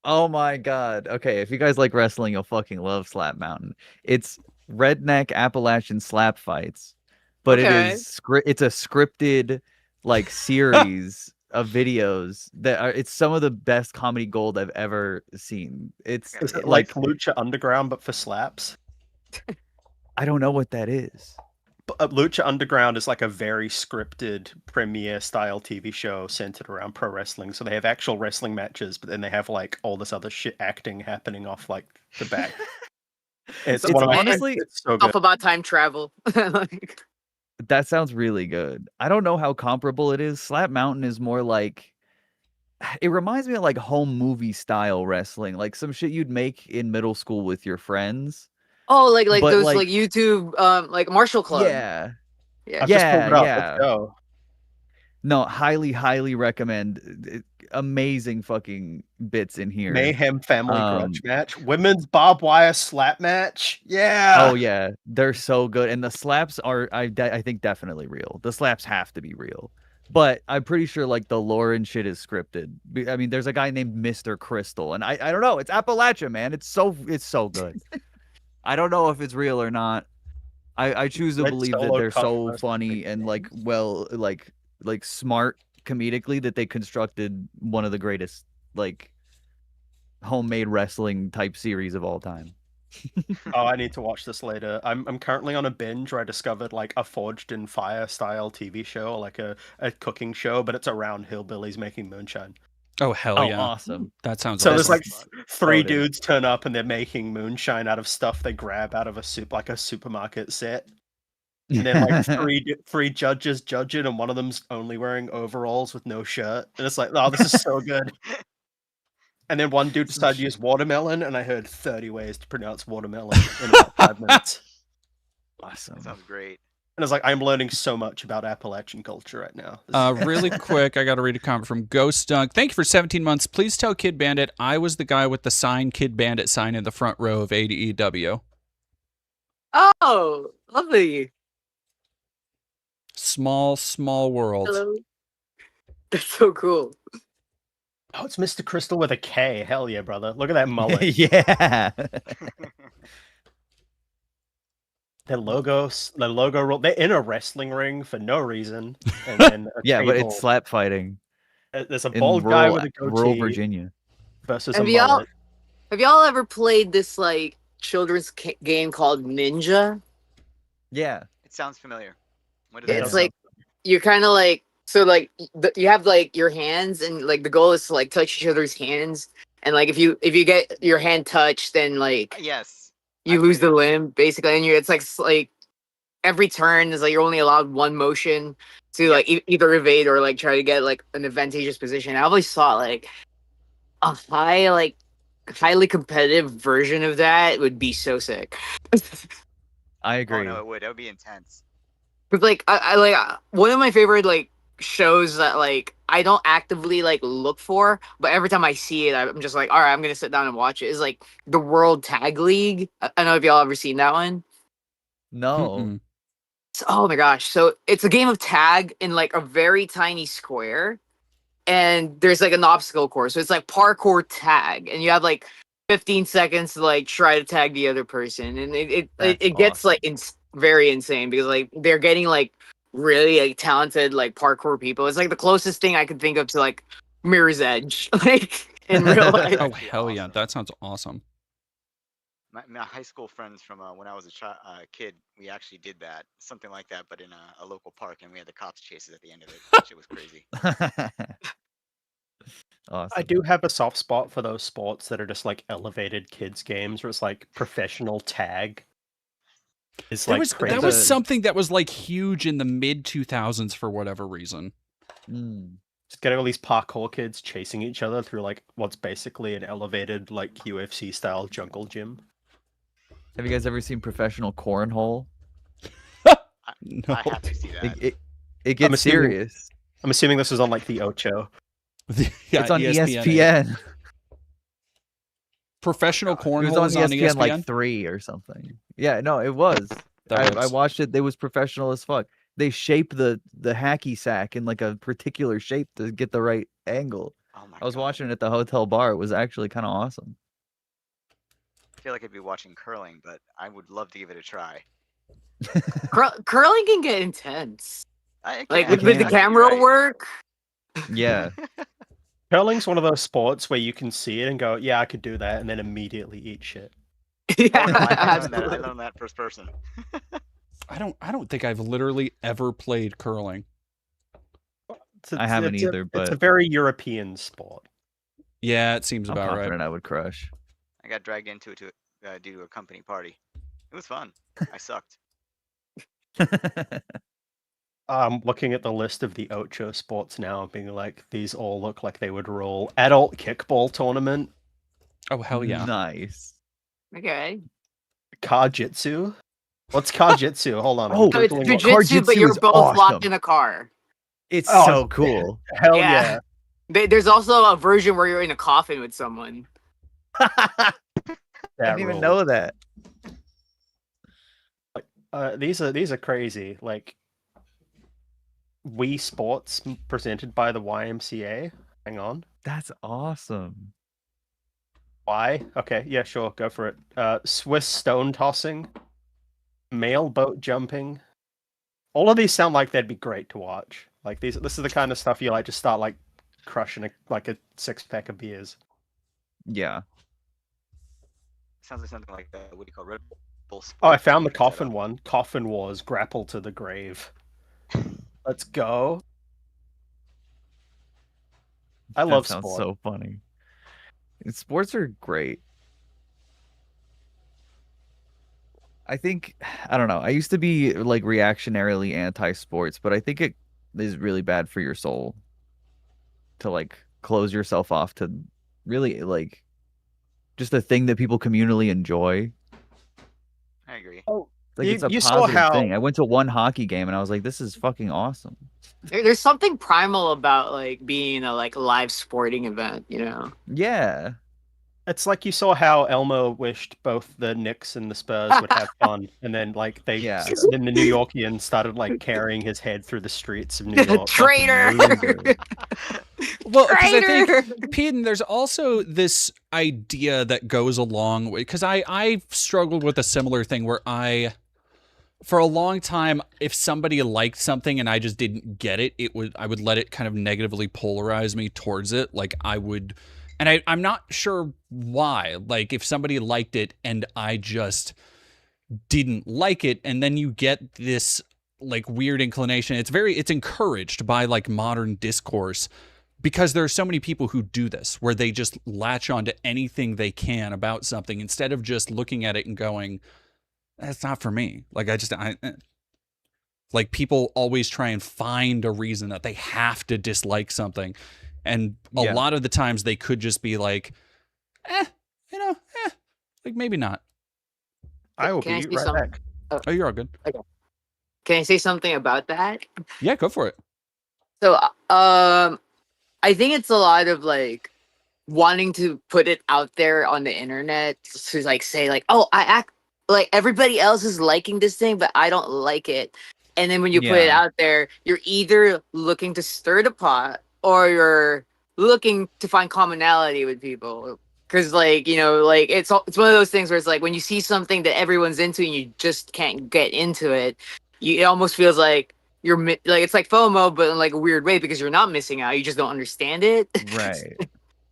Oh my god. Okay, if you guys like wrestling, you'll fucking love Slap Mountain. It's redneck Appalachian slap fights, but it's a scripted series of videos that it's some of the best comedy gold I've ever seen. Is it like Lucha Underground but for slaps? I don't know what that is. Lucha Underground is a very scripted premiere style TV show centered around pro wrestling. So they have actual wrestling matches, but then they have all this other shit acting happening off the back. It's honestly it's so good. Off about time travel. That sounds really good. I don't know how comparable it is. Slap Mountain is more like it reminds me of like home movie style wrestling, like some shit you'd make in middle school with your friends. Oh, like But those like like YouTube like Martial Club. yeah. Yeah. I've just pulled Yeah, it up. Let's yeah. go. No, highly recommend. Amazing fucking bits in here. Mayhem family grudge match. Women's barbed wire slap match. Yeah. Oh yeah, they're so good, and the slaps are I think definitely real. The slaps have to be real, but I'm pretty sure like the lore and shit is scripted. I mean, there's a guy named Mr. Crystal, and I don't know. It's Appalachia, man. It's so good. I don't know if it's real or not. I choose to Red believe that Solo they're Cup so versus funny and like like smart comedically that they constructed one of the greatest like homemade wrestling type series of all time. Oh, I need to watch this later. I'm currently on a binge where I discovered like a Forged in Fire style TV show, like a cooking show, but it's around hillbillies making moonshine. Oh hell Oh, yeah! awesome. That sounds So awesome. there's like three Loaded. dudes turn up and they're making moonshine out of stuff they grab out of a supermarket set. And then like three judges judge it, and one of them's only wearing overalls with no shirt. And it's like, oh, this is so good. And then one dude decided to use watermelon, and I heard 30 ways to pronounce watermelon in about 5 minutes. Awesome. That sounds great. And I was like, I'm learning so much about Appalachian culture right now. Really quick, I got to read a comment from Ghost Dunk. Thank you for 17 months. Please tell Kid Bandit I was the guy with the sign Kid Bandit sign in the front row of AEW. Oh, lovely. Small world. Hello. That's so cool. Oh, it's Mr. Crystal with a K. Hell yeah, brother. Look at that mullet. Yeah. Their logo, they're in a wrestling ring for no reason. And then Yeah, but table. it's slap fighting. There's a in bald guy rural- with a goatee rural Virginia. versus Have a y'all mullet. have y'all ever played this like children's game called Ninja? Yeah. It sounds familiar. What is it? It's like you're kind of like so like you have like your hands and like the goal is to like touch each other's hands and like if you get your hand touched then like Yes. you lose the limb basically and it's like every turn is like you're only allowed one motion to like either evade or like try to get like an advantageous position. I always thought like a highly competitive version of that would be so sick. I Oh agree. no, it would. That would be intense. But like I like one of my favorite like shows that like I don't actively like look for, but every time I see it, I'm just like, all right, I'm gonna sit down and watch it. Is like the World Tag League. I don't know if y'all ever seen that one. No. Oh my gosh! So it's a game of tag in like a very tiny square, and there's like an obstacle course. So it's like parkour tag, and you have like 15 seconds to like try to tag the other person, and it gets like very insane because like they're getting like really like talented like parkour people. It's like the closest thing I could think of to like Mirror's Edge, like in real life. Oh hell yeah, that sounds awesome. My high school friends from when I was a kid, we actually did that, something like that, but in a local park, and we had the cops chase us at the end of it. That shit was crazy. Awesome. I do have a soft spot for those sports that are just like elevated kids games where it's like professional tag. It's like crazy. That was something that was like huge in the mid 2000s for whatever reason. Just getting all these parkour kids chasing each other through like what's basically an elevated like UFC style jungle gym. Have you guys ever seen professional cornhole? No. I have to see that. It gets serious. I'm assuming this is on like the Ocho. It's on ESPN. Professional cornhole It was is on on ESPN, like ESPN? 3 or something. Yeah, no, it was. I watched it. It was professional as fuck. They shape the hacky sack in like a particular shape to get the right angle. Oh my I was watching it at the hotel bar. It was actually kind of awesome. I feel like I'd be watching curling, but I would love to give it a try. Curling can get intense. Like can. with the camera work. Yeah. Curling's one of those sports where you can see it and go, yeah, I could do that, and then immediately eat shit. I learned that first person. I don't think I've literally ever played curling. I haven't either, but it's a very European sport. Yeah, it seems I'm about confident right. I would crush. I got dragged into it due to a company party. It was fun. I sucked. I'm looking at the list of the Ocho sports now and being like, these all look like they would rule. Adult kickball tournament. Oh, hell yeah. Nice. Okay. Kajitsu. What's Kajitsu? Hold on. Oh, So it's Googling what- jujitsu, but Kajitsu you're is both locked awesome. in a car. It's Oh, so cool. Hell yeah. There's also a version where you're in a coffin with someone. I didn't even know that. These are crazy. Like Wii Sports presented by the YMCA. Hang on. That's awesome. Why? Okay, yeah, sure, go for it. Swiss stone tossing, male boat jumping. All of these sound like they'd be great to watch. Like this is the kind of stuff you like to start like crushing a 6-pack of beers. Yeah. Sounds like something like what do you call Red Bull Sports? Oh, I found the coffin one. Coffin Wars, grapple to the grave. Let's go. I love sounds sport. so funny. Sports are great. I think, I don't know. I used to be like reactionarily anti-sports, but I think it is really bad for your soul to like close yourself off to really like just a thing that people communally enjoy. I agree. Oh, like it's a you saw positive how thing. I went to one hockey game and I was like, this is fucking awesome. There's something primal about like being a like live sporting event, you know? Yeah. it's like you saw how Elmo wished both the Knicks and the Spurs would have fun, and then like then the New Yorkians started like carrying his head through the streets of New York. Traitor. Well, because I think, Peden, there's also this idea that goes along with, because I struggled with a similar thing where for a long time, if somebody liked something and I just didn't get it, I would let it kind of negatively polarize me towards it. Like I would, and I'm not sure why. Like if somebody liked it and I just didn't like it, and then you get this like weird inclination. It's encouraged by like modern discourse, because there are so many people who do this, where they just latch onto anything they can about something instead of just looking at it and going, that's not for me. Like like people always try and find a reason that they have to dislike something. And a lot of the times they could just be like, like maybe not. I will Can I be say right back. Oh, you're all good. Okay. Can I say something about that? Yeah, go for it. So, I think it's a lot of like wanting to put it out there on the internet to like say like, oh, I act like everybody else is liking this thing, but I don't like it. And then when you put it out there, you're either looking to stir the pot or you're looking to find commonality with people. Because like, you know, like it's one of those things where it's like when you see something that everyone's into and you just can't get into it, it almost feels like you're like, it's like FOMO, but in like a weird way, because you're not missing out. You just don't understand it. Right.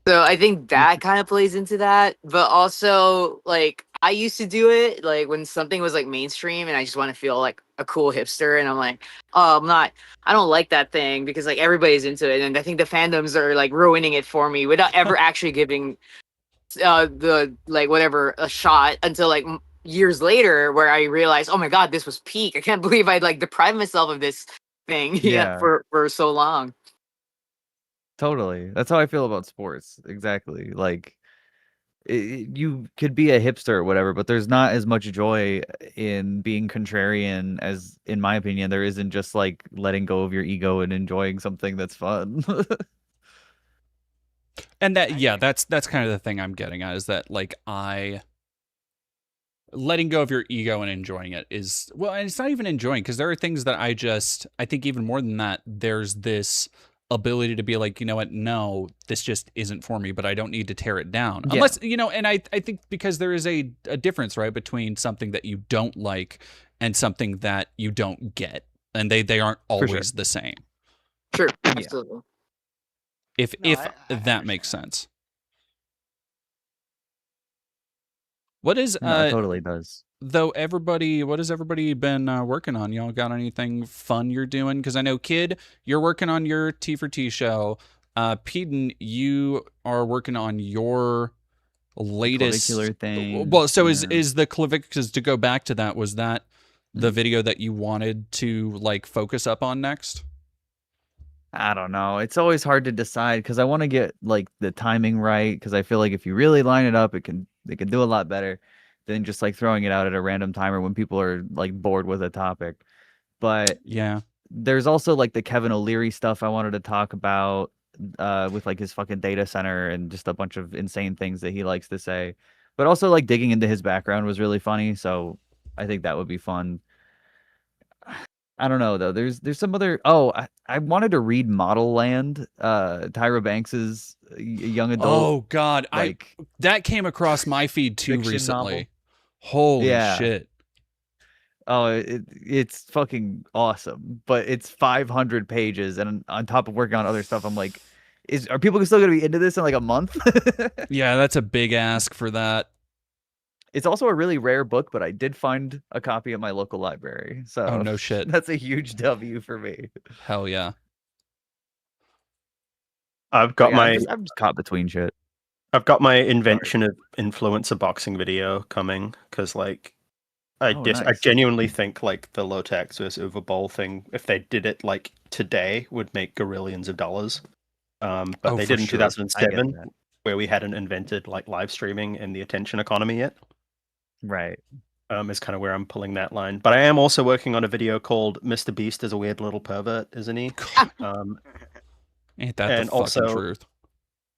So I think that kind of plays into that. But also, like, I used to do it like when something was like mainstream and I just want to feel like a cool hipster. And I'm like, oh, I don't like that thing because like everybody's into it. And I think the fandoms are like ruining it for me without ever actually giving the like whatever a shot until like years later, where I realized, oh my God, this was peak. I can't believe I'd like deprived myself of this thing for so long. Totally. That's how I feel about sports. Exactly. Like you could be a hipster or whatever, but there's not as much joy in being contrarian as, in my opinion, there isn't just like letting go of your ego and enjoying something that's fun. And that's kind of the thing I'm getting at, is that like letting go of your ego and enjoying it is, well, and it's not even enjoying, because there are things that I think even more than that, there's this ability to be like, you know what, no, this just isn't for me, but I don't need to tear it down. Unless, you know, and I think because there is a difference, right, between something that you don't like and something that you don't get. And they aren't always the same. Sure, absolutely. If that makes sense. What is No, it totally does. Though what has everybody been working on? Y'all got anything fun you're doing? Because I know, Kid, you're working on your T for T show. Peden, you are working on your latest clavicular thing. Well, so is the clavicular, because to go back to that, was that the video that you wanted to like focus up on next? I don't know. It's always hard to decide because I want to get like the timing right because I feel like if you really line it up, it can do a lot better than just like throwing it out at a random timer when people are like bored with a topic. But yeah, there's also like the Kevin O'Leary stuff I wanted to talk about with like his fucking data center and just a bunch of insane things that he likes to say. But also like digging into his background was really funny, so I think that would be fun. I don't know though. There's some other. Oh, I wanted to read Model Land, Tyra Banks's young adult. Oh God, like that came across my feed too recently. Novel. Holy shit! Oh, it's fucking awesome, but it's 500 pages, and on top of working on other stuff, I'm like, are people still gonna be into this in like a month? Yeah, that's a big ask for that. It's also a really rare book, but I did find a copy at my local library. So oh no shit, that's a huge W for me. Hell yeah. I've got I'm just caught between shit. I've got my invention of influencer boxing video coming because like I genuinely think like the Lotex versus Uber Bowl thing, if they did it like today, would make gazillions of dollars. But they did in 2007, where we hadn't invented like live streaming and the attention economy yet. Right. Is kind of where I'm pulling that line. But I am also working on a video called "Mr. Beast is a Weird Little Pervert," isn't he? Ain't that the fucking truth?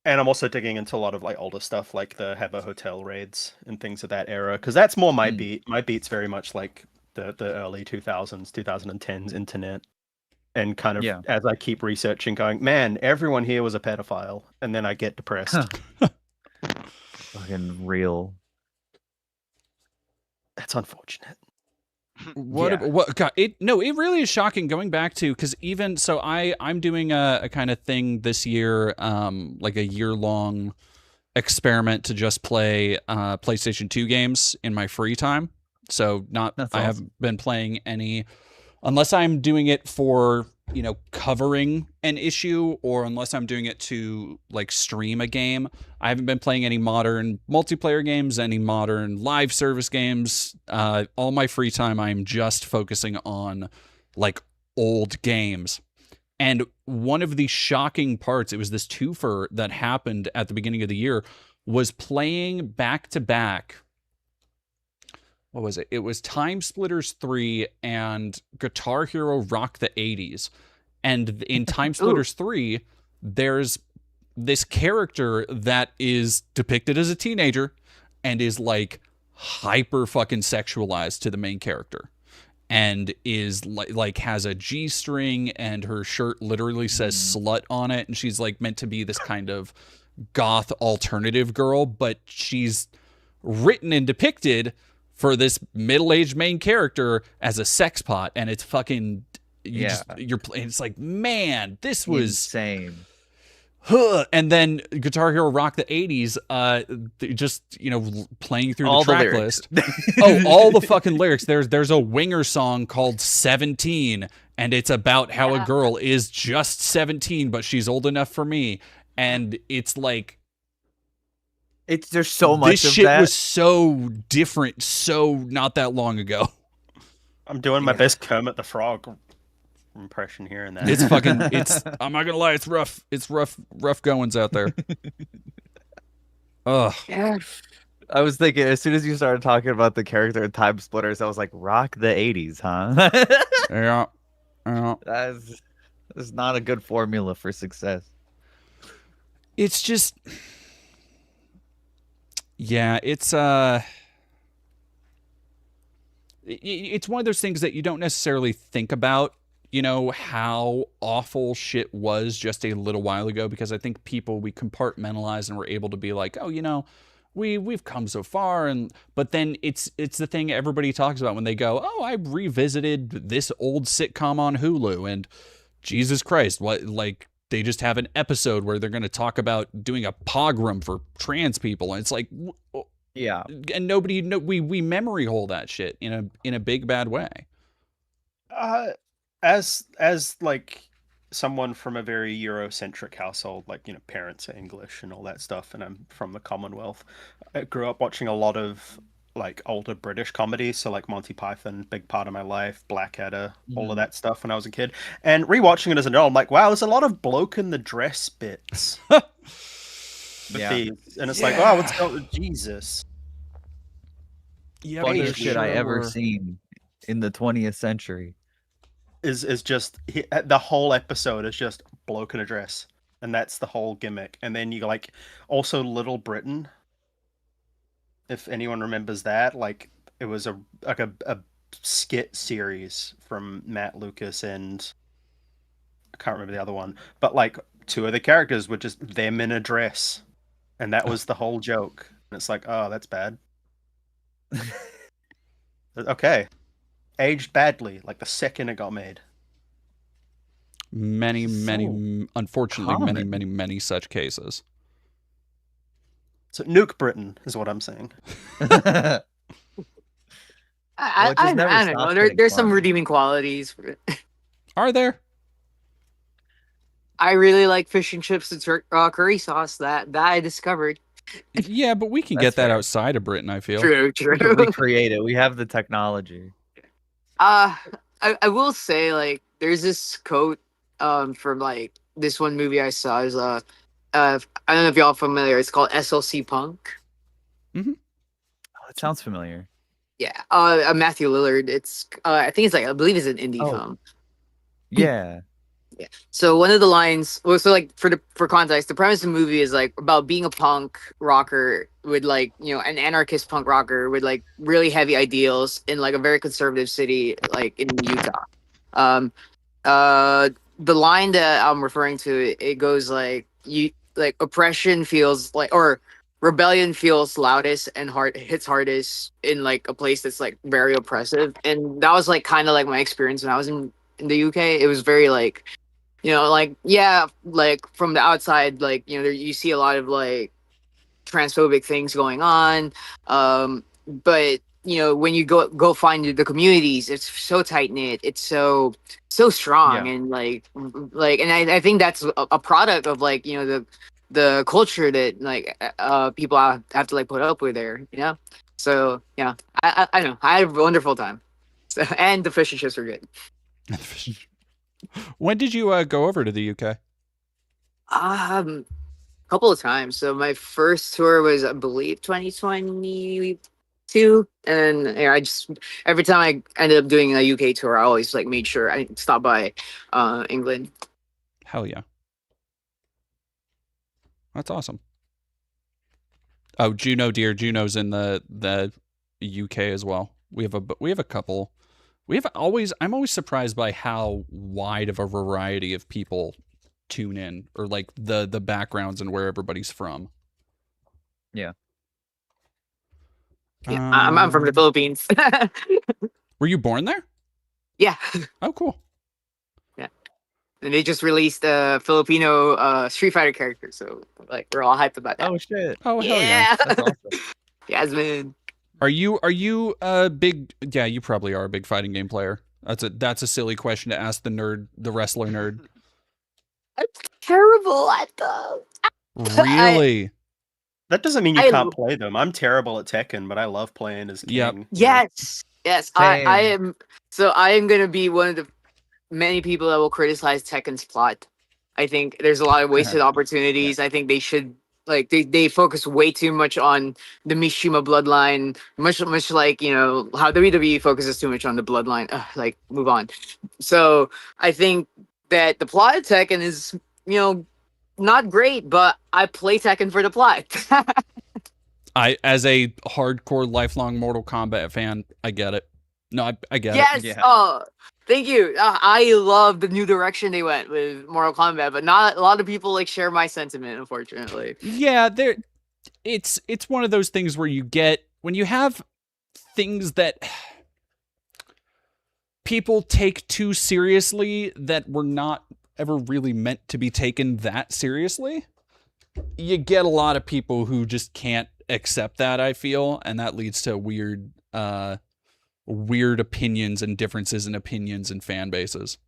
And I'm also digging into a lot of like older stuff, like the Habbo Hotel raids and things of that era, because that's more my beat. My beat's very much like the early 2000s, 2010s internet. And kind of as I keep researching, going, man, everyone here was a pedophile, and then I get depressed. Fucking real. That's unfortunate. What God, it really is shocking going back to, because even so I'm doing a kind of thing this year, like a year-long experiment to just play PlayStation 2 games in my free time. So I haven't been playing any, unless I'm doing it for, covering an issue, or unless I'm doing it to like stream a game. I haven't been playing any modern multiplayer games, any modern live service games. All my free time, I'm just focusing on like old games. And one of the shocking parts, it was this twofer that happened at the beginning of the year, was playing back to back. What was it? It was Time Splitters 3 and Guitar Hero Rock the 80s. And in Time Splitters 3, there's this character that is depicted as a teenager and is like hyper fucking sexualized to the main character. And is like has a G-string, and her shirt literally says slut on it. And she's like meant to be this kind of goth alternative girl, but she's written and depicted for this middle-aged main character as a sex pot, and it's fucking you're playing. It's like, man, this was insane. And then Guitar Hero Rock the 80s, just playing through all the track list. All the fucking lyrics. There's a Winger song called 17, and it's about how a girl is just 17, but she's old enough for me, and it's like. There's so much this of shit that. was so different so not that long ago. I'm doing my best Kermit the Frog impression here and there. It's fucking I'm not gonna lie, it's rough. It's rough goings out there. Ugh. Yeah. I was thinking as soon as you started talking about the character in Time Splitters, I was like, rock the 80s, huh? Yeah. That's not a good formula for success. It's just it's one of those things that you don't necessarily think about, how awful shit was just a little while ago, because I think we compartmentalize and we're able to be like, oh, we've come so far, but then it's the thing everybody talks about when they go, oh, I revisited this old sitcom on Hulu, and Jesus Christ, what, like, they just have an episode where they're going to talk about doing a pogrom for trans people. And it's like, and we memory hole that shit in a big bad way. As like someone from a very Eurocentric household, like, parents are English and all that stuff, and I'm from the Commonwealth. I grew up watching a lot of like older British comedies, so like Monty Python, Big Part of My Life, Blackadder, all of Mhm. that stuff when I was a kid. And rewatching it as an adult, I'm like, wow, there's a lot of bloke in the dress bits with Yeah. these, and it's like, oh, what's going with Jesus? Yeah, Funniest shit I ever sure. seen in the 20th century. Is just the whole episode is just bloke in a dress, and that's the whole gimmick. And then you like also Little Britain, if anyone remembers that, like it was a skit series from Matt Lucas and I can't remember the other one, but like two of the characters were just them in a dress, and that was the whole joke. And it's like, oh, that's bad. Okay, aged badly, like the second it got made. Many, So unfortunately, common. many such cases. So nuke Britain is what I'm saying. I Well, it just never don't know. stops getting There's some funny. redeeming qualities for it. Are there? I really like fish and chips and curry sauce. That I discovered. Yeah, but we can That's get that fair. outside of Britain, I feel. True, We can true. recreate it. We have the technology. I will say, like, there's this quote from like this one movie I saw is I don't know if y'all familiar. It's called SLC Punk. Oh, it sounds familiar. Yeah, Matthew Lillard. It's I think it's like I believe it's an indie Oh. film. Yeah. Yeah. So one of the lines, well, so like for context, the premise of the movie is like about being a punk rocker with like an anarchist punk rocker with like really heavy ideals in like a very conservative city like in Utah. The line that I'm referring to, it goes like oppression feels like or rebellion feels loudest and hits hardest in like a place that's like very oppressive, and that was like kind of like my experience when I was in the UK. It was very like like yeah, like from the outside, like you see a lot of like transphobic things going on, but when you go find the communities, it's so tight knit, it's so strong, Yeah. and and I think that's a product of like the culture that like people have to like put up with there, so yeah, I don't know, I had a wonderful time. And the fish and chips were good. When did you go over to the UK? Couple of times. So my first tour was, I believe, 2022, and I just every time I ended up doing a UK tour, I always like made sure I stopped by England. Hell yeah, that's awesome. Oh, Juno, dear, Juno's in the UK as well. We have a couple. I'm always surprised by how wide of a variety of people tune in, or like the backgrounds and where everybody's from. Yeah. Yeah, I'm from the Philippines. Were you born there? Yeah. Oh, cool. Yeah. And they just released a Filipino Street Fighter character, so like we're all hyped about that. Oh shit. Oh hell yeah. That's awesome. Yasmin. Are you a big? Yeah, you probably are a big fighting game player. That's a silly question to ask the wrestler nerd. I'm terrible at them. Really? That doesn't mean you can't play them. I'm terrible at Tekken, but I love playing as King. Yep. Yes. I am. So I am gonna be one of the many people that will criticize Tekken's plot. I think there's a lot of wasted opportunities. I think they should like they focus way too much on the Mishima bloodline, much like how WWE focuses too much on the bloodline. Like move on. So I think that the plot of Tekken is not great, but I play Tekken for the plot. As a hardcore lifelong Mortal Kombat fan, I get it. No, I get yes. it. Yes. Oh, thank you. I love the new direction they went with Mortal Kombat, but not a lot of people like share my sentiment, unfortunately. Yeah, it's one of those things where when you have things that people take too seriously that were not ever really meant to be taken that seriously, you get a lot of people who just can't accept that, I feel, and that leads to weird opinions and differences in opinions and fan bases.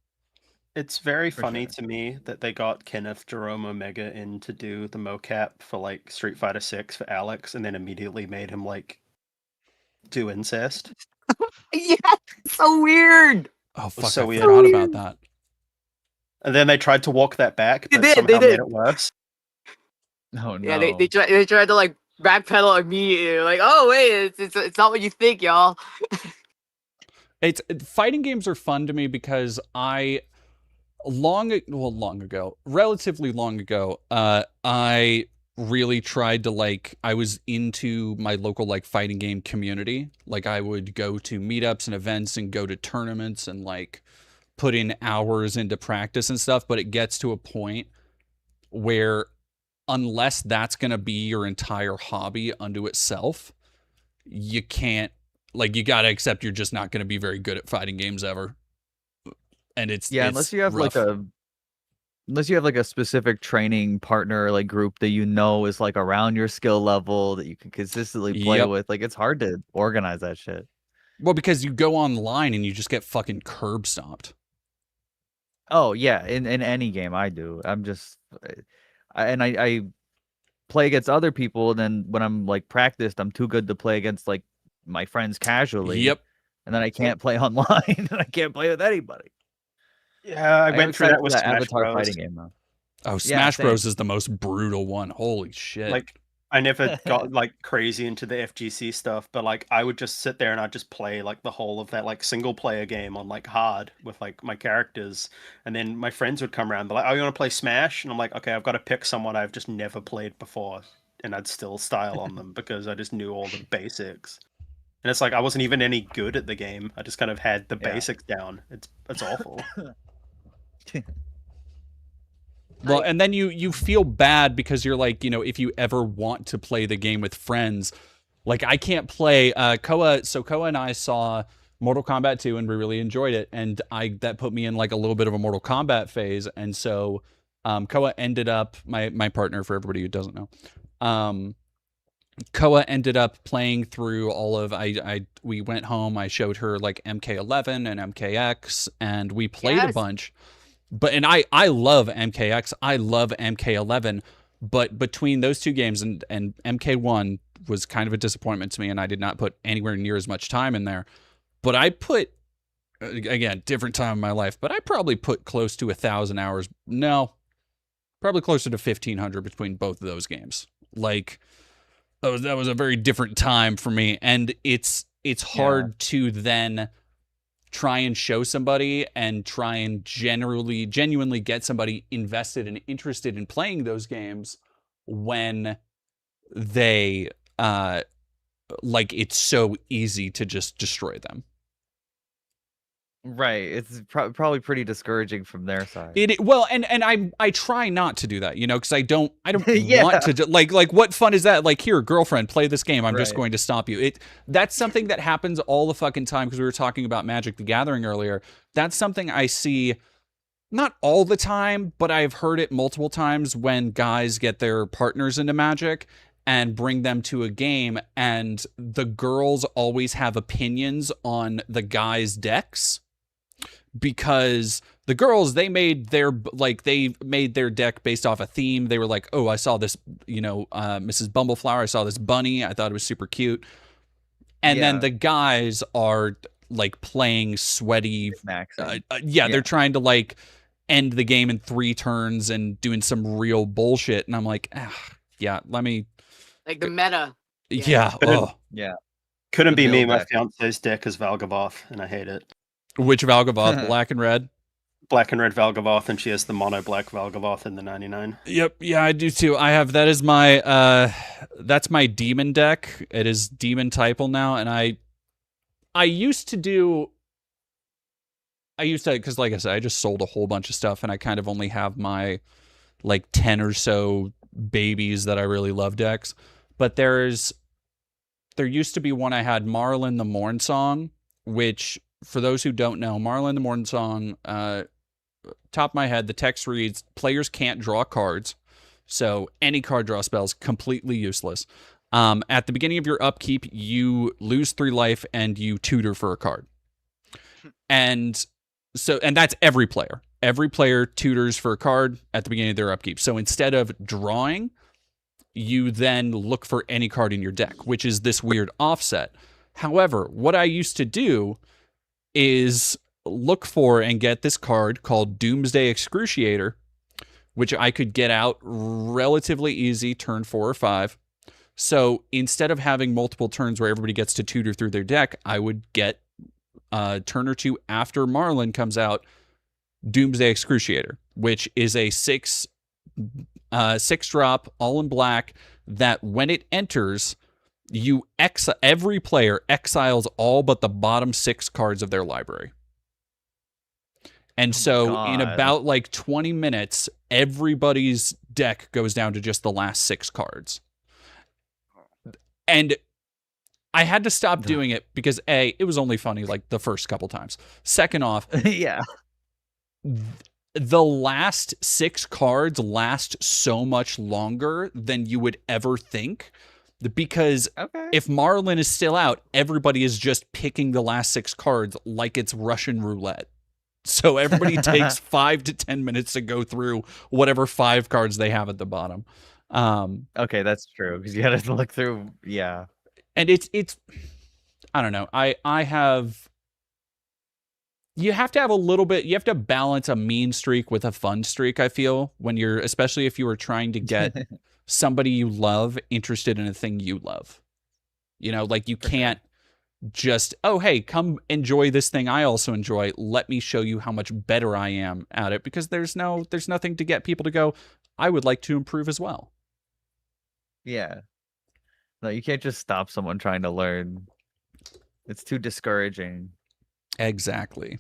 It's very funny to me that they got Kenneth Jerome Omega in to do the mocap for like Street Fighter 6 for Alex, and then immediately made him like do incest. Yeah, so weird. Oh It fuck! was so I weird. forgot about that. And then they tried to walk that back, They but did, somehow they made did. it worse. Oh Yeah, no. they tried to like backpedal immediately. Like, oh wait, it's not what you think, y'all. It's fighting games are fun to me because relatively long ago, I really tried to like, I was into my local like fighting game community. Like I would go to meetups and events and go to tournaments and like put in hours into practice and stuff. But it gets to a point where unless that's going to be your entire hobby unto itself, you can't, like, you got to accept you're just not going to be very good at fighting games ever. And it's unless you have rough. unless you have like a specific training partner like group that you know is like around your skill level that you can consistently play Yep. with. Like it's hard to organize that shit. Well, because you go online and you just get fucking curb stomped. Oh yeah, in any game I do. I'm just I play against other people, and then when I'm like practiced, I'm too good to play against like my friends casually. Yep. And then I can't play online and I can't play with anybody. Yeah, I am went through excited that for with that Smash Avatar Bros. fighting game though. Oh, Yeah, Smash same. Bros is the most brutal one. Holy shit. Like, I never got like crazy into the FGC stuff, but like I would just sit there and I'd just play like the whole of that like single player game on like hard with like my characters, and then my friends would come around. They're like, "Oh, you want to play Smash?" And I'm like, "Okay, I've got to pick someone I've just never played before," and I'd still style on them because I just knew all the basics. And it's like I wasn't even any good at the game. I just kind of had the basics down. It's awful. Well, and then you feel bad because you're like, you know, if you ever want to play the game with friends, like I can't play Koa. So Koa and I saw Mortal Kombat 2 and we really enjoyed it, and that put me in like a little bit of a Mortal Kombat phase. And so Koa ended up my partner, for everybody who doesn't know. Koa ended up playing through all of we went home, I showed her like MK11 and MKX, and we played a bunch. But I love MKX, I love MK11, but between those two games and MK1 was kind of a disappointment to me, and I did not put anywhere near as much time in there. But I put, again, different time in my life, but I probably put close to 1,000 hours. No, probably closer to 1,500 between both of those games. Like that was a very different time for me, and it's hard to then try and show somebody and try and genuinely get somebody invested and interested in playing those games when they like it's so easy to just destroy them. Right. It's probably pretty discouraging from their side. Well, and I try not to do that, you know, because I don't Yeah. want to like what fun is that? Like, here, girlfriend, play this game. I'm just Right. going to stop you. That's something that happens all the fucking time, because we were talking about Magic the Gathering earlier. That's something I see not all the time, but I've heard it multiple times when guys get their partners into Magic and bring them to a game, and the girls always have opinions on the guys' decks. Because the girls, they made their deck based off a theme. They were like, oh, I saw this, you know, Mrs. Bumbleflower. I saw this bunny. I thought it was super cute. And then the guys are like playing sweaty. They're trying to like end the game in 3 turns and doing some real bullshit. And I'm like, let me. Like the meta. Yeah. Couldn't be me. My deck. fiance's deck is Valgavoth, and I hate it. Which Valgavoth? Black and red? Black and red Valgavoth, and she has the mono black Valgavoth in the 99. Yep, yeah, I do too. That is my that's my demon deck. It is demon typal now, and I used to, because like I said, I just sold a whole bunch of stuff, and I kind of only have my like 10 or so babies that I really love decks. But there used to be one I had, Marlin the Morn Song, which, for those who don't know, Marlin the Morn Song, top of my head, the text reads, players can't draw cards, so any card draw spells completely useless. At the beginning of your upkeep, you lose 3 life and you tutor for a card. And that's every player. Every player tutors for a card at the beginning of their upkeep. So instead of drawing, you then look for any card in your deck, which is this weird offset. However, what I used to do is look for and get this card called Doomsday Excruciator, which I could get out relatively easy turn 4 or 5. So instead of having multiple turns where everybody gets to tutor through their deck, I would get turn or 2 after Marlin comes out Doomsday Excruciator, which is a 6 drop all in black that when it enters, every player exiles all but the bottom 6 cards of their library. And so in about like 20 minutes, everybody's deck goes down to just the last 6 cards. And I had to stop doing it because A, it was only funny like the first couple times. Second off, yeah. The last 6 cards last so much longer than you would ever think. Because if Marlin is still out, everybody is just picking the last 6 cards like it's Russian roulette. So everybody takes 5 to 10 minutes to go through whatever 5 cards they have at the bottom. Okay, that's true because you had to look through. Yeah, and it's I don't know. You have to have a little bit. You have to balance a mean streak with a fun streak. I feel especially if you were trying to get somebody you love interested in a thing you love. You know, like you can't just, oh, hey, come enjoy this thing I also enjoy. Let me show you how much better I am at it, because there's nothing to get people to go, I would like to improve as well. Yeah. No, you can't just stop someone trying to learn. It's too discouraging. Exactly.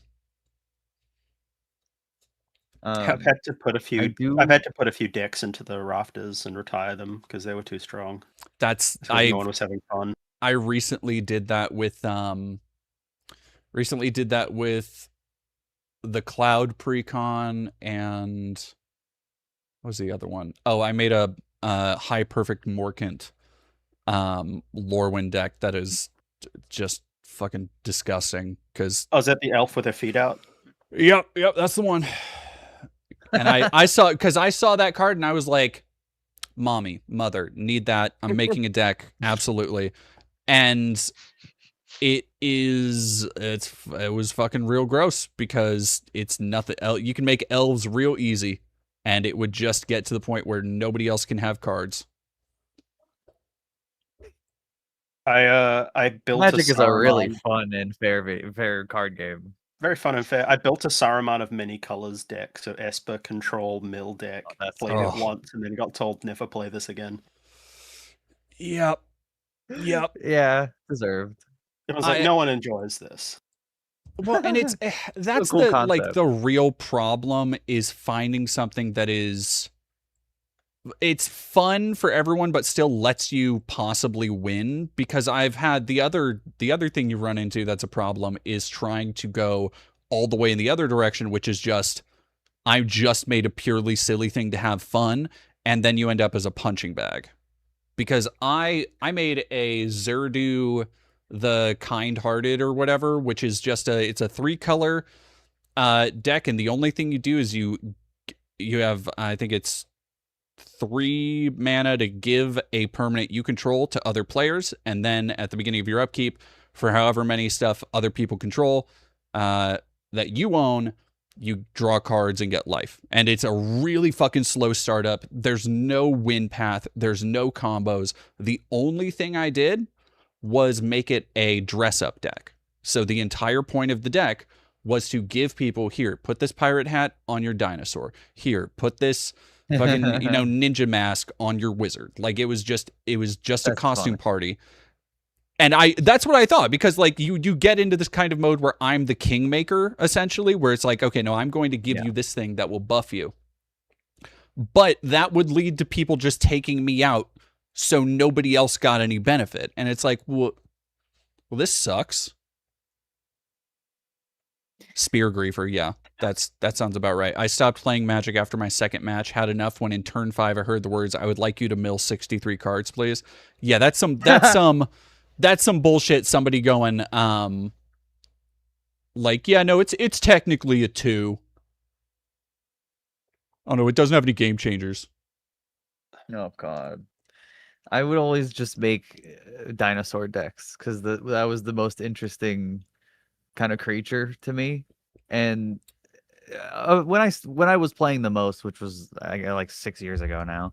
I've had to put a few decks into the rafters and retire them because they were too strong. No one was having fun. I recently did that with the Cloud Precon, and what was the other one? Oh, I made a High Perfect Morkant Lorwyn deck that is just fucking disgusting. Is that the elf with her feet out? Yep, that's the one. And I saw that card and I was like, mother, need that. I'm making a deck, absolutely. And it was fucking real gross because it's nothing. You can make elves real easy, and it would just get to the point where nobody else can have cards. I built Magic is a really fun and fair card game. Very fun and fair. I built a Saruman of many colors deck, so Esper control mill deck. Played it once and then got told never play this again. Yep. Yeah, deserved. It was like no one enjoys this. Well, and that's cool concept. the real problem is finding something that it's fun for everyone but still lets you possibly win, because I've had the other thing you run into that's a problem is trying to go all the way in the other direction, which is just I've just made a purely silly thing to have fun, and then you end up as a punching bag. Because I made a Zerdu the Kind-Hearted or whatever, which is just it's a 3-color deck, and the only thing you do is you have, I think it's 3 mana to give a permanent you control to other players, and then at the beginning of your upkeep, for however many stuff other people control that you own, you draw cards and get life. And it's a really fucking slow startup. There's no win path. There's no combos. The only thing I did was make it a dress-up deck. So the entire point of the deck was to give people, here, put this pirate hat on your dinosaur. Here, put this fucking ninja mask on your wizard. Like it was just a costume party. And that's what I thought, because like you get into this kind of mode where I'm the kingmaker essentially, where it's like, okay, no, I'm going to give you this thing that will buff you. But that would lead to people just taking me out so nobody else got any benefit. And it's like, well this sucks. Spear Griefer, yeah. That sounds about right. I stopped playing Magic after my second match, had enough when in turn 5 I heard the words, I would like you to mill 63 cards, please. Yeah, that's some bullshit, somebody going, like, yeah, no, it's technically a 2. Oh no, it doesn't have any game changers. Oh god. I would always just make dinosaur decks because that was the most interesting kind of creature to me. And when I was playing the most, which was like 6 years ago now,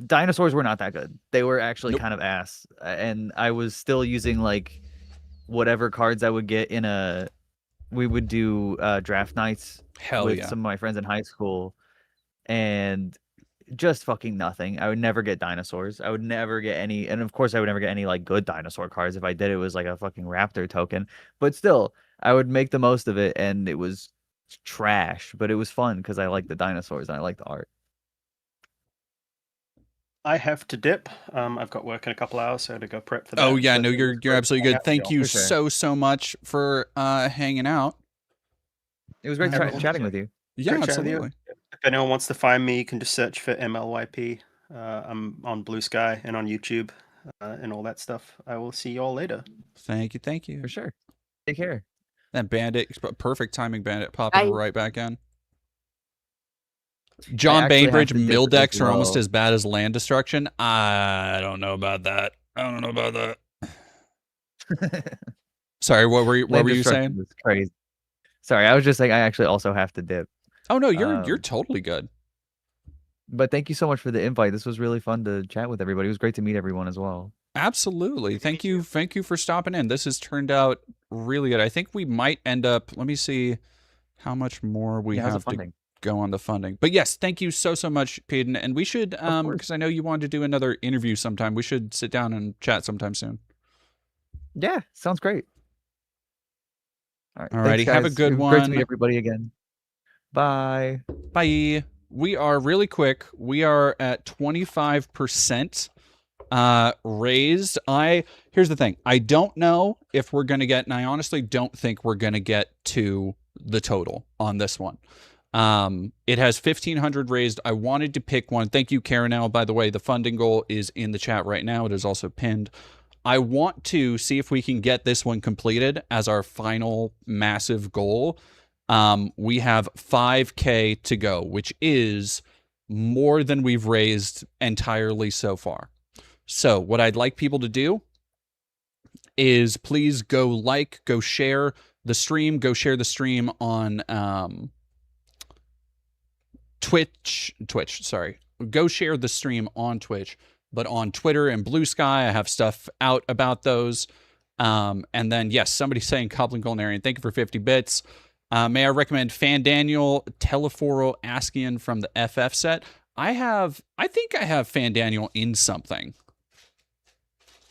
dinosaurs were not that good. They were actually kind of ass, and I was still using like whatever cards I would get in a. We would do draft nights with some of my friends in high school, and just fucking nothing. I would never get dinosaurs. I would never get any, and of course I would never get any like good dinosaur cards. If I did, it was like a fucking raptor token. But still, I would make the most of it, and it was trash, but it was fun because I liked the dinosaurs and I liked the art. I have to dip. I've got work in a couple hours, so to go prep for that. Oh yeah, no, you're absolutely good. Thank you For sure. so much for hanging out. It was great chatting with you. Yeah, Great chatting with you. absolutely. If anyone wants to find me, you can just search for MLYP. I'm on Blue Sky and on YouTube and all that stuff. I will see you all later. Thank you. For sure. Take care. That Bandit, perfect timing. Bandit popping right back in. John Bainbridge, mill decks are almost as bad as land destruction. I don't know about that. Sorry, what were you saying? It's crazy. Sorry, I was just saying I actually also have to dip. Oh no, you're totally good. But thank you so much for the invite. This was really fun to chat with everybody. It was great to meet everyone as well. Absolutely. Thank you for stopping in. This has turned out really good. I think we might end up, let me see how much more we have to go on the funding. But yes, thank you so much, Peyton. And we should, because I know you wanted to do another interview sometime, we should sit down and chat sometime soon. Yeah, sounds great. All right. Alrighty, have a good one. Great to meet everybody again. Bye. Bye. We are really quick. We are at 25% raised. Here's the thing. I don't know if we're going to get, and I honestly don't think we're going to get to the total on this one. It has 1,500 raised. I wanted to pick one. Thank you, Karenel. By the way, the funding goal is in the chat right now. It is also pinned. I want to see if we can get this one completed as our final massive goal. We have 5K to go, which is more than we've raised entirely so far. So what I'd like people to do is please go share the stream, go share the stream on Twitch, sorry. Go share the stream on Twitch, but on Twitter and Blue Sky, I have stuff out about those. And then, yes, somebody saying Coblin Culinarian, thank you for 50 bits. May I recommend Fan Daniel, Teleforo, Askian from the FF set? I think I have Fan Daniel in something.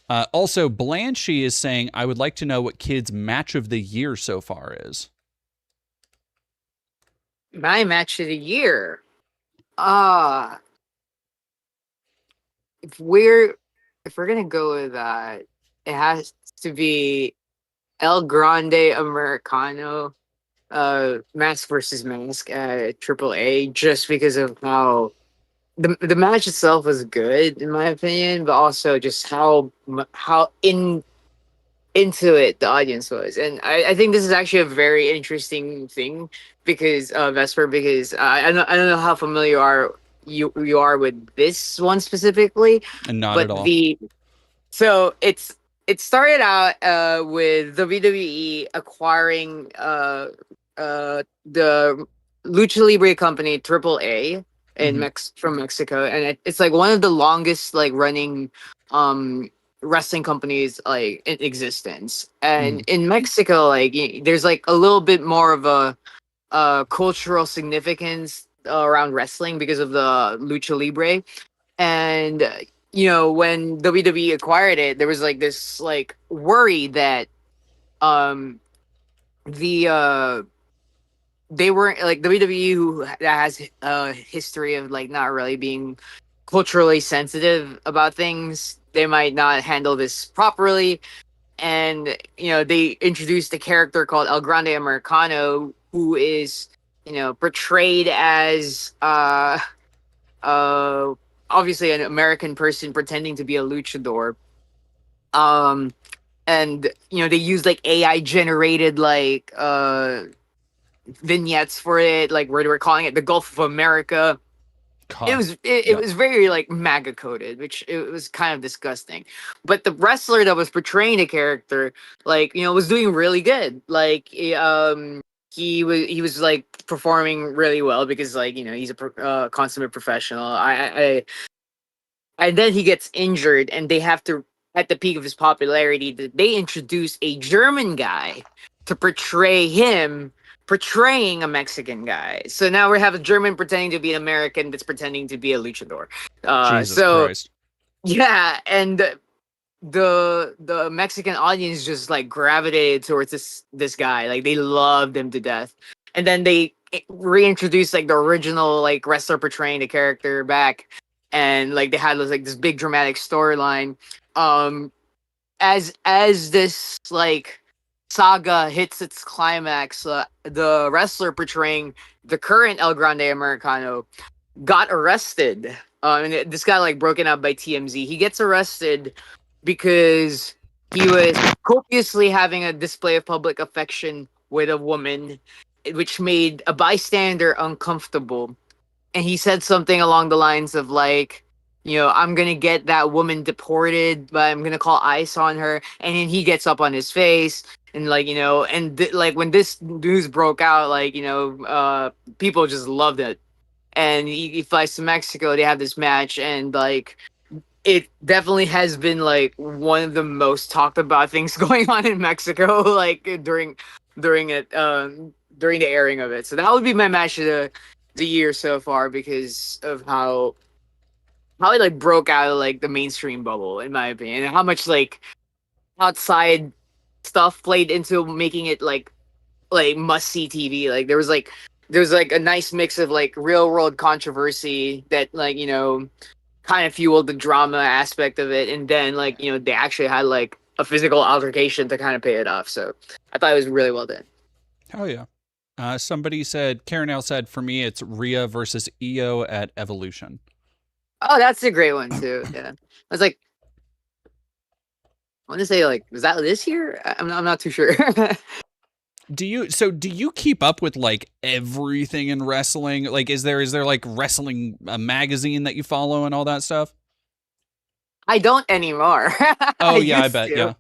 Also, Blanchy is saying, I would like to know what kids' match of the year so far is. My match of the year. If we're gonna go with that, it has to be El Grande Americano, Mask versus Mask at AAA, just because of how the match itself was good in my opinion, but also just how into it the audience was. And I think this is actually a very interesting thing because Vesper, because I don't know how familiar you are with this one specifically, and not but at all. So it started out with WWE acquiring the Lucha Libre company AAA from Mexico, and it's like one of the longest like running wrestling companies like in existence. And in Mexico, like there's like a little bit more of a cultural significance around wrestling because of the Lucha Libre. And when WWE acquired it, there was like this like worry that they weren't like WWE, that has a history of like not really being culturally sensitive about things. They might not handle this properly. And they introduced a character called El Grande Americano, who is portrayed as obviously an American person pretending to be a luchador. And they use like AI generated like vignettes for it, like where they were calling it the Gulf of America. It was very like MAGA coded, which it was kind of disgusting. But the wrestler that was portraying the character, like was doing really good. Like he was like performing really well because like he's a consummate professional. And then he gets injured, and they have to, at the peak of his popularity, they introduce a German guy to portray him portraying a Mexican guy. So now we have a German pretending to be an American that's pretending to be a luchador. Jesus Christ. Yeah, and the Mexican audience just like gravitated towards this guy. Like they loved him to death. And then they reintroduced like the original like wrestler portraying the character back, and like they had like this big dramatic storyline. As this like saga hits its climax, the wrestler portraying the current El Grande Americano got arrested. And this got like broken up by TMZ. He gets arrested because he was copiously having a display of public affection with a woman, which made a bystander uncomfortable. And he said something along the lines of like, I'm gonna get that woman deported, but I'm gonna call ICE on her. And then he gets up on his face, and like like when this news broke out, like people just loved it. And he flies to Mexico. They have this match, and like it definitely has been like one of the most talked about things going on in Mexico, like during the airing of it. So that would be my match of the year so far because of how it like broke out of like the mainstream bubble, in my opinion, and how much like outside stuff played into making it like must see TV. Like there was like a nice mix of like real world controversy that like kind of fueled the drama aspect of it, and then like they actually had like a physical altercation to kind of pay it off. So I thought it was really well done. Hell yeah. Somebody said, Karen L said, for me, it's Rhea versus Io at Evolution. Oh, that's a great one too. Yeah, I was like, I want to say like, was that this year? I'm not too sure. Do you keep up with like everything in wrestling? Like, is there like wrestling a magazine that you follow and all that stuff? I don't anymore. Oh yeah, I bet. Yeah.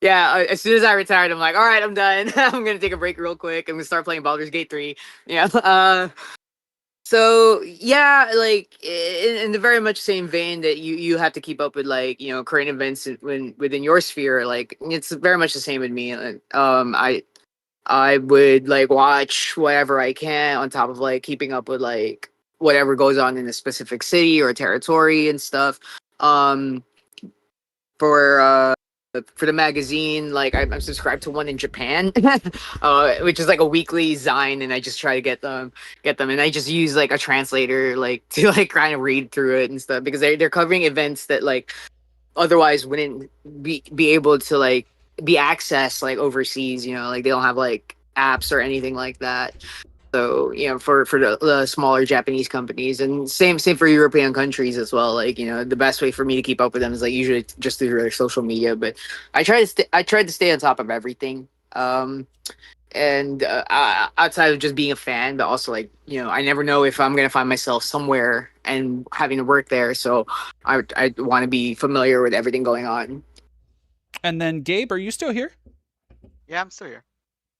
Yeah, as soon as I retired, I'm like, all right, I'm done. I'm gonna take a break real quick. I'm gonna start playing Baldur's Gate 3. Yeah. So yeah, like in the very much same vein that you have to keep up with like current events within your sphere. Like it's very much the same with me. I would like watch whatever I can on top of like keeping up with like whatever goes on in a specific city or territory and stuff. For the magazine, like I'm subscribed to one in Japan, which is like a weekly zine, and I just try to get them, and I just use like a translator like to like kind of read through it and stuff because they're covering events that like otherwise wouldn't be able to like be accessed like overseas. Like they don't have like apps or anything like that. So for the smaller Japanese companies, and same for European countries as well. Like the best way for me to keep up with them is like usually just through their social media. But I try to stay on top of everything. And outside of just being a fan, but also like I never know if I'm gonna find myself somewhere and having to work there. So I want to be familiar with everything going on. And then Gabe, are you still here? Yeah, I'm still here.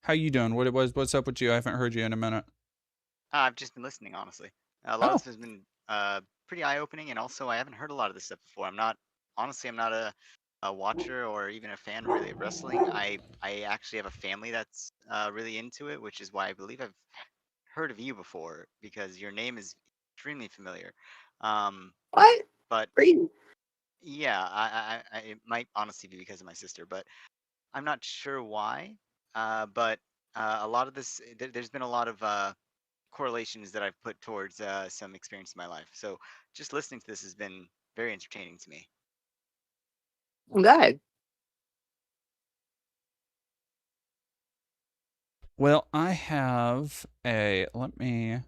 How you doing? What's up with you? I haven't heard you in a minute. I've just been listening, honestly. A lot of this has been pretty eye-opening, and also I haven't heard a lot of this stuff before. I'm not a watcher or even a fan really of wrestling. I actually have a family that's really into it, which is why I believe I've heard of you before because your name is extremely familiar. What? But Great. yeah, I it might honestly be because of my sister, but I'm not sure why. But a lot of this, there's been a lot of correlations that I've put towards some experience in my life. So just listening to this has been very entertaining to me. I'm glad. Well, I have let me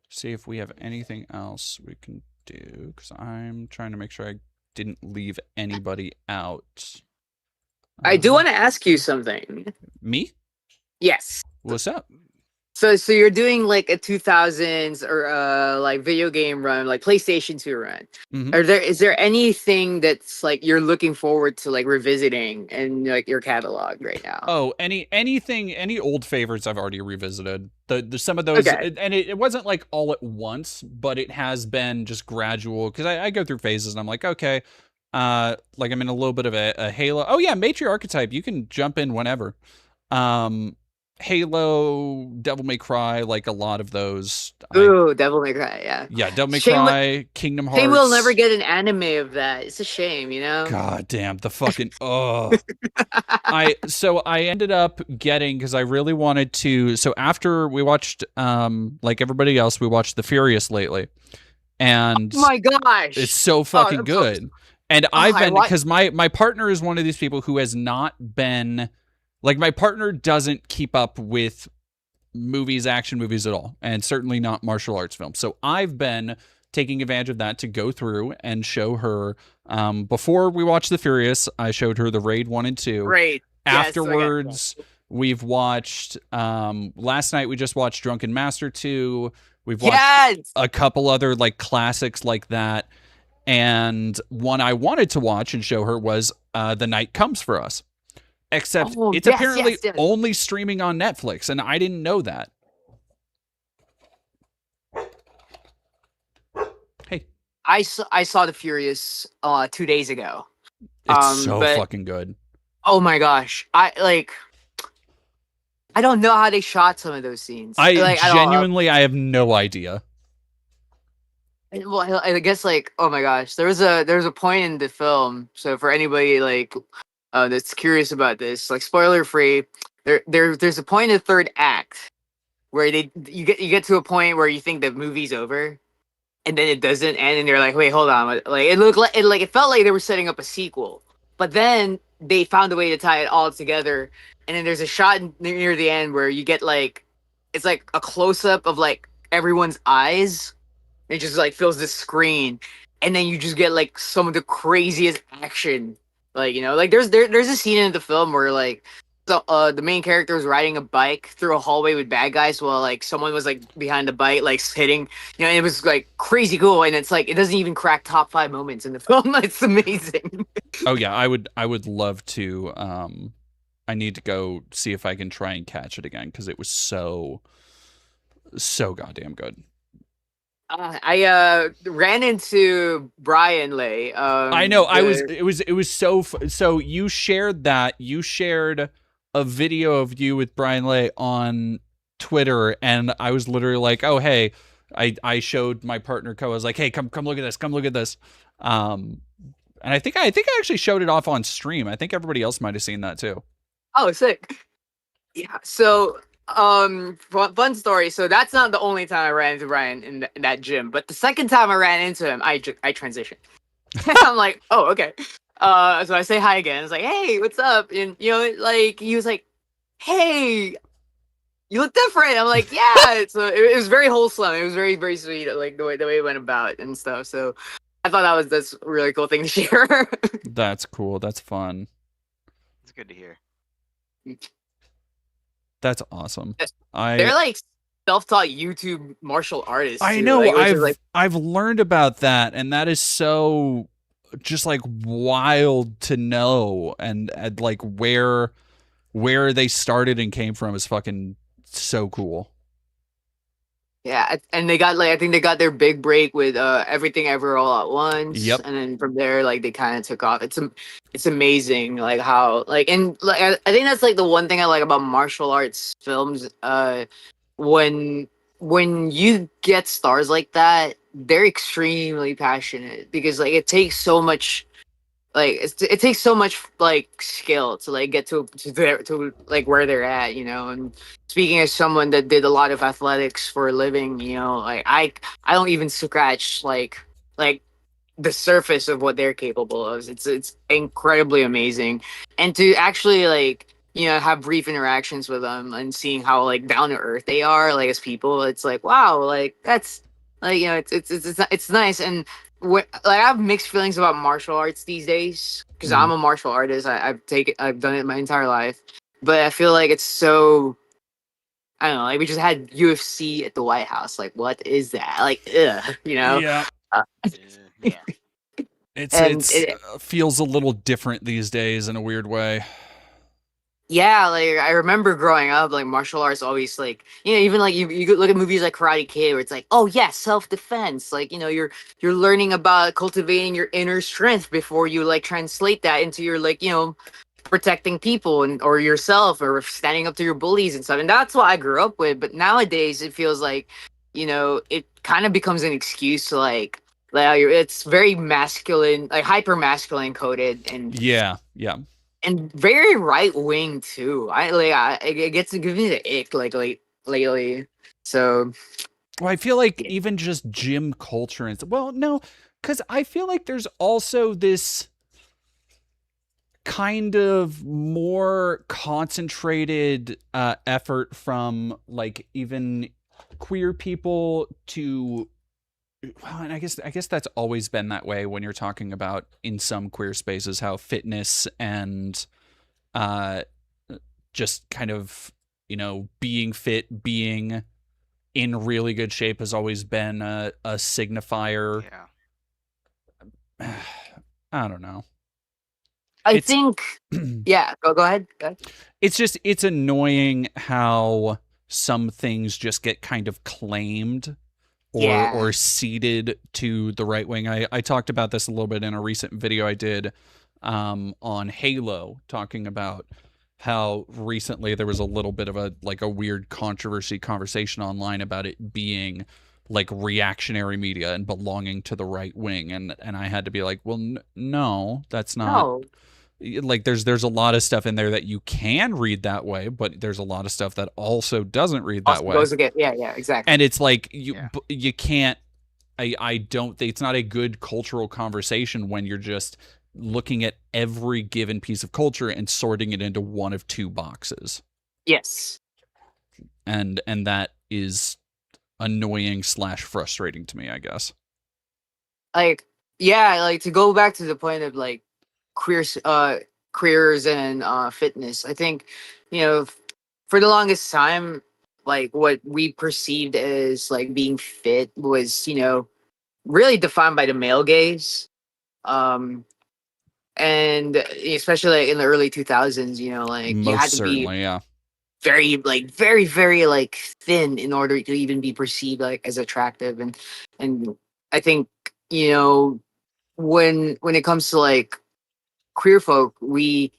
see if we have anything else we can do, because I'm trying to make sure I didn't leave anybody out. I do want to ask you something. Me? Yes. What's up? So you're doing like a 2000s or like video game run, like PlayStation 2 run. Mhm. Is there anything that's like you're looking forward to like revisiting in like your catalog right now? Oh, any old favorites I've already revisited. The some of those, Okay. and it wasn't like all at once, but it has been just gradual because I go through phases and I'm like, okay, like I'm in a little bit of a Halo. Oh yeah, Matriarch Archetype, you can jump in whenever. Halo, Devil May Cry, like a lot of those. Ooh, Devil May Cry, yeah. Yeah, Devil May Shame, Cry, Kingdom Hearts. shame we'll never get an anime of that. It's a shame, you know? God damn, the fucking I ended up getting, because I really wanted to, so after we watched like everybody else, we watched The Furious lately. And oh my gosh. it's so fucking good. And I've been, because my partner is one of these people who has not been, like, my partner doesn't keep up with movies, action movies at all, and certainly not martial arts films. So I've been taking advantage of that to go through and show her, before we watched The Furious, I showed her the Raid 1 and 2. Great. Afterwards, we've watched, last night we just watched Drunken Master 2. We've watched a couple other like classics like that. And one I wanted to watch and show her was The Night Comes for Us. Except it's apparently only streaming on Netflix, and I didn't know that. Hey. I saw The Furious 2 days ago. It's so fucking good. Oh my gosh. I don't know how they shot some of those scenes. I have no idea. Well, I guess like, oh my gosh, there was a point in the film. So for anybody like that's curious about this, like spoiler free, there's a point in the third act where you get to a point where you think the movie's over, and then it doesn't end, and you're like, wait, hold on, like it felt like they were setting up a sequel, but then they found a way to tie it all together, and then there's a shot near the end where you get like, it's like a close up of like everyone's eyes. It just like fills the screen, and then you just get like some of the craziest action. Like, you know, like there's a scene in the film where like the main character was riding a bike through a hallway with bad guys while like someone was like behind the bike like hitting, you know, and it was like crazy cool, and it's like it doesn't even crack top 5 moments in the film. It's amazing. Oh yeah, I would love to. I need to go see if I can try and catch it again because it was so goddamn good. I ran into Brian Lay. I know. It was so you shared that. You shared a video of you with Brian Lay on Twitter, and I was literally like, "Oh, hey." I showed my partner Co. I was like, "Hey, come look at this. Come look at this." And I think I actually showed it off on stream. I think everybody else might have seen that too. Oh, sick. Yeah. So fun story. So that's not the only time I ran into Brian in that gym, but the second time I ran into him, I transitioned. I'm like, oh, okay. So I say hi again. It's like, hey, what's up? And you know, like he was like, hey, you look different. I'm like, yeah. So it was very wholesome. It was very, very sweet. Like the way it went about and stuff. So I thought that's a really cool thing to share. That's cool. That's fun. It's good to hear. That's awesome. They're like self-taught YouTube martial artists. I know. I've learned about that, and that is so just like wild to know, and like where they started and came from is fucking so cool. Yeah, and they got like, I think they got their big break with Everything Ever All at Once. Yep. And then from there, like they kind of took off. It's amazing, like how like, and like I think that's like the one thing I like about martial arts films. When you get stars like that, they're extremely passionate because like it takes so much. Like it takes so much like skill to like get to like where they're at, you know. And speaking as someone that did a lot of athletics for a living, you know, like I don't even scratch like the surface of what they're capable of. It's incredibly amazing, and to actually like, you know, have brief interactions with them and seeing how like down to earth they are like as people, it's like, wow, like that's like, you know, it's nice. And like I have mixed feelings about martial arts these days because I'm a martial artist. I've done it my entire life, but I feel like it's so I don't know, like we just had UFC at the White House. Like, what is that? Like, ugh, you know? Yeah. Yeah. It's feels a little different these days in a weird way. Yeah, like I remember growing up, like martial arts always like, you know, even like you could look at movies like Karate Kid where it's like, oh yeah, self-defense. Like, you know, you're learning about cultivating your inner strength before you like translate that into your like, you know, protecting people and or yourself or standing up to your bullies and stuff. And that's what I grew up with. But nowadays it feels like, you know, it kind of becomes an excuse to like it's very masculine, like hyper masculine coded Yeah. and very right wing too. It gets to give me the ick like lately. So well, I feel like even just gym culture and well, no, because I feel like there's also this kind of more concentrated effort from like even queer people to well, and I guess that's always been that way when you're talking about in some queer spaces how fitness and uh just kind of, you know, being fit, being in really good shape has always been a signifier. Yeah. I don't know. I think yeah, go ahead. It's annoying how some things just get kind of claimed or ceded to the right wing. I talked about this a little bit in a recent video I did on Halo, talking about how recently there was a little bit of a weird conversation online about it being like reactionary media and belonging to the right wing, and I had to be like, well, no, that's not. No. Like there's a lot of stuff in there that you can read that way, but there's a lot of stuff that also doesn't read that way. Goes again. Yeah, exactly. And it's like you can't. I don't think it's not a good cultural conversation when you're just looking at every given piece of culture and sorting it into one of two boxes. Yes. And that is annoying / frustrating to me, I guess. Like, yeah, like to go back to the point of like careers and fitness. I think, you know, for the longest time, like what we perceived as like being fit was, you know, really defined by the male gaze. And especially like in the early 2000s, you know, like you had to be very like thin in order to even be perceived like as attractive. And I think, you know, when it comes to like queer folk, we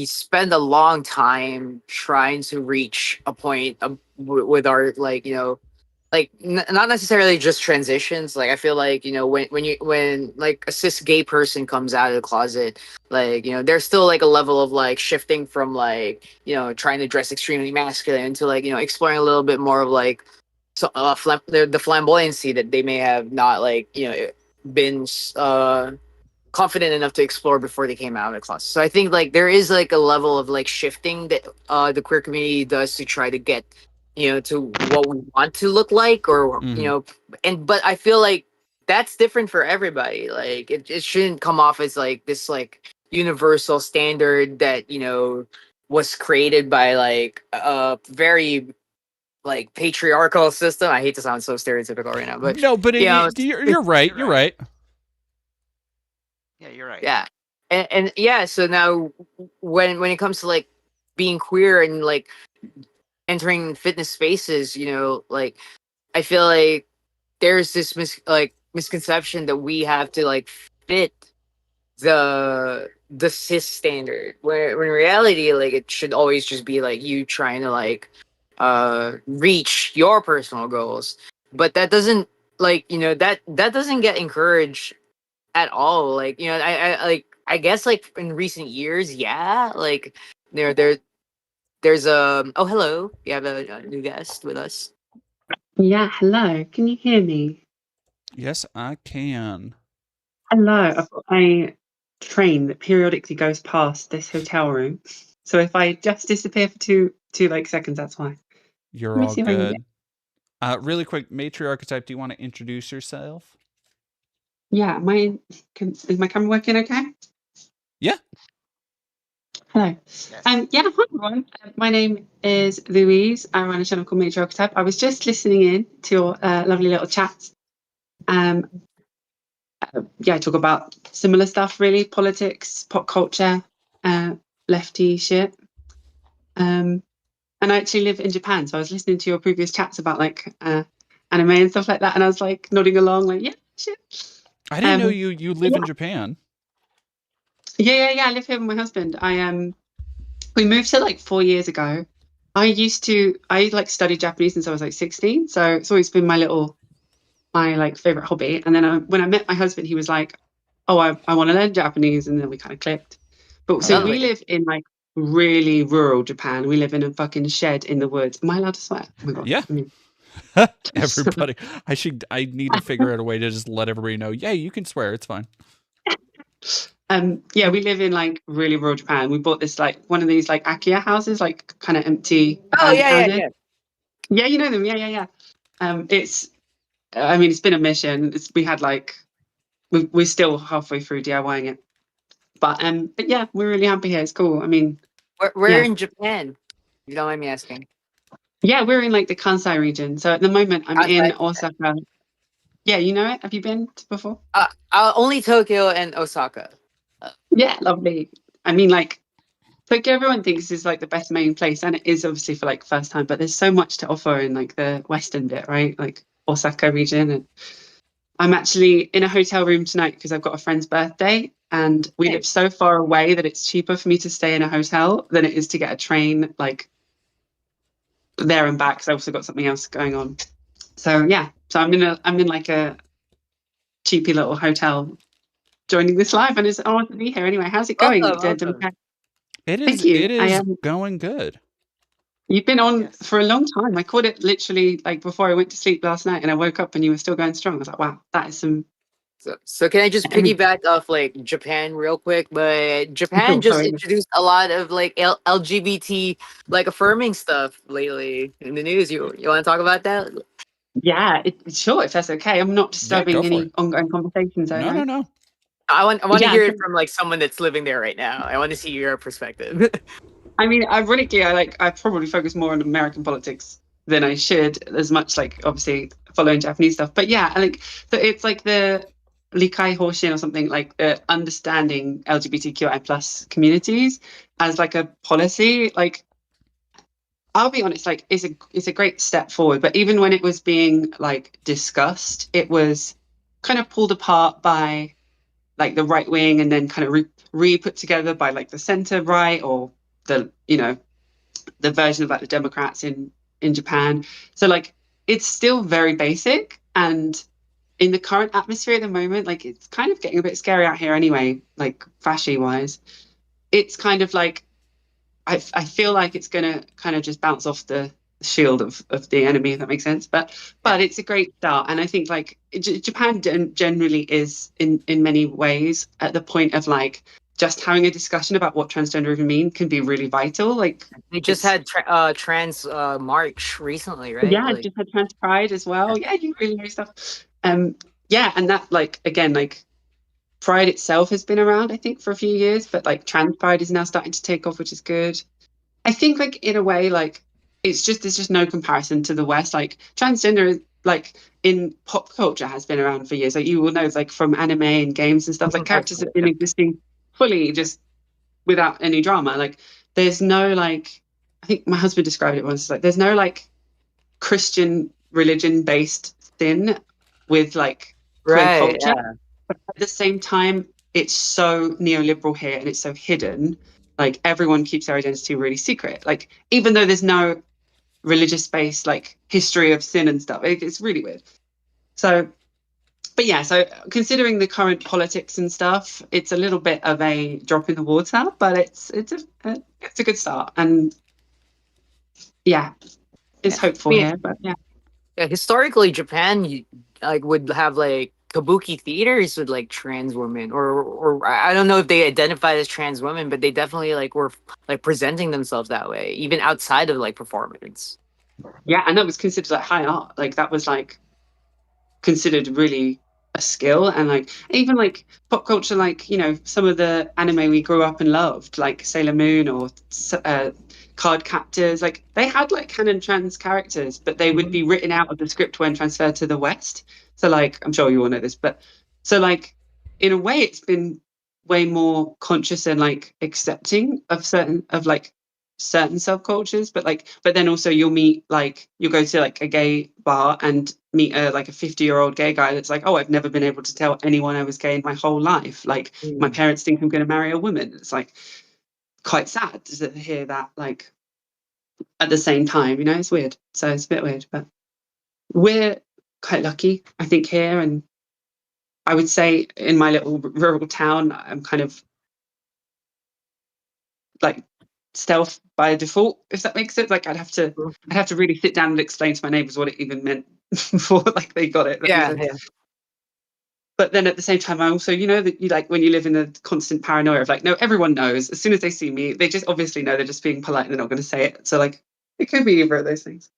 spend a long time trying to reach a point with our like, you know, like not necessarily just transitions. Like I feel like, you know, when like a cis gay person comes out of the closet, like, you know, there's still like a level of like shifting from like, you know, trying to dress extremely masculine to like, you know, exploring a little bit more of like the flamboyancy that they may have not like, you know, been confident enough to explore before they came out of the closet. So I think like there is like a level of like shifting that the queer community does to try to get, you know, to what we want to look like, or you know, but I feel like that's different for everybody. Like it shouldn't come off as like this like universal standard that, you know, was created by like a very like patriarchal system. I hate to sound so stereotypical right now, but no, but you're right. You're right. Yeah, you're right. Yeah, and yeah. So now, when it comes to like being queer and like entering fitness spaces, you know, like I feel like there's this misconception that we have to like fit the cis standard, where in reality, like it should always just be like you trying to like reach your personal goals, but that doesn't like, you know, that doesn't get encouraged at all. Like, you know, I guess like in recent years, yeah, like there's oh, hello, you have a new guest with us. Yeah, hello, can you hear me? Yes, I can. Hello, I've got a train that periodically goes past this hotel room, so if I just disappear for two like seconds, that's why. You're all good. Really quick, Matriarchetype, do you want to introduce yourself? Yeah, is my camera working okay? Yeah. Hello. Yeah, hi everyone. My name is Louise. I run a channel called Major Archetype. I was just listening in to your lovely little chats. Yeah, I talk about similar stuff really, politics, pop culture, lefty shit. And I actually live in Japan, so I was listening to your previous chats about like anime and stuff like that, and I was like nodding along, like yeah, shit. I didn't know you live in Japan. Yeah. I live here with my husband. We moved here like 4 years ago. I like studied Japanese since I was like 16, so it's always been my like favorite hobby. And then when I met my husband, he was like, "Oh, I want to learn Japanese," and then we kind of clicked. But so we live in like really rural Japan. We live in a fucking shed in the woods. Am I allowed to swear? Oh my god. Yeah. Everybody, I need to figure out a way to just let everybody know. Yeah, you can swear. It's fine. Yeah, we live in like really rural Japan. We bought this like one of these like Akia houses, like kind of empty. Oh yeah. Yeah, you know them. Yeah. It's been a mission. We had like we're still halfway through DIYing it, but yeah, we're really happy here. It's cool. I mean, we're in Japan. You don't mind me asking? Yeah, we're in like the Kansai region. So at the moment, I'm in Osaka. Yeah, you know it. Have you been before? Only Tokyo and Osaka. Yeah, lovely. I mean, like Tokyo, everyone thinks is like the best main place, and it is obviously for like first time. But there's so much to offer in like the western bit, right? Like Osaka region. And I'm actually in a hotel room tonight because I've got a friend's birthday, and we live so far away that it's cheaper for me to stay in a hotel than it is to get a train like there and back. Because I also got something else going on. So yeah, so I'm in like a cheapy little hotel joining this live, and it's an honor to be here. Anyway, how's it going? Welcome. It is. Thank you. It is going good. You've been on for a long time. I caught it literally like before I went to sleep last night, and I woke up and you were still going strong. I was like, wow, that is some. So can I just piggyback off like Japan real quick? But Japan just introduced a lot of like LGBT like affirming stuff lately in the news. You want to talk about that? Yeah, sure, if that's okay. I'm not disturbing any ongoing conversations. No. I want to hear it from like someone that's living there right now. I want to see your perspective. I mean, ironically, I probably focus more on American politics than I should, as much like obviously following Japanese stuff. But yeah, I think so it's like the Likai Hoshin or something, like understanding LGBTQI plus communities as like a policy. Like, I'll be honest, like it's a great step forward. But even when it was being like discussed, it was kind of pulled apart by like the right wing, and then kind of re-put together by like the center right, or the the version of like the Democrats in Japan. So like it's still very basic, and in the current atmosphere at the moment, like it's kind of getting a bit scary out here anyway, like fashy wise. It's kind of like I feel like it's gonna kind of just bounce off the shield of the enemy, if that makes sense. But it's a great start, and I think like Japan generally is in many ways at the point of like just having a discussion about what transgender even mean can be really vital. Like they just had trans march recently, right? Yeah, like, just had trans pride as well. Yeah, you really know stuff. Yeah, and that like again like pride itself has been around I think for a few years, but like trans pride is now starting to take off, which is good. I think like in a way like there's just no comparison to the West. Like transgender like in pop culture has been around for years. Like you will know like from anime and games and stuff, like characters have been existing fully just without any drama. Like there's no like I think my husband described it once like there's no like Christian religion based sin with like queer culture. But at the same time, it's so neoliberal here and it's so hidden. Like everyone keeps their identity really secret. Like even though there's no religious based like history of sin and stuff, it's really weird. So, but yeah, so considering the current politics and stuff, it's a little bit of a drop in the water, but it's a good start. And yeah, it's hopeful here. But yeah. Historically, Japan like would have like kabuki theaters with like trans women, or I don't know if they identified as trans women, but they definitely like were like presenting themselves that way, even outside of like performance. Yeah, and that was considered like high art. Like that was like considered really a skill. And like even like pop culture, like, you know, some of the anime we grew up and loved, like Sailor Moon or Card Captors, like they had like canon trans characters, but they would be written out of the script when transferred to the West. So like, I'm sure you all know this, but so like in a way it's been way more conscious and like accepting of certain subcultures, but then also you'll go to like a gay bar and meet like a 50-year-old gay guy that's like, oh, I've never been able to tell anyone I was gay in my whole life, like my parents think I'm going to marry a woman. It's like quite sad to hear that, like at the same time, you know. It's weird, so it's a bit weird, but we're quite lucky, I think, here. And I would say in my little rural town, I'm kind of like stealth by default, if that makes sense. Like I'd have to really sit down and explain to my neighbors what it even meant before like they got it. Yeah. But then at the same time, I also, you know, that you like when you live in a constant paranoia of like, no, everyone knows. As soon as they see me, they just obviously know they're just being polite and they're not going to say it. So like, it could be either of those things.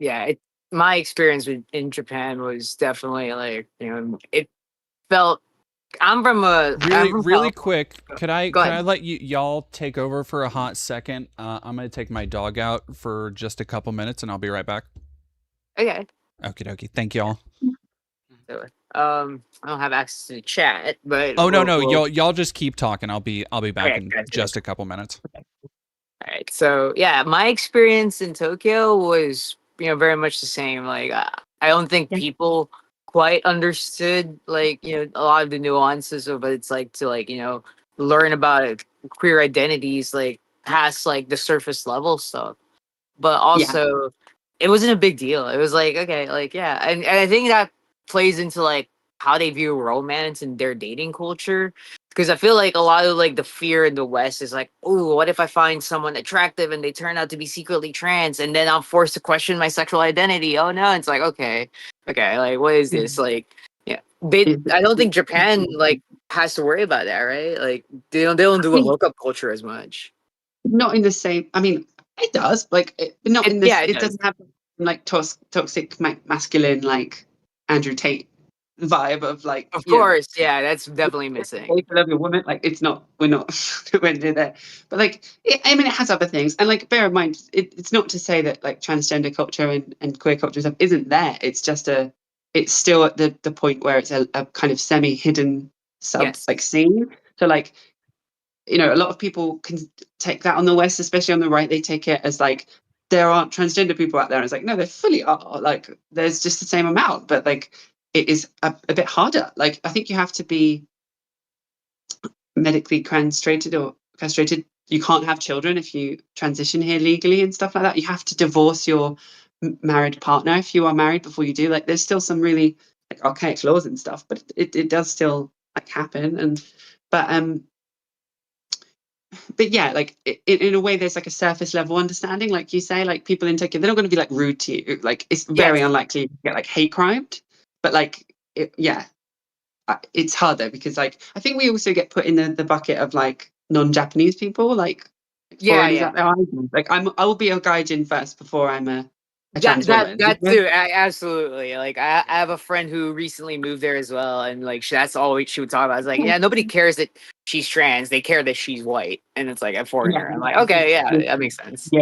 Yeah. My experience in Japan was definitely like, you know, it felt. I'm from Really quick. Could I Go ahead. let y'all take over for a hot second? I'm gonna take my dog out for just a couple minutes, and I'll be right back. Okay. Okie dokie. Thank y'all. I don't have access to the chat, but no. Y'all just keep talking. I'll be back in just a couple minutes. All right. So yeah, my experience in Tokyo was, you know, very much the same. Like I don't think people quite understood, like, you know, a lot of the nuances of what it's like to, like, you know, learn about queer identities, like past like the surface level stuff. But also it wasn't a big deal. It was like, okay, like, yeah. And I think that plays into like how they view romance and their dating culture. Because I feel like a lot of like the fear in the West is like, oh, what if I find someone attractive and they turn out to be secretly trans, and then I'm forced to question my sexual identity? Oh no, it's like, okay, like what is this? Like, yeah, I don't think Japan like has to worry about that, right? Like they don't do a hookup culture as much. Not in the same. I mean, it does. Like, not in this. Yeah, it doesn't have like toxic masculine like Andrew Tate vibe of like. Of course, yeah, that's definitely missing. If you love your woman, like it's not. We're not nowhere near there. But like, I mean, it has other things. And like, bear in mind, it's not to say that like transgender culture and queer culture stuff isn't there. It's just it's still at the point where it's a kind of semi-hidden like scene. So like, you know, a lot of people can take that on the West, especially on the right. They take it as like there aren't transgender people out there. And it's like, no, there fully are. Like there's just the same amount, but like it is a bit harder. Like I think you have to be medically castrated or castrated. You can't have children if you transition here legally and stuff like that. You have to divorce your married partner if you are married before you do. Like there's still some really like archaic laws and stuff, but it does still like happen. And but yeah, like in a way, there's like a surface level understanding, like you say, like people in Tokyo, they're not going to be like rude to you. Like it's very unlikely to get like hate crimed, but like, it's harder because like, I think we also get put in the bucket of like non-Japanese people, like foreigners out there. Like I will be a gaijin first before I'm a trans woman. That too, absolutely. Like I have a friend who recently moved there as well, and like that's all she would talk about. I was like, yeah, nobody cares that she's trans; they care that she's white, and it's like a foreigner. I'm like, okay, yeah, that makes sense. Yeah,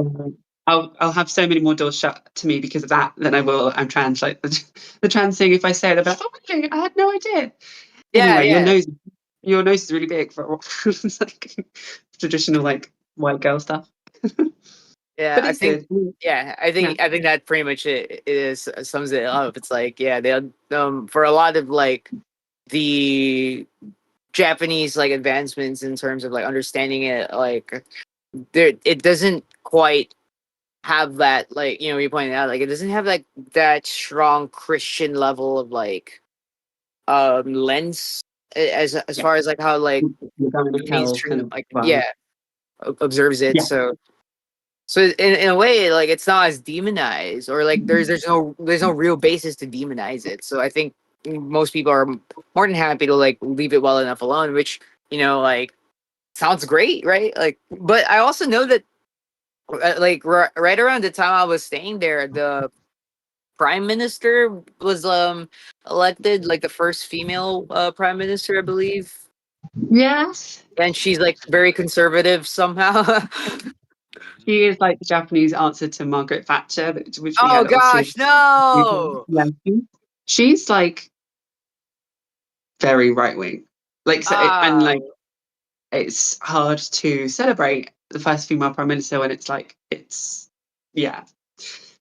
I'll have so many more doors shut to me because of that than I will. I'm trans. Like the trans thing, if I say it, they'll be like, oh, okay, I had no idea. Anyway, your nose is really big for it's like traditional like white girl stuff. Yeah, But I it's think. good. Yeah, I think that pretty much it is sums it up. It's like, yeah, they for a lot of like the Japanese like advancements in terms of like understanding it, like it doesn't quite have that, like, you know, you pointed out, like it doesn't have like that strong Christian level of like lens as far as like how like mainstream like observes it. So in a way, like it's not as demonized, or like there's no real basis to demonize it. So I think most people are more than happy to like leave it well enough alone, which, you know, like sounds great, right? Like, but I also know that like right around the time I was staying there, the prime minister was elected, like the first female prime minister, I believe. Yes. And she's like very conservative somehow. She is like the Japanese answer to Margaret Thatcher, which we Oh had obviously. gosh, no! Yeah, she's like very right wing. Like so, and like it's hard to celebrate the first female prime minister when it's like yeah.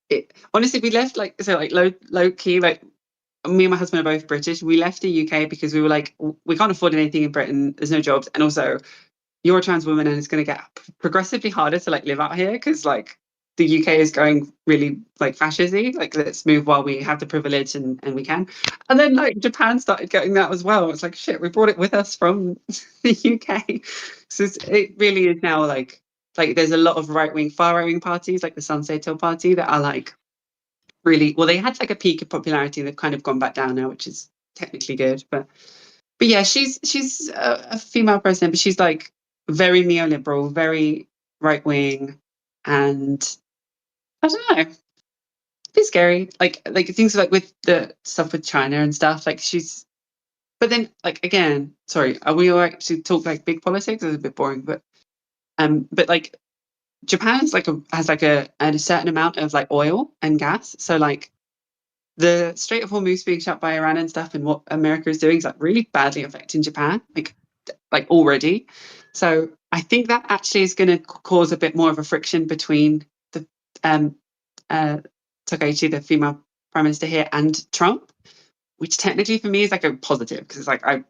It honestly, we left like so like low key, like me and my husband are both British. We left the UK because we were like, we can't afford anything in Britain. There's no jobs, and also you're a trans woman, and it's going to get progressively harder to like live out here because like the UK is going really like fascisty. Like let's move while we have the privilege and we can. And then like Japan started getting that as well. It's like shit, we brought it with us from the UK. So it really is now like there's a lot of far right wing parties like the Sanseto Party that are like really well. They had like a peak of popularity. They've kind of gone back down now, which is technically good. But yeah, she's a female president, but she's like very neoliberal, very right wing, and I don't know. It's scary. Like things like with the stuff with China and stuff. Like she's, but then like again, sorry, are we all right to talk like big politics? It's a bit boring, but like Japan's like has like a certain amount of like oil and gas, so like the Strait of Hormuz being shut by Iran and stuff, and what America is doing is like really badly affecting Japan, like already. So I think that actually is going to cause a bit more of a friction between the Takaichi, the female prime minister here, and Trump, which technically for me is like a positive because it's like I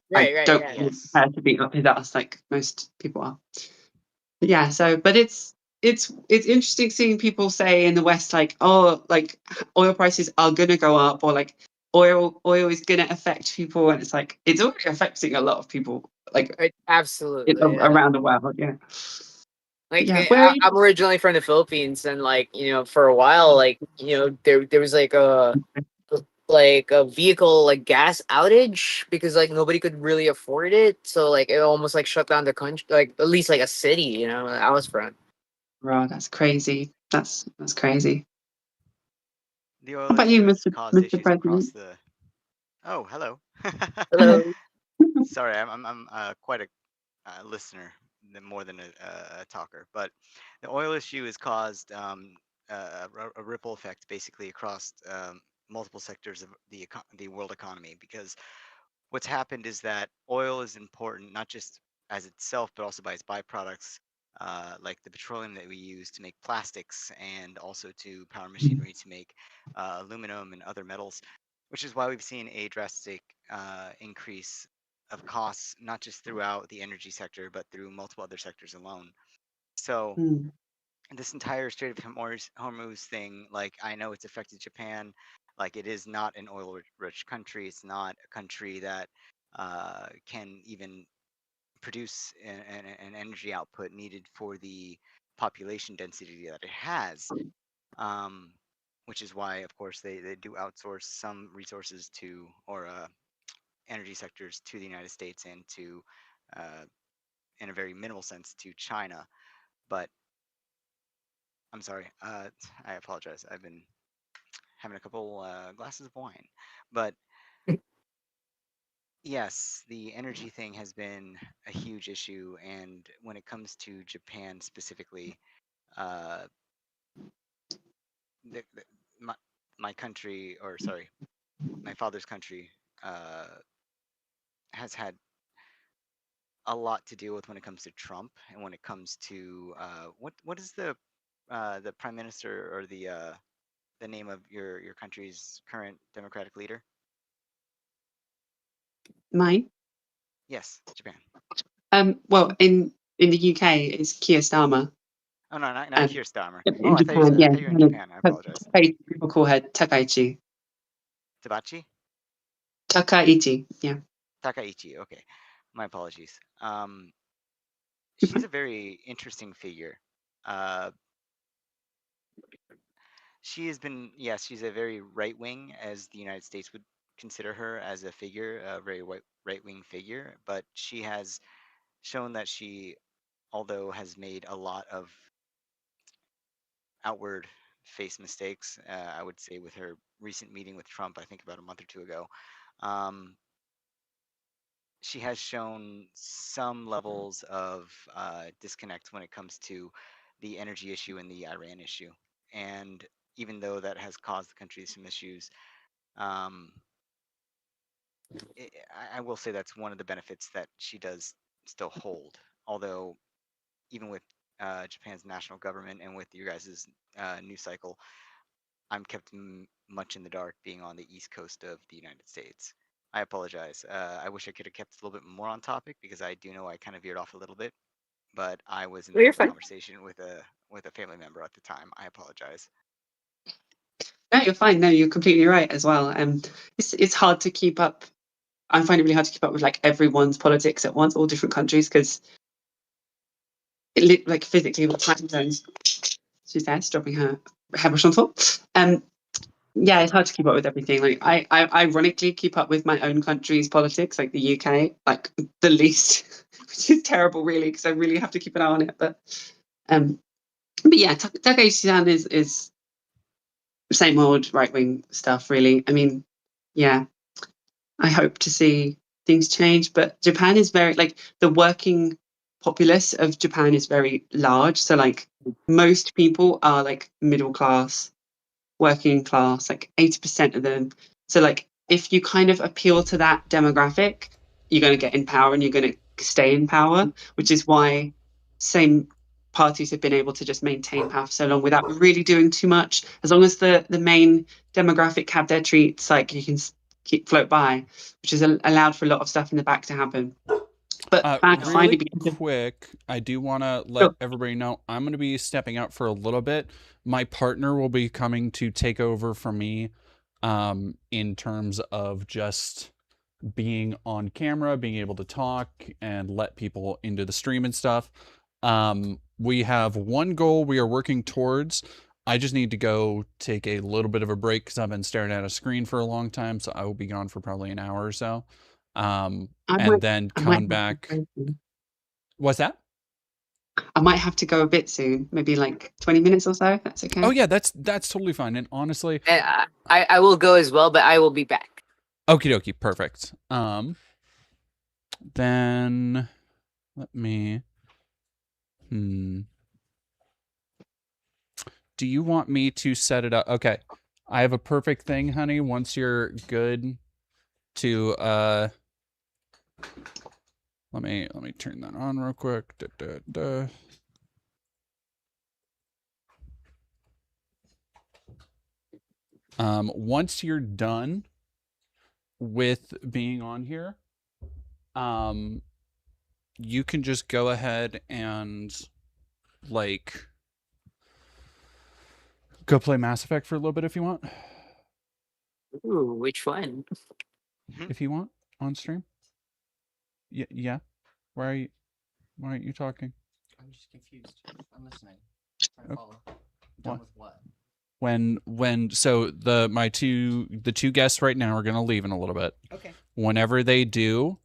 don't want her to beat up his ass like most people are. But yeah, so but it's interesting seeing people say in the West like, oh, like oil prices are gonna go up, or like oil is gonna affect people, and it's like it's already affecting a lot of people, like absolutely around the world. Yeah. Like Yeah, where are you? I'm originally from the Philippines, and like for a while, like there was like a vehicle like gas outage because like nobody could really afford it, so like it almost like shut down the country, like at least like a city, I was from. Wow, that's crazy. That's crazy. The How oil about you, issue has caused Mr. issues across President? the. Oh, hello. Hello. Sorry, I'm quite a listener more than a talker, but the oil issue has caused a ripple effect basically across multiple sectors of the world economy, because what's happened is that oil is important not just as itself but also by its byproducts, like the petroleum that we use to make plastics and also to power machinery to make aluminum and other metals, which is why we've seen a drastic increase of costs, not just throughout the energy sector, but through multiple other sectors alone. So this entire Strait of Hormuz thing, like I know it's affected Japan, like it is not an oil-rich country. It's not a country that can even produce an energy output needed for the population density that it has. Um, which is why, of course, they do outsource some resources to, or energy sectors to the United States and to, in a very minimal sense, to China. But I'm sorry, I apologize. I've been having a couple glasses of wine. But yes, the energy thing has been a huge issue. And when it comes to Japan specifically, uh, the, my, my country, or sorry, my father's country, has had a lot to deal with when it comes to Trump and when it comes to what is the prime minister or the name of your country's current democratic leader? Mine? Yes, Japan. Well, in the UK, it's Keir Starmer. Oh no, not Keir Starmer. Oh, In Japan, I yeah, thought you were in Japan. I apologize. people call her Takaichi. Tabachi? Takaichi, yeah. Takaichi. Okay, my apologies. She's a very interesting figure. Uh, she has been, yes, she's a very right wing, as the United States would consider her as a figure, a very right wing figure. But she has shown that she, although has made a lot of outward face mistakes. I would say with her recent meeting with Trump, I think about a month or two ago, she has shown some levels of disconnect when it comes to the energy issue and the Iran issue. And even though that has caused the country some issues, I will say that's one of the benefits that she does still hold. Although, even with Japan's national government and with your guys' news cycle, I'm kept much in the dark being on the east coast of the United States. I apologize. I wish I could have kept a little bit more on topic because I do know I kind of veered off a little bit, but I was in the You're middle of a fine. conversation with a family member at the time. I apologize. No, you're fine. No, you're completely right as well. It's hard to keep up. I find it really hard to keep up with like everyone's politics at once, all different countries, because like physically with time zones. She's there, dropping her hairbrush on top. Yeah, it's hard to keep up with everything. Like I ironically keep up with my own country's politics, like the UK, like the least, which is terrible, really, because I really have to keep an eye on it. But yeah, Takeishi-san is same old right wing stuff, really. I mean, yeah, I hope to see things change, but Japan is very like the working populace of Japan is very large. So like most people are like middle class, working class, like 80% of them. So like if you kind of appeal to that demographic, you're going to get in power and you're going to stay in power, which is why same parties have been able to just maintain power for so long without really doing too much. As long as the main demographic have their treats, like you can keep float by, which has allowed for a lot of stuff in the back to happen. But really quick, I do want to let everybody know I'm going to be stepping out for a little bit. My partner will be coming to take over from me in terms of just being on camera, being able to talk and let people into the stream and stuff. We have one goal we are working towards. I just need to go take a little bit of a break because I've been staring at a screen for a long time, so I will be gone for probably an hour or so. And then come back. What's that? I might have to go a bit soon, maybe like 20 minutes or so. If that's okay. Oh yeah, that's totally fine. And honestly, I will go as well, but I will be back. Okie dokie, perfect. Then let me. Do you want me to set it up? Okay, I have a perfect thing, honey. Once you're good to let me turn that on real quick. Once you're done with being on here, you can just go ahead and like go play Mass Effect for a little bit if you want. Ooh, which one? If you want on stream. Yeah. Why aren't you talking? I'm just confused. I'm listening. I'm trying to follow. Done with what? So the two guests right now are gonna leave in a little bit. Okay. Whenever they do,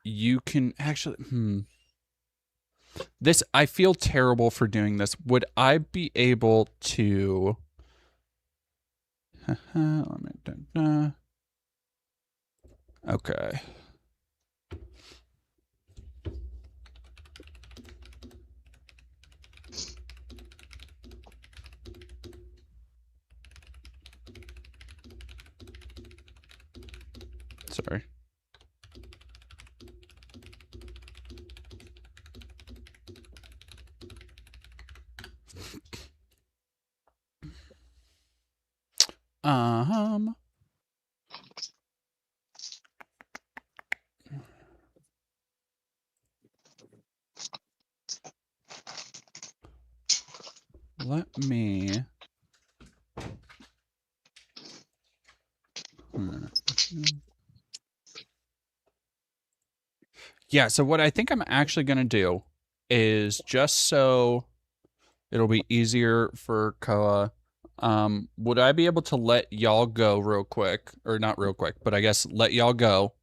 you can actually this, I feel terrible for doing this. Would I be able to okay. Sorry. Let me Yeah, so what I think I'm actually going to do is just so it'll be easier for Koa, would I be able to let y'all go real quick, or not real quick, but I guess let y'all go.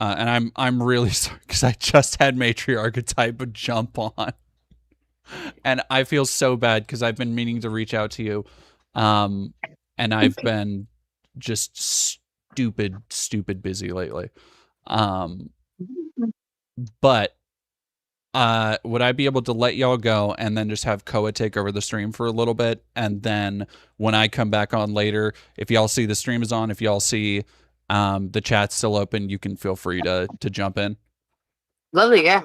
And I'm really sorry because I just had Matriarch type a jump on. And I feel so bad because I've been meaning to reach out to you. And I've been just stupid busy lately. But would I be able to let y'all go and then just have Koa take over the stream for a little bit? And then when I come back on later, if y'all see the stream is on, if y'all see the chat's still open, you can feel free to jump in. Lovely, yeah.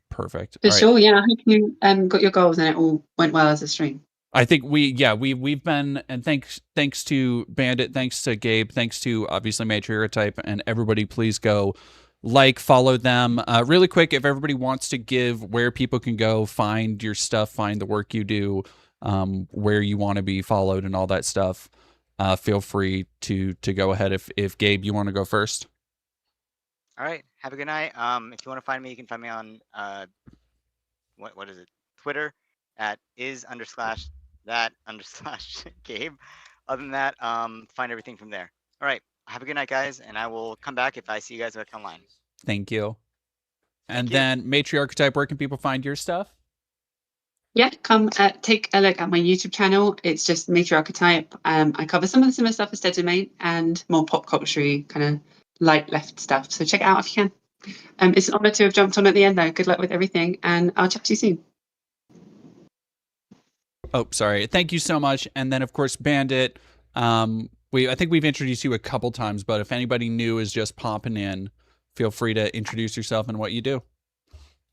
Perfect. For All right. sure, yeah. I hope you got your goals and it all went well as a stream. I think we've been, and thanks to Bandit, thanks to Gabe, thanks to obviously Matriartype, and everybody, please go follow them. Really quick, if everybody wants to give where people can go, find your stuff, find the work you do, where you want to be followed and all that stuff, feel free to go ahead. If Gabe, you want to go first. All right. Have a good night. If you want to find me, you can find me on what is it? Twitter at @is_that_Gabe. Other than that, find everything from there. All right. Have a good night, guys, and I will come back if I see you guys back online. Thank you. And then Matriarchetype, where can people find your stuff? Yeah, come take a look at my YouTube channel. It's just Matriarchetype. I cover some of the similar stuff as Dead Domain and more pop culture kind of light left stuff. So check it out if you can. It's an honor to have jumped on at the end, though. Good luck with everything, and I'll chat to you soon. Oh, sorry. Thank you so much. And then, of course, Bandit. I think we've introduced you a couple times, but if anybody new is just popping in, feel free to introduce yourself and what you do.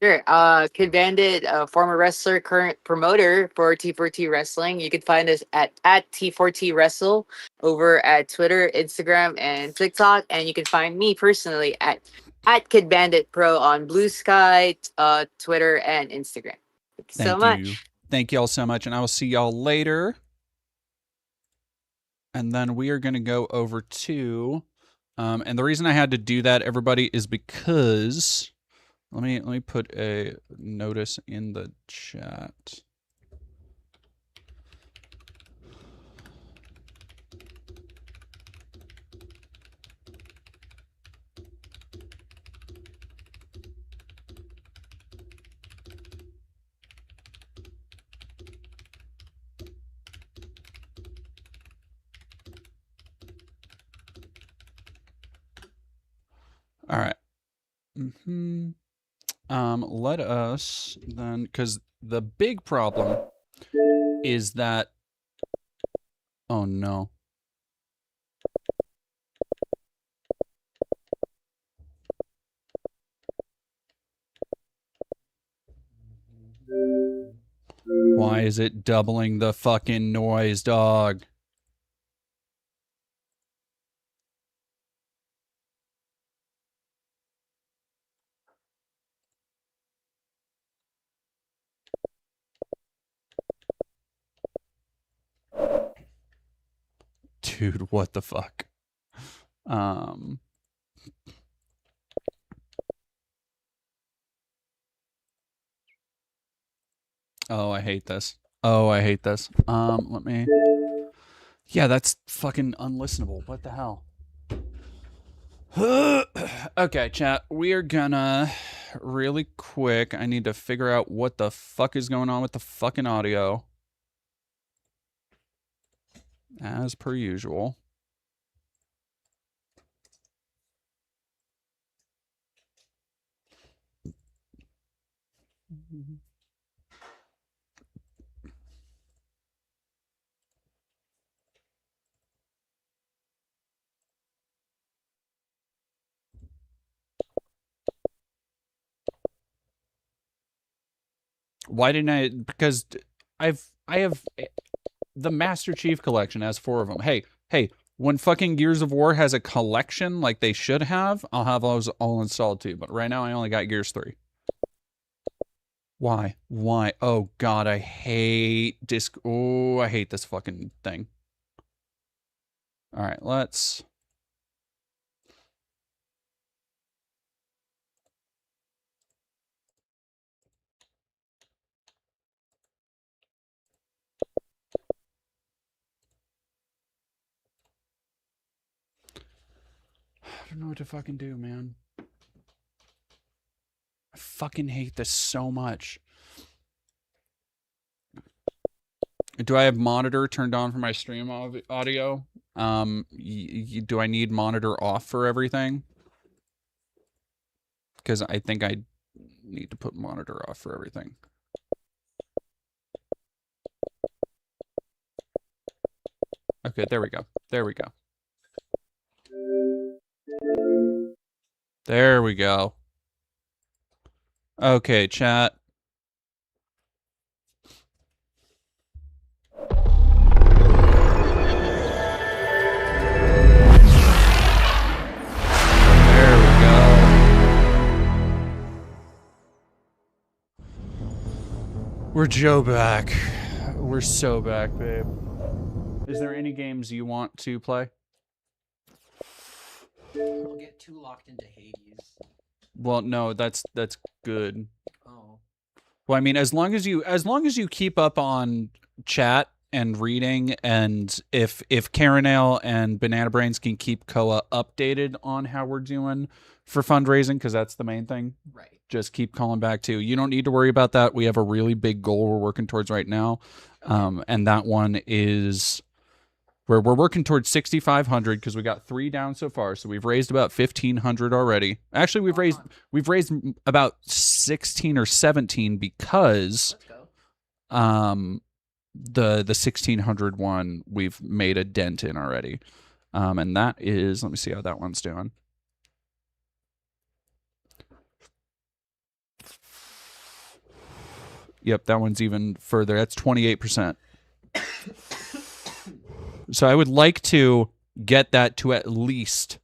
Sure. Kid Bandit, former wrestler, current promoter for T4T Wrestling. You can find us at T4T Wrestle over at Twitter, Instagram, and TikTok. And you can find me personally at Kid Bandit Pro on Blue Sky, Twitter, and Instagram. Thank you so much. Thank you all so much, and I will see y'all later. And then we are going to go over to, and the reason I had to do that, everybody, is because let me put a notice in the chat. All right. Let us then, because the big problem is that, oh no. Why is it doubling the fucking noise, dog? Dude, what the fuck? Oh, I hate this. Oh, I hate this. Let me... Yeah, that's fucking unlistenable. What the hell? Okay, chat. We are gonna... Really quick, I need to figure out what the fuck is going on with the fucking audio. As per usual. Why didn't I? Because I have the Master Chief Collection has 4 of them. Hey, when fucking Gears of War has a collection like they should have, I'll have those all installed too. But right now I only got Gears 3. Why? Oh god, I hate disc. Oh, I hate this fucking thing. All right, let's... I don't know what to fucking do, man. I fucking hate this so much. Do I have monitor turned on for my stream audio? Do I need monitor off for everything? Because I think I need to put monitor off for everything. Okay, there we go. There we go. There we go. Okay, chat. There we go. We're Joe back. We're so back, babe. Is there any games you want to play? I'll get too locked into Hades. Well, no, that's good. Oh. Well, I mean, as long as you keep up on chat and reading, and if Caranale and Banana Brains can keep Koa updated on how we're doing for fundraising, because that's the main thing. Right. Just keep calling back too. You don't need to worry about that. We have a really big goal we're working towards right now, and that one is where we're working towards 6,500 because we got 3 down so far. So we've raised about 1,500 already. Actually, we've raised about 16 or 17 because the 1,600 one we've made a dent in already, and that is, let me see how that one's doing. Yep, that one's even further. That's 28%. So I would like to get that to at least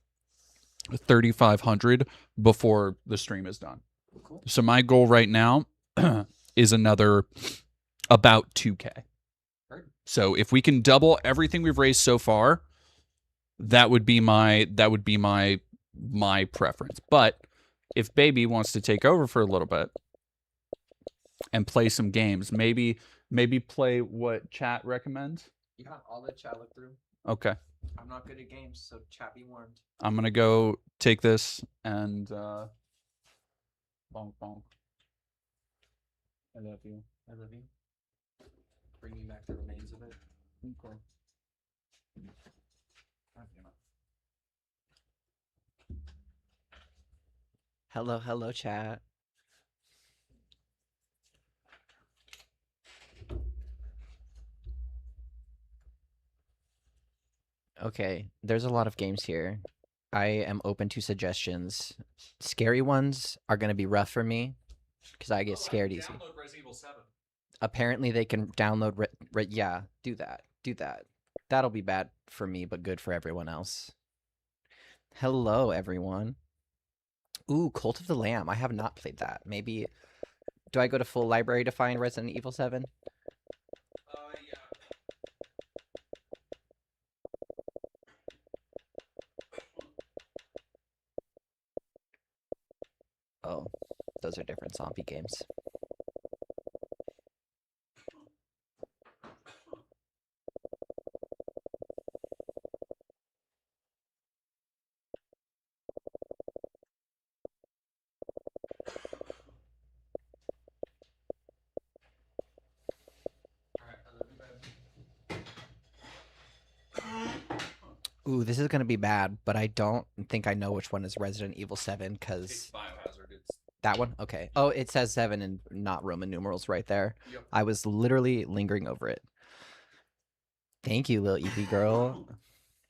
3,500 before the stream is done. Cool. So my goal right now is another about 2K. Right. So if we can double everything we've raised so far, that would be my preference. But if Baby wants to take over for a little bit and play some games, maybe play what chat recommends. Yeah, I'll let chat look through. Okay. I'm not good at games, so chat be warned. I'm gonna go take this and bonk bonk. I love you. I love you. Bring me back the remains of it. Okay. Hello, chat. Okay, there's a lot of games here. I am open to suggestions. Scary ones are going to be rough for me because I get scared easy. Download Resident Evil 7. Apparently they can download yeah, do that. That'll be bad for me but good for everyone else. Hello everyone. Ooh, Cult of the Lamb. I have not played that. Maybe do I go to full library to find Resident Evil 7? Yeah. Oh, those are different zombie games. Ooh, this is gonna be bad, but I don't think I know which one is Resident Evil 7 because It's Biohazard. It's that one. Okay. Oh, it says 7 and not Roman numerals right there. Yep. I was literally lingering over it. Thank you, little EP girl.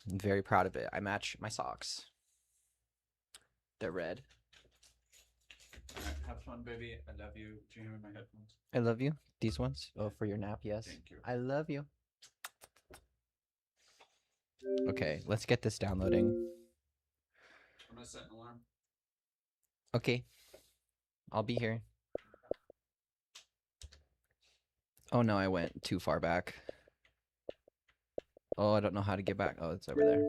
I'm very proud of it. I match my socks. They're red. All right, have fun, baby. I love you. Do you hear my headphones? I love you. These ones? Oh, for your nap, yes. Thank you. I love you. Okay, let's get this downloading. I'm gonna set an alarm. Okay. I'll be here. Oh no, I went too far back. Oh, I don't know how to get back. Oh, it's over there.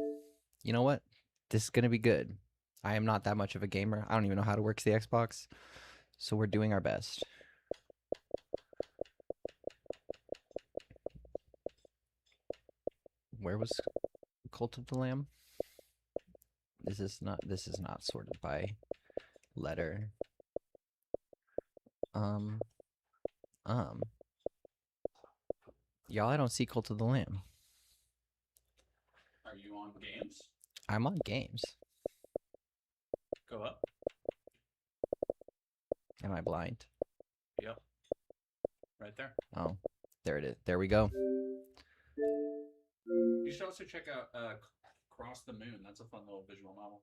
You know what? This is gonna be good. I am not that much of a gamer. I don't even know how to work the Xbox. So we're doing our best. Where was Cult of the Lamb? This is not sorted by letter. Y'all, I don't see Cult of the Lamb. Are you on games? I'm on games. Go up. Am I blind? Yep. Right there. Oh, there it is. There we go. You should also check out Cross the Moon. That's a fun little visual novel.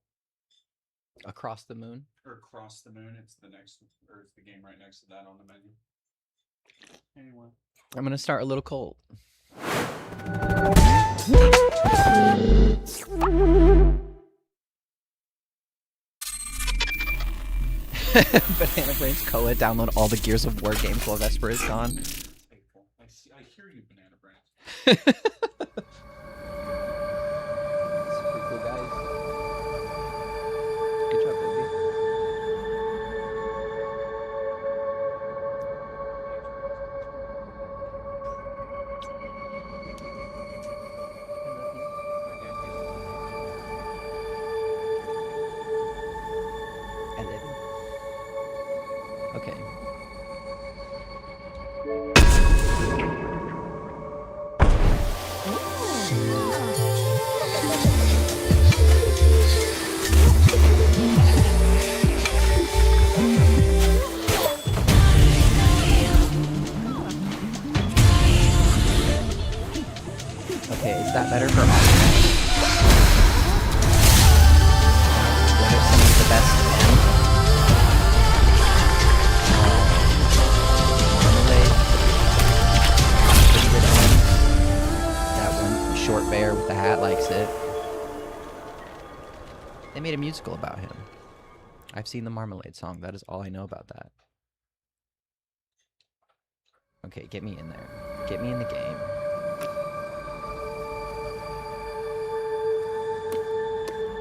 Across the Moon? Or Cross the Moon. It's the game right next to that on the menu. Anyway. I'm gonna start a little cult. Banana Brains Koa, download all the Gears of War games while Vesper is gone. I hear you, Banana Brains. Pretty cool, guys. Good job, baby. Edit. Okay. Okay, is that better for all? What are some of the best Marmalade. Pretty good one. That one, short bear with the hat likes it. They made a musical about him. I've seen the Marmalade song. That is all I know about that. Okay, get me in there. Get me in the game.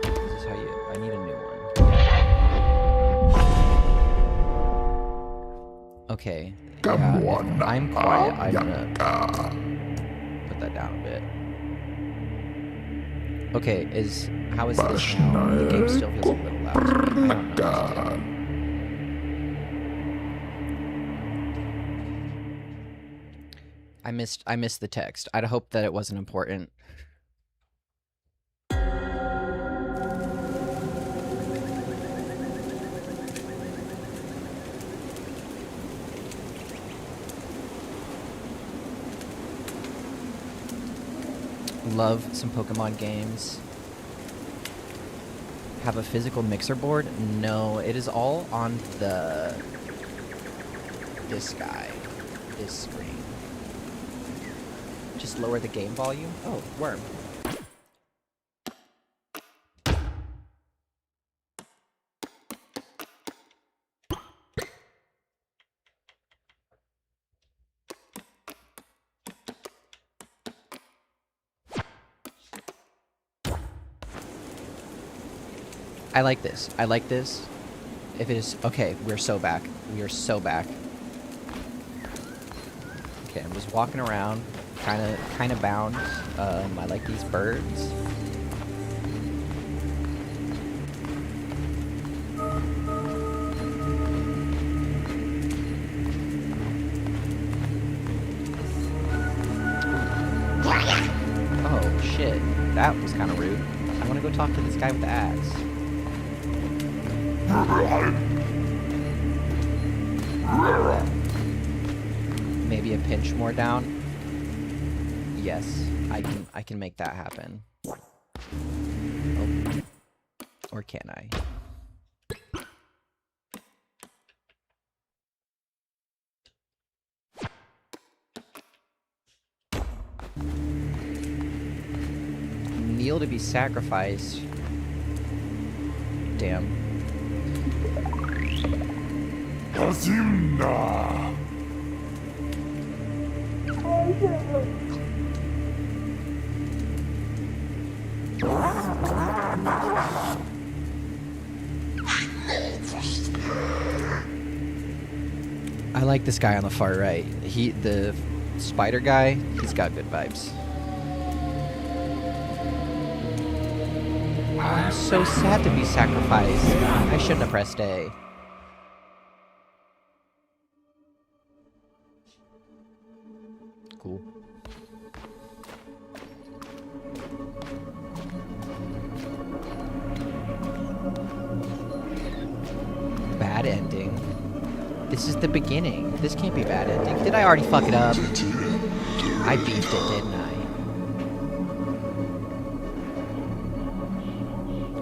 This is how you... I need a new one. Okay. Yeah, if I'm quiet, I'm gonna put that down a bit. Okay, how is this now? The game still feels a little loud to me. I don't know. I missed the text. I'd hoped that it wasn't important. Love some Pokemon games. Have a physical mixer board? No, it is all on this guy, this screen. Just lower the game volume. Oh, worm. I like this. I like this. If it is... Okay, we're so back. We are so back. Okay, I'm just walking around. Kind of bound. I like these birds. Oh, shit. That was kind of rude. I want to go talk to this guy with the axe. Maybe a pinch more down. Yes, I can make that happen. Oh. Or can I? Kneel to be sacrificed. Damn. Kazimna. I like this guy on the far right. The spider guy, he's got good vibes. I'm so sad to be sacrificed. I shouldn't have pressed A. Cool. bad ending. This is the beginning. This can't be a bad ending. Did I already fuck it up? I beefed it, didn't I?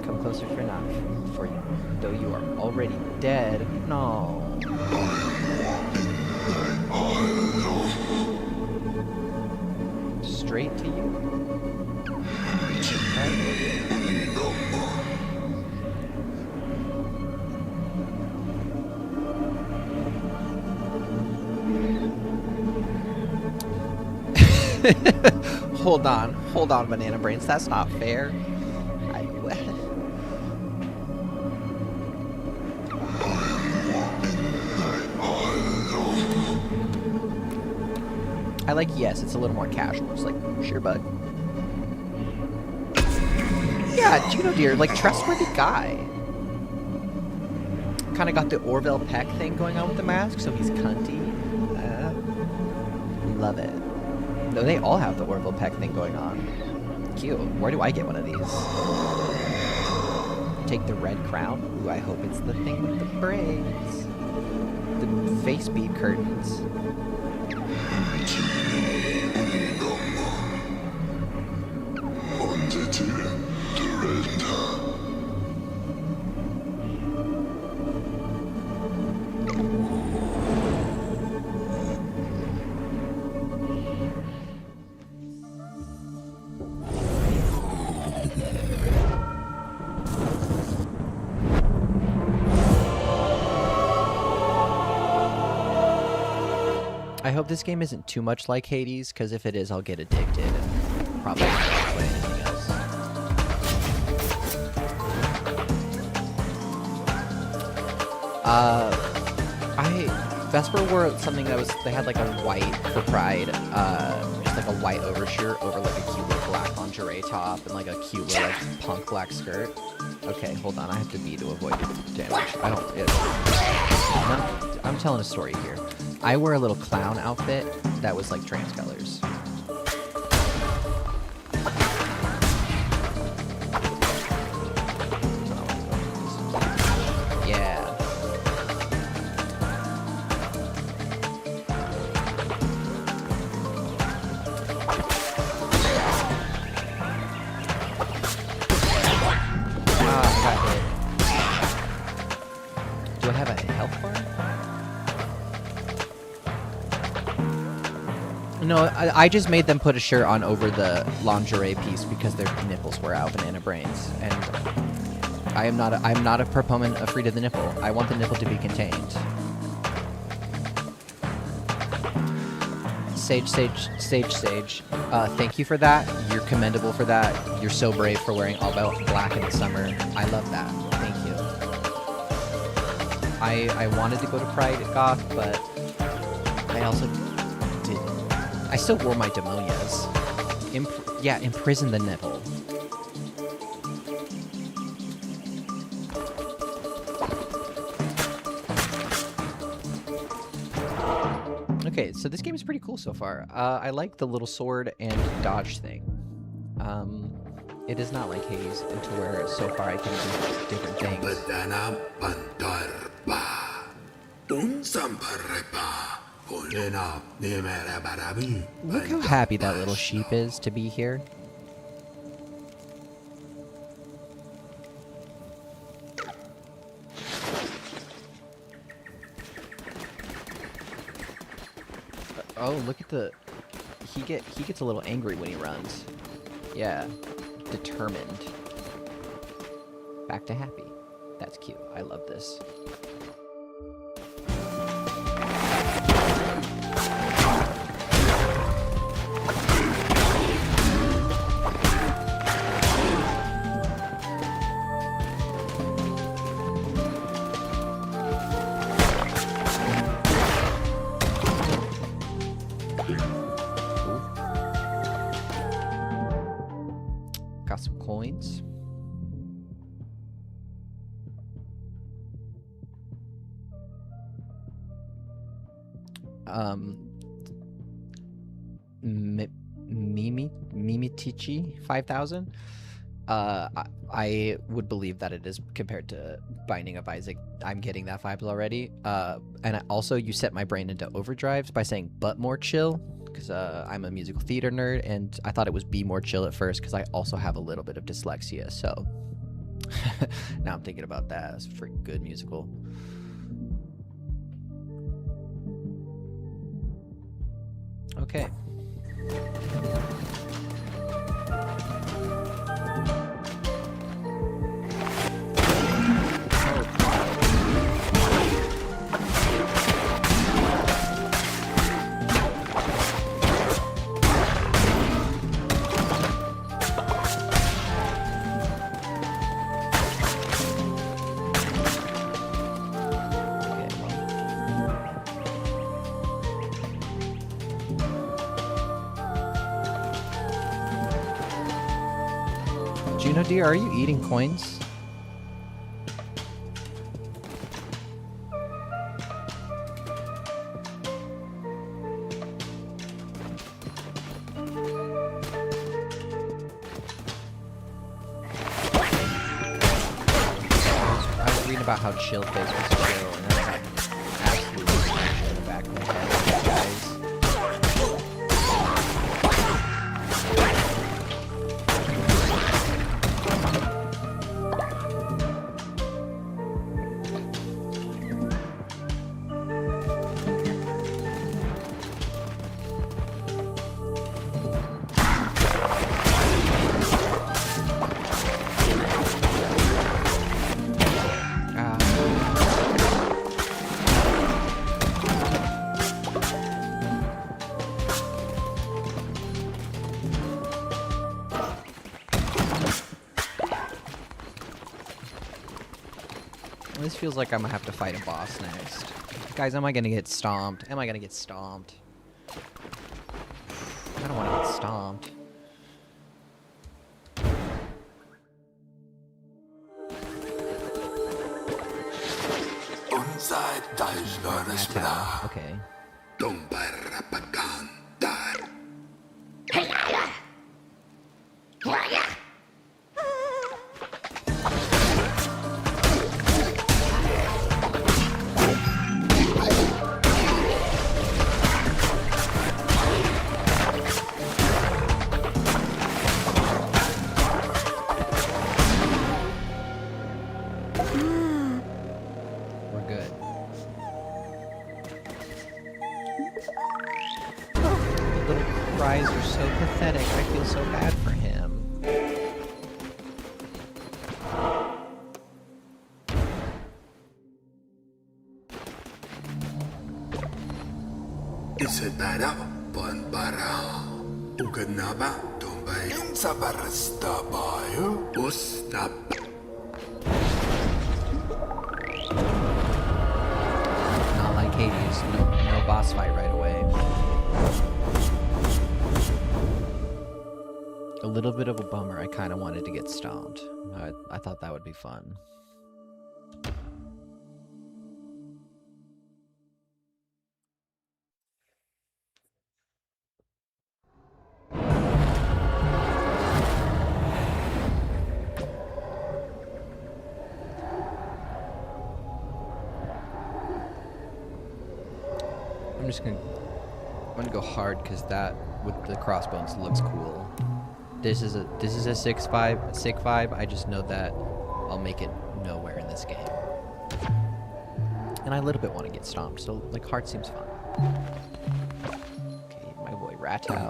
Come closer for enough. For you, though you are already dead. No. Straight to you? Hold on, Banana Brains. That's not fair. I like, yes, it's a little more casual. It's like, sure, bud. Yeah, Juno Deer, like, trustworthy guy. Kind of got the Orville Peck thing going on with the mask, so he's cunty. Love it. No, they all have the Orville Peck thing going on. Cute. Where do I get one of these? Take the red crown. Ooh, I hope it's the thing with the braids. The face bead curtains. I hope this game isn't too much like Hades, because if it is, I'll get addicted and probably not play anything else. Vesper wore something that was, they had like a white for Pride, just like a white overshirt over like a cute little black lingerie top and like a cute little like punk black skirt. Okay, hold on, I have to be to avoid damage. I don't, no, I'm telling a story here. I wear a little clown outfit that was like trans colors. Yeah. Ah, I got hit. Do I have a health bar? No, I just made them put a shirt on over the lingerie piece because their nipples were out, Banana Brains, and I'm not a proponent of free to the nipple. I want the nipple to be contained. Sage. Thank you for that. You're commendable for that. You're so brave for wearing all black in the summer. I love that. Thank you. I wanted to go to Pride Goth, but I also didn't. I still wore my demonias. Imprison the nipple. Okay, so this game is pretty cool so far. I like the little sword and dodge thing. It is not like Hades, into where so far I can do different things. Look how happy that little sheep is to be here. Oh, look at the... He gets a little angry when he runs. Yeah. Determined. Back to happy. That's cute. I love this. Got some coins. Mimitichi 5,000. I would believe that it is compared to Binding of Isaac. I'm getting that vibes already. Also, you set my brain into overdrives by saying "but more chill," because I'm a musical theater nerd, and I thought it was "be more chill" at first because I also have a little bit of dyslexia. So now I'm thinking about that. It's a freaking good musical. Okay. Juno dear, are you eating coins? I was reading about how chill face was chill, and then I got absolutely smashed in the back of my head, guys. This feels like I'm gonna have to fight a boss next. Guys, am I gonna get stomped? Am I gonna get stomped? I don't wanna get stomped. Okay. We're good. The little cries are so pathetic. I feel so bad for him. Not like Hades, no boss fight right away. A little bit of a bummer. I kind of wanted to get stomped. I thought that would be fun. I'm gonna go hard because that with the crossbones looks cool. This is a sick vibe. I just know that I'll make it nowhere in this game. And I a little bit want to get stomped, so like hard seems fun. Okay, my boy Ratau.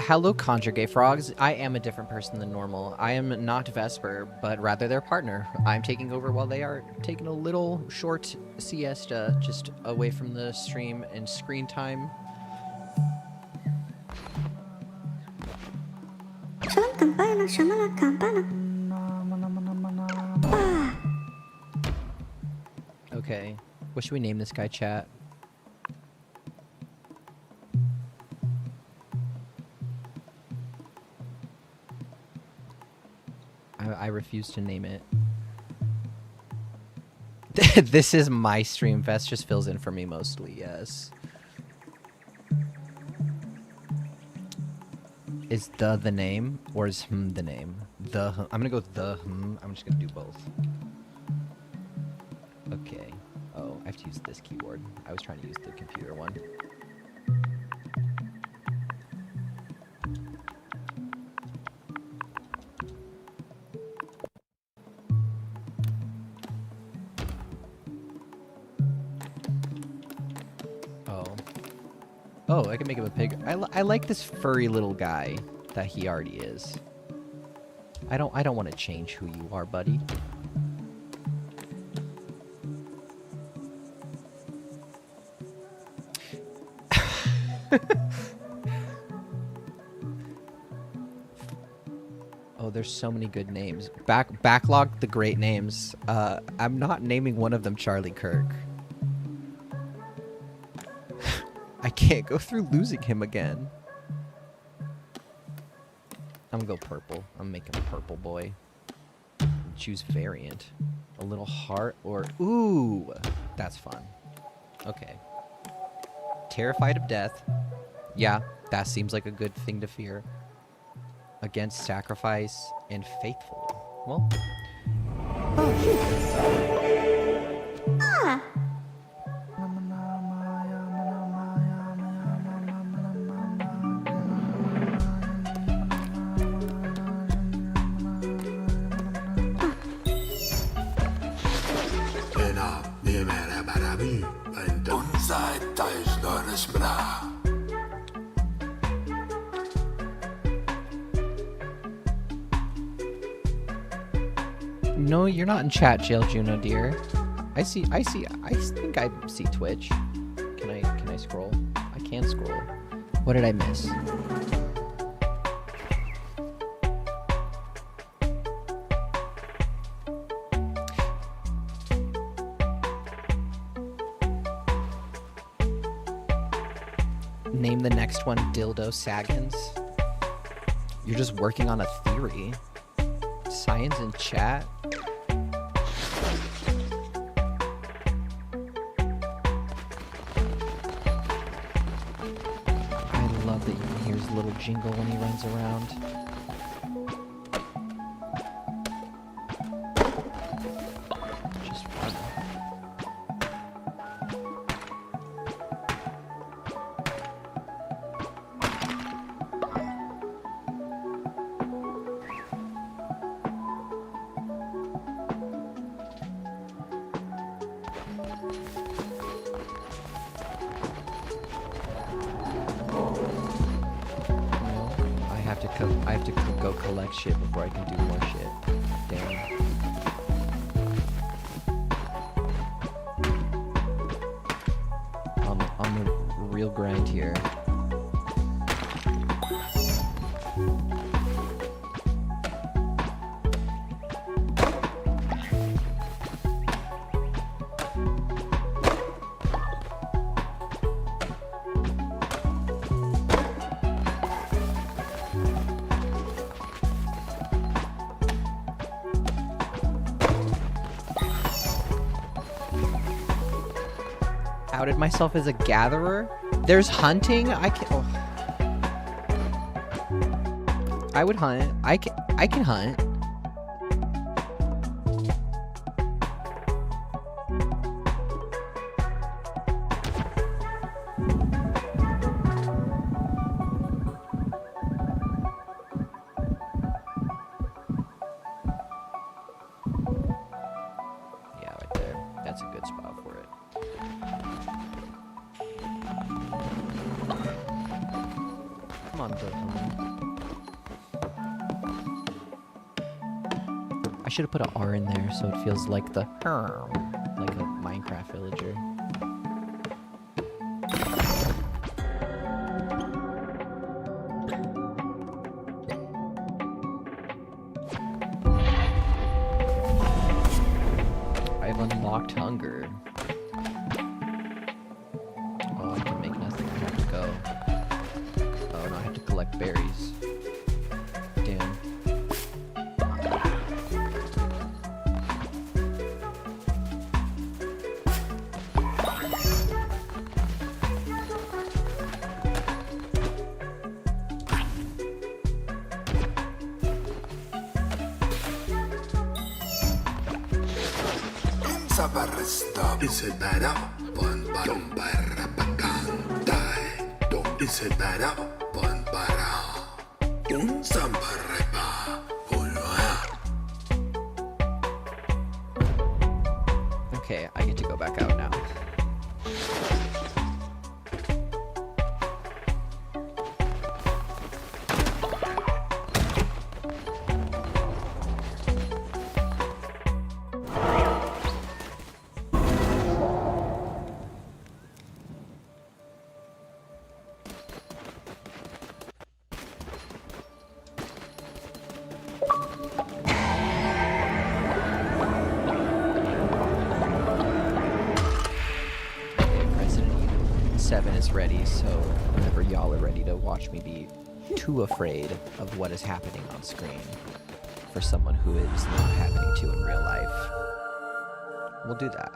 Hello, Conjugate Frogs. I am a different person than normal. I am not Vesper, but rather their partner. I'm taking over while they are taking a little short siesta just away from the stream and screen time. Okay. What should we name this guy, chat? refuse to name it. This is my stream. Vest just fills in for me mostly, yes. Is the name or is the name? I'm gonna go I'm just gonna do both. Okay. Oh, I have to use this keyboard. I was trying to use the computer one. Oh, I can make him a pig. I like this furry little guy that he already is. I don't want to change who you are, buddy. Oh, there's so many good names. Backlog the great names. I'm not naming one of them Charlie Kirk. I can't go through losing him again. I'm gonna go purple. I'm making a purple boy. Choose variant. A little heart or... Ooh! That's fun. Okay. Terrified of death. Yeah, that seems like a good thing to fear. Against sacrifice and faithful. Well... Ah! No, you're not in chat jail, Juno dear. I think I see Twitch. Can I scroll? I can't scroll. What did I miss? Name the next one Dildo Saggins. You're just working on a theory. Science in chat. I love that you can hear his little jingle when he runs around. Just fun. I have to go collect shit before I can do more shit. Damn. On the real grind here. Outed myself as a gatherer? There's hunting? I can... Oh. I would hunt. I can hunt. Yeah, right there. That's a good spot for it. Come on, I should have put an R in there so it feels like the like a Minecraft villager. I've unlocked hunger. Oh, I can make nothing. I have to go. Oh no, I have to collect berries. Damn. Sabarista. Is it better? Bon barum para pagkantai. Don't is it better? Bon para. Un sampareba. Okay, I get to go back out now. Ready, so whenever y'all are ready to watch me be too afraid of what is happening on screen for someone who it is not happening to in real life, we'll do that.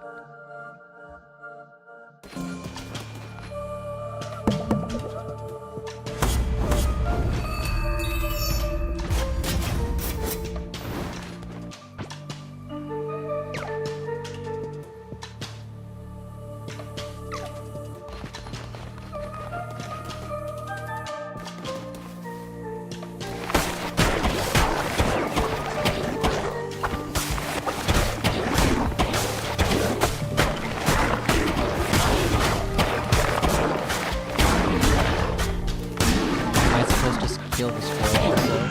Kill the squirrel also.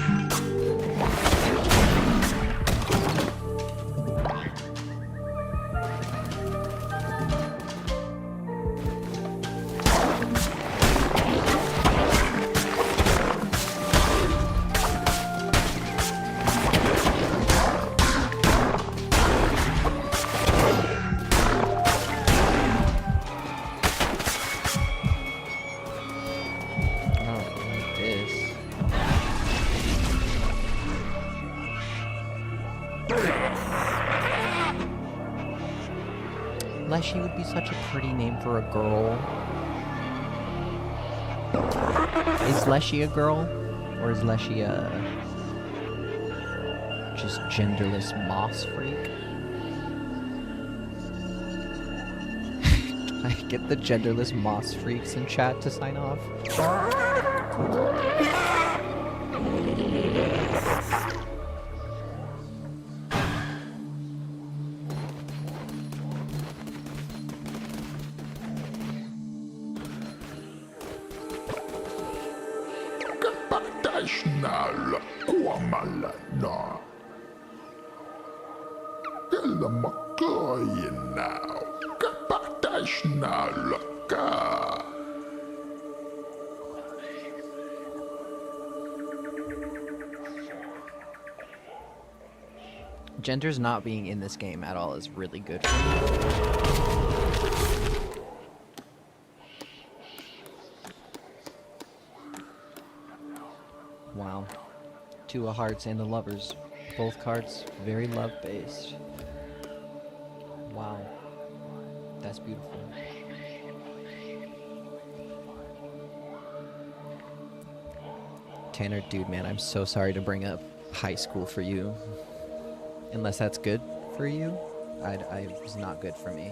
Leshy would be such a pretty name for a girl. Is Leshy a girl? Or is Leshy a just genderless moss freak? Can I get the genderless moss freaks in chat to sign off? National Quamalana. Kella McCoy now. Kapatational Ka. Gender's not being in this game at all is really good for me. Wow. Two of hearts and the lovers. Both cards very love-based. Wow. That's beautiful. Tanner, dude, man, I'm so sorry to bring up high school for you. Unless that's good for you, it's not good for me.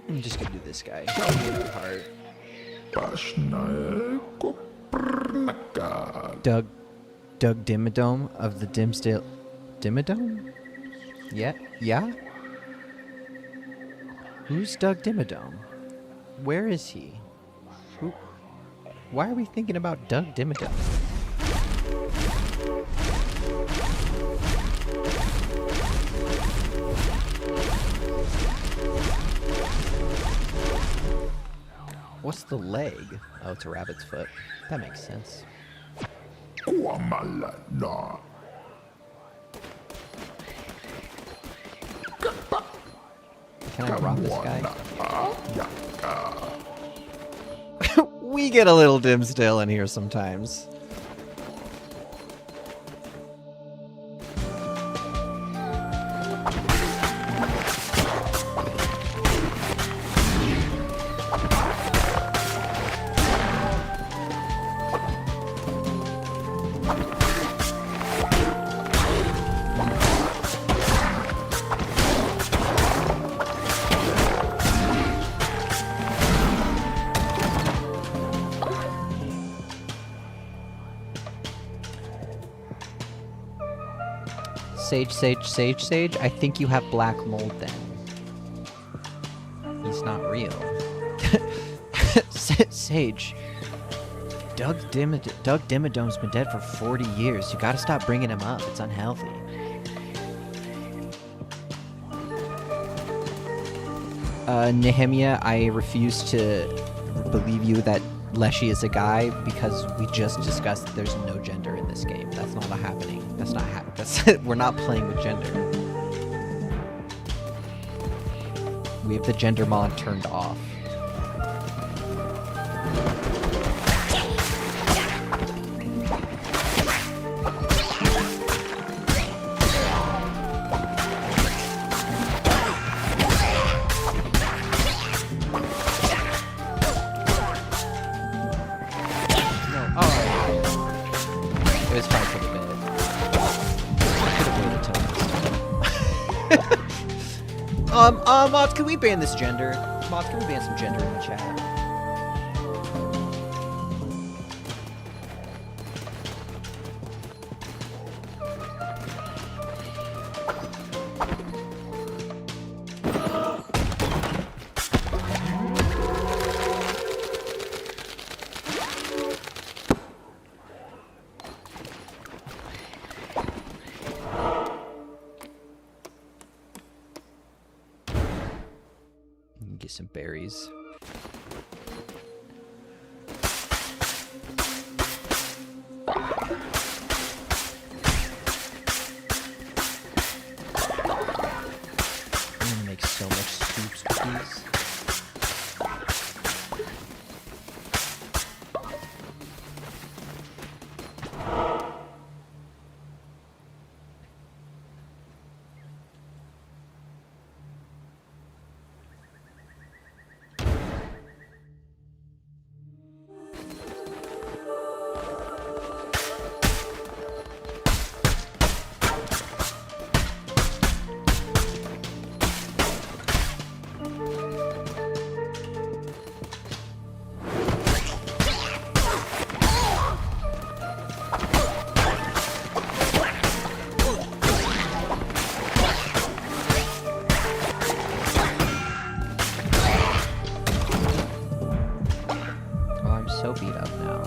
I'm just gonna do this guy. Heart. Doug Dimmadome of the Dimsdale... Dimmadome? Yeah? Who's Doug Dimmadome? Where is he? Why are we thinking about Doug Dimmadome? What's the leg? Oh, it's a rabbit's foot. That makes sense. Can I rob this guy? We get a little Dimsdale in here sometimes. Sage. I think you have black mold then. He's not real. Sage. Doug Dimmadome's been dead for 40 years. You gotta stop bringing him up. It's unhealthy. Nehemia, I refuse to believe you that Leshy is a guy because we just discussed that there's no gender in this game. That's not happening. That's not we're not playing with gender. We have the gender mod turned off. Mods, can we ban this gender? Mods, can we ban some gender in the chat? Get some berries. I'm gonna make so much soups with these. So beat up now.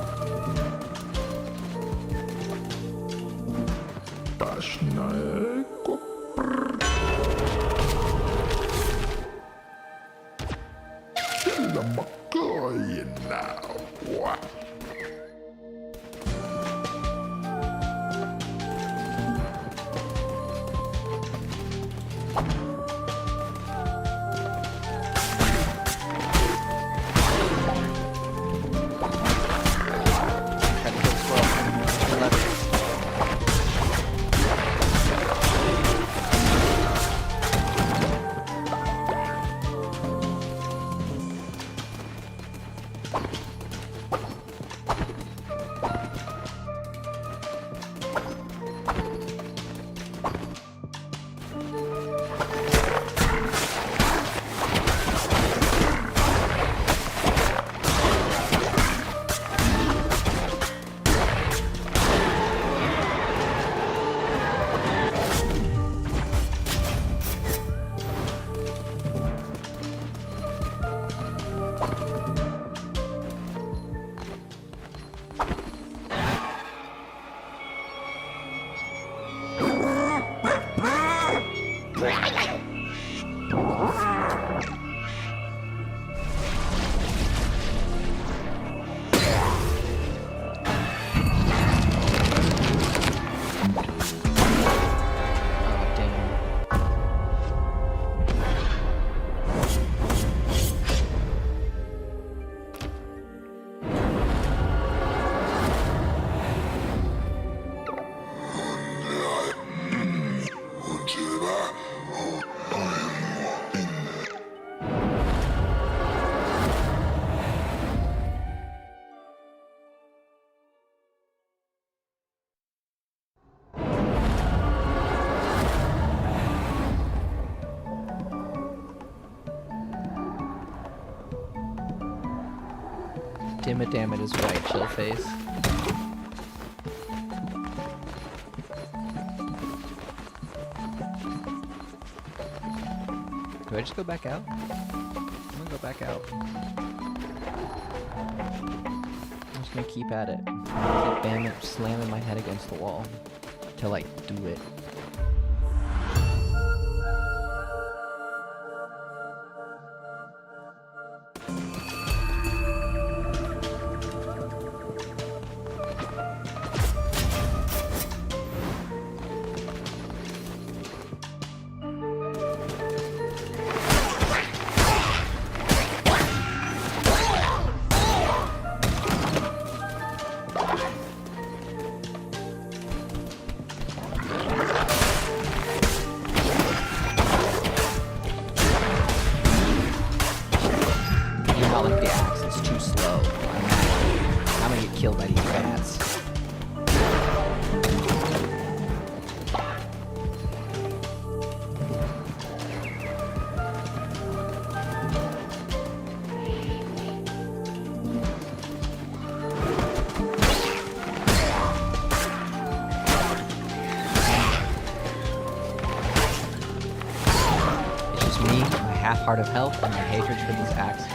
Damn it is right, chill face. Do I just go back out? I'm gonna go back out. I'm just gonna keep at it. Keep slamming my head against the wall till I do it. Heart of health and my hatred for these axes.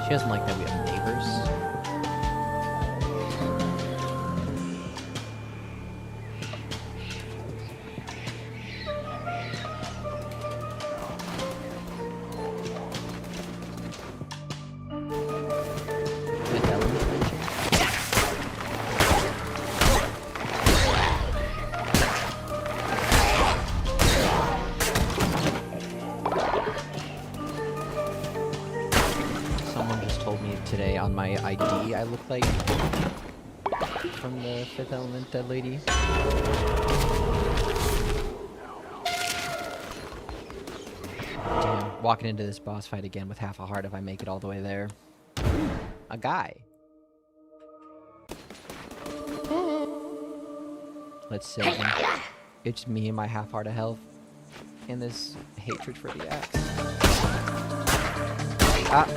She doesn't like that we have neighbors. Today on my ID, I look like from the Fifth Element dead lady. Damn, walking into this boss fight again with half a heart if I make it all the way there. A guy. Let's say it's me and my half heart of health and this hatred for the axe. Ah.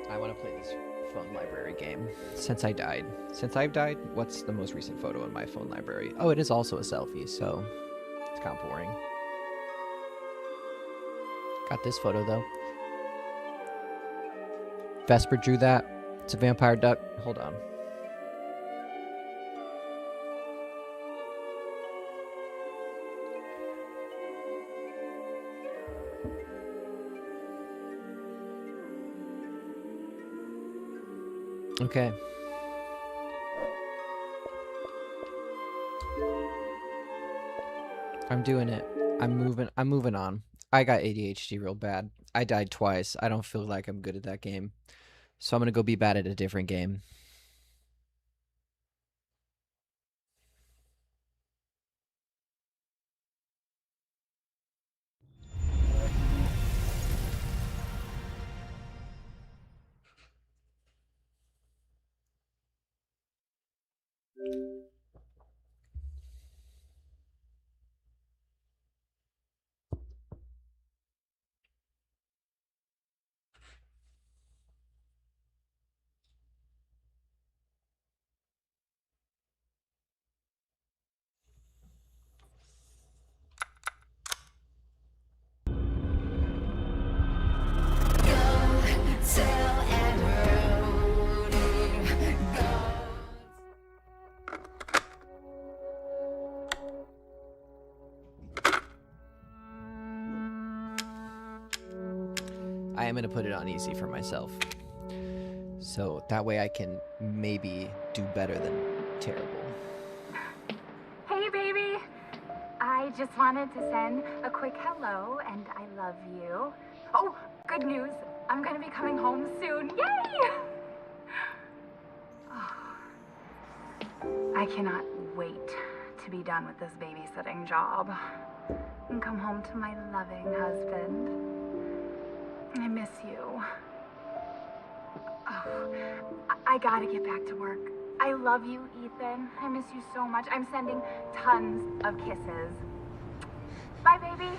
I want to play this phone library game. Since I've died, what's the most recent photo in my phone library? Oh, it is also a selfie, so it's kind of boring. Got this photo, though. Vesper drew that. It's a vampire duck. Hold on. Okay. I'm doing it. I'm moving on. I got ADHD real bad. I died twice. I don't feel like I'm good at that game. So I'm gonna go be bad at a different game. I am gonna put it on easy for myself. So that way I can maybe do better than terrible. Hey, baby! I just wanted to send a quick hello and I love you. Oh, good news. I'm gonna be coming home soon. Yay! I cannot wait to be done with this babysitting job and come home to my loving husband. I miss you. Oh, I gotta get back to work. I love you, Ethan. I miss you so much. I'm sending tons of kisses. Bye, baby.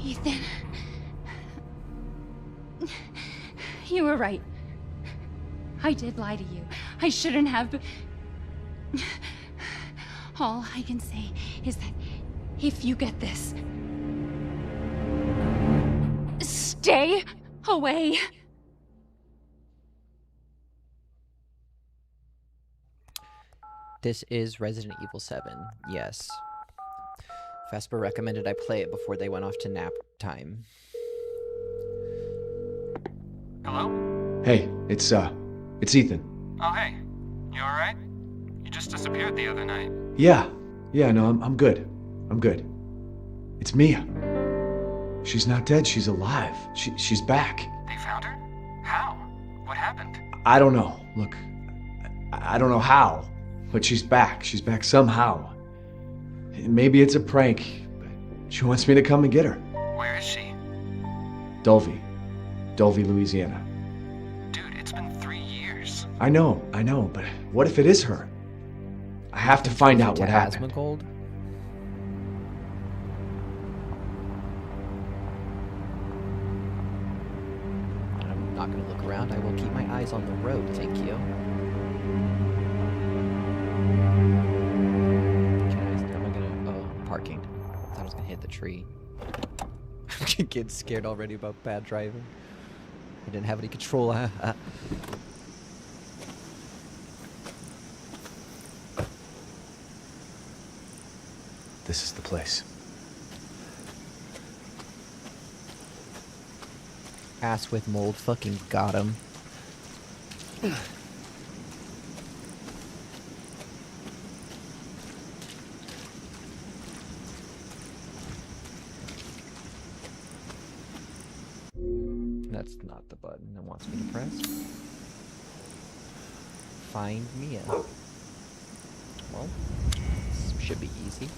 Ethan. You were right. I did lie to you. I shouldn't have. All I can say is that if you get this, stay away. This is Resident Evil 7, yes. Vesper recommended I play it before they went off to nap time. Hello? Hey, it's Ethan. Oh, hey. You alright? You just disappeared the other night. Yeah, no, I'm good. I'm good. It's Mia. She's not dead, she's alive. She's back. They found her? How? What happened? I don't know. Look, I don't know how, but she's back. She's back somehow. Maybe it's a prank, but she wants me to come and get her. Where is she? Dulvey, Louisiana. Dude, it's been 3 years. I know, but what if it is her? I have to find out what happened. Asmongold? I'm not gonna look around. I will keep my eyes on the road, thank you. Parking. I thought I was gonna hit the tree. Kid's scared already about bad driving. I didn't have any control. This is the place. Ass with mold, fucking got him. That's not the button it wants me to press. Find Mia. Well, this should be easy.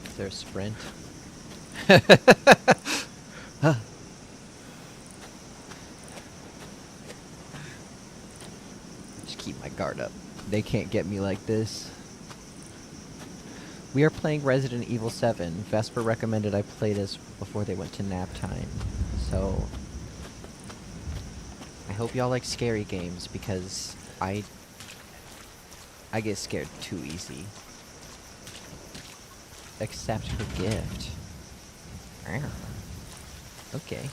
Is there a sprint? Huh. Just keep my guard up. They can't get me like this. We are playing Resident Evil 7. Vesper recommended I play this before they went to nap time. So I hope y'all like scary games because I get scared too easy. Accept her gift. Okay.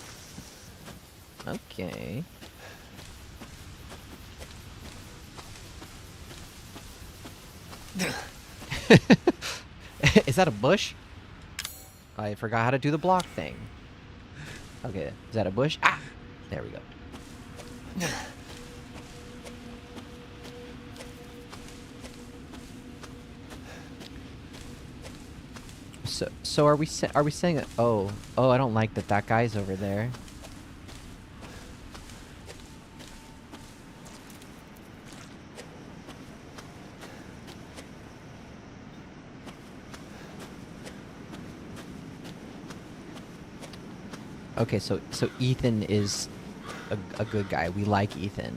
Okay. Is that a bush? I forgot how to do the block thing. Okay, is that a bush? Ah! There we go. So are we saying that? Oh, I don't like that guy's over there. Okay, so Ethan is a good guy. We like Ethan.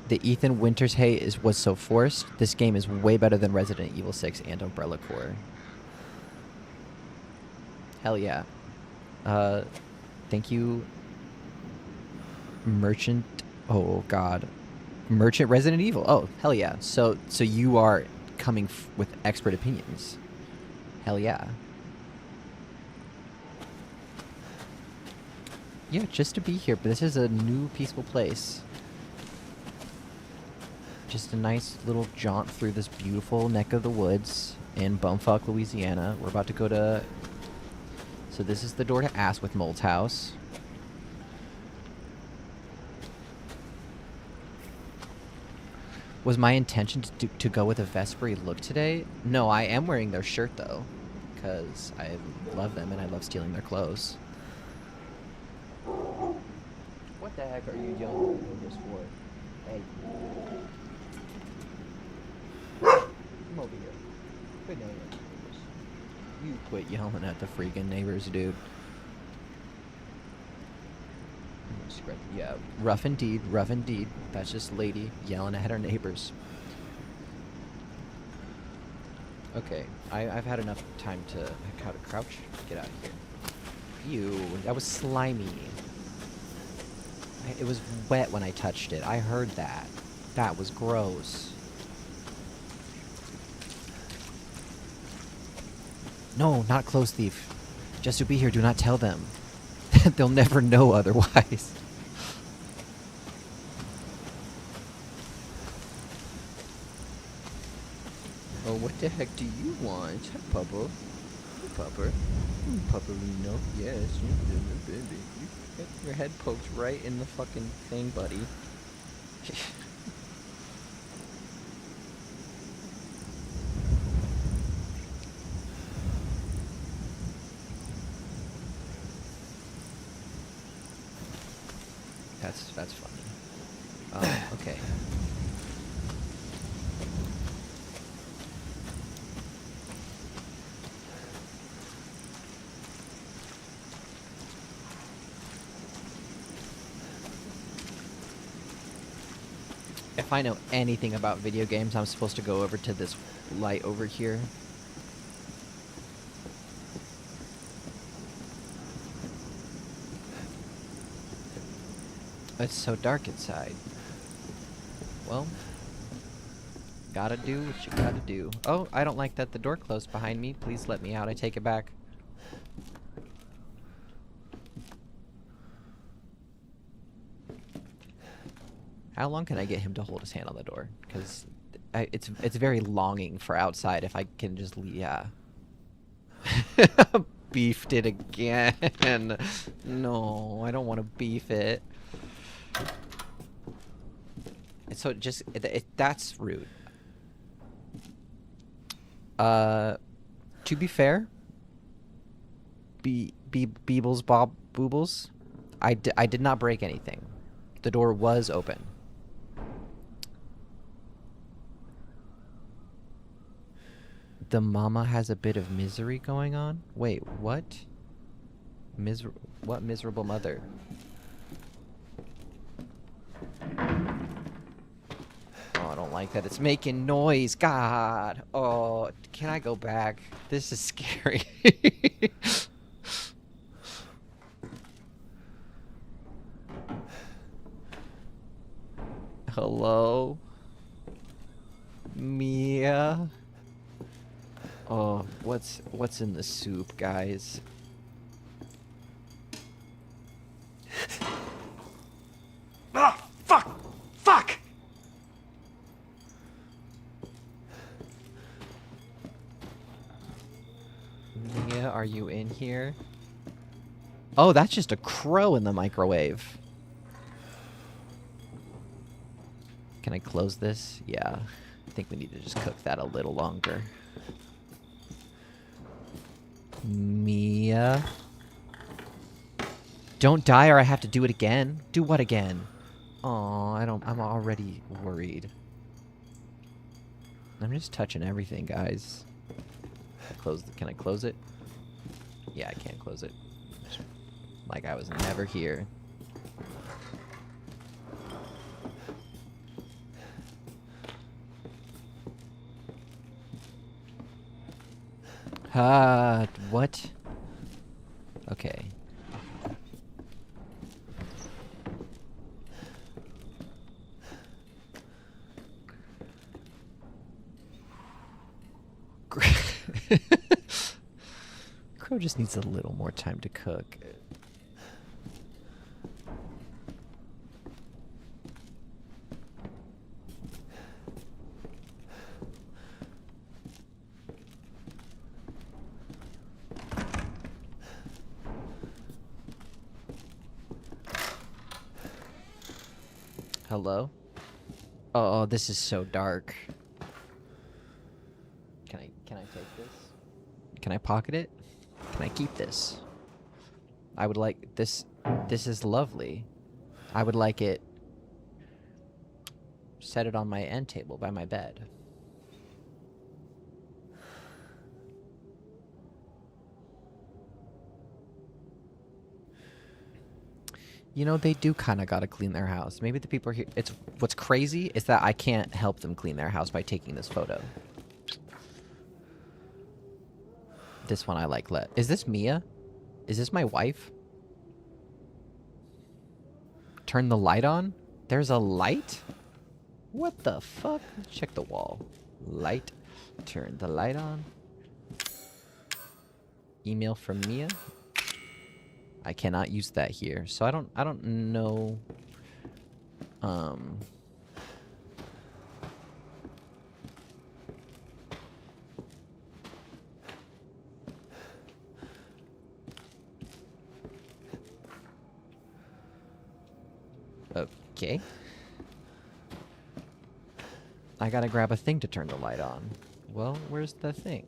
The Ethan Winters hate was so forced. This game is way better than Resident Evil 6 and Umbrella Corps. Hell yeah. Thank you, Merchant. Oh god. Merchant Resident Evil. Oh, hell yeah. So you are coming with expert opinions. Hell yeah. Yeah, just to be here, but this is a new peaceful place. Just a nice little jaunt through this beautiful neck of the woods in Bumfuck, Louisiana. We're about to go to... So this is the door to Ass with Mold's house. Was my intention to go with a Vespery look today? No, I am wearing their shirt, though. Because I love them and I love stealing their clothes. What the heck are you yelling at this for? Hey. Come over here. Quit yelling at the neighbors. You quit yelling at the freaking neighbors, dude. Yeah, rough indeed, rough indeed. That's just lady yelling at her neighbors. Okay, I've had enough time to... How to crouch? Get out of here. Ew, that was slimy. It was wet when I touched it. I heard that. That was gross. No, not clothes thief. Just to be here, do not tell them. They'll never know otherwise. Oh, what the heck do you want? Hi, Pupper. Hi, Pupper. Pupperino. Yes, you baby. You get your head poked right in the fucking thing, buddy. That's funny. Okay. If I know anything about video games, I'm supposed to go over to this light over here. It's so dark inside. Well, gotta do what you gotta do. Oh, I don't like that the door closed behind me. Please let me out. I take it back. How long can I get him to hold his hand on the door? Because it's very longing for outside. If I can just leave, yeah. Beefed it again. No, I don't want to beef it. So just that's rude. To be fair, Beebles Bob Boobles, I did not break anything. The door was open. The mama has a bit of misery going on? Wait, what? What miserable mother? Oh, I don't like that. It's making noise. God. Oh, can I go back? This is scary. Hello? Mia? Oh, what's in the soup, guys? Ah, fuck! Fuck! Mia, are you in here? Oh, that's just a crow in the microwave. Can I close this? Yeah. I think we need to just cook that a little longer. Mia? Don't die or I have to do it again. Do what again? Oh, I'm already worried. I'm just touching everything, guys. Can I close it? Yeah, I can't close it. Like I was never here. What? Okay. taco just needs a little more time to cook. Hello? Oh, this is so dark. Can I take this? Can I pocket it? Can I keep this? I would like this. This is lovely. I would like it. Set it on my end table by my bed. You know, they do kind of gotta clean their house. Maybe the people are here. It's what's crazy is that I can't help them clean their house by taking this photo. This one I like. Is this Mia? Is this my wife? Turn the light on? There's a light? What the fuck? Check the wall. Light. Turn the light on. Email from Mia. I cannot use that here. So I don't know. Okay. I gotta grab a thing to turn the light on. Well, where's the thing?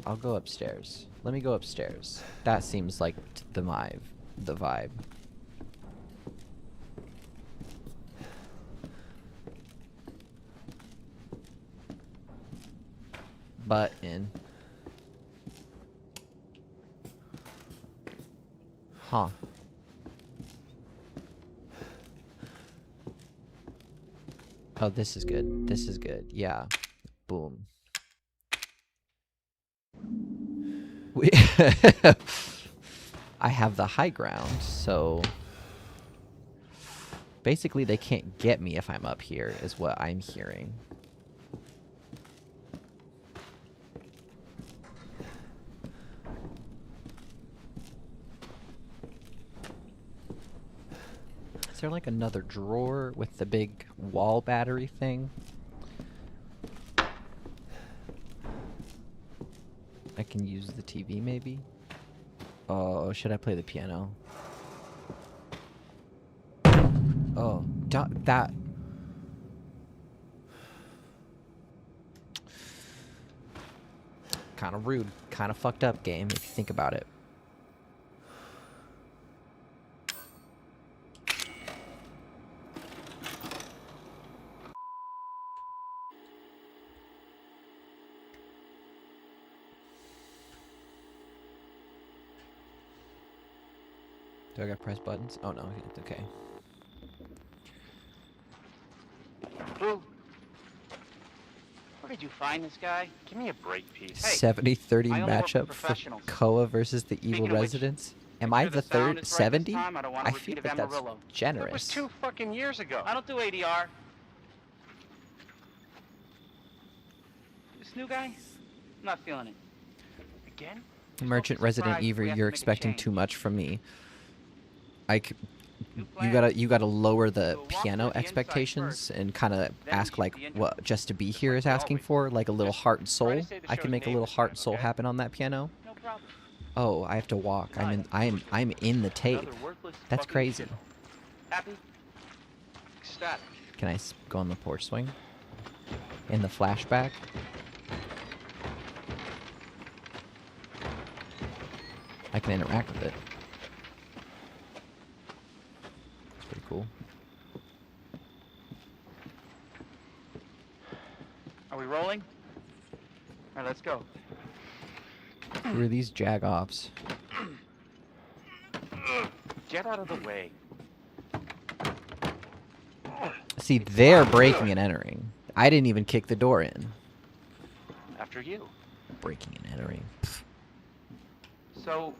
I'll go upstairs. Let me go upstairs. That seems like the vibe. Button. Huh. Oh, this is good. This is good. Yeah. Boom. I have the high ground, so basically they can't get me if I'm up here, is what I'm hearing. Is there like another drawer with the big wall battery thing? I can use the TV maybe? Oh, should I play the piano? Oh, that... Kind of rude. Kind of fucked up game if you think about it. Do I gotta press buttons? Oh no, it's okay. Who? Where did you find this guy? Give me a break, piece. Hey, 70-30 I only work matchup for for professionals. Koa versus the Evil Speaking of which, Residents. Am I the sound third? is right this 70? time. I don't want I a feel repeat of like that's Amarillo. That was generous. 2 fucking years ago. I don't do ADR. This new guy? I'm not feeling it. Again? Merchant Resident surprised Evil, we have you're to make a expecting change. too much from me. You gotta lower the piano expectations and kind of ask like what Just to Be Here is asking for, like a little heart and soul. I can make a little heart and soul happen on that piano. No problem. Oh, I have to walk. I'm in the tape. Another worthless That's fucking crazy. shithole. Happy? Ecstatic. Can I go on the porch swing? In the flashback? I can interact with it. It's pretty cool. Are we rolling? All right, let's go. Who are these jag-offs? Get out of the way. See, they're breaking and entering. I didn't even kick the door in. After you. Breaking and entering. So,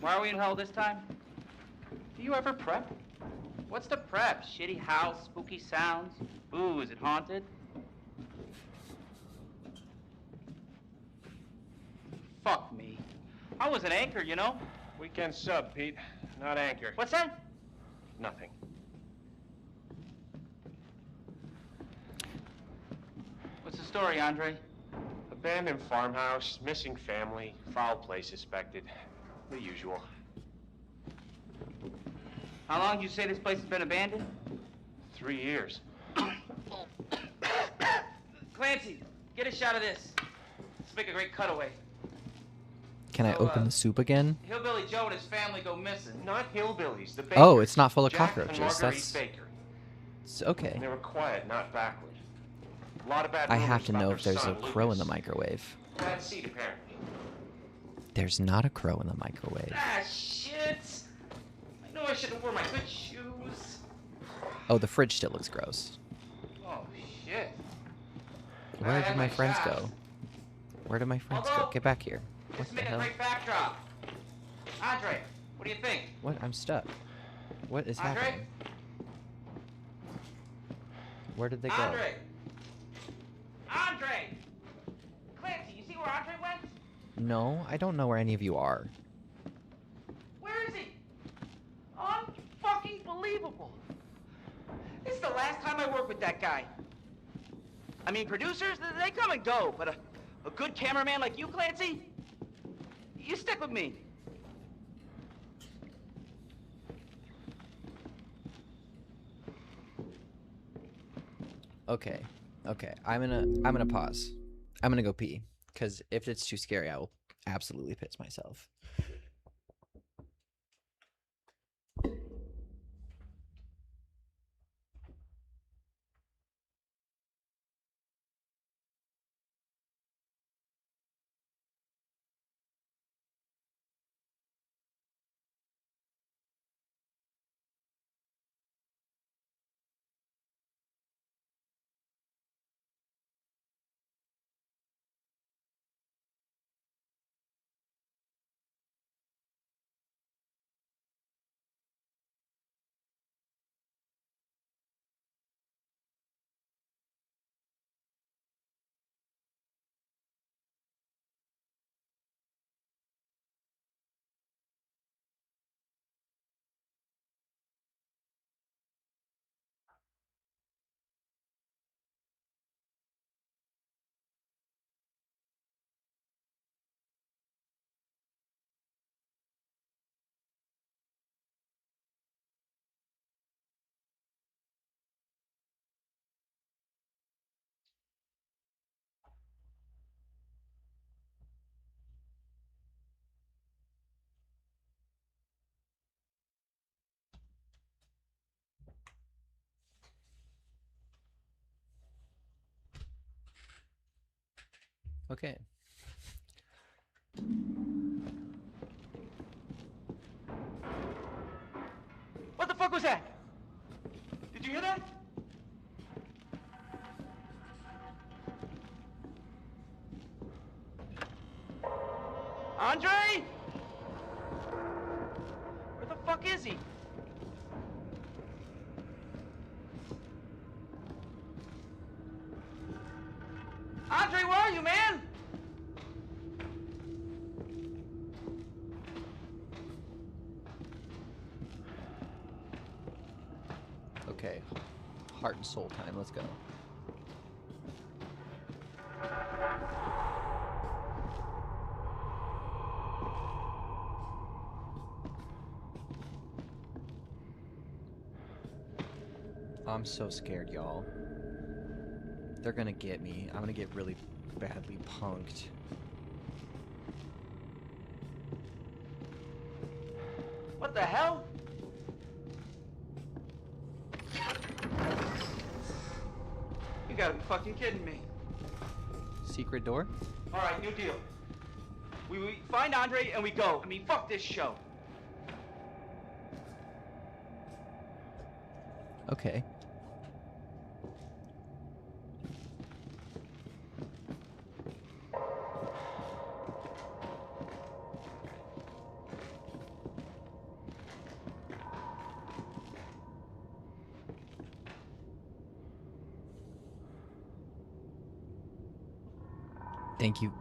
why are we in hell this time? Do you ever prep? What's the prep? Shitty house, spooky sounds? Ooh, is it haunted? Fuck me. I was an anchor, you know? Weekend sub, Pete. Not anchor. What's that? Nothing. What's the story, Andre? Abandoned farmhouse, missing family, foul play suspected. The usual. How long do you say this place has been abandoned? 3 years. Clancy, get a shot of this. Let's make a great cutaway. Can I So, open the soup again? Hillbilly Joe and his family go missing. Not hillbillies, the Oh, Bakers. it's not full of Jack cockroaches. And Marguerite That's Baker. it's okay. They were quiet, not backward. A lot of bad I have rumors to about know their if there's a son, crow in the Lucas. microwave. Bad seed, apparently. There's not a crow in the microwave. Ah, shit! I know I should have worn my good shoes. Oh, the fridge still looks gross. Oh, shit. Where did my friends go? Where did my friends go? Get back here. What Let's the make a hell? great backdrop. Andre, what do you think? What? I'm stuck. What is Andre? happening? Where did they go? Andre! Andre! Clancy, you see where Andre went? No, I don't know where any of you are. Where is he? Unfucking believable. This is the last time I work with that guy. I mean, producers, they come and go, but a good cameraman like you, Clancy, you stick with me. Okay. Okay. I'm gonna pause. I'm gonna go pee. Cause if it's too scary, I will absolutely piss myself. Okay. What the fuck was that? Did you hear that? Andre? Where the fuck is he? Andre, where are you, man? Okay. Heart and soul time. Let's go. I'm so scared, y'all. They're gonna get me. I'm gonna get really badly punked. What the hell? You gotta be fucking kidding me. Secret door? All right, new deal. We find Andre and we go. I mean, fuck this show. Okay.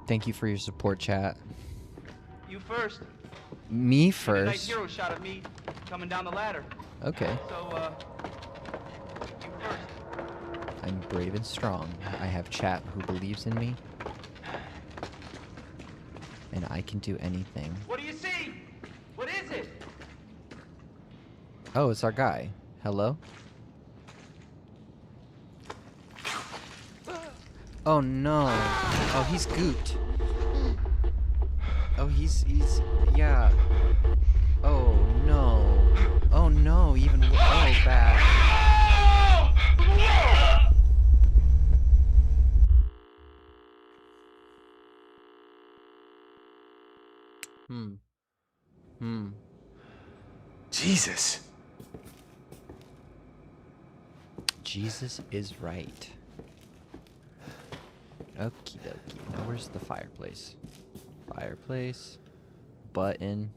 Thank you for your support, chat. first. Me Get a nice first? hero shot of me coming down the ladder. Okay. So, you first. I'm brave and strong. I have chat who believes in me. And I can do anything. What do you see? What is it? Oh, it's our guy. Hello? Oh no. Oh, he's gooped. Oh, he's yeah. Oh no. Oh no, even oh bad. Jesus. Jesus is right. Okie dokie. Now where's the fireplace? Fireplace. Button.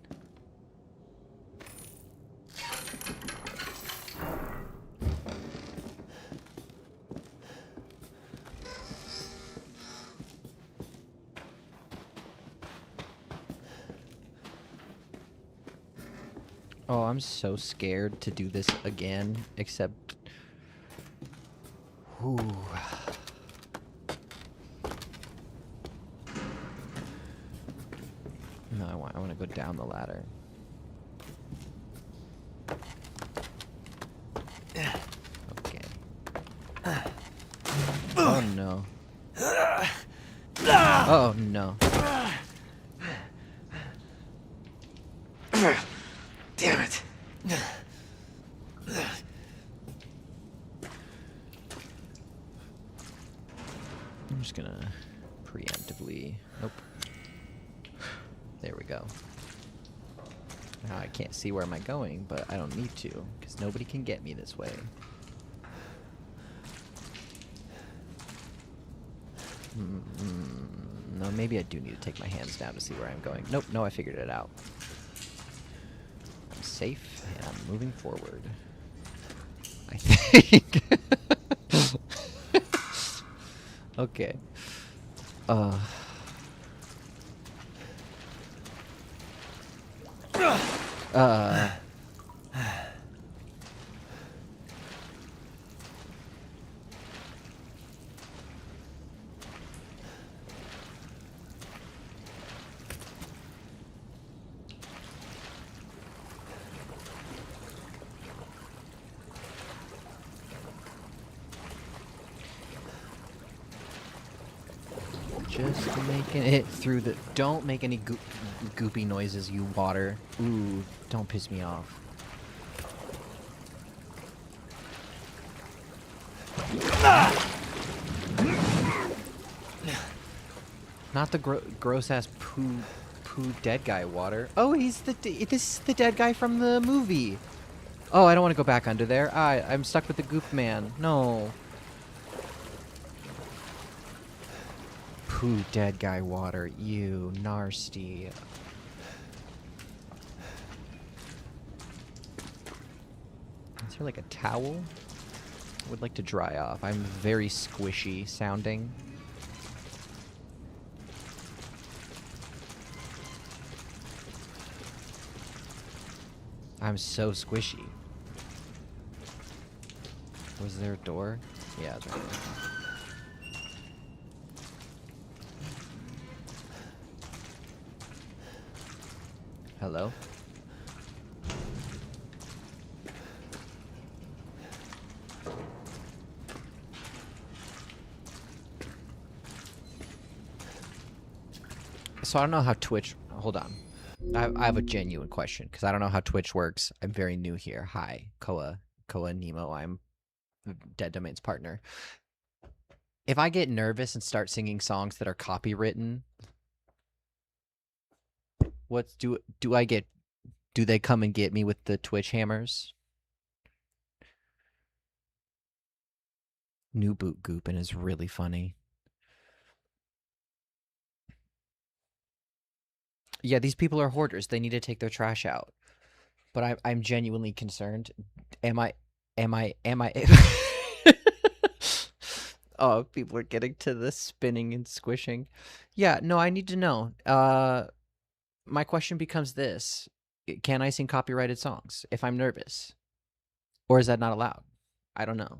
Oh, I'm so scared to do this again, except... Whew. No, I want to go down the ladder. Okay. Oh no. Oh no. Damn it. I'm just gonna preemptively... Nope. There we go. Now I can't see where am I going, but I don't need to, because nobody can get me this way. No, maybe I do need to take my hands down to see where I'm going. Nope, no, I figured it out. I'm safe, and I'm moving forward. I think. Okay. Just making it through the... Don't make any goopy noises, you water. Ooh, don't piss me off. Not the gross-ass poo dead guy water. Oh, he's this is the dead guy from the movie. Oh, I don't want to go back under there. I'm stuck with the goop man. No. Poo dead guy water. Ew, nasty. Is there like a towel? I would like to dry off. I'm very squishy sounding. I'm so squishy. Was there a door? Yeah, it's right there. Hello? So I don't know how Twitch... Hold on. I have a genuine question, because I don't know how Twitch works. I'm very new here. Hi, Koa Nemo. I'm Dead Domain's partner. If I get nervous and start singing songs that are copywritten, do they come and get me with the Twitch hammers? New boot goopin is really funny. Yeah, these people are hoarders. They need to take their trash out. But I'm genuinely concerned. Am I Oh, people are getting to the spinning and squishing. Yeah, no, I need to know. my question becomes this. Can I sing copyrighted songs if I'm nervous? Or is that not allowed? I don't know.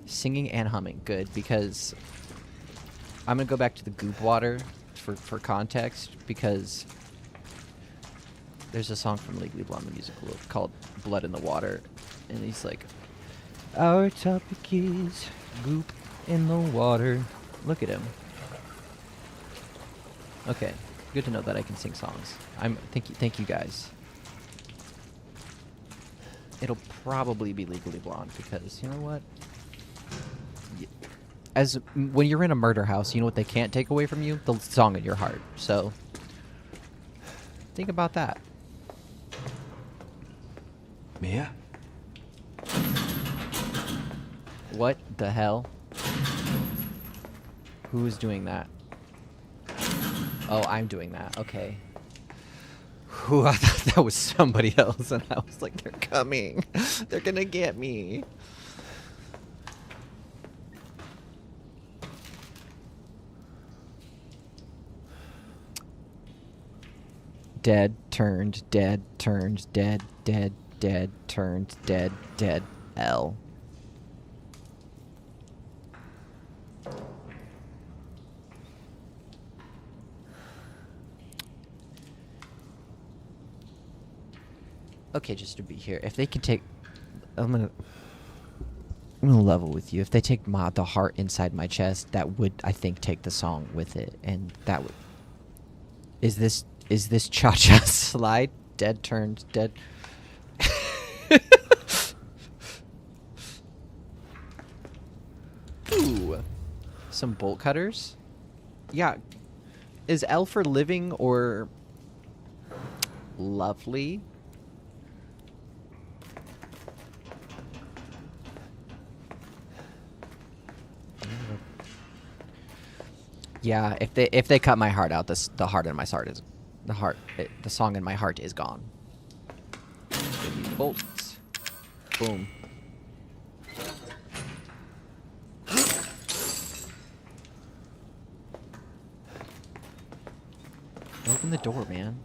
Singing and humming. Good, because I'm going to go back to the goop water for context, because there's a song from Legally Blonde, the musical, called Blood in the Water. And he's like, our topic is goop in the water. Look at him. Okay, good to know that I can sing songs. Thank you guys. It'll probably be Legally Blonde because you know what? When you're in a murder house, you know what they can't take away from you? The song in your heart. So think about that. Mia? What the hell? Who is doing that? Oh, I'm doing that. Okay. Whew, I thought that was somebody else, and I was like, they're coming. They're gonna get me. Dead, turned, dead, turned, dead, dead, dead, turned, dead, dead, L. Okay, just to be here, if they can take, I'm gonna level with you. If they take the heart inside my chest, that would, I think, take the song with it, and that would. Is this cha-cha slide? Dead turned dead. Ooh, some bolt cutters. Yeah, is L for living or lovely? Yeah, if they cut my heart out, the heart in my heart is the song in my heart is gone. Bolts. Boom. Open the door, man.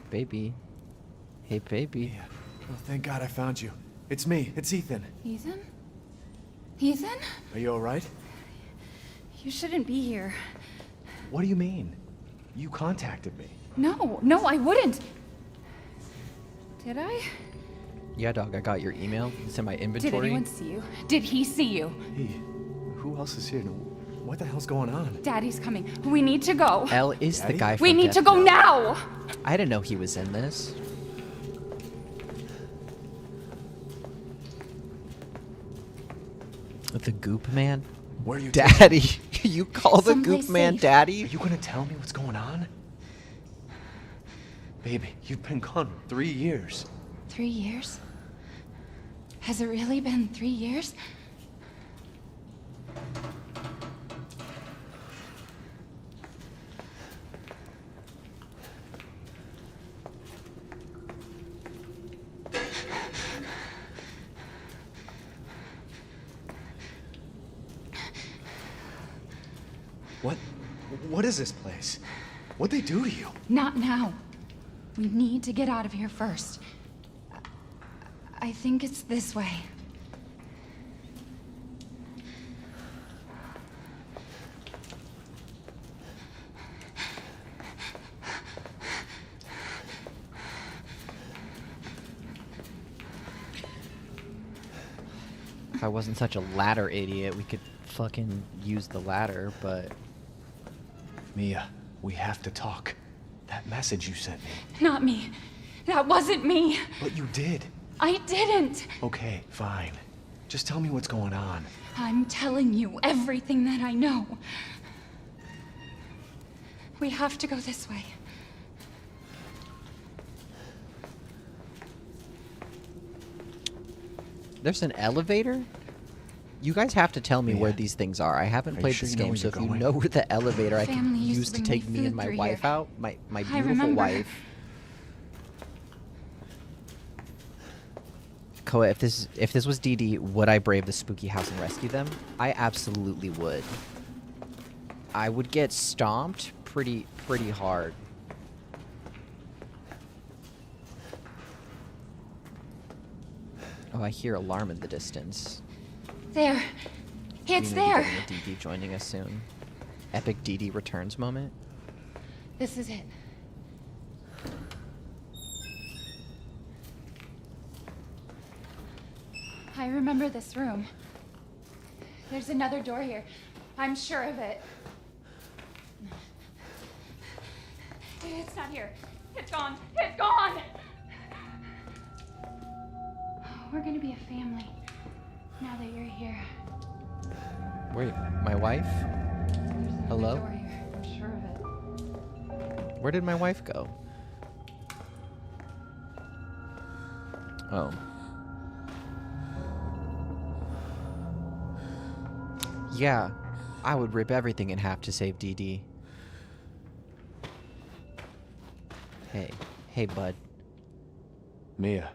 Baby. Hey, baby. Mia. Oh, thank God I found you. It's me. It's Ethan. Ethan? Ethan? Are you all right? You shouldn't be here. What do you mean? You contacted me. No, I wouldn't. Did I? Yeah, dog, I got your email. It's in my inventory. Did anyone see you? Did he see you? Hey, who else is here? What the hell's going on? Daddy's coming. We need to go. L is the guy from We need to go now! I didn't know he was in this. The goop man? Where are you Daddy? You call the goop man safe. daddy? Are you gonna tell me what's going on? Baby, you've been gone 3 years. 3 years? Has it really been 3 years? What is this place? What'd they do to you? Not now. We need to get out of here first. I think it's this way. If I wasn't such a ladder idiot, we could fucking use the ladder, but... Mia, we have to talk. That message you sent me. Not me. That wasn't me. But you did. I didn't. Okay, fine. Just tell me what's going on. I'm telling you everything that I know. We have to go this way. There's an elevator? You guys have to tell me where these things are. I haven't played sure this you know game, where so if you're you going? know where the elevator I can Family used use to to bring me take me and food my through wife here. out, my I beautiful remember. wife. Koa, if this was DD, would I brave the spooky house and rescue them? I absolutely would. I would get stomped pretty hard. Oh, I hear alarm in the distance. There. It's there. DD joining us soon. Epic DD returns moment. This is it. I remember this room. There's another door here. I'm sure of it. It's not here. It's gone. It's gone! We're gonna be a family now that you're here. Wait, my wife? Hello? Door here. I'm sure of it. Where did my wife go? Oh. Yeah, I would rip everything in half to save DD. Hey, bud. Mia.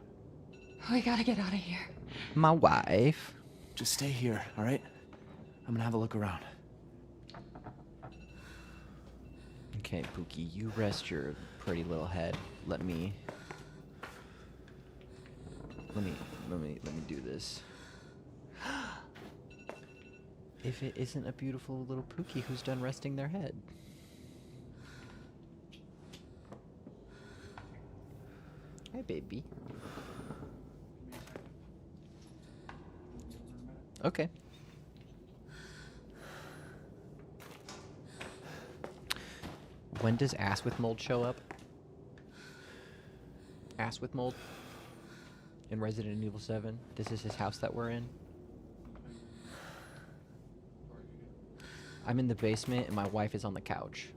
We gotta get out of here. My wife. Just stay here, all right? I'm gonna have a look around. Okay, Pookie, you rest your pretty little head. Let me do this. If it isn't a beautiful little Pookie who's done resting their head. Hi, baby. Okay. When does Ass with Mold show up? Ass with Mold? In Resident Evil 7? This is his house that we're in? I'm in the basement and my wife is on the couch.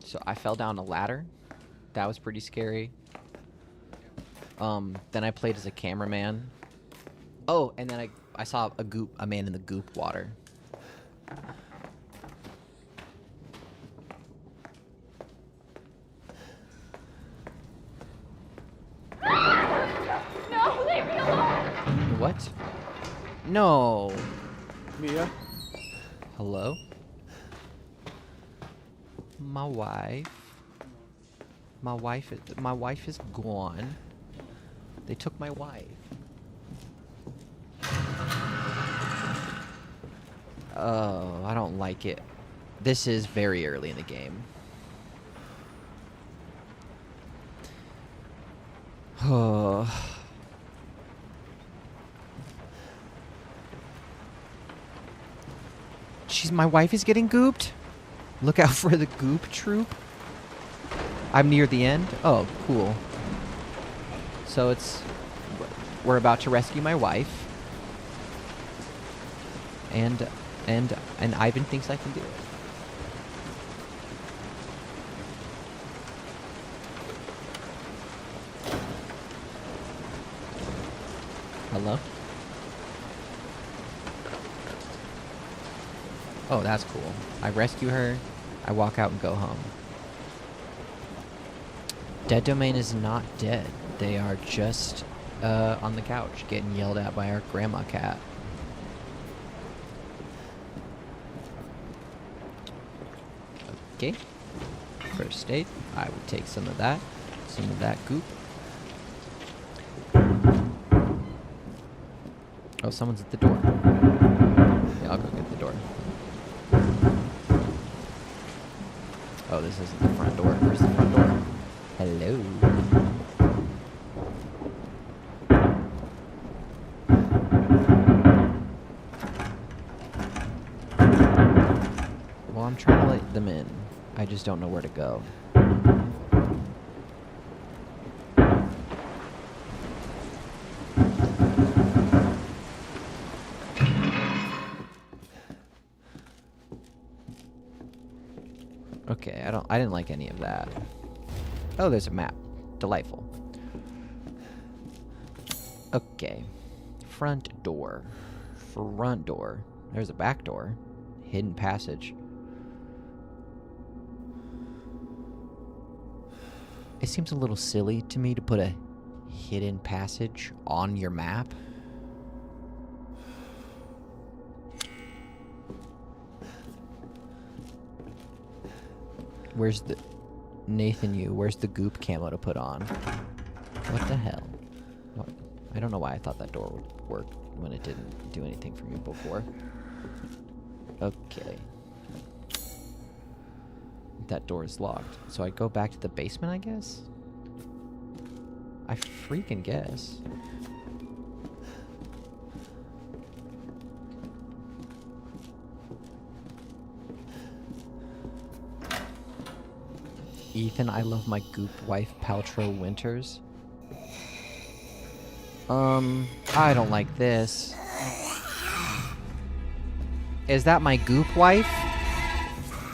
So I fell down a ladder. That was pretty scary. Then I played as a cameraman. Oh, and then I saw a man in the goop water. No, leave me alone! What? No. Mia? Hello? My wife. My wife is gone. They took my wife. Oh, I don't like it. This is very early in the game. Oh. My wife is getting gooped? Look out for the goop troop. I'm near the end. Oh, cool. So we're about to rescue my wife. And Ivan thinks I can do it. Hello? Oh, that's cool. I rescue her, I walk out and go home. Dead Domain is not dead. They are just on the couch getting yelled at by our grandma cat. Okay. First aid. I would take some of that goop. Oh, someone's at the door. Yeah, I'll go get the door. Oh, this isn't the front door. Where's the front door? Hello. Well, I'm trying to let them in. I just don't know where to go. Okay, I didn't like any of that. Oh, there's a map. Delightful. Okay. Front door. Front door. There's a back door. Hidden passage. It seems a little silly to me to put a hidden passage on your map. Where's the... Nathan, where's the goop camo to put on? What the hell? What? I don't know why I thought that door would work when it didn't do anything for me before. Okay. That door is locked. So I go back to the basement, I guess? I freaking guess. Ethan, I love my goop wife, Paltrow Winters. I don't like this. Is that my goop wife?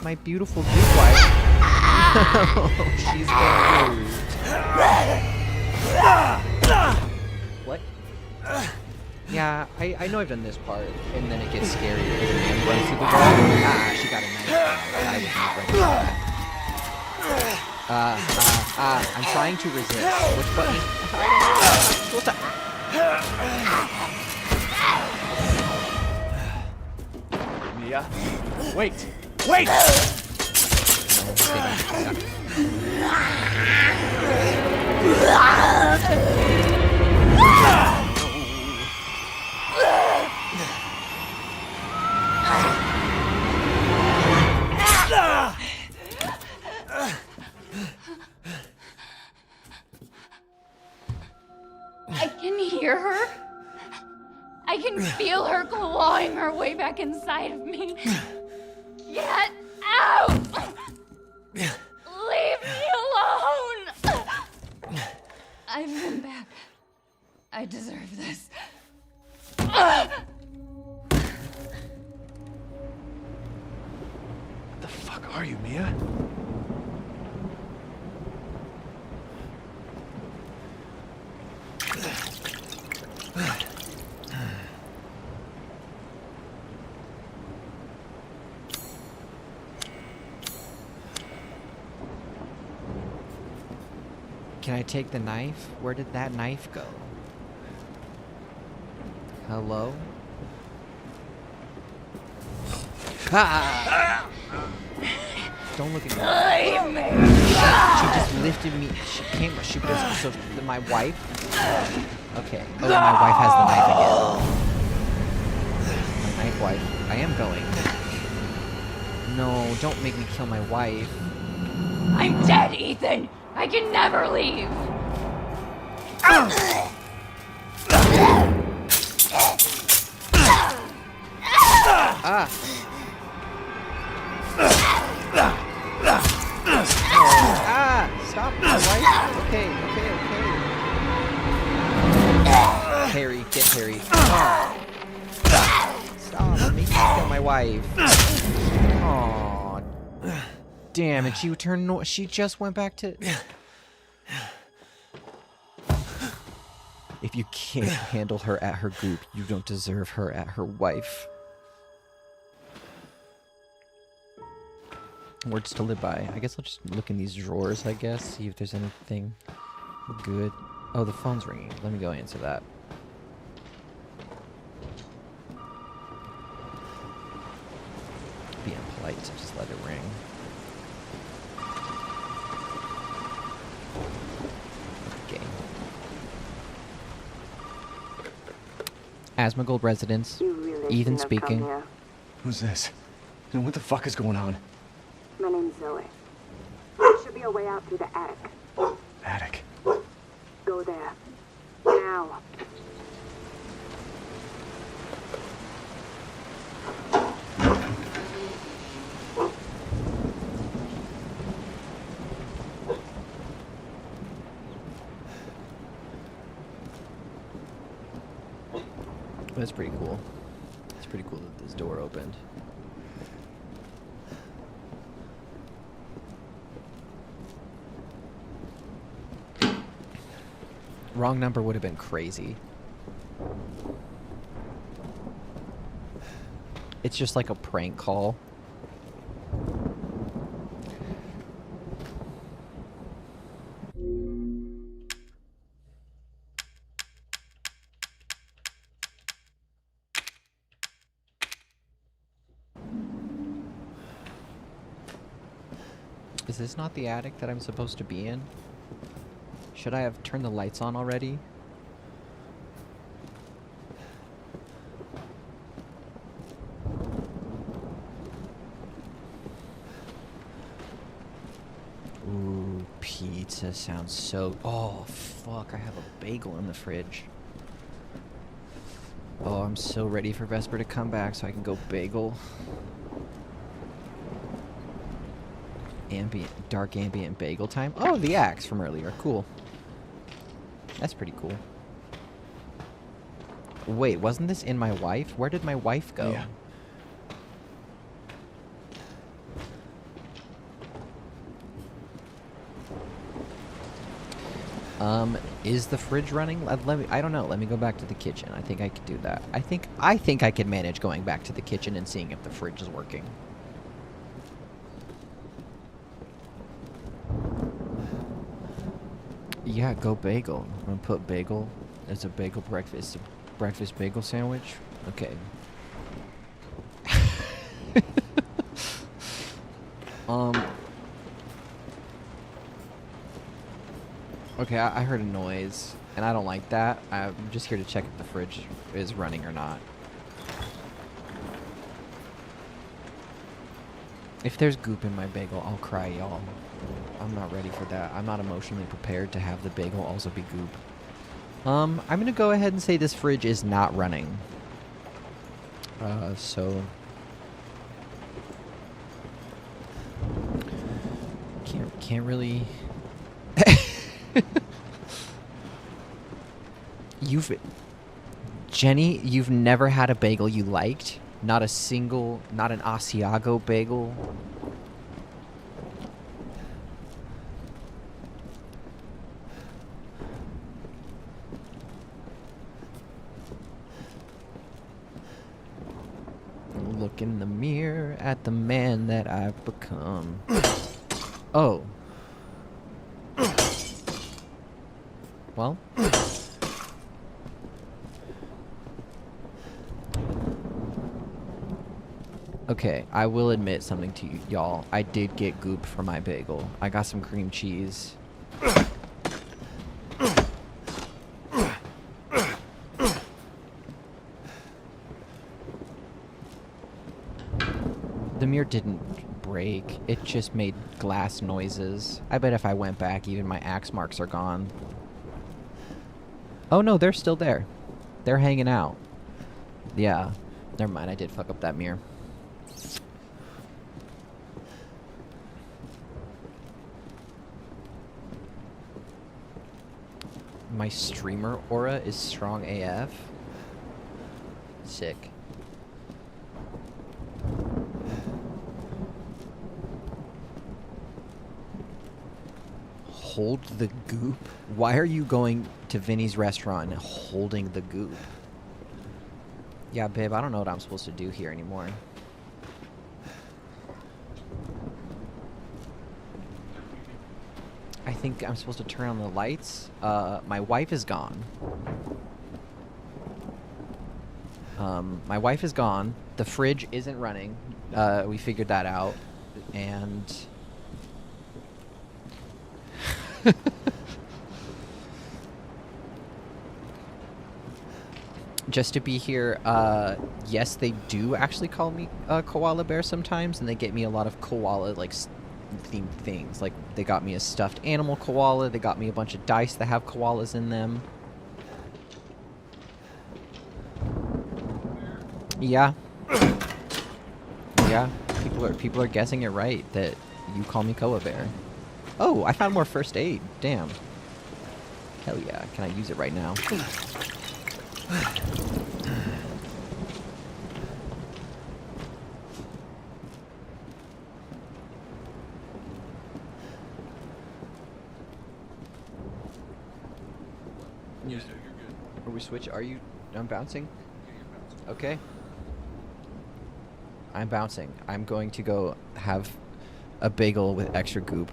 My beautiful goop wife. She's removed. What? Yeah, I know I've done this part, and then it gets scary because the man runs through the wall. Ah, she got a knife. I was not ready for that. I'm trying to resist. Which button is... What's that? Mia? Wait! Wait! I can hear her. I can feel her clawing her way back inside of me. Get out! Leave me alone! I've been bad. I deserve this. What the fuck are you, Mia? Can I take the knife? Where did that knife go? Hello? Ah! Don't look at me. She just lifted me. She came. She was so. My wife. Okay. Oh, my wife has the knife again. My knife wife. I am going. No, don't make me kill my wife. I'm dead, Ethan! I can never leave! Ah! Ah! Stop, my wife! Okay, okay. Harry, get Harry. Oh. Stop, make me kill my wife. Aw. Damn it, she just went back to... If you can't handle her at her goop, you don't deserve her at her wife. Words to live by. I guess I'll just look in these drawers, I guess, see if there's anything good. Oh, the phone's ringing. Let me go answer that. Being polite to just let it ring. Okay. Asmongold residence. Ethan speaking. Who's this? And what the fuck is going on? My name's Zoe. There should be a way out through the attic. Attic. Go there. Now. That's pretty cool. It's pretty cool that this door opened. Wrong number would have been crazy. It's just like a prank call. Is this not the attic that I'm supposed to be in? Should I have turned the lights on already? Ooh, pizza sounds so... Oh, fuck, I have a bagel in the fridge. Oh, I'm so ready for Vesper to come back so I can go bagel. Dark ambient bagel time. Oh, the axe from earlier. Cool. That's pretty cool. Wait, wasn't this in my wife? Where did my wife go? Yeah. Is the fridge running? I don't know. Let me go back to the kitchen. I think I could do that. I think I could manage going back to the kitchen and seeing if the fridge is working. Yeah, go bagel. I'm gonna put bagel. It's a bagel breakfast. Breakfast bagel sandwich. Okay. Okay, I heard a noise, and I don't like that. I'm just here to check if the fridge is running or not. If there's goop in my bagel, I'll cry, y'all. I'm not ready for that. I'm not emotionally prepared to have the bagel also be goop. I'm gonna go ahead and say this fridge is not running. So... Can't really... Jenny, you've never had a bagel you liked? Not a single, not an Asiago bagel? Look in the mirror at the man that I've become. Oh. Well. Okay, I will admit something to you, y'all. I did get goop for my bagel. I got some cream cheese. The mirror didn't break. It just made glass noises. I bet if I went back, even my axe marks are gone. Oh no, they're still there. They're hanging out. Yeah. Never mind, I did fuck up that mirror. My streamer aura is strong AF. Sick. Hold the goop? Why are you going to Vinny's restaurant and holding the goop? Yeah, babe, I don't know what I'm supposed to do here anymore. I think I'm supposed to turn on the lights. My wife is gone. My wife is gone. The fridge isn't running. We figured that out. And... just to be here, yes, they do actually call me Koala Bear sometimes, and they get me a lot of koala, like, themed things. Like, they got me a stuffed animal koala, they got me a bunch of dice that have koalas in them. Yeah. Yeah, people are guessing it right, that you call me Koa Bear. Oh, I found more first aid. Damn. Hell yeah, can I use it right now? You're good. Are we switch? Are you... I'm bouncing? Okay. I'm bouncing. I'm going to go have a bagel with extra goop.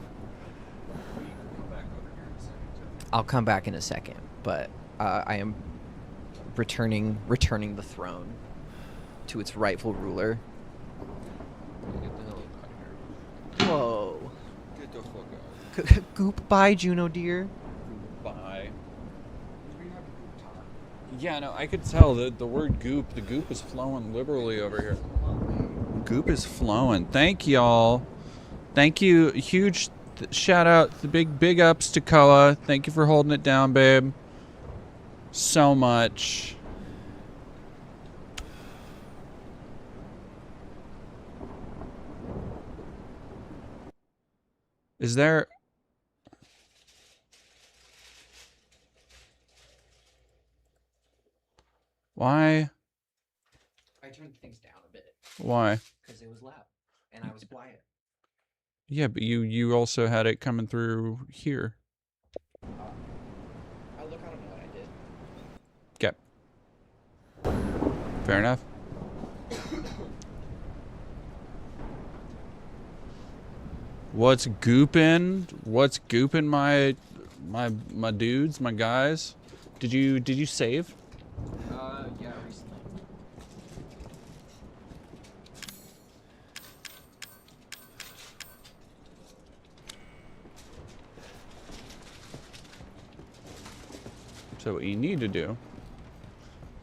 I'll come back in a second, but I am returning the throne to its rightful ruler. Get the hell out of here. Whoa. Good the fuck out. Goop, bye, Juno dear. Bye. Yeah, no, I could tell that the word goop, the goop is flowing liberally over here. Goop is flowing. Thank y'all. Thank you. Huge shout out, the big ups to Koa. Thank you for holding it down, babe. So much. Is there... Why? I turned things down a bit. Why? Because it was loud, and I was quiet. Yeah, but you also had it coming through here. I don't know what I did. Okay. Fair enough. What's gooping? What's gooping my dudes, my guys? Did you save? Yeah, recently. So what you need to do,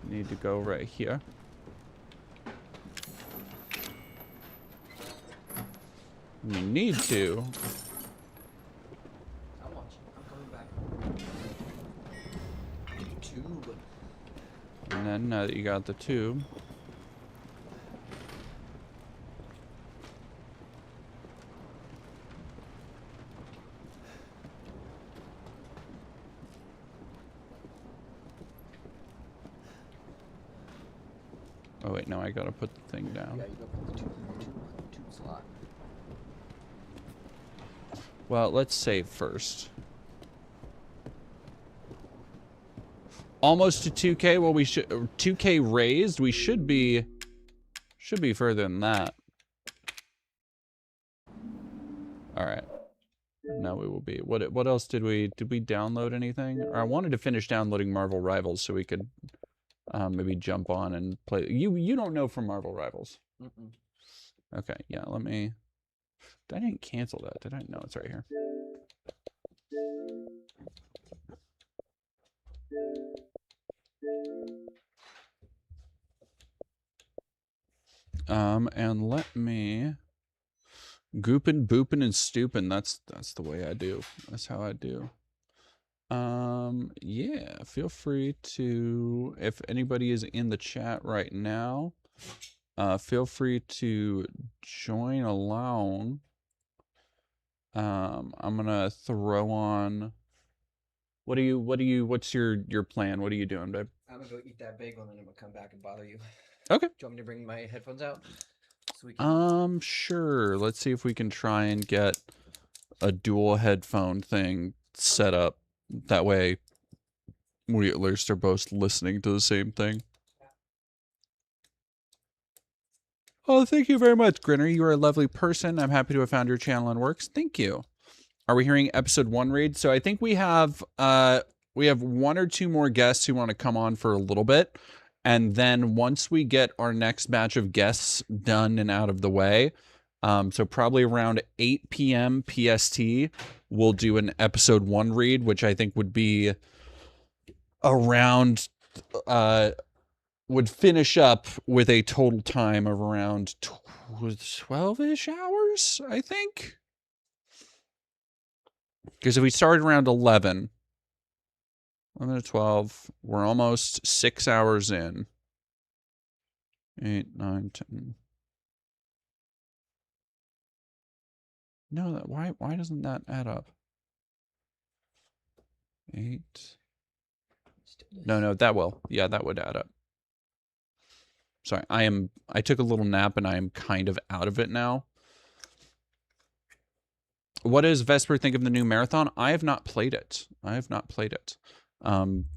you need to go right here. You need to. I'm watching. I'm coming back. Tube. And then now that you got the tube. Oh wait, no, I gotta put the thing down. Yeah, you go put the tube slot. Well, let's save first. Almost to 2K. Well, we should 2K raised. We should be further than that. All right. Now we will be. What else did we download anything? Or I wanted to finish downloading Marvel Rivals so we could maybe jump on and play. You don't know from Marvel Rivals. Mm-mm. Okay, yeah, let me... I didn't cancel that, did I? No, it's right here. And let me... Goopin', boopin', and stoopin'. That's the way I do. That's how I do. Yeah, feel free to... If anybody is in the chat right now... feel free to join along. I'm gonna throw on. What's your plan? What are you doing, babe? I'm gonna go eat that bagel and then I'm gonna come back and bother you. Okay. Do you want me to bring my headphones out? So we can... Sure. Let's see if we can try and get a dual headphone thing set up. That way, we at least are both listening to the same thing. Oh, thank you very much, Grinner. You are a lovely person. I'm happy to have found your channel and works. Thank you. Are we hearing episode 1 read? So I think we have 1 or 2 more guests who want to come on for a little bit. And then once we get our next batch of guests done and out of the way, so probably around 8 p.m. PST, we'll do an episode 1 read, which I think would be around... would finish up with a total time of around 12-ish hours, I think. Because if we started around 11 to 12, we're almost 6 hours in. 8, 9, 10. No, why doesn't that add up? 8. No, that will. Yeah, that would add up. Sorry, I took a little nap and I am kind of out of it now. What does Vesper think of the new marathon? I have not played it. That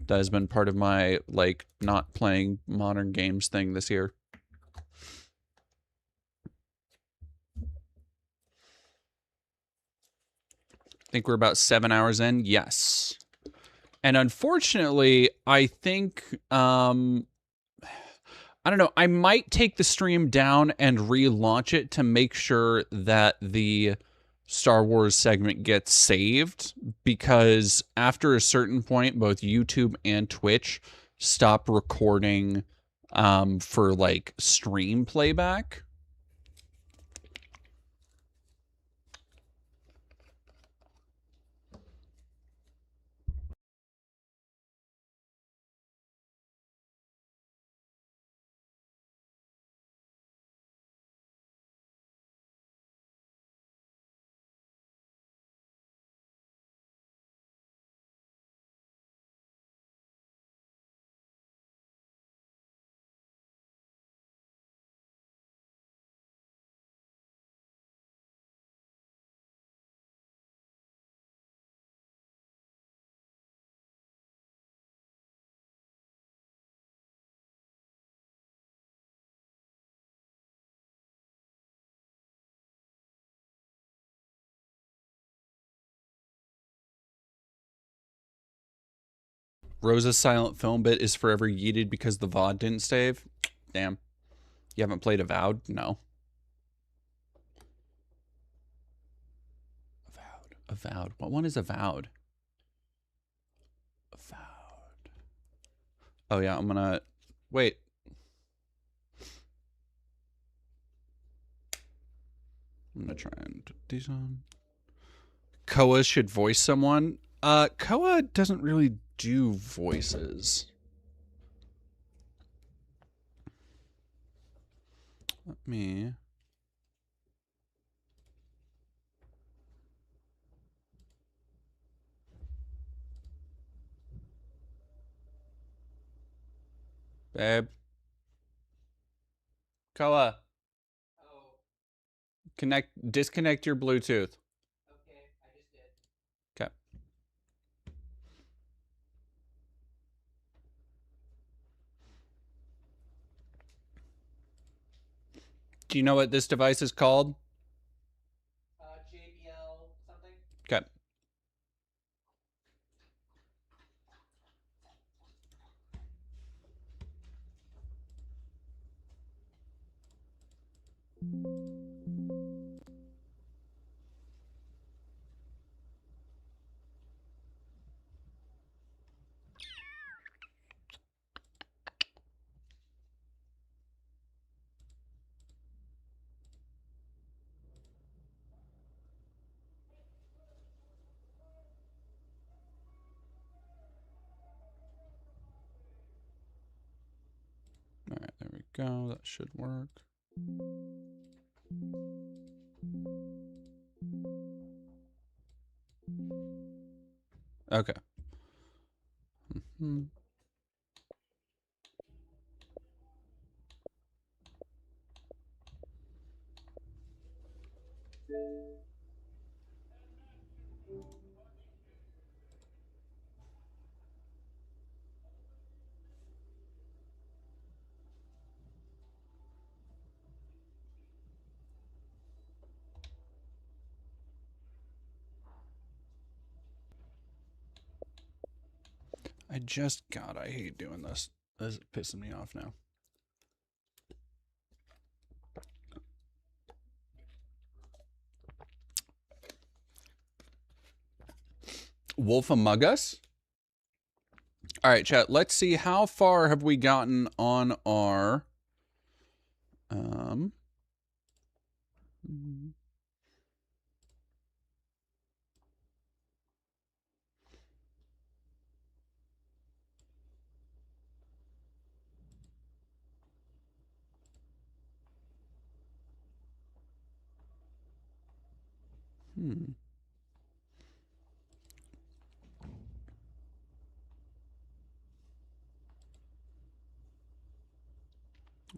has been part of my, like, not playing modern games thing this year. Think we're about 7 hours in? Yes. And unfortunately, I think, I don't know. I might take the stream down and relaunch it to make sure that the Star Wars segment gets saved, because after a certain point, both YouTube and Twitch stop recording for like stream playback. Rosa's silent film bit is forever yeeted because the VOD didn't save. Damn. You haven't played Avowed? No. Avowed. What one is Avowed? Avowed. Oh yeah, I'm gonna... Wait. I'm gonna try and put these on. Koa should voice someone. Koa doesn't really do voices. Let me... Babe. Koa. Disconnect your Bluetooth. Okay, I just did. Okay. Do you know what this device is called? JBL something. Okay. All right, there we go. That should work. Okay. Mm-hmm. God, I hate doing this. This is pissing me off now. Wolf Among Us? All right, chat. Let's see how far have we gotten on our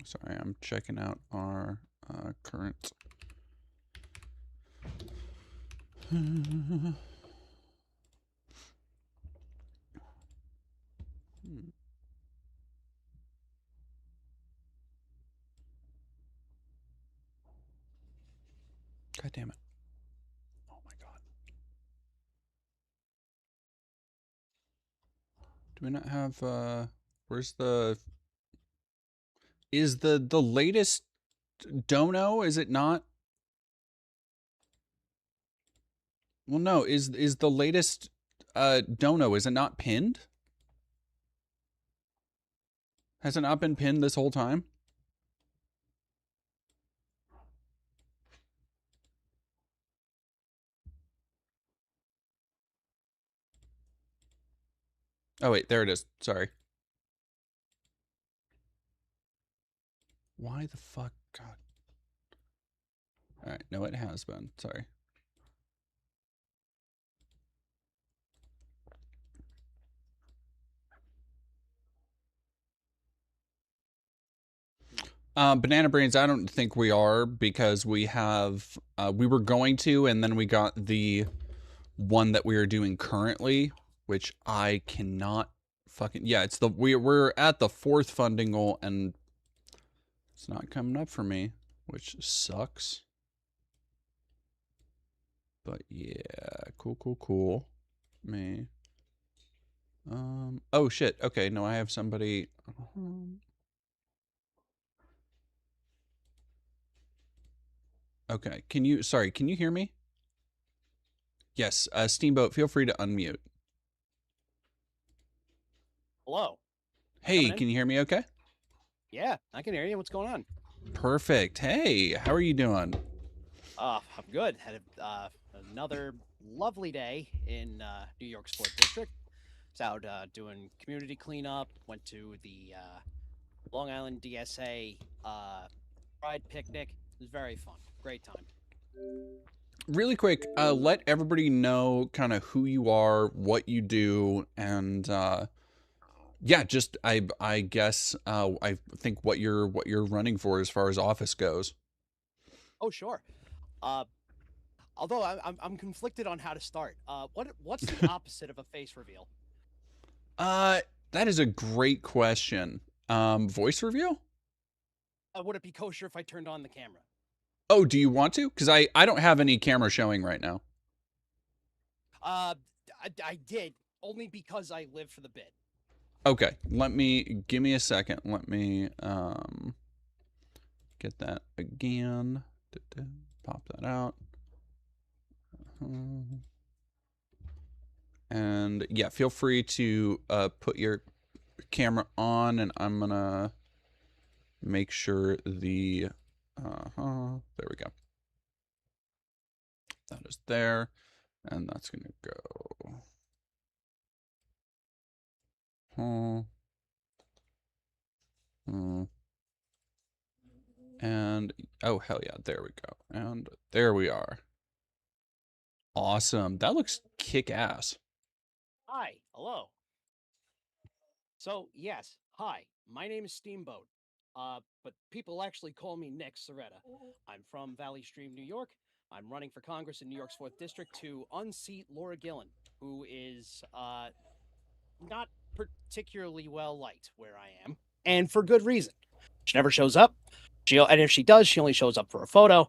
Sorry, I'm checking out our current. God damn it. Oh my god. Do we not have where's the is the latest dono, is it not? Well, no, is the latest dono, is it not pinned? Has it not been pinned this whole time? Oh wait, there it is. Sorry. Why the fuck? God. All right, no, it has been. Sorry. Banana Brains, I don't think we are, because we have, we were going to, and then we got the one that we are doing currently, which I cannot fucking, yeah, it's the, we're at the 4th funding goal, and it's not coming up for me, which sucks. But yeah, cool. Me. Oh shit, okay, no, I have somebody. Okay, can you hear me? Yes, Steamboat, feel free to unmute. Hello. Hey, can you hear me okay? Yeah, I can hear you. What's going on? Perfect. Hey, how are you doing? I'm good. Had another lovely day in New York Sport District. Was out doing community cleanup. Went to the Long Island DSA Pride picnic. It was very fun. Great time. Really quick, let everybody know kind of who you are, what you do, and yeah, just I guess I think what you're running for as far as office goes. Oh sure. Although I'm conflicted on how to start. What's the opposite of a face reveal? That is a great question. Voice reveal? Would it be kosher if I turned on the camera? Oh, do you want to? Because I don't have any camera showing right now. I did, only because I live for the bit. Okay, give me a second. Let me get that again. Pop that out. And yeah, feel free to put your camera on, and I'm gonna make sure the there we go. That is there, and that's gonna go. And oh hell yeah, there we go, and there we are. Awesome, that looks kick-ass. Hi, hello. So yes, hi, my name is Steamboat, but people actually call me Nick Soretta. I'm from Valley Stream, New York. I'm running for Congress in New York's 4th District to unseat Laura Gillen, who is not particularly well liked where I am, and for good reason. She never shows up. And if she does, she only shows up for a photo.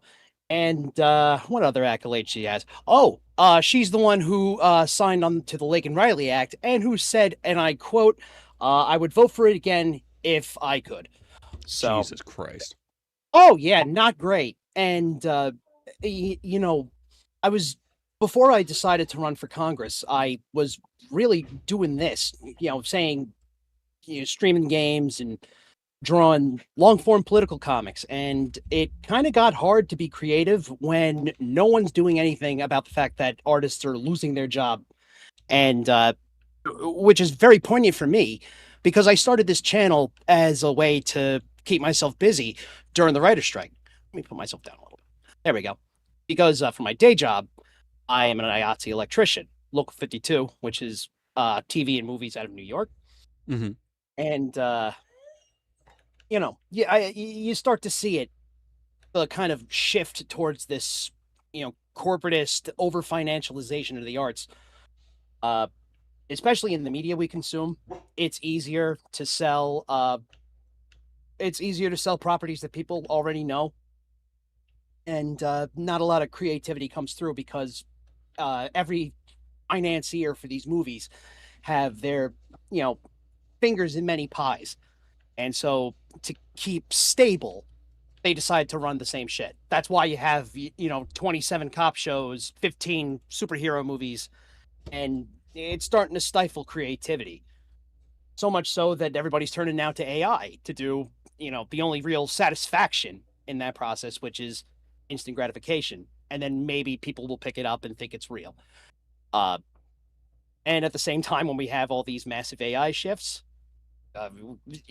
And what other accolades she has? Oh, she's the one who signed on to the Laken Riley Act and who said, and I quote, I would vote for it again if I could. So, Jesus Christ. Oh, yeah, not great. And, you know, before I decided to run for Congress, I was really doing this, saying, streaming games and drawing long-form political comics, and it kind of got hard to be creative when no one's doing anything about the fact that artists are losing their job, and which is very poignant for me because I started this channel as a way to keep myself busy during the writer's strike. Let me put myself down a little bit. There we go. Because for my day job, I am an IATSE electrician, Local 52, which is TV and movies out of New York. Mm-hmm. And you start to see it, the kind of shift towards this, corporatist over financialization of the arts, especially in the media we consume. It's easier to sell. It's easier to sell properties that people already know, and not a lot of creativity comes through because every financier for these movies have their, fingers in many pies. And so to keep stable, they decide to run the same shit. That's why you have, 27 cop shows, 15 superhero movies, and it's starting to stifle creativity. So much so that everybody's turning now to AI to do, the only real satisfaction in that process, which is instant gratification. And then maybe people will pick it up and think it's real. And at the same time, when we have all these massive AI shifts,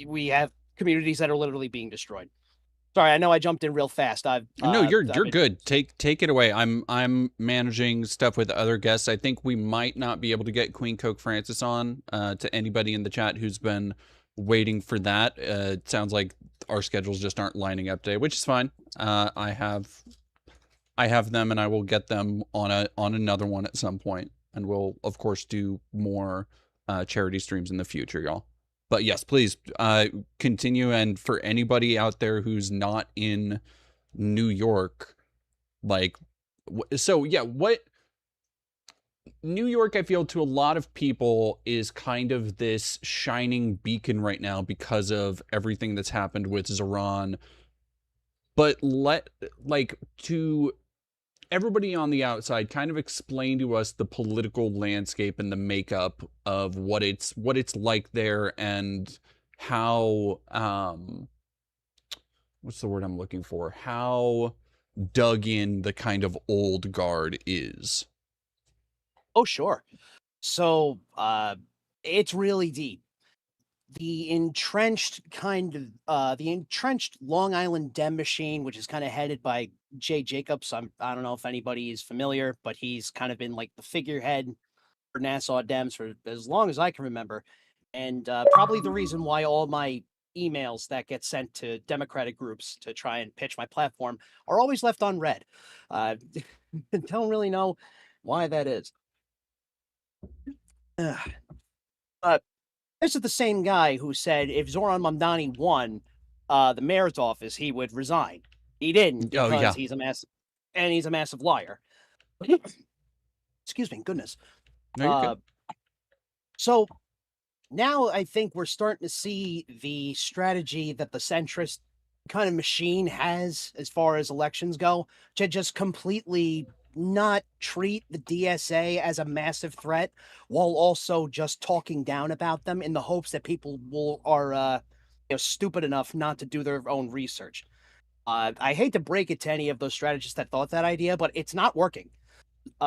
we have communities that are literally being destroyed. Sorry, I know I jumped in real fast. No, you're good. Take it away. I'm managing stuff with other guests. I think we might not be able to get Queen Coke Francis on. To anybody in the chat who's been waiting for that, it sounds like our schedules just aren't lining up today, which is fine. I have them, and I will get them on another one at some point, and we'll of course do more charity streams in the future, y'all. But yes, please continue. And for anybody out there who's not in New York, like, so yeah, what New York, I feel to a lot of people is kind of this shining beacon right now because of everything that's happened with Zoran. But to everybody on the outside, kind of explain to us the political landscape and the makeup of what it's like there, and how what's the word I'm looking for? How dug in the kind of old guard is. Oh, sure. So it's really deep. The entrenched Long Island Dem machine, which is kind of headed by Jay Jacobs. I don't know if anybody is familiar, but he's kind of been like the figurehead for Nassau Dems for as long as I can remember. And probably the reason why all my emails that get sent to Democratic groups to try and pitch my platform are always left unread. Don't really know why that is. But this is the same guy who said if Zoran Mamdani won the mayor's office, he would resign. He didn't because he's a massive liar. Excuse me, goodness. So now I think we're starting to see the strategy that the centrist kind of machine has as far as elections go, to just completely not treat the DSA as a massive threat while also just talking down about them in the hopes that people are stupid enough not to do their own research. I hate to break it to any of those strategists that thought that idea, but it's not working.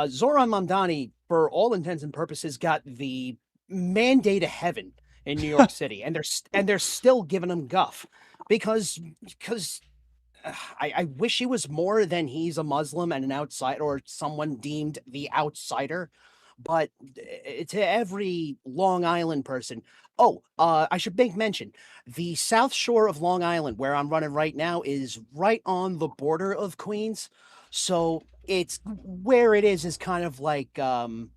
Zoran Mamdani, for all intents and purposes, got the mandate of heaven in New York City, and they're still giving him guff because I wish he was more than he's a Muslim and an outsider, or someone deemed the outsider. But to every Long Island person, I should make mention, the South Shore of Long Island, where I'm running right now, is right on the border of Queens. So it's where it is kind of like the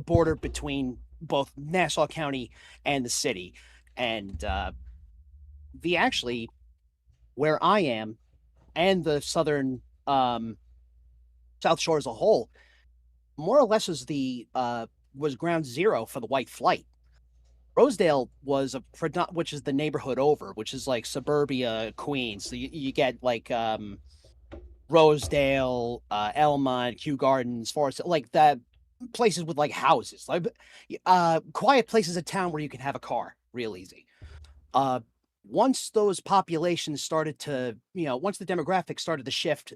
border between both Nassau County and the city. And where I am and the southern South Shore as a whole, more or less was ground zero for the white flight. Rosedale was which is the neighborhood over, which is like suburbia Queens. So you get like Rosedale, Elmont, Kew Gardens, Forest, like that, places with like houses, like quiet places of town where you can have a car real easy. Once those populations started to, once the demographics started to shift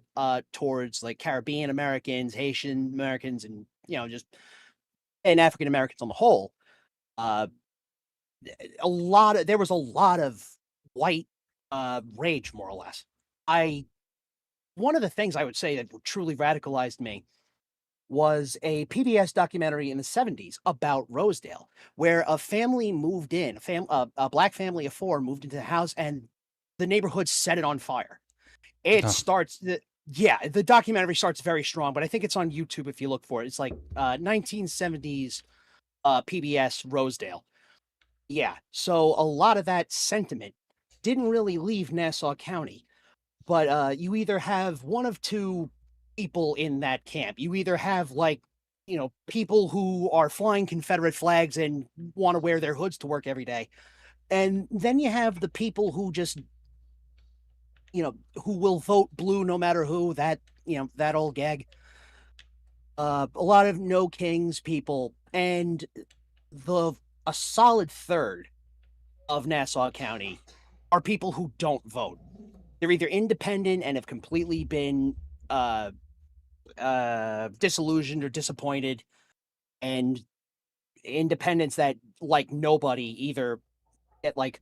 towards like Caribbean Americans, Haitian Americans, and and African Americans on the whole, there was a lot of white rage, more or less. One of the things I would say that truly radicalized me was a PBS documentary in the 70s about Rosedale, where a family moved in, a black family of 4 moved into the house, and the neighborhood set it on fire. The documentary starts very strong, but I think it's on YouTube if you look for it. It's like 1970s PBS Rosedale. Yeah, so a lot of that sentiment didn't really leave Nassau County, but you either have one of two people in that camp. You either have people who are flying Confederate flags and want to wear their hoods to work every day, and then you have the people who just who will vote blue no matter who, that old gag. A lot of no kings people, and a solid third of Nassau County are people who don't vote. They're either independent and have completely been disillusioned or disappointed, and independents that, like nobody, either get like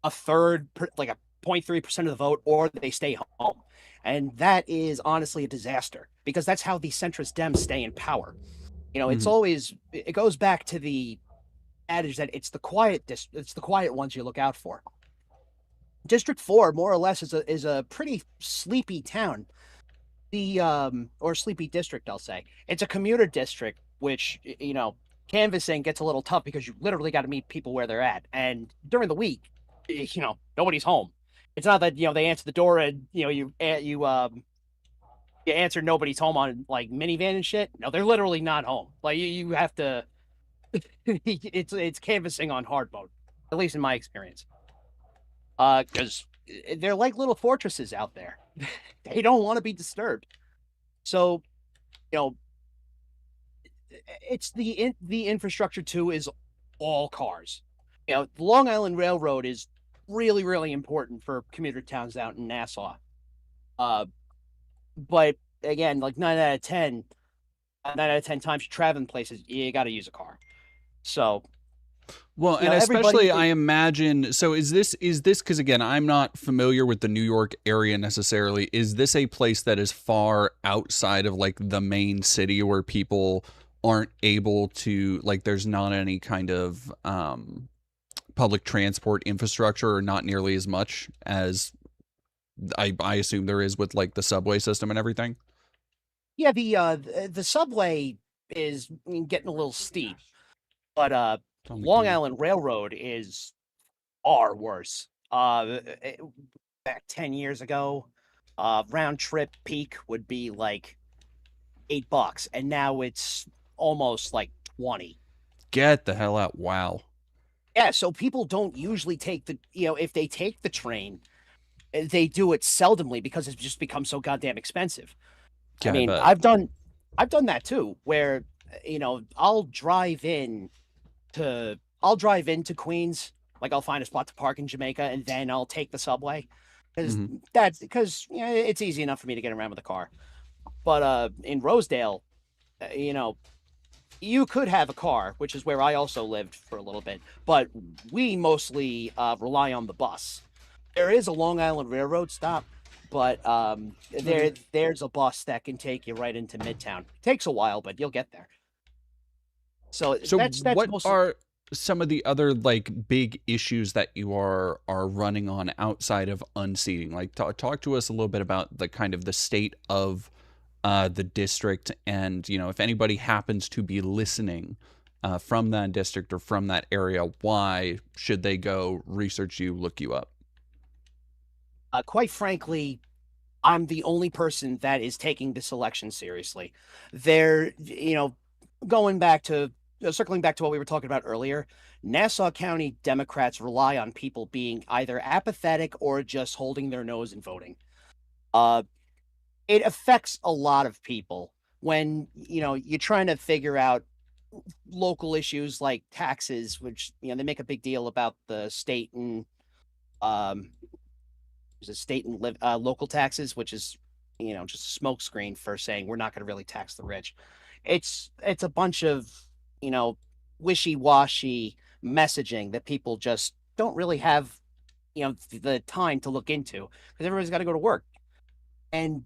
a third, like a 0.3% of the vote, or they stay home. And that is honestly a disaster, because that's how the centrist Dems stay in power. It's always, it goes back to the adage that it's the quiet ones you look out for. District 4, more or less, is a pretty sleepy town. Or sleepy district, I'll say. It's a commuter district, which, canvassing gets a little tough because you literally got to meet people where they're at. And during the week, nobody's home. It's not that, they answer the door and, you answer nobody's home on like minivan and shit. No, they're literally not home. Like you have to, it's canvassing on hard mode, at least in my experience. Because they're like little fortresses out there. They don't want to be disturbed. So, it's the infrastructure too is all cars. The Long Island Railroad is really, really important for commuter towns out in Nassau. But again, like 9 out of 10 times you're traveling places, you got to use a car. So, well, and especially I imagine, so is this because again, I'm not familiar with the New York area necessarily. Is this a place that is far outside of like the main city where people aren't able to, like, there's not any kind of public transport infrastructure, or not nearly as much as I assume there is with like the subway system and everything? Yeah, the subway is getting a little steep, but Long Island Railroad is far worse. Back 10 years ago, round trip peak would be like $8, and now it's almost like 20. Get the hell out! Wow. Yeah, so people don't usually take if they take the train, they do it seldomly because it's just become so goddamn expensive. Yeah, I mean, I've done that too, where I'll drive into Queens, like I'll find a spot to park in Jamaica, and then I'll take the subway, because it's easy enough for me to get around with a car. But in Rosedale, you could have a car, which is where I also lived for a little bit, but we mostly rely on the bus. There is a Long Island Railroad stop, but there's a bus that can take you right into Midtown. It takes a while, but you'll get there. So that's what mostly... are some of the other like big issues that you are running on outside of unseating? Like talk to us a little bit about the kind of the state of the district, and if anybody happens to be listening from that district or from that area, why should they go research you, look you up? Quite frankly, I'm the only person that is taking this election seriously. They're, circling back to what we were talking about earlier, Nassau County Democrats rely on people being either apathetic or just holding their nose and voting. It affects a lot of people when, you're trying to figure out local issues like taxes, which, they make a big deal about the state and local taxes, which is, just a smokescreen for saying we're not going to really tax the rich. It's a bunch of, wishy-washy messaging that people just don't really have, the time to look into, because everybody's got to go to work. And,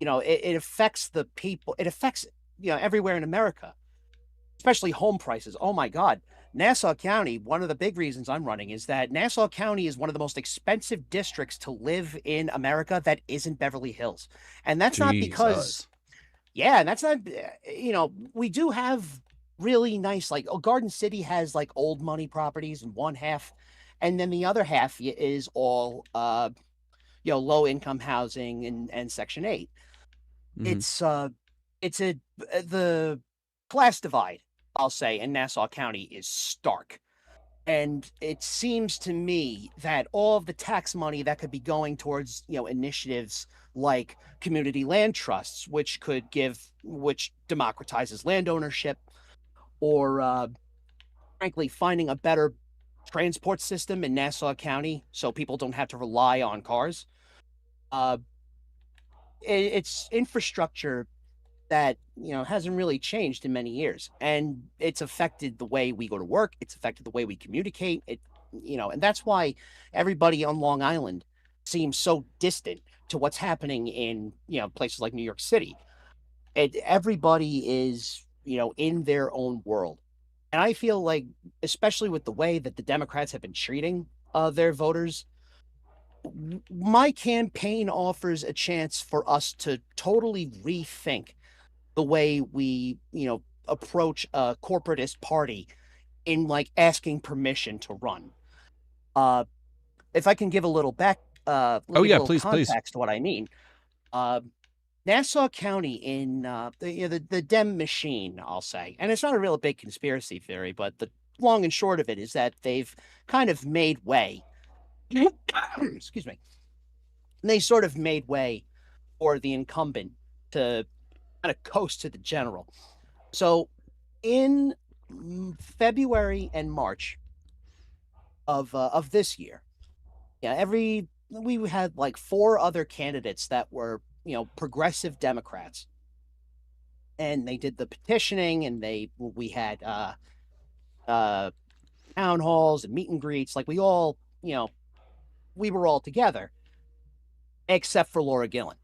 it affects the people. It affects, everywhere in America, especially home prices. Oh my God. Nassau County, one of the big reasons I'm running is that Nassau County is one of the most expensive districts to live in America that isn't Beverly Hills. And that's not because, and that's not, we do have really nice, like, Garden City has like old money properties in one half, and then the other half is all, low income housing and Section 8. The class divide, I'll say, in Nassau County is stark. And it seems to me that all of the tax money that could be going towards, initiatives like community land trusts, which democratizes land ownership, or frankly, finding a better transport system in Nassau County so people don't have to rely on cars. It's infrastructure that hasn't really changed in many years, and it's affected the way we go to work. It's affected the way we communicate. And that's why everybody on Long Island seems so distant to what's happening in places like New York City. Everybody is in their own world, and I feel like, especially with the way that the Democrats have been treating their voters, my campaign offers a chance for us to totally rethink the way we, approach a corporatist party in like asking permission to run. If I can give a little Oh yeah, please, please. context to what I mean. Nassau County in the Dem machine, I'll say, and it's not a real big conspiracy theory, but the long and short of it is that they've kind of made way. Excuse me. They sort of made way for the incumbent to kind of coast to the general. So in February and March of this year, we had like 4 other candidates that were progressive Democrats, and they did the petitioning, and we had town halls and meet and greets, like we were all together, except for Laura Gillen.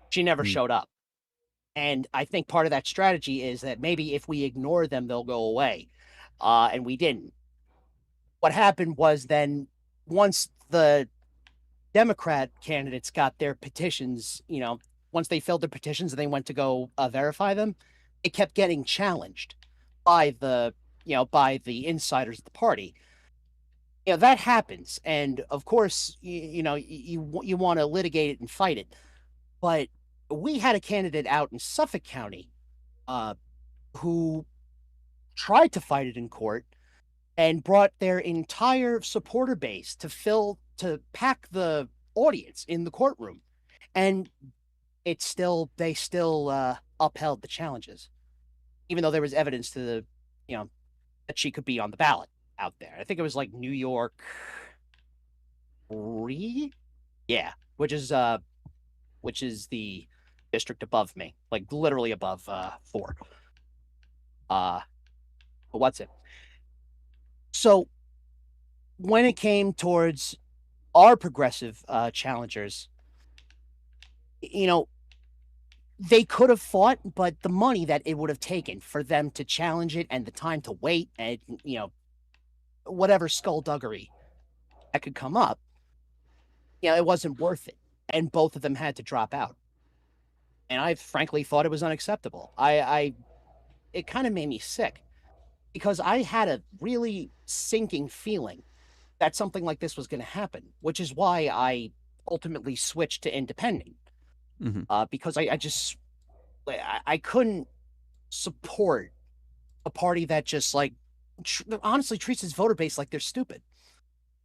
She never showed up. And I think part of that strategy is that maybe if we ignore them, they'll go away. And we didn't. What happened was then, once the Democrat candidates got their petitions, once they filled their petitions and they went to go verify them, it kept getting challenged by the insiders of the party. That happens. And of course, you want to litigate it and fight it. But we had a candidate out in Suffolk County who tried to fight it in court and brought their entire supporter base to pack the audience in the courtroom. And they still upheld the challenges, even though there was evidence to that she could be on the ballot out there. I think it was like New York 3, which is the district above me, like literally above 4. But what's it? So when it came towards our progressive challengers, they could have fought, but the money that it would have taken for them to challenge it, and the time to wait, and whatever skullduggery that could come up, it wasn't worth it. And both of them had to drop out. And I frankly thought it was unacceptable. It kind of made me sick, because I had a really sinking feeling that something like this was going to happen, which is why I ultimately switched to independent. Because I couldn't support a party that just honestly treats its voter base like they're stupid.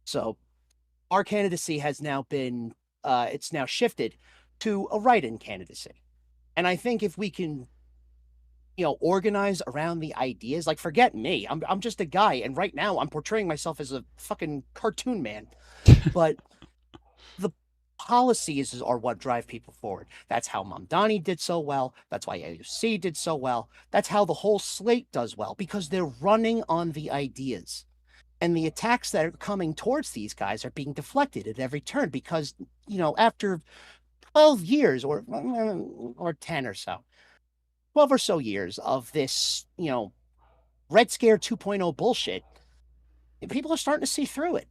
So our candidacy has now been it's now shifted to a write-in candidacy. And I think if we can organize around the ideas, like, forget me, I'm just a guy, and right now I'm portraying myself as a fucking cartoon man. But the policies are what drive people forward. That's how Mamdani did so well. That's why AUC did so well. That's how the whole slate does well, because they're running on the ideas. And the attacks that are coming towards these guys are being deflected at every turn, because, after 12 years or 10 or so, 12 or so years of this, Red Scare 2.0 bullshit, people are starting to see through it,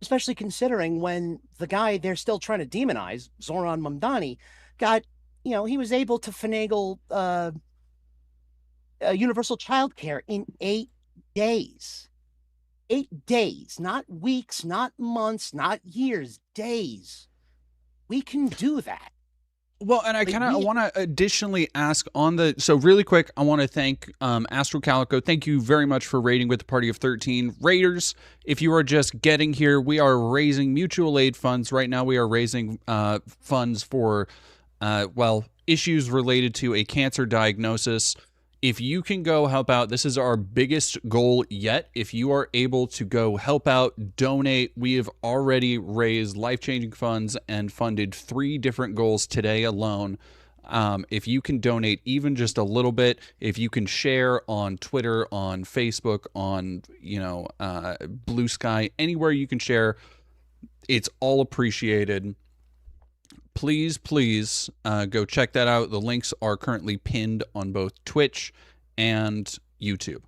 especially considering when the guy they're still trying to demonize, Zoran Mamdani, got, he was able to finagle universal child care in 8 days. 8 days, not weeks, not months, not years, days. We can do that. Well, and I Like, kind of we- want to additionally ask on the, so really quick, I want to thank Astro Calico. Thank you very much for raiding with the Party of 13. Raiders, if you are just getting here, we are raising mutual aid funds. Right now we are raising funds for, well, issues related to a cancer diagnosis. If you can go help out, this is our biggest goal yet. If you are able to go help out, donate, we have already raised life-changing funds and funded 3 different goals today alone. If you can donate even just a little bit, if you can share on Twitter, on Facebook, on, Blue Sky, anywhere you can share, it's all appreciated. Please go check that out. The links are currently pinned on both Twitch and YouTube.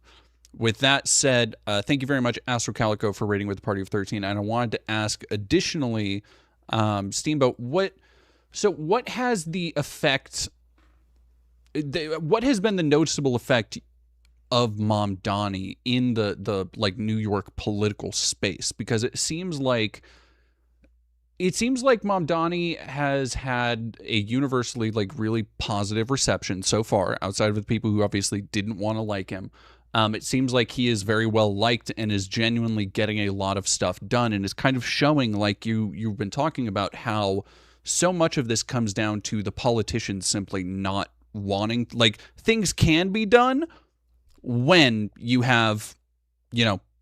With that said, thank you very much, Astro Calico, for raiding with the Party of 13. And I wanted to ask additionally, Steamboat, what has the effect, what has been the noticeable effect of Mom Donnie in the like New York political space? Because it seems like Mom Donnie has had a universally like really positive reception so far, outside of the people who obviously didn't want to like him. It seems like he is very well liked and is genuinely getting a lot of stuff done, and is kind of showing, like you've been talking about, how so much of this comes down to the politicians simply not wanting, like, things can be done when you have,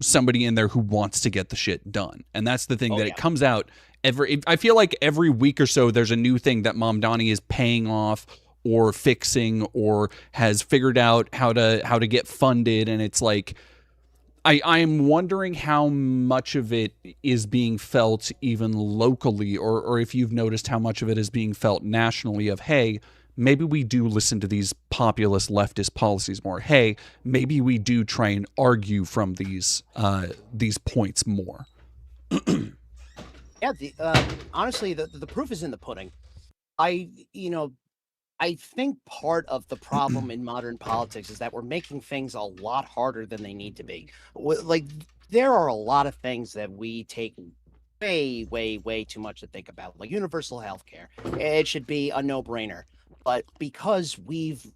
somebody in there who wants to get the shit done. And that's the thing, it comes out I feel like every week or so there's a new thing that Mom Donnie is paying off or fixing or has figured out how to get funded. And it's like, I'm wondering how much of it is being felt even locally, or if you've noticed how much of it is being felt nationally of, hey, maybe we do listen to these populist leftist policies more. Hey, maybe we do try and argue from these points more. Yeah, honestly, the proof is in the pudding. I think part of the problem in modern politics is that we're making things a lot harder than they need to be. Like, there are a lot of things that we take way too much to think about, like universal health care. It should be a no-brainer. But because we've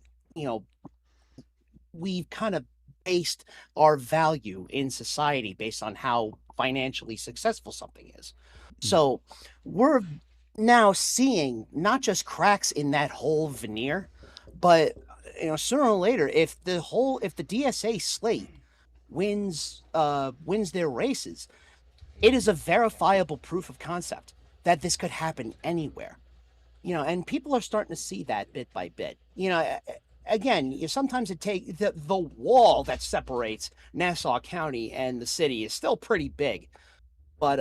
kind of based our value in society based on how financially successful something is. So we're now seeing not just cracks in that whole veneer, but sooner or later, if the DSA slate wins their races, it is a verifiable proof of concept that this could happen anywhere. And people are starting to see that bit by bit. Again, sometimes it takes the wall that separates Nassau County and the city is still pretty big, but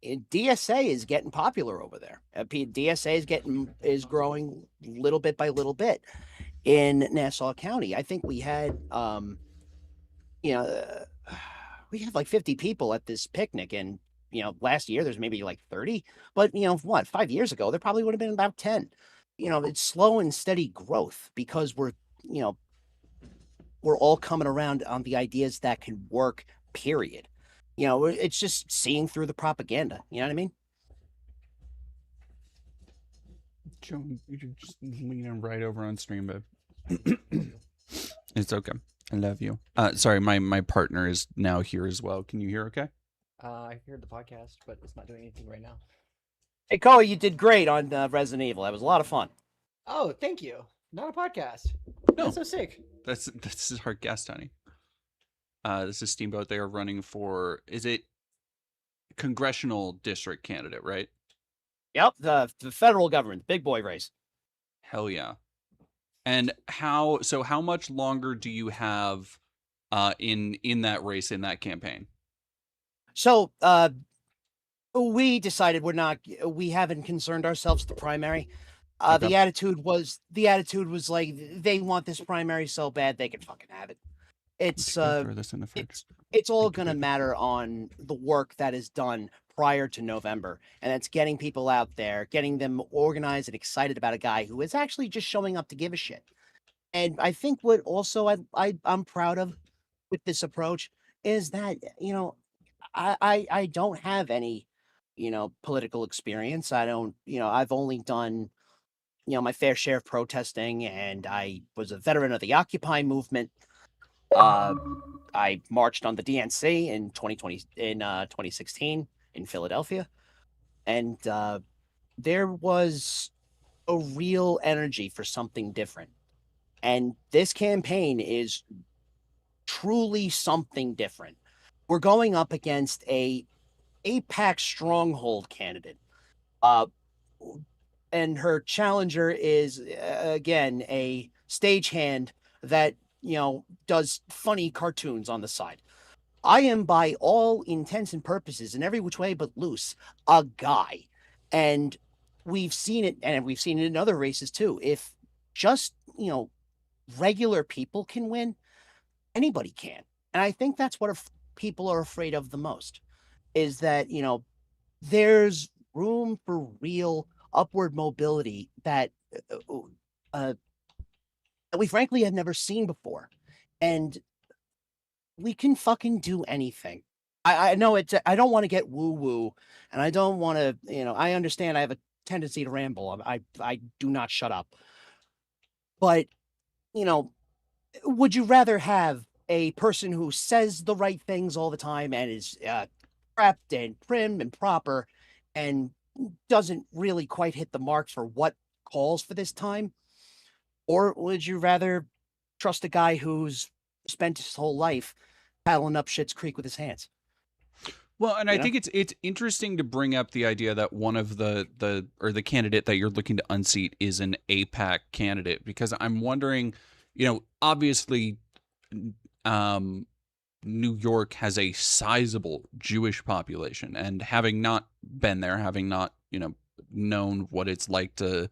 DSA is getting popular over there. DSA is growing little bit by little bit in Nassau County. I think we had we had like 50 people at this picnic, and last year there's maybe like 30, but 5 years ago there probably would have been about 10. It's slow and steady growth because we're all coming around on the ideas that can work, period. It's just seeing through the propaganda. You know what I mean? Joe, you're just leaning right over on stream, babe. It's okay. I love you. Sorry, my partner is now here as well. Can you hear okay? I heard the podcast, but it's not doing anything right now. Hey, Cole, you did great on Resident Evil. That was a lot of fun. Oh, thank you. Not a podcast. No. That's so sick. This is our guest, honey. This is Steamboat. They are running for, is it congressional district candidate, right? Yep, the federal government, big boy race. Hell yeah. And how much longer do you have in that race, in that campaign? So we decided we haven't concerned ourselves with the primary. Okay. The attitude was like, they want this primary so bad they can fucking have it. It's Throw this in the fridge. it's all going to matter on the work that is done prior to November, and that's getting people out there, getting them organized and excited about a guy who is actually just showing up to give a shit. And I think what also I'm proud of with this approach is that I don't have any political experience. I don't I've only done my fair share of protesting, and I was a veteran of the Occupy movement. I marched on the DNC in 2016 in Philadelphia, and there was a real energy for something different. And this campaign is truly something different. We're going up against a APAC stronghold candidate. And her challenger is again a stagehand that does funny cartoons on the side. I am, by all intents and purposes, in every which way but loose, a guy. And we've seen it, and we've seen it in other races too. If just, regular people can win, anybody can. And I think that's what people are afraid of the most, is that, there's room for real upward mobility that we frankly have never seen before. And we can fucking do anything. I know I don't want to get woo-woo, and I don't want to, I understand I have a tendency to ramble. I do not shut up. But, would you rather have a person who says the right things all the time and is prepped and trimmed and proper and doesn't really quite hit the marks for what calls for this time? Or would you rather trust a guy who's spent his whole life paddling up Schitt's Creek with his hands? Well, and I think it's interesting to bring up the idea that one of the candidate that you're looking to unseat is an APAC candidate, because I'm wondering, obviously, New York has a sizable Jewish population, and having not been there, having not, known what it's like to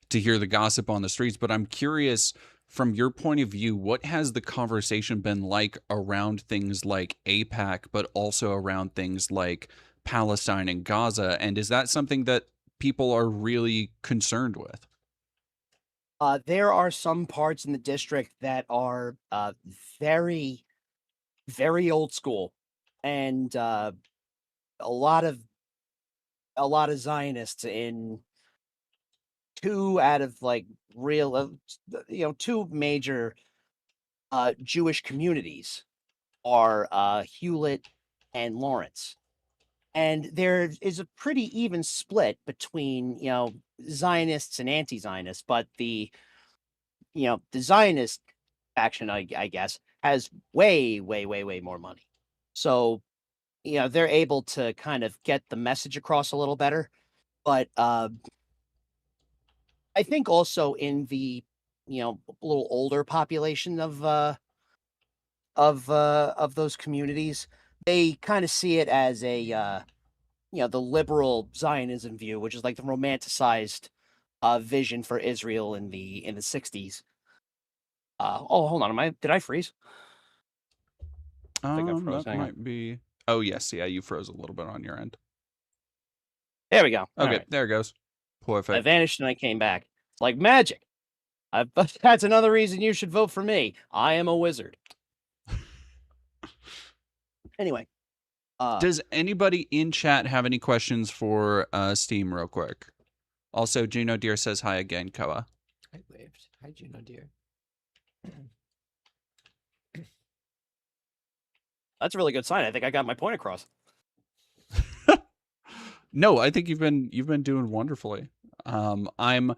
hear the gossip on the streets, but I'm curious, from your point of view, what has the conversation been like around things like AIPAC, but also around things like Palestine and Gaza? And is that something that people are really concerned with? There are some parts in the district that are very, very old school, and a lot of Zionists in two out of two major Jewish communities are Hewlett and Lawrence. And there is a pretty even split between, Zionists and anti-Zionists, but the Zionist faction, I guess, has way, way, way, way more money. So, they're able to kind of get the message across a little better. But I think also in the, little older population of those communities, they kind of see it as a, the liberal Zionism view, which is like the romanticized vision for Israel in the 60s. Oh, hold on. Did I freeze? I think I froze. That might be. Oh, yes. Yeah, you froze a little bit on your end. There we go. Okay, right. There it goes. Perfect. I vanished and I came back. It's like magic. That's another reason you should vote for me. I am a wizard. Anyway. Does anybody in chat have any questions for Steam real quick? Also, Juno Deer says hi again, Koa. I waved. Hi, Juno Deer. That's a really good sign. I think I got my point across. No, I think you've been doing wonderfully. I'm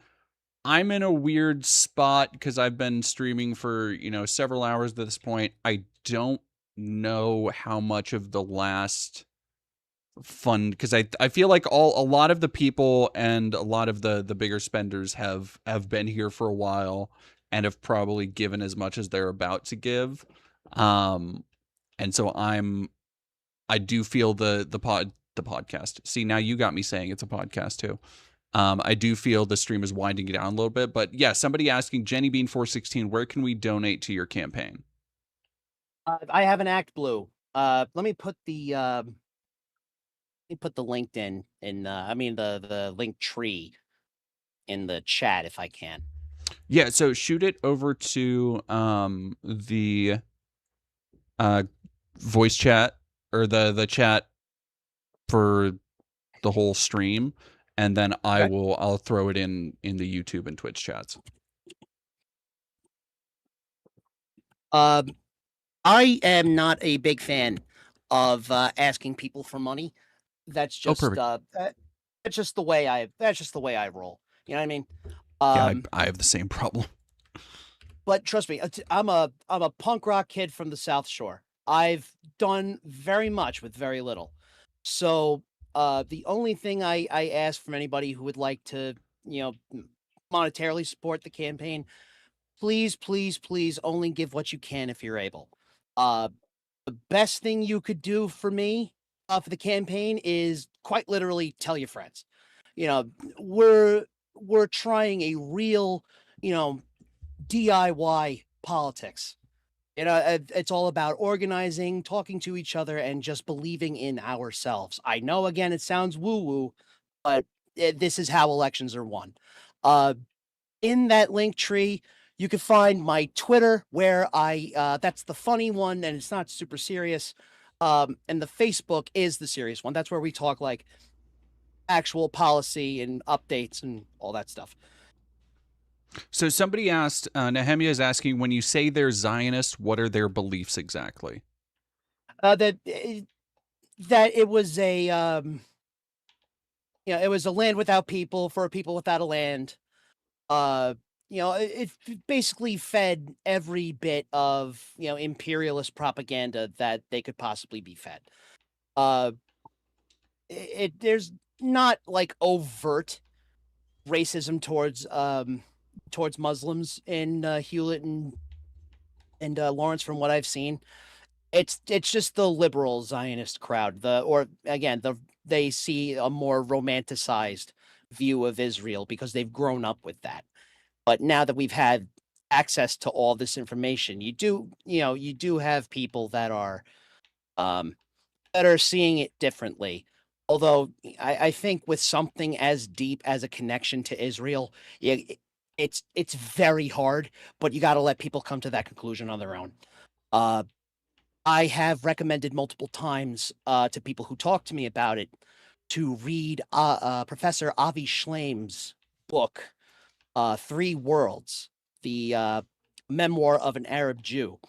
in a weird spot because I've been streaming for, several hours at this point. I don't know how much of the last fund, because I feel like a lot of the people and a lot of the bigger spenders have been here for a while and have probably given as much as they're about to give. And so I do feel the podcast. See, now you got me saying it's a podcast too. I do feel the stream is winding it down a little bit, but yeah, somebody asking, Jenny Bean 416, where can we donate to your campaign? I have an Act Blue. Let me put the LinkedIn in the link tree in the chat if I can. Yeah, so shoot it over to the voice chat or the chat for the whole stream, and then Okay. I'll throw it in the YouTube and Twitch chats. I am not a big fan of asking people for money. That's Oh, just perfect. that's just the way I roll. You know what I mean? Yeah, I have the same problem. But trust me, I'm a punk rock kid from the South Shore. I've done very much with very little. So the only thing I ask from anybody who would like to, monetarily support the campaign, please, please, please only give what you can if you're able. The best thing you could do for me for the campaign is quite literally tell your friends. You know, we're trying a real, DIY politics. It's all about organizing, talking to each other, and just believing in ourselves. I know, again, it sounds woo-woo, but this is how elections are won. In that link tree, you can find my Twitter, where that's the funny one, and it's not super serious. And the Facebook is the serious one. That's where we talk like actual policy and updates and all that stuff. So somebody asked, Nehemia is asking, when you say they're Zionists, what are their beliefs exactly? That it was it was a land without people for a people without a land. It basically fed every bit of, imperialist propaganda that they could possibly be fed. There's not like overt racism towards Muslims in Hewlett and Lawrence, from what I've seen. It's just the liberal Zionist crowd. They see a more romanticized view of Israel because they've grown up with that. But now that we've had access to all this information, you do have people that are seeing it differently. Although I think with something as deep as a connection to Israel, it's very hard, but you got to let people come to that conclusion on their own. I have recommended multiple times to people who talk to me about it to read Professor Avi Schleim's book, Three Worlds, the memoir of an Arab Jew.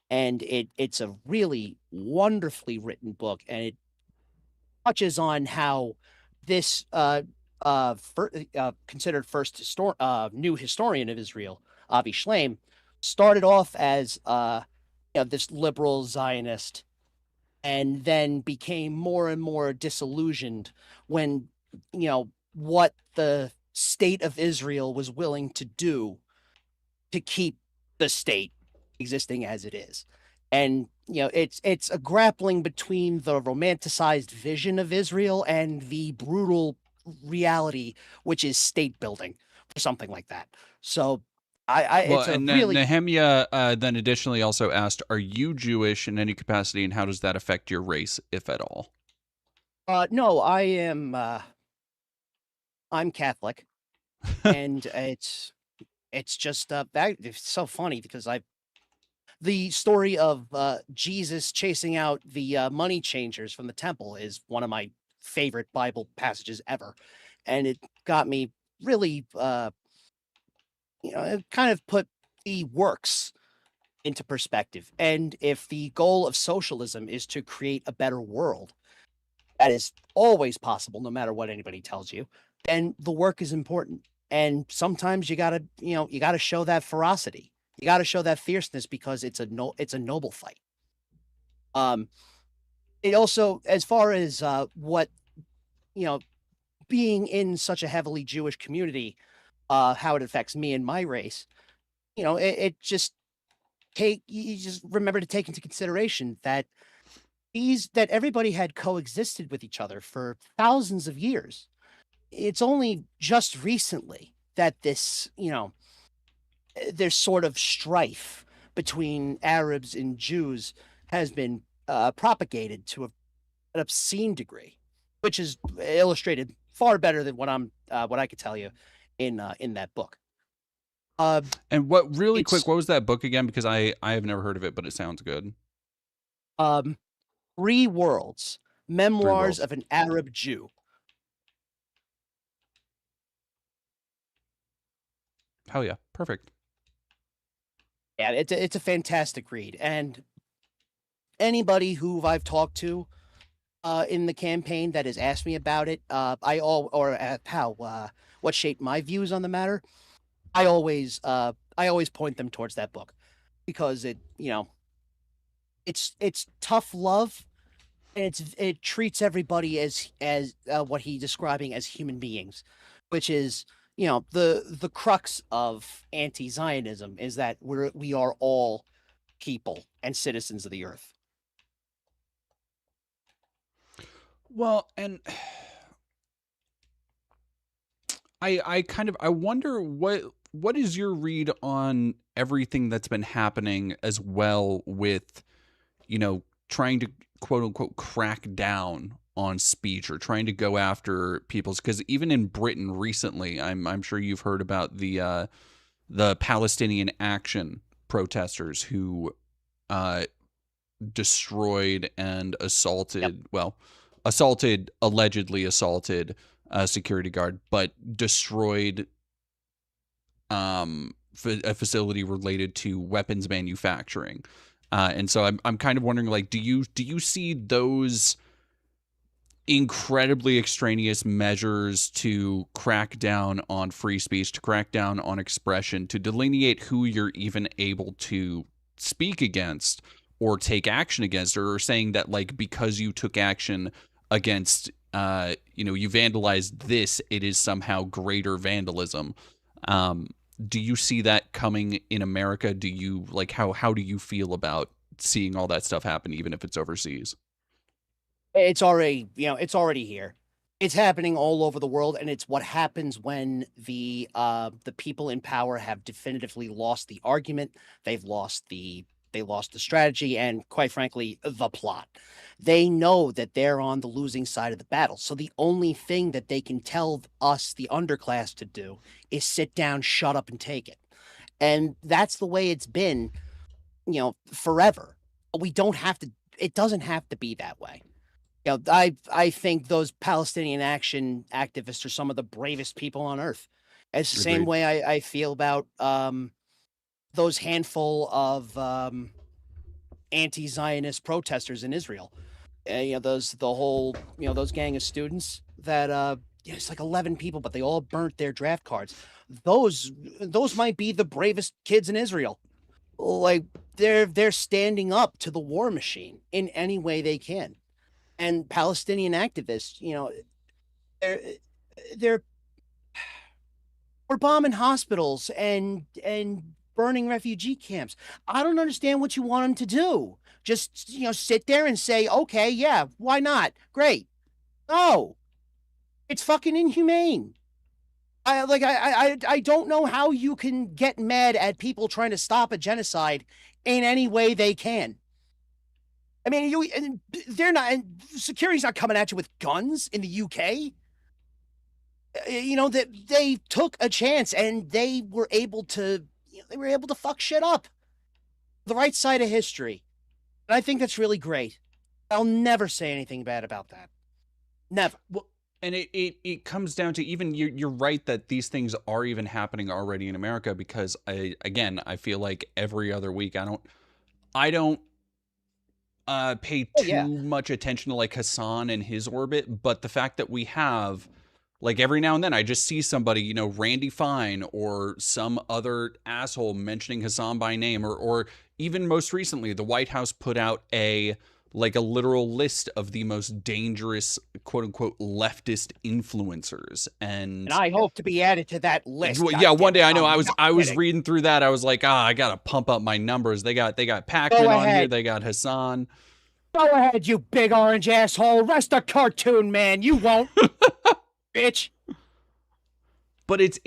And it's a really wonderfully written book, and it touches on how this considered first new historian of Israel, Avi Schleim, started off as this liberal Zionist, and then became more and more disillusioned when what the state of Israel was willing to do to keep the state existing as it is. And it's a grappling between the romanticized vision of Israel and the brutal reality, which is state building, or something like that. So it's a really Nehemia then additionally also asked, are you Jewish in any capacity, and how does that affect your race, if at all? No, I am I'm Catholic. And it's just it's so funny because the story of Jesus chasing out the money changers from the temple is one of my favorite Bible passages ever. And it got me really, it kind of put the works into perspective. And if the goal of socialism is to create a better world, that is always possible, no matter what anybody tells you, then the work is important. And sometimes you gotta show that ferocity. You gotta show that fierceness because it's a noble fight. It also, as far as what being in such a heavily Jewish community, how it affects me and my race, it just you just remember to take into consideration that that everybody had coexisted with each other for thousands of years. It's only just recently that there's sort of strife between Arabs and Jews has been propagated to an obscene degree, which is illustrated far better than what I could tell you in that book. And what quick, what was that book again? Because I have never heard of it, but it sounds good. Three Worlds, Memoirs of an Arab Jew. Hell yeah. Perfect. Yeah, it's a fantastic read, and anybody who I've talked to in the campaign that has asked me about it, what shaped my views on the matter, I always point them towards that book because it's tough love, and it treats everybody as what he's describing as human beings, which is the crux of anti-Zionism is that we are all people and citizens of the earth. Well, and I wonder what is your read on everything that's been happening as well with, trying to quote unquote crack down on speech or trying to go after people's, because even in Britain recently, I'm sure you've heard about the Palestinian Action protesters who destroyed and assaulted, allegedly assaulted a security guard, but destroyed a facility related to weapons manufacturing. And so I'm kind of wondering, like, do you see those incredibly extraneous measures to crack down on free speech, to crack down on expression, to delineate who you're even able to speak against or take action against, or saying that, like, because you took action against, you vandalized this, it is somehow greater vandalism. Do you see that coming in America? Do you how do you feel about seeing all that stuff happen, even if it's overseas? It's already here. It's happening all over the world, and it's what happens when the people in power have definitively lost the argument. They've lost the strategy, and quite frankly, the plot. They know that they're on the losing side of the battle. So the only thing that they can tell us, the underclass, to do is sit down, shut up, and take it. And that's the way it's been, forever. We don't have to. It doesn't have to be that way. I think those Palestinian Action activists are some of the bravest people on earth. It's the same way I feel about those handful of anti-Zionist protesters in Israel. Those gang of students that it's like 11 people, but they all burnt their draft cards. Those might be the bravest kids in Israel. Like they're standing up to the war machine in any way they can. And Palestinian activists, we're bombing hospitals and burning refugee camps. I don't understand what you want them to do. Just, sit there and say, okay, yeah, why not? Great. No, it's fucking inhumane. I don't know how you can get mad at people trying to stop a genocide in any way they can. I mean, security's not coming at you with guns in the UK. That they took a chance and they were able to fuck shit up. The right side of history. And I think that's really great. I'll never say anything bad about that. Never. Well, and it comes down to, even you're right that these things are even happening already in America, because I feel like every other week I don't pay too much attention to like Hassan and his orbit, but the fact that we have, like, every now and then I just see somebody, Randy Fine or some other asshole mentioning Hassan by name, or even most recently, the White House put out a literal list of the most dangerous, quote unquote, leftist influencers. And I hope to be added to that list. Yeah, one day, I know I was reading through that. I was like, I gotta pump up my numbers. They got Pac-Man on here. They got Hassan. Go ahead, you big orange asshole. Rest a cartoon, man. You won't. Bitch. But it's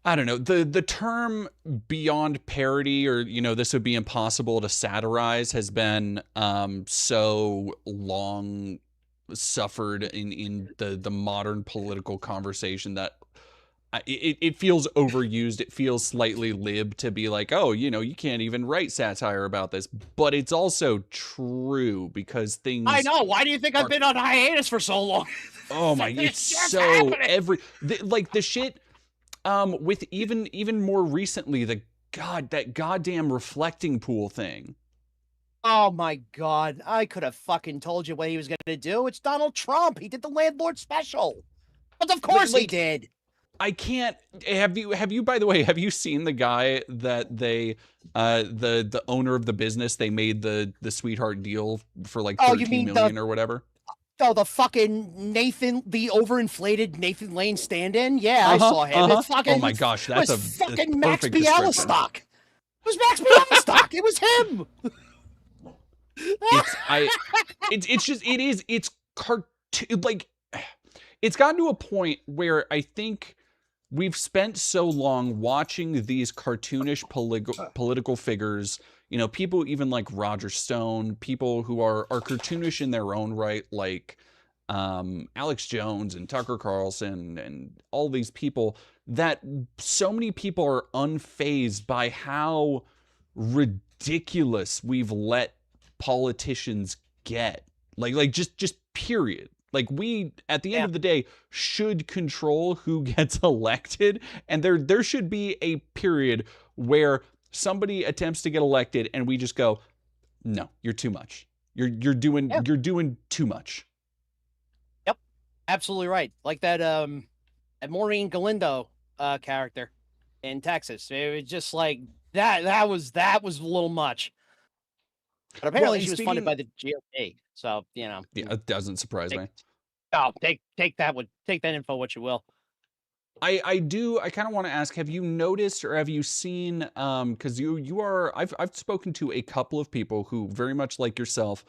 I don't know, the term beyond parody, or this would be impossible to satirize, has been so long suffered in the modern political conversation that it feels overused. It feels slightly lib to be like, oh, you can't even write satire about this. But it's also true, because things, I know. Why do you think I've been on hiatus for so long? Oh my, it's so happening. The shit. With even more recently, that goddamn reflecting pool thing. Oh my God. I could have fucking told you what he was going to do. It's Donald Trump. He did the landlord special. But of course he did. I can't. Have you by the way, have you seen the guy that they the owner of the business, they made the sweetheart deal for like Oh, you 13 mean million or whatever? Oh, the fucking the overinflated Nathan Lane stand-in? Yeah, I saw him. It's fucking, oh my gosh, that's it a was fucking Max perfect description. Bialystock. It was Max Bialystock. It was him. It's cartoon, like, it's gotten to a point where I think we've spent so long watching these cartoonish political figures, you know, people even like Roger Stone, people who are cartoonish in their own right, like Alex Jones and Tucker Carlson and all these people, that so many people are unfazed by how ridiculous we've let politicians get. Like just period. Like, we, at the end of the day, should control who gets elected, and there should be a period where somebody attempts to get elected and we just go, no, you're too much. You're doing too much. Yep, absolutely right. Like that Maureen Galindo character in Texas. It was just like that was a little much. But apparently she was funded by the GOP. So, you know. Yeah, it doesn't surprise me. Oh, take that info what you will. I kind of want to ask, have you noticed or have you seen, because I've spoken to a couple of people who, very much like yourself,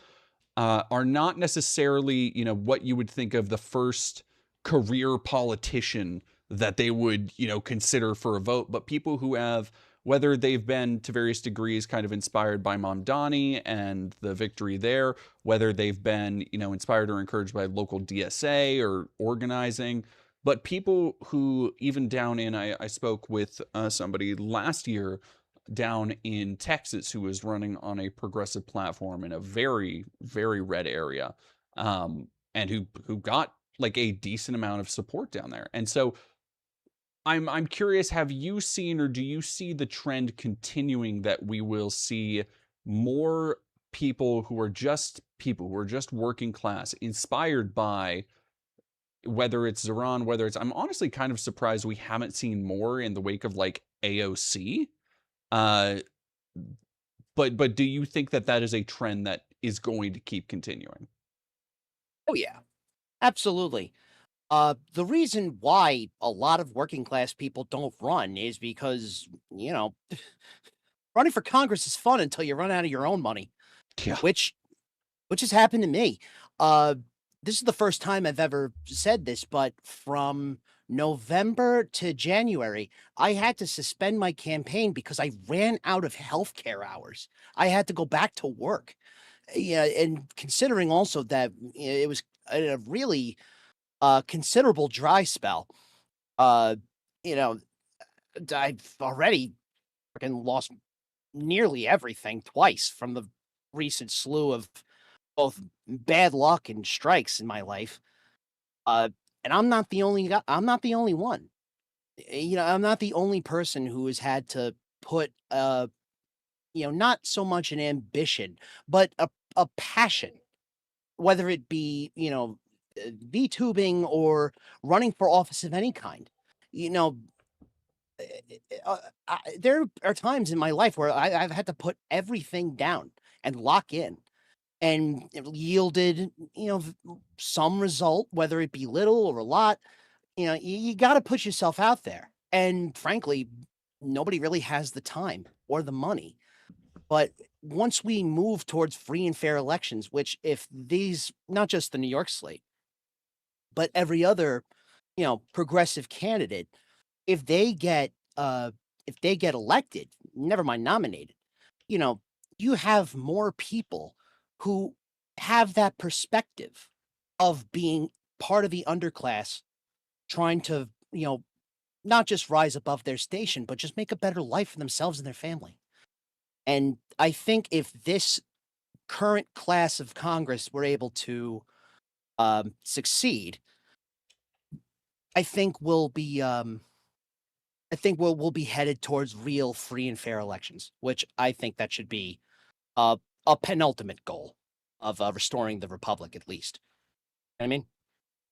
are not necessarily, you know, what you would think of the first career politician that they would, you know, consider for a vote, but people who have, whether they've been to various degrees kind of inspired by Mamdani and the victory there, whether they've been, you know, inspired or encouraged by local DSA or organizing, but people who even down in, I spoke with somebody last year down in Texas who was running on a progressive platform in a very, very red area, and who got like a decent amount of support down there. And so I'm curious, have you seen or do you see the trend continuing that we will see more people who are just working class, inspired by, whether it's Zoran, whether it's, I'm honestly kind of surprised we haven't seen more in the wake of like AOC. But do you think that is a trend that is going to keep continuing? Oh yeah, absolutely. The reason why a lot of working class people don't run is because, you know, running for Congress is fun until you run out of your own money. Yeah. Which has happened to me. This is the first time I've ever said this, but from November to January, I had to suspend my campaign because I ran out of healthcare hours. I had to go back to work. Yeah, and considering also that it was a really considerable dry spell, you know, I've already fucking lost nearly everything twice from the recent slew of both bad luck and strikes in my life. And I'm not the only guy. I'm not the only one. You know, I'm not the only person who has had to put, you know, not so much an ambition, but a passion, whether it be, you know, VTubing or running for office of any kind. You know, there are times in my life where I've had to put everything down and lock in, and it yielded, you know, some result, whether it be little or a lot. You know, you got to put yourself out there. And frankly, nobody really has the time or the money. But once we move towards free and fair elections, which if these, not just the New York slate, but every other, you know, progressive candidate, if they get elected, never mind nominated, you know, you have more people who have that perspective of being part of the underclass, trying to, you know, not just rise above their station, but just make a better life for themselves and their family. And I think if this current class of Congress were able to succeed, I think we'll be I think we'll be headed towards real free and fair elections, which I think that should be a penultimate goal of restoring the republic, at least. You know what I mean,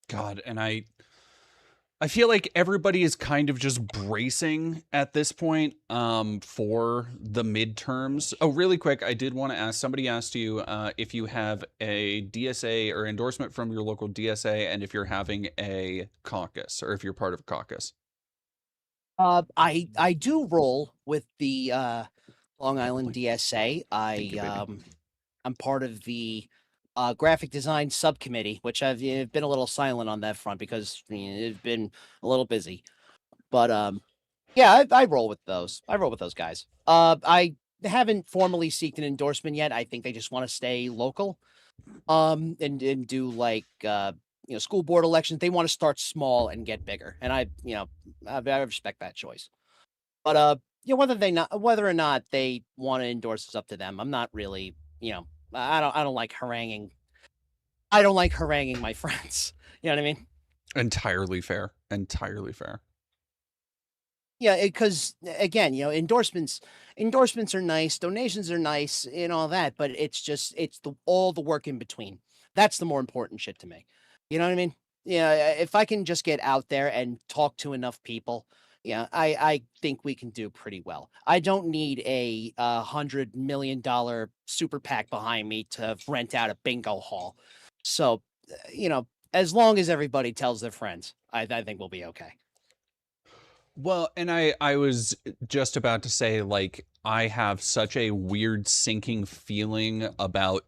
God, and I feel like everybody is kind of just bracing at this point for the midterms. Oh, really quick, I did want to ask, somebody asked you if you have a DSA or endorsement from your local DSA and if you're having a caucus or if you're part of a caucus. I do roll with the Long Island DSA. I'm part of the graphic design subcommittee, which I've been a little silent on that front because it's been a little busy. But yeah, I roll with those. I roll with those guys. I haven't formally sought an endorsement yet. I think they just want to stay local. And do like school board elections. They want to start small and get bigger. And I respect that choice. But whether or not they want to endorse is up to them. I'm not really, I don't like haranguing. I don't like haranguing my friends. You know what I mean? Entirely fair. Entirely fair. Yeah, because again, endorsements are nice, donations are nice, and all that, but it's all the work in between. That's the more important shit to me. You know what I mean? Yeah, if I can just get out there and talk to enough people, yeah, I think we can do pretty well. I don't need a $100 million super PAC behind me to rent out a bingo hall. So, as long as everybody tells their friends, I think we'll be okay. Well, and I was just about to say, like, I have such a weird sinking feeling about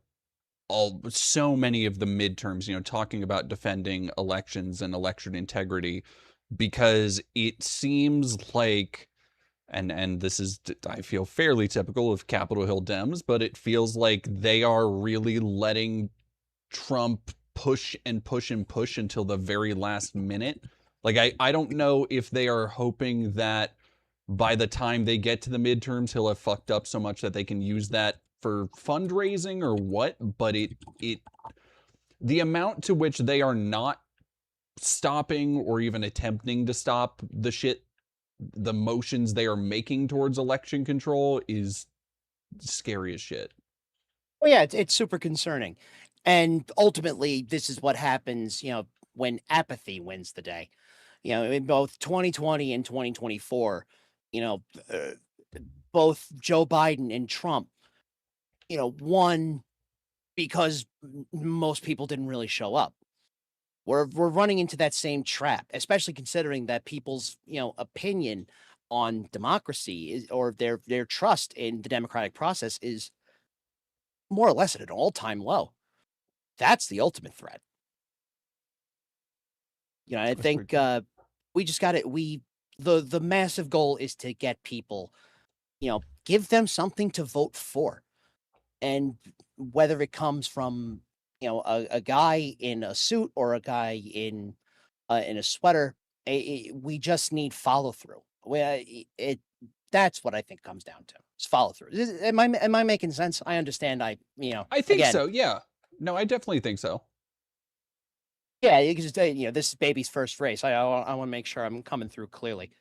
so many of the midterms, talking about defending elections and election integrity, because it seems like, and this is, I feel, fairly typical of Capitol Hill Dems, but it feels like they are really letting Trump push and push and push until the very last minute. Like, I don't know if they are hoping that by the time they get to the midterms, he'll have fucked up so much that they can use that for fundraising or what, but the amount to which they are not stopping or even attempting to stop the motions they are making towards election control is scary as shit. Well, yeah, it's super concerning. And ultimately, this is what happens, when apathy wins the day. In both 2020 and 2024, both Joe Biden and Trump, won because most people didn't really show up. We're running into that same trap, especially considering that people's, opinion on democracy or their trust in the democratic process is more or less at an all-time low. That's the ultimate threat. I think we just got it. The massive goal is to get people, give them something to vote for. And whether it comes from, a guy in a suit or a guy in a sweater, we just need follow through. That's what I think comes down to. It's follow through. Am I making sense? I understand. I think so. Yeah. No, I definitely think so. Yeah, because this is baby's first race. I want to make sure I'm coming through clearly.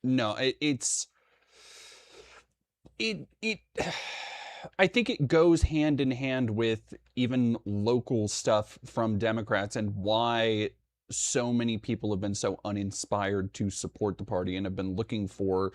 No, I think it goes hand in hand with even local stuff from Democrats and why so many people have been so uninspired to support the party and have been looking for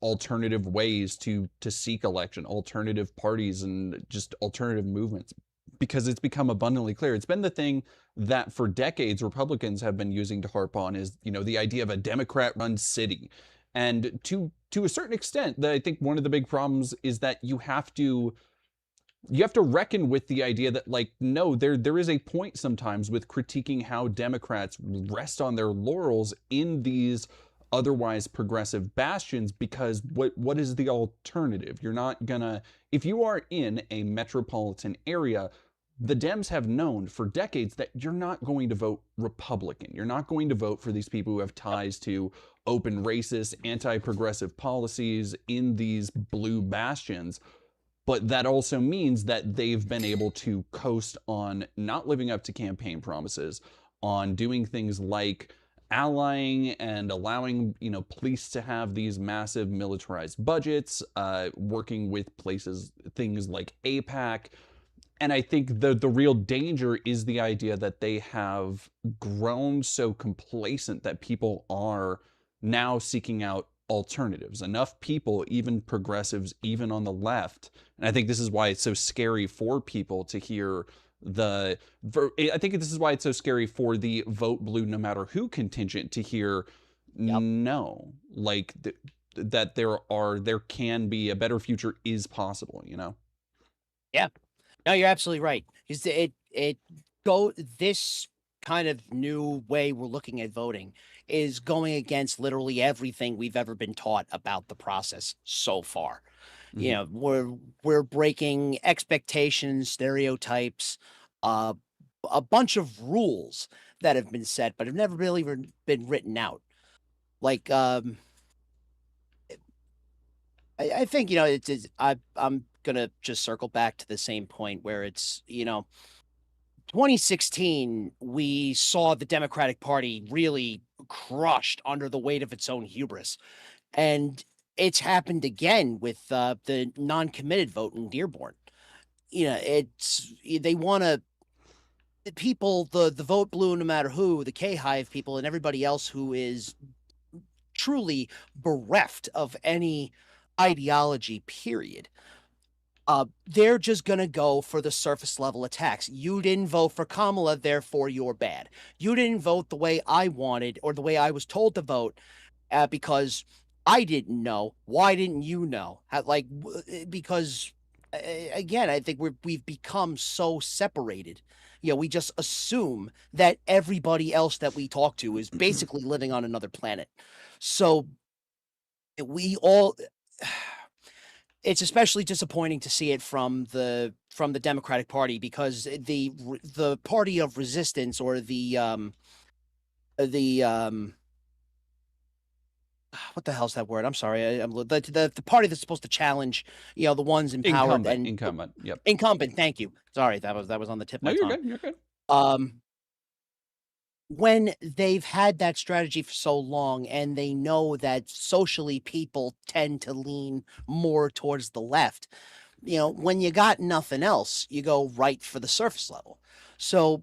alternative ways to seek election, alternative parties and just alternative movements, because it's become abundantly clear. It's been the thing that for decades Republicans have been using to harp on is, the idea of a Democrat-run city. And to a certain extent, I think one of the big problems is that you have to reckon with the idea that, like, no, there is a point sometimes with critiquing how Democrats rest on their laurels in these otherwise progressive bastions, because what is the alternative? You're not gonna, if you are in a metropolitan area, the Dems have known for decades that you're not going to vote Republican. You're not going to vote for these people who have ties to open racist, anti-progressive policies in these blue bastions. But that also means that they've been able to coast on not living up to campaign promises, on doing things like allying and allowing, you know, police to have these massive militarized budgets, working with things like APAC. And I think the real danger is the idea that they have grown so complacent that people are now seeking out alternatives. Enough people, even progressives, even on the left, and I think this is why it's so scary for people to hear I think this is why it's so scary for the vote blue no matter who contingent to hear no, like that there can be a better future is possible, you know? Yeah. No, you're absolutely right. Is this kind of new way we're looking at voting is going against literally everything we've ever been taught about the process so far. You know, we're breaking expectations, stereotypes, a bunch of rules that have been set, but have never really been written out. Like, I think, you know, I'm gonna just circle back to the same point where it's, you know, 2016, we saw the Democratic Party really crushed under the weight of its own hubris. And it's happened again with the non-committed vote in Dearborn. You know, they want to people the vote blue no matter who, the K-Hive people and everybody else who is truly bereft of any ideology, period. They're just going to go for the surface level attacks. You didn't vote for Kamala, therefore you're bad. You didn't vote the way I wanted or the way I was told to vote because I didn't know. Why didn't you know? Because again, I think we've become so separated. You know, we just assume that everybody else that we talk to is basically living on another planet. So we all it's especially disappointing to see it from the Democratic Party because the party of resistance or what the hell's that word? I'm sorry. The party that's supposed to challenge, you know, the ones in power. Incumbent. Yep. Incumbent. Thank you. Sorry, that was on the tip of my tongue. You're good. When they've had that strategy for so long and they know that socially people tend to lean more towards the left, you know, when you got nothing else, you go right for the surface level. So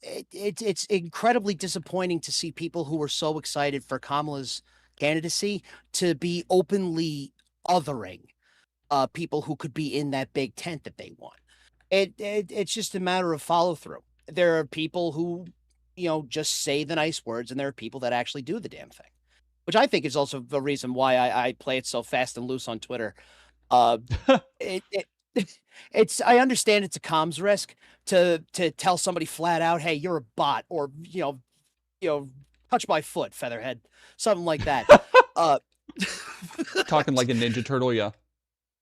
it's incredibly disappointing to see people who were so excited for Kamala's candidacy to be openly othering people who could be in that big tent that they want. It's just a matter of follow through. There are people who, you know, just say the nice words, and there are people that actually do the damn thing, which I think is also the reason why I play it so fast and loose on Twitter. It's I understand it's a comms risk to tell somebody flat out, hey, you're a bot, or you know, touch my foot, Featherhead, something like that. Talking like a Ninja Turtle, yeah.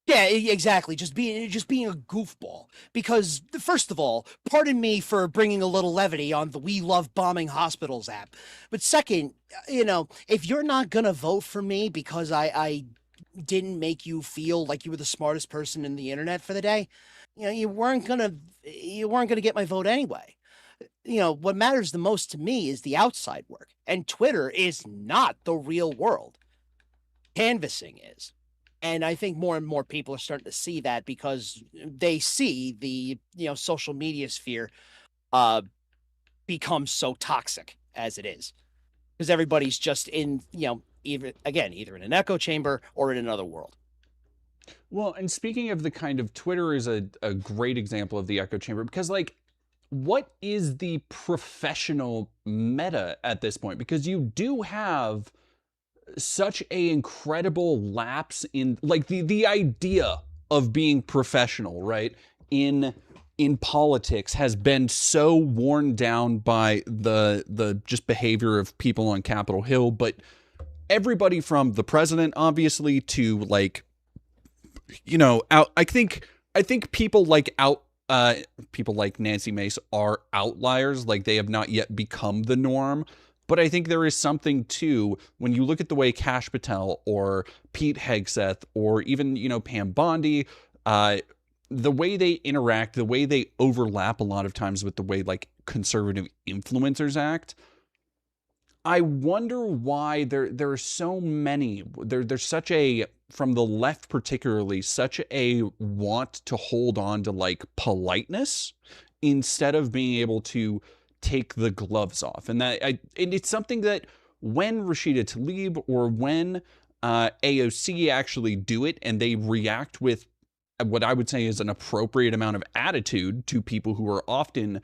Yeah, exactly. Just being a goofball. Because first of all, pardon me for bringing a little levity on the "We Love Bombing Hospitals" app. But second, you know, if you're not gonna vote for me because I didn't make you feel like you were the smartest person in the internet for the day, you know, you weren't gonna get my vote anyway. You know, what matters the most to me is the outside work, and Twitter is not the real world. Canvassing is. And I think more and more people are starting to see that because they see the, you know, social media sphere become so toxic as it is. Because everybody's just in, you know, either in an echo chamber or in another world. Well, and speaking of the kind of Twitter is a great example of the echo chamber because, like, what is the professional meta at this point? Because you do have such a incredible lapse in, like, the idea of being professional, right? In politics has been so worn down by the just behavior of people on Capitol Hill, but everybody from the president, obviously, to, like, you know, I think people like Nancy Mace are outliers. Like, they have not yet become the norm. But I think there is something too when you look at the way Kash Patel or Pete Hegseth or even, you know, Pam Bondi, the way they interact, the way they overlap a lot of times with the way, like, conservative influencers act. I wonder why there are so many. There's such a, from the left particularly, such a want to hold on to like politeness instead of being able to take the gloves off. And and it's something that when Rashida Tlaib or when AOC actually do it and they react with what I would say is an appropriate amount of attitude to people who are often,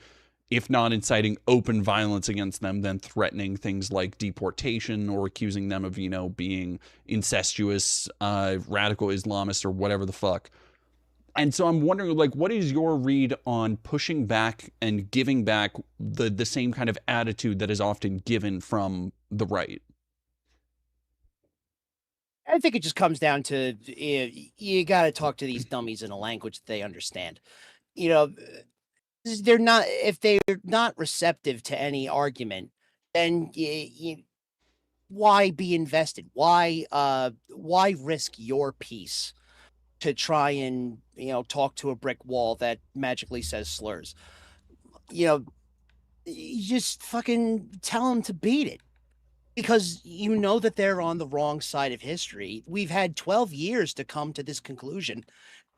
if not inciting open violence against them, then threatening things like deportation or accusing them of, being incestuous, radical Islamists or whatever the fuck. And so I'm wondering, like, what is your read on pushing back and giving back the same kind of attitude that is often given from the right? I think it just comes down to you got to talk to these dummies in a language that they understand. You know, they're not, if they're not receptive to any argument, then why be invested? Why risk your peace to try and talk to a brick wall that magically says slurs? You just fucking tell them to beat it. Because that they're on the wrong side of history. We've had 12 years to come to this conclusion.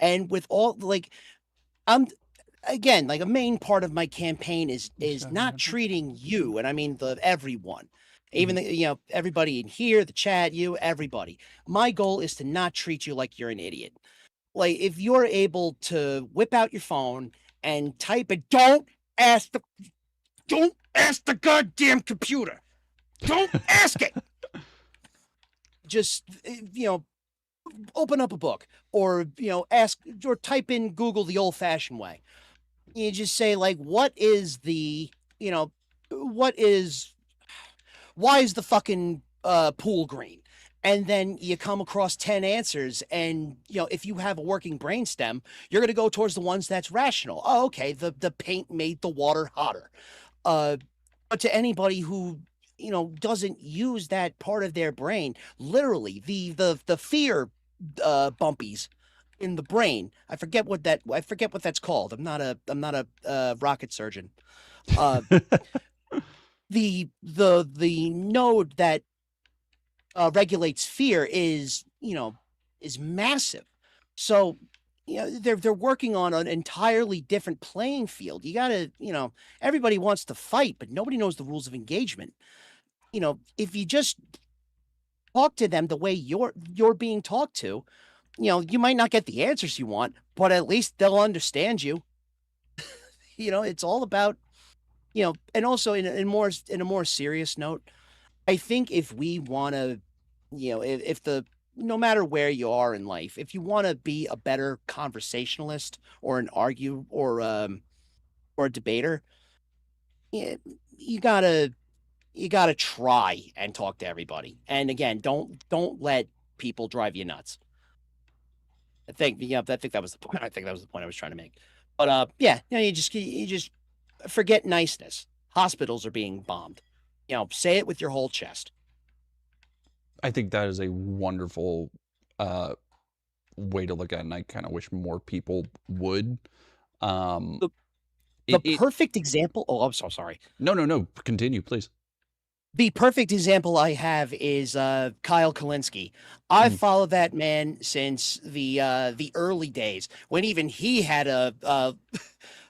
And with all, I'm, again, like a main part of my campaign is not treating you, and I mean everyone, even everybody in here, the chat, everybody. My goal is to not treat you like you're an idiot. Like, if you're able to whip out your phone and type it, don't ask the goddamn computer. Don't ask it. Just, open up a book or, ask or type in Google the old fashioned way. You just say, like, why is the fucking pool green? And then you come across 10 answers. And, if you have a working brainstem, you're going to go towards the ones that's rational. Oh, okay. The paint made the water hotter. But to anybody who, doesn't use that part of their brain, literally the fear bumpies in the brain. I forget what that's called. I'm not a rocket surgeon. The node that regulates fear is massive. So they're working on an entirely different playing field. You gotta, everybody wants to fight, but nobody knows the rules of engagement. If you just talk to them the way you're being talked to, you might not get the answers you want, but at least they'll understand you. It's all about, and also in a more serious note, I think if we want to, if no matter where you are in life, if you want to be a better conversationalist or an argue or a debater, you gotta try and talk to everybody. And again, don't let people drive you nuts. I think that was the point. I think that was the point I was trying to make. But you just forget niceness. Hospitals are being bombed. Say it with your whole chest. I think that is a wonderful way to look at it, and I kind of wish more people would. The perfect example. Oh, I'm so sorry. No. Continue, please. The perfect example I have is Kyle Kalinske. I've followed that man since the early days when even he had a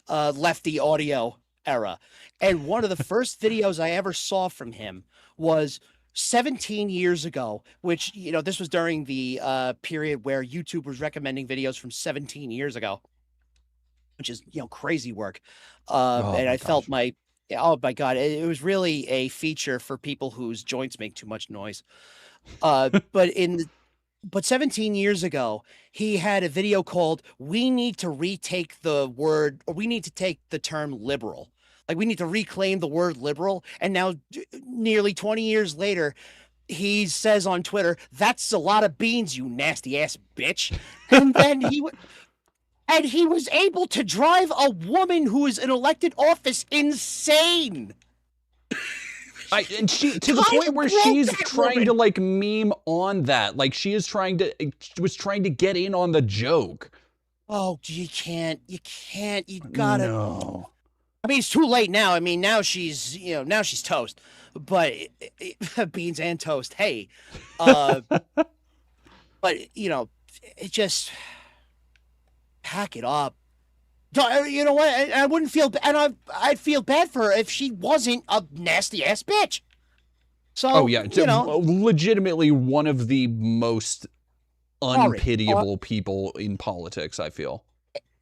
lefty audio era. And one of the first videos I ever saw from him was 17 years ago, which, this was during the period where YouTube was recommending videos from 17 years ago, which is, crazy work. And I felt oh my God, it was really a feature for people whose joints make too much noise. But 17 years ago, he had a video called "We Need to Retake the Word," or "We Need to Take the Term Liberal." Like, we need to reclaim the word liberal. And now, nearly 20 years later, he says on Twitter, "That's a lot of beans, you nasty ass bitch." And then he was able to drive a woman who is in elected office insane. And she, to the point where she's trying to like meme on that, like she was trying to get in on the joke. Oh, you gotta. No. mean, it's too late now. I mean, now she's toast. But beans and toast. Hey, but it just pack it up. You know what? I wouldn't feel, and I'd feel bad for her if she wasn't a nasty ass bitch. So, oh yeah, legitimately one of the most unpitiable people in politics, I feel.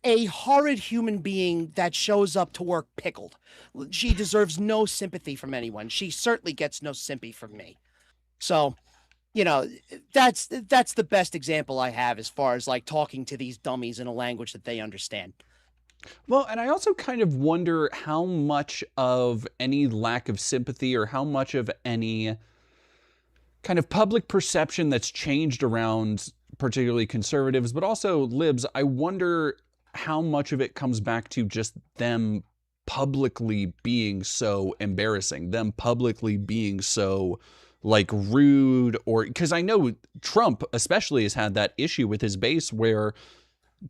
A horrid human being that shows up to work pickled. She deserves no sympathy from anyone. She certainly gets no sympathy from me. So, that's the best example I have as far as like talking to these dummies in a language that they understand. Well, and I also kind of wonder how much of any lack of sympathy or how much of any kind of public perception that's changed around particularly conservatives, but also libs, I wonder how much of it comes back to just them publicly being so embarrassing, them publicly being so like rude, or because I know Trump especially has had that issue with his base where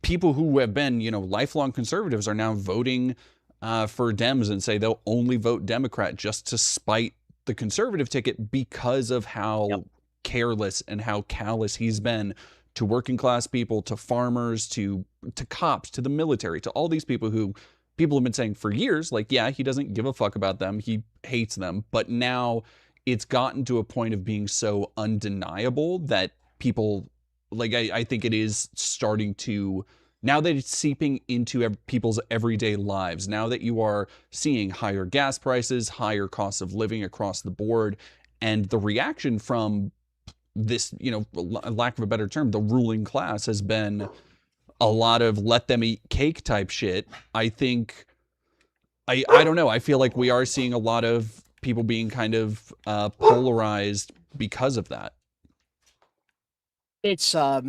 people who have been, lifelong conservatives are now voting for Dems and say they'll only vote Democrat just to spite the conservative ticket because of how careless and how callous he's been to working class people, to farmers, to cops, to the military, to all these people who people have been saying for years, like, yeah, he doesn't give a fuck about them. He hates them. But now it's gotten to a point of being so undeniable that people, like, I think it is starting to, now that it's seeping into people's everyday lives, now that you are seeing higher gas prices, higher costs of living across the board, and the reaction from this, lack of a better term, the ruling class has been a lot of let them eat cake type shit. I think, I don't know, I feel like we are seeing a lot of people being kind of polarized because of that. It's I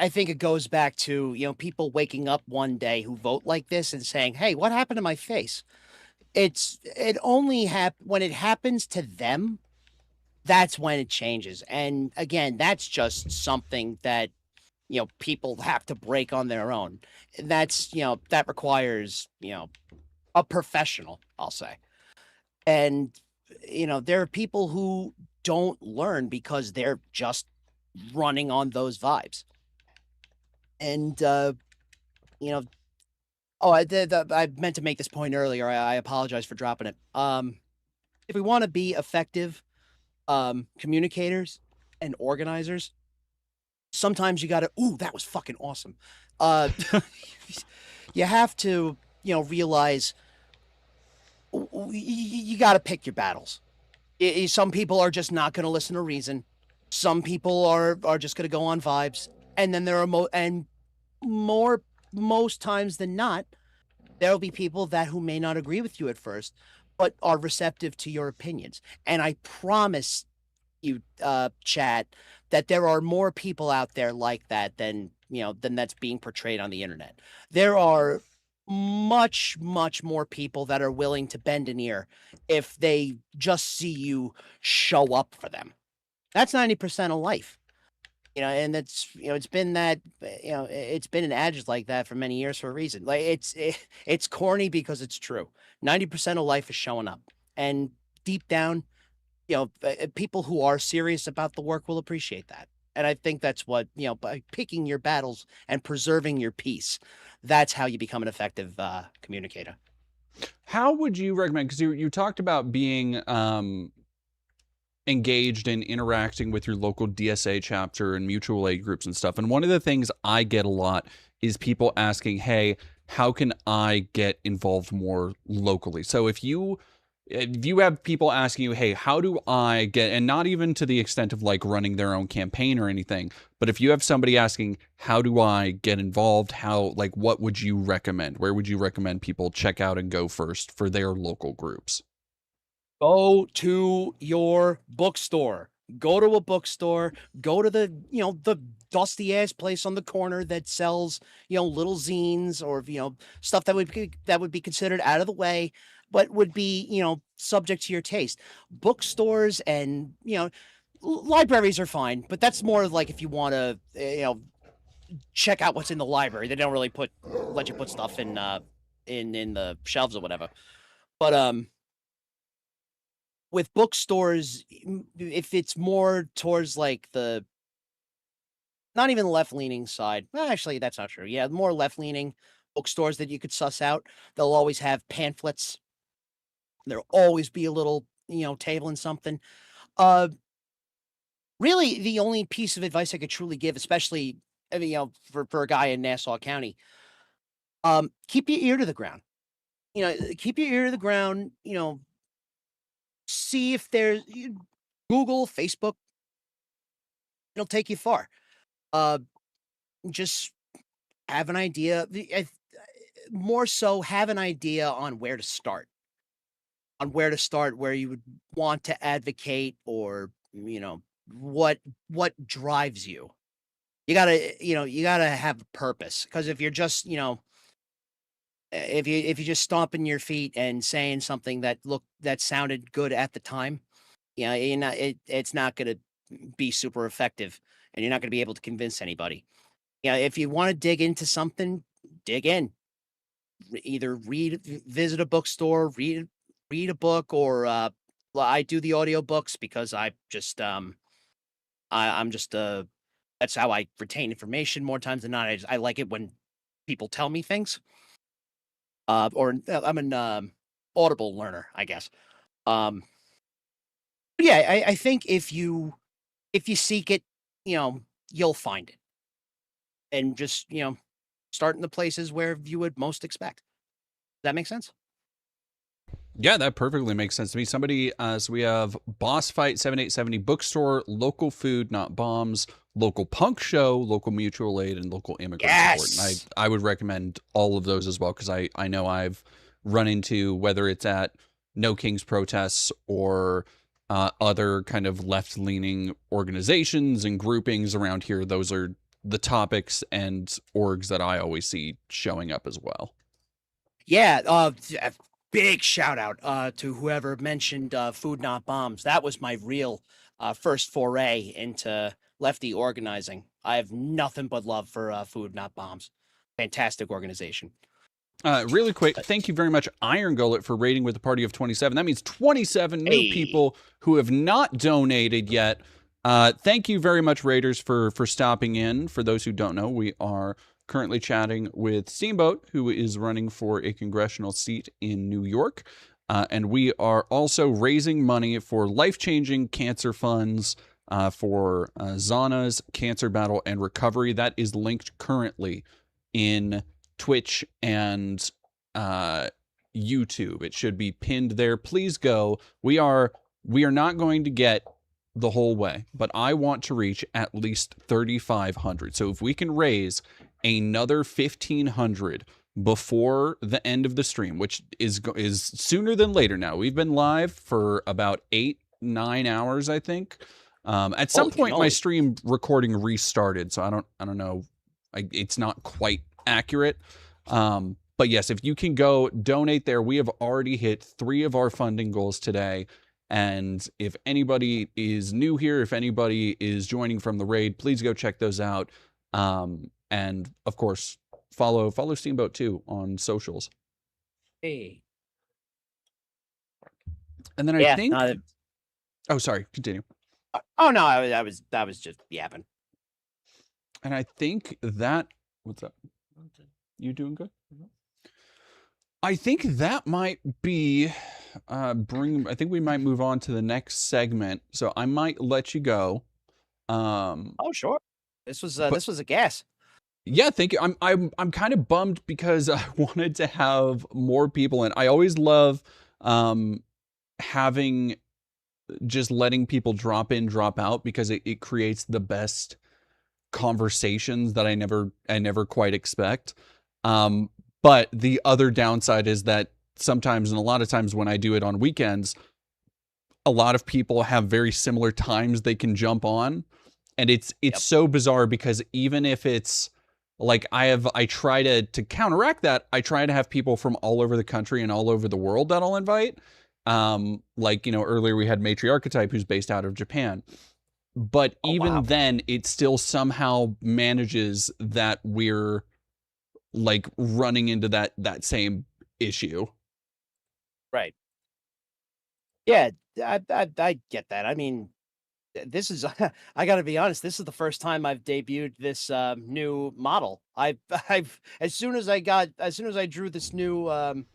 think it goes back to people waking up one day who vote like this and saying, "Hey, what happened to my face?" It only when it happens to them, that's when it changes. And again, that's just something that people have to break on their own. That's that requires a professional, I'll say. And there are people who don't learn because they're just running on those vibes. And I meant to make this point earlier. I apologize for dropping it. If we want to be effective communicators and organizers, sometimes you gotta, ooh, that was fucking awesome. You have to realize you got to pick your battles. Some people are just not going to listen to reason. Some people are just going to go on vibes. And then there are most times than not, there'll be people who may not agree with you at first, but are receptive to your opinions. And I promise you, Chad, that there are more people out there like that than that's being portrayed on the internet. There are much, much more people that are willing to bend an ear if they just see you show up for them. That's 90% of life. And that's, it's been that, it's been an adage like that for many years for a reason. Like it's corny because it's true. 90% of life is showing up, and deep down, people who are serious about the work will appreciate that. And I think that's what, by picking your battles and preserving your peace, that's how you become an effective communicator. How would you recommend, because you talked about being engaged in interacting with your local DSA chapter and mutual aid groups and stuff. And one of the things I get a lot is people asking, hey, how can I get involved more locally? So if you have people asking you, hey, how do I get, and not even to the extent of like running their own campaign or anything, but if you have somebody asking, how do I get involved? What would you recommend? Where would you recommend people check out and go first for their local groups? Go to your bookstore. Go to a bookstore. Go to the, the dusty ass place on the corner that sells, little zines or, stuff that would be considered out of the way, but would be, subject to your taste. Bookstores and, libraries are fine, but that's more like if you want to, check out what's in the library. They don't really let you put stuff in, in the shelves or whatever. But with bookstores, if it's more towards like the not even left-leaning side. Well, actually, that's not true. Yeah, more left-leaning bookstores that you could suss out. They'll always have pamphlets. There'll always be a little, table and something. Really, the only piece of advice I could truly give, especially, for a guy in Nassau County, keep your ear to the ground. Keep your ear to the ground. See if there's Google, Facebook. It'll take you far. Just have an idea. More so, have an idea on where to start. Where you would want to advocate, or what drives you. You gotta have a purpose, because if you're just if you're just stomping your feet and saying something that sounded good at the time, it's not gonna be super effective, and you're not gonna be able to convince anybody. If you want to dig into something, dig in. Either visit a bookstore, read a book, or I do the audiobooks because I'm just that's how I retain information more times than not. I like it when people tell me things. Or I'm an Audible learner, I guess. But yeah, I think if you seek it, you'll find it. And just, start in the places where you would most expect. Does that make sense? Yeah, that perfectly makes sense to me. Somebody, so we have Boss Fight 7870 Bookstore, Local Food Not Bombs, Local Punk Show, Local Mutual Aid, and Local Immigrant Support. And I would recommend all of those as well, because I know I've run into, whether it's at No Kings protests or other kind of left-leaning organizations and groupings around here, those are the topics and orgs that I always see showing up as well. Yeah, big shout out to whoever mentioned Food Not Bombs. That was my real first foray into lefty organizing. I have nothing but love for Food Not Bombs. Fantastic organization. Really quick, thank you very much, Iron Gullet, for raiding with a party of 27. That means 27 new people who have not donated yet. Thank you very much, Raiders, for stopping in. For those who don't know, we are currently chatting with Steamboat, who is running for a congressional seat in New York. And we are also raising money for life-changing cancer funds for Zana's Cancer Battle and Recovery. That is linked currently in Twitch and YouTube. It should be pinned there. Please go. We are not going to get the whole way, but I want to reach at least 3,500. So if we can raise another 1,500 before the end of the stream, which is sooner than later now. We've been live for about 8-9 hours, I think. At some point, my stream recording restarted, so I don't know. It's not quite accurate. But yes, if you can go donate there, we have already hit 3 of our funding goals today. And if anybody is new here, if anybody is joining from the raid, please go check those out. And of course, follow Steamboat too on socials. Hey. And then I think. Oh, sorry. Continue. Oh no, I was just yapping. And I think that. What's up? You doing good? I think that might be I think we might move on to the next segment. So I might let you go. Oh sure. This was a guess. Yeah, thank you. I'm kind of bummed because I wanted to have more people, and I always love having just letting people drop in, drop out, because it creates the best conversations that I never quite expect. But the other downside is that sometimes, and a lot of times when I do it on weekends, a lot of people have very similar times they can jump on. And it's so bizarre, because even if it's like I try to counteract that, I try to have people from all over the country and all over the world that I'll invite. Like, earlier we had Matriarchetype, who's based out of Japan. But even then, it still somehow manages that we're like running into that same issue. Right. Yeah, I get that. I mean, this is I got to be honest, this is the first time I've debuted this new model. I've as soon as I drew this new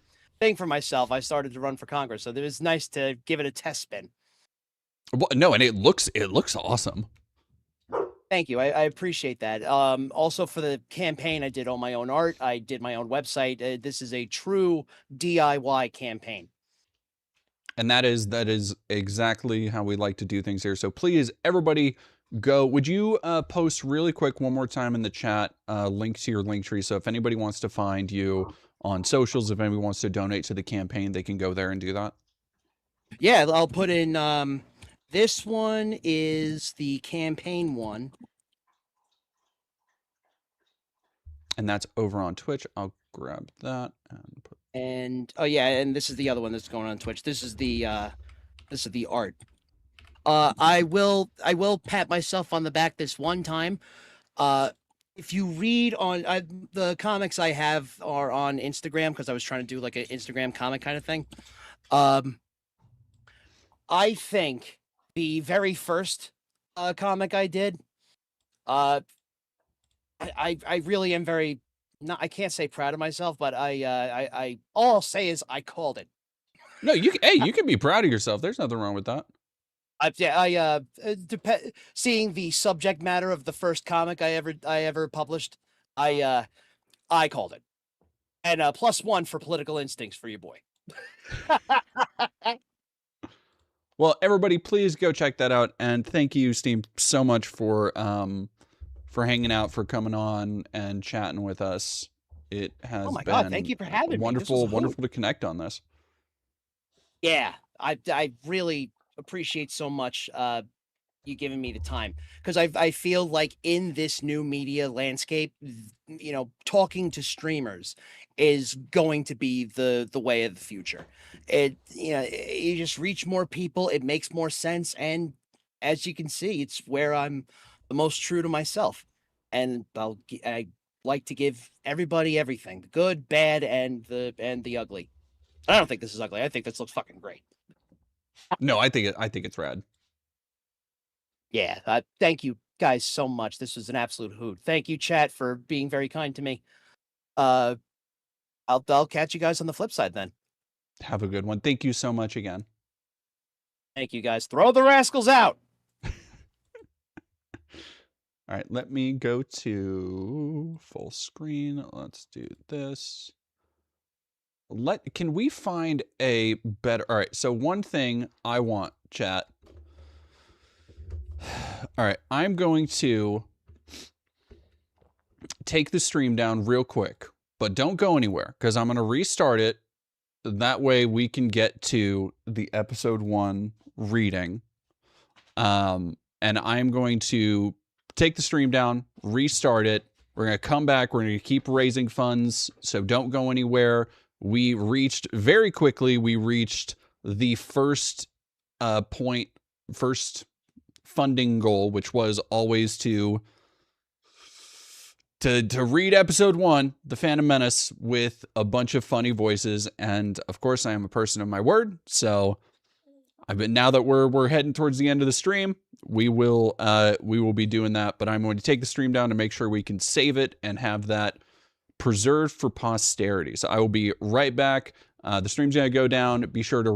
thing for myself, I started to run for Congress. So it was nice to give it a test spin. Well, no, and it looks awesome. Thank you. I appreciate that. Also for the campaign, I did all my own art. I did my own website. This is a true DIY campaign. And that is exactly how we like to do things here. So please, everybody, go. Would you post really quick one more time in the chat link to your link tree? So if anybody wants to find you on socials, if anybody wants to donate to the campaign, they can go there and do that. Yeah, I'll put in this one is the campaign one. And that's over on Twitch. I'll grab that and put. And oh yeah, and this is the other one that's going on Twitch. This is the art. I will pat myself on the back this one time. If you read on the comics I have are on Instagram because I was trying to do like an Instagram comic kind of thing. I think the very first comic I did, I really am very I can't say proud of myself, but I all I'll say is I called it. No, you can be proud of yourself. There's nothing wrong with that. Seeing the subject matter of the first comic I ever published, I called it. And +1 for political instincts for you, boy. Well, everybody, please go check that out. And thank you, Steve, so much for hanging out, for coming on and chatting with us. It has oh my been God, thank you for having me. Wonderful to connect on this. Yeah, I really appreciate so much you giving me the time because I feel like in this new media landscape, you know, talking to streamers is going to be the way of the future. You just reach more people, it makes more sense, and as you can see, it's where I'm the most true to myself, and I like to give everybody everything, the good, bad, and the ugly. I don't think this is ugly. I think this looks fucking great. No, I think it's rad. Yeah, thank you guys so much. This was an absolute hoot. Thank you, chat, for being very kind to me. I'll catch you guys on the flip side then. Have a good one. Thank you so much again. Thank you, guys. Throw the rascals out. All right, let me go to full screen. Let's do this. Can we find a better... All right, so one thing I want, chat. All right, I'm going to take the stream down real quick, but don't go anywhere because I'm going to restart it. That way we can get to the episode 1 reading. And I'm going to take the stream down, restart it. We're going to come back. We're going to keep raising funds, so don't go anywhere. We reached very quickly. We reached the first funding goal, which was always to read episode 1, The Phantom Menace, with a bunch of funny voices. And of course, I am a person of my word. So now that we're heading towards the end of the stream, we will be doing that. But I'm going to take the stream down to make sure we can save it and have that preserved for posterity. So I will be right back. The stream's going to go down. Be sure to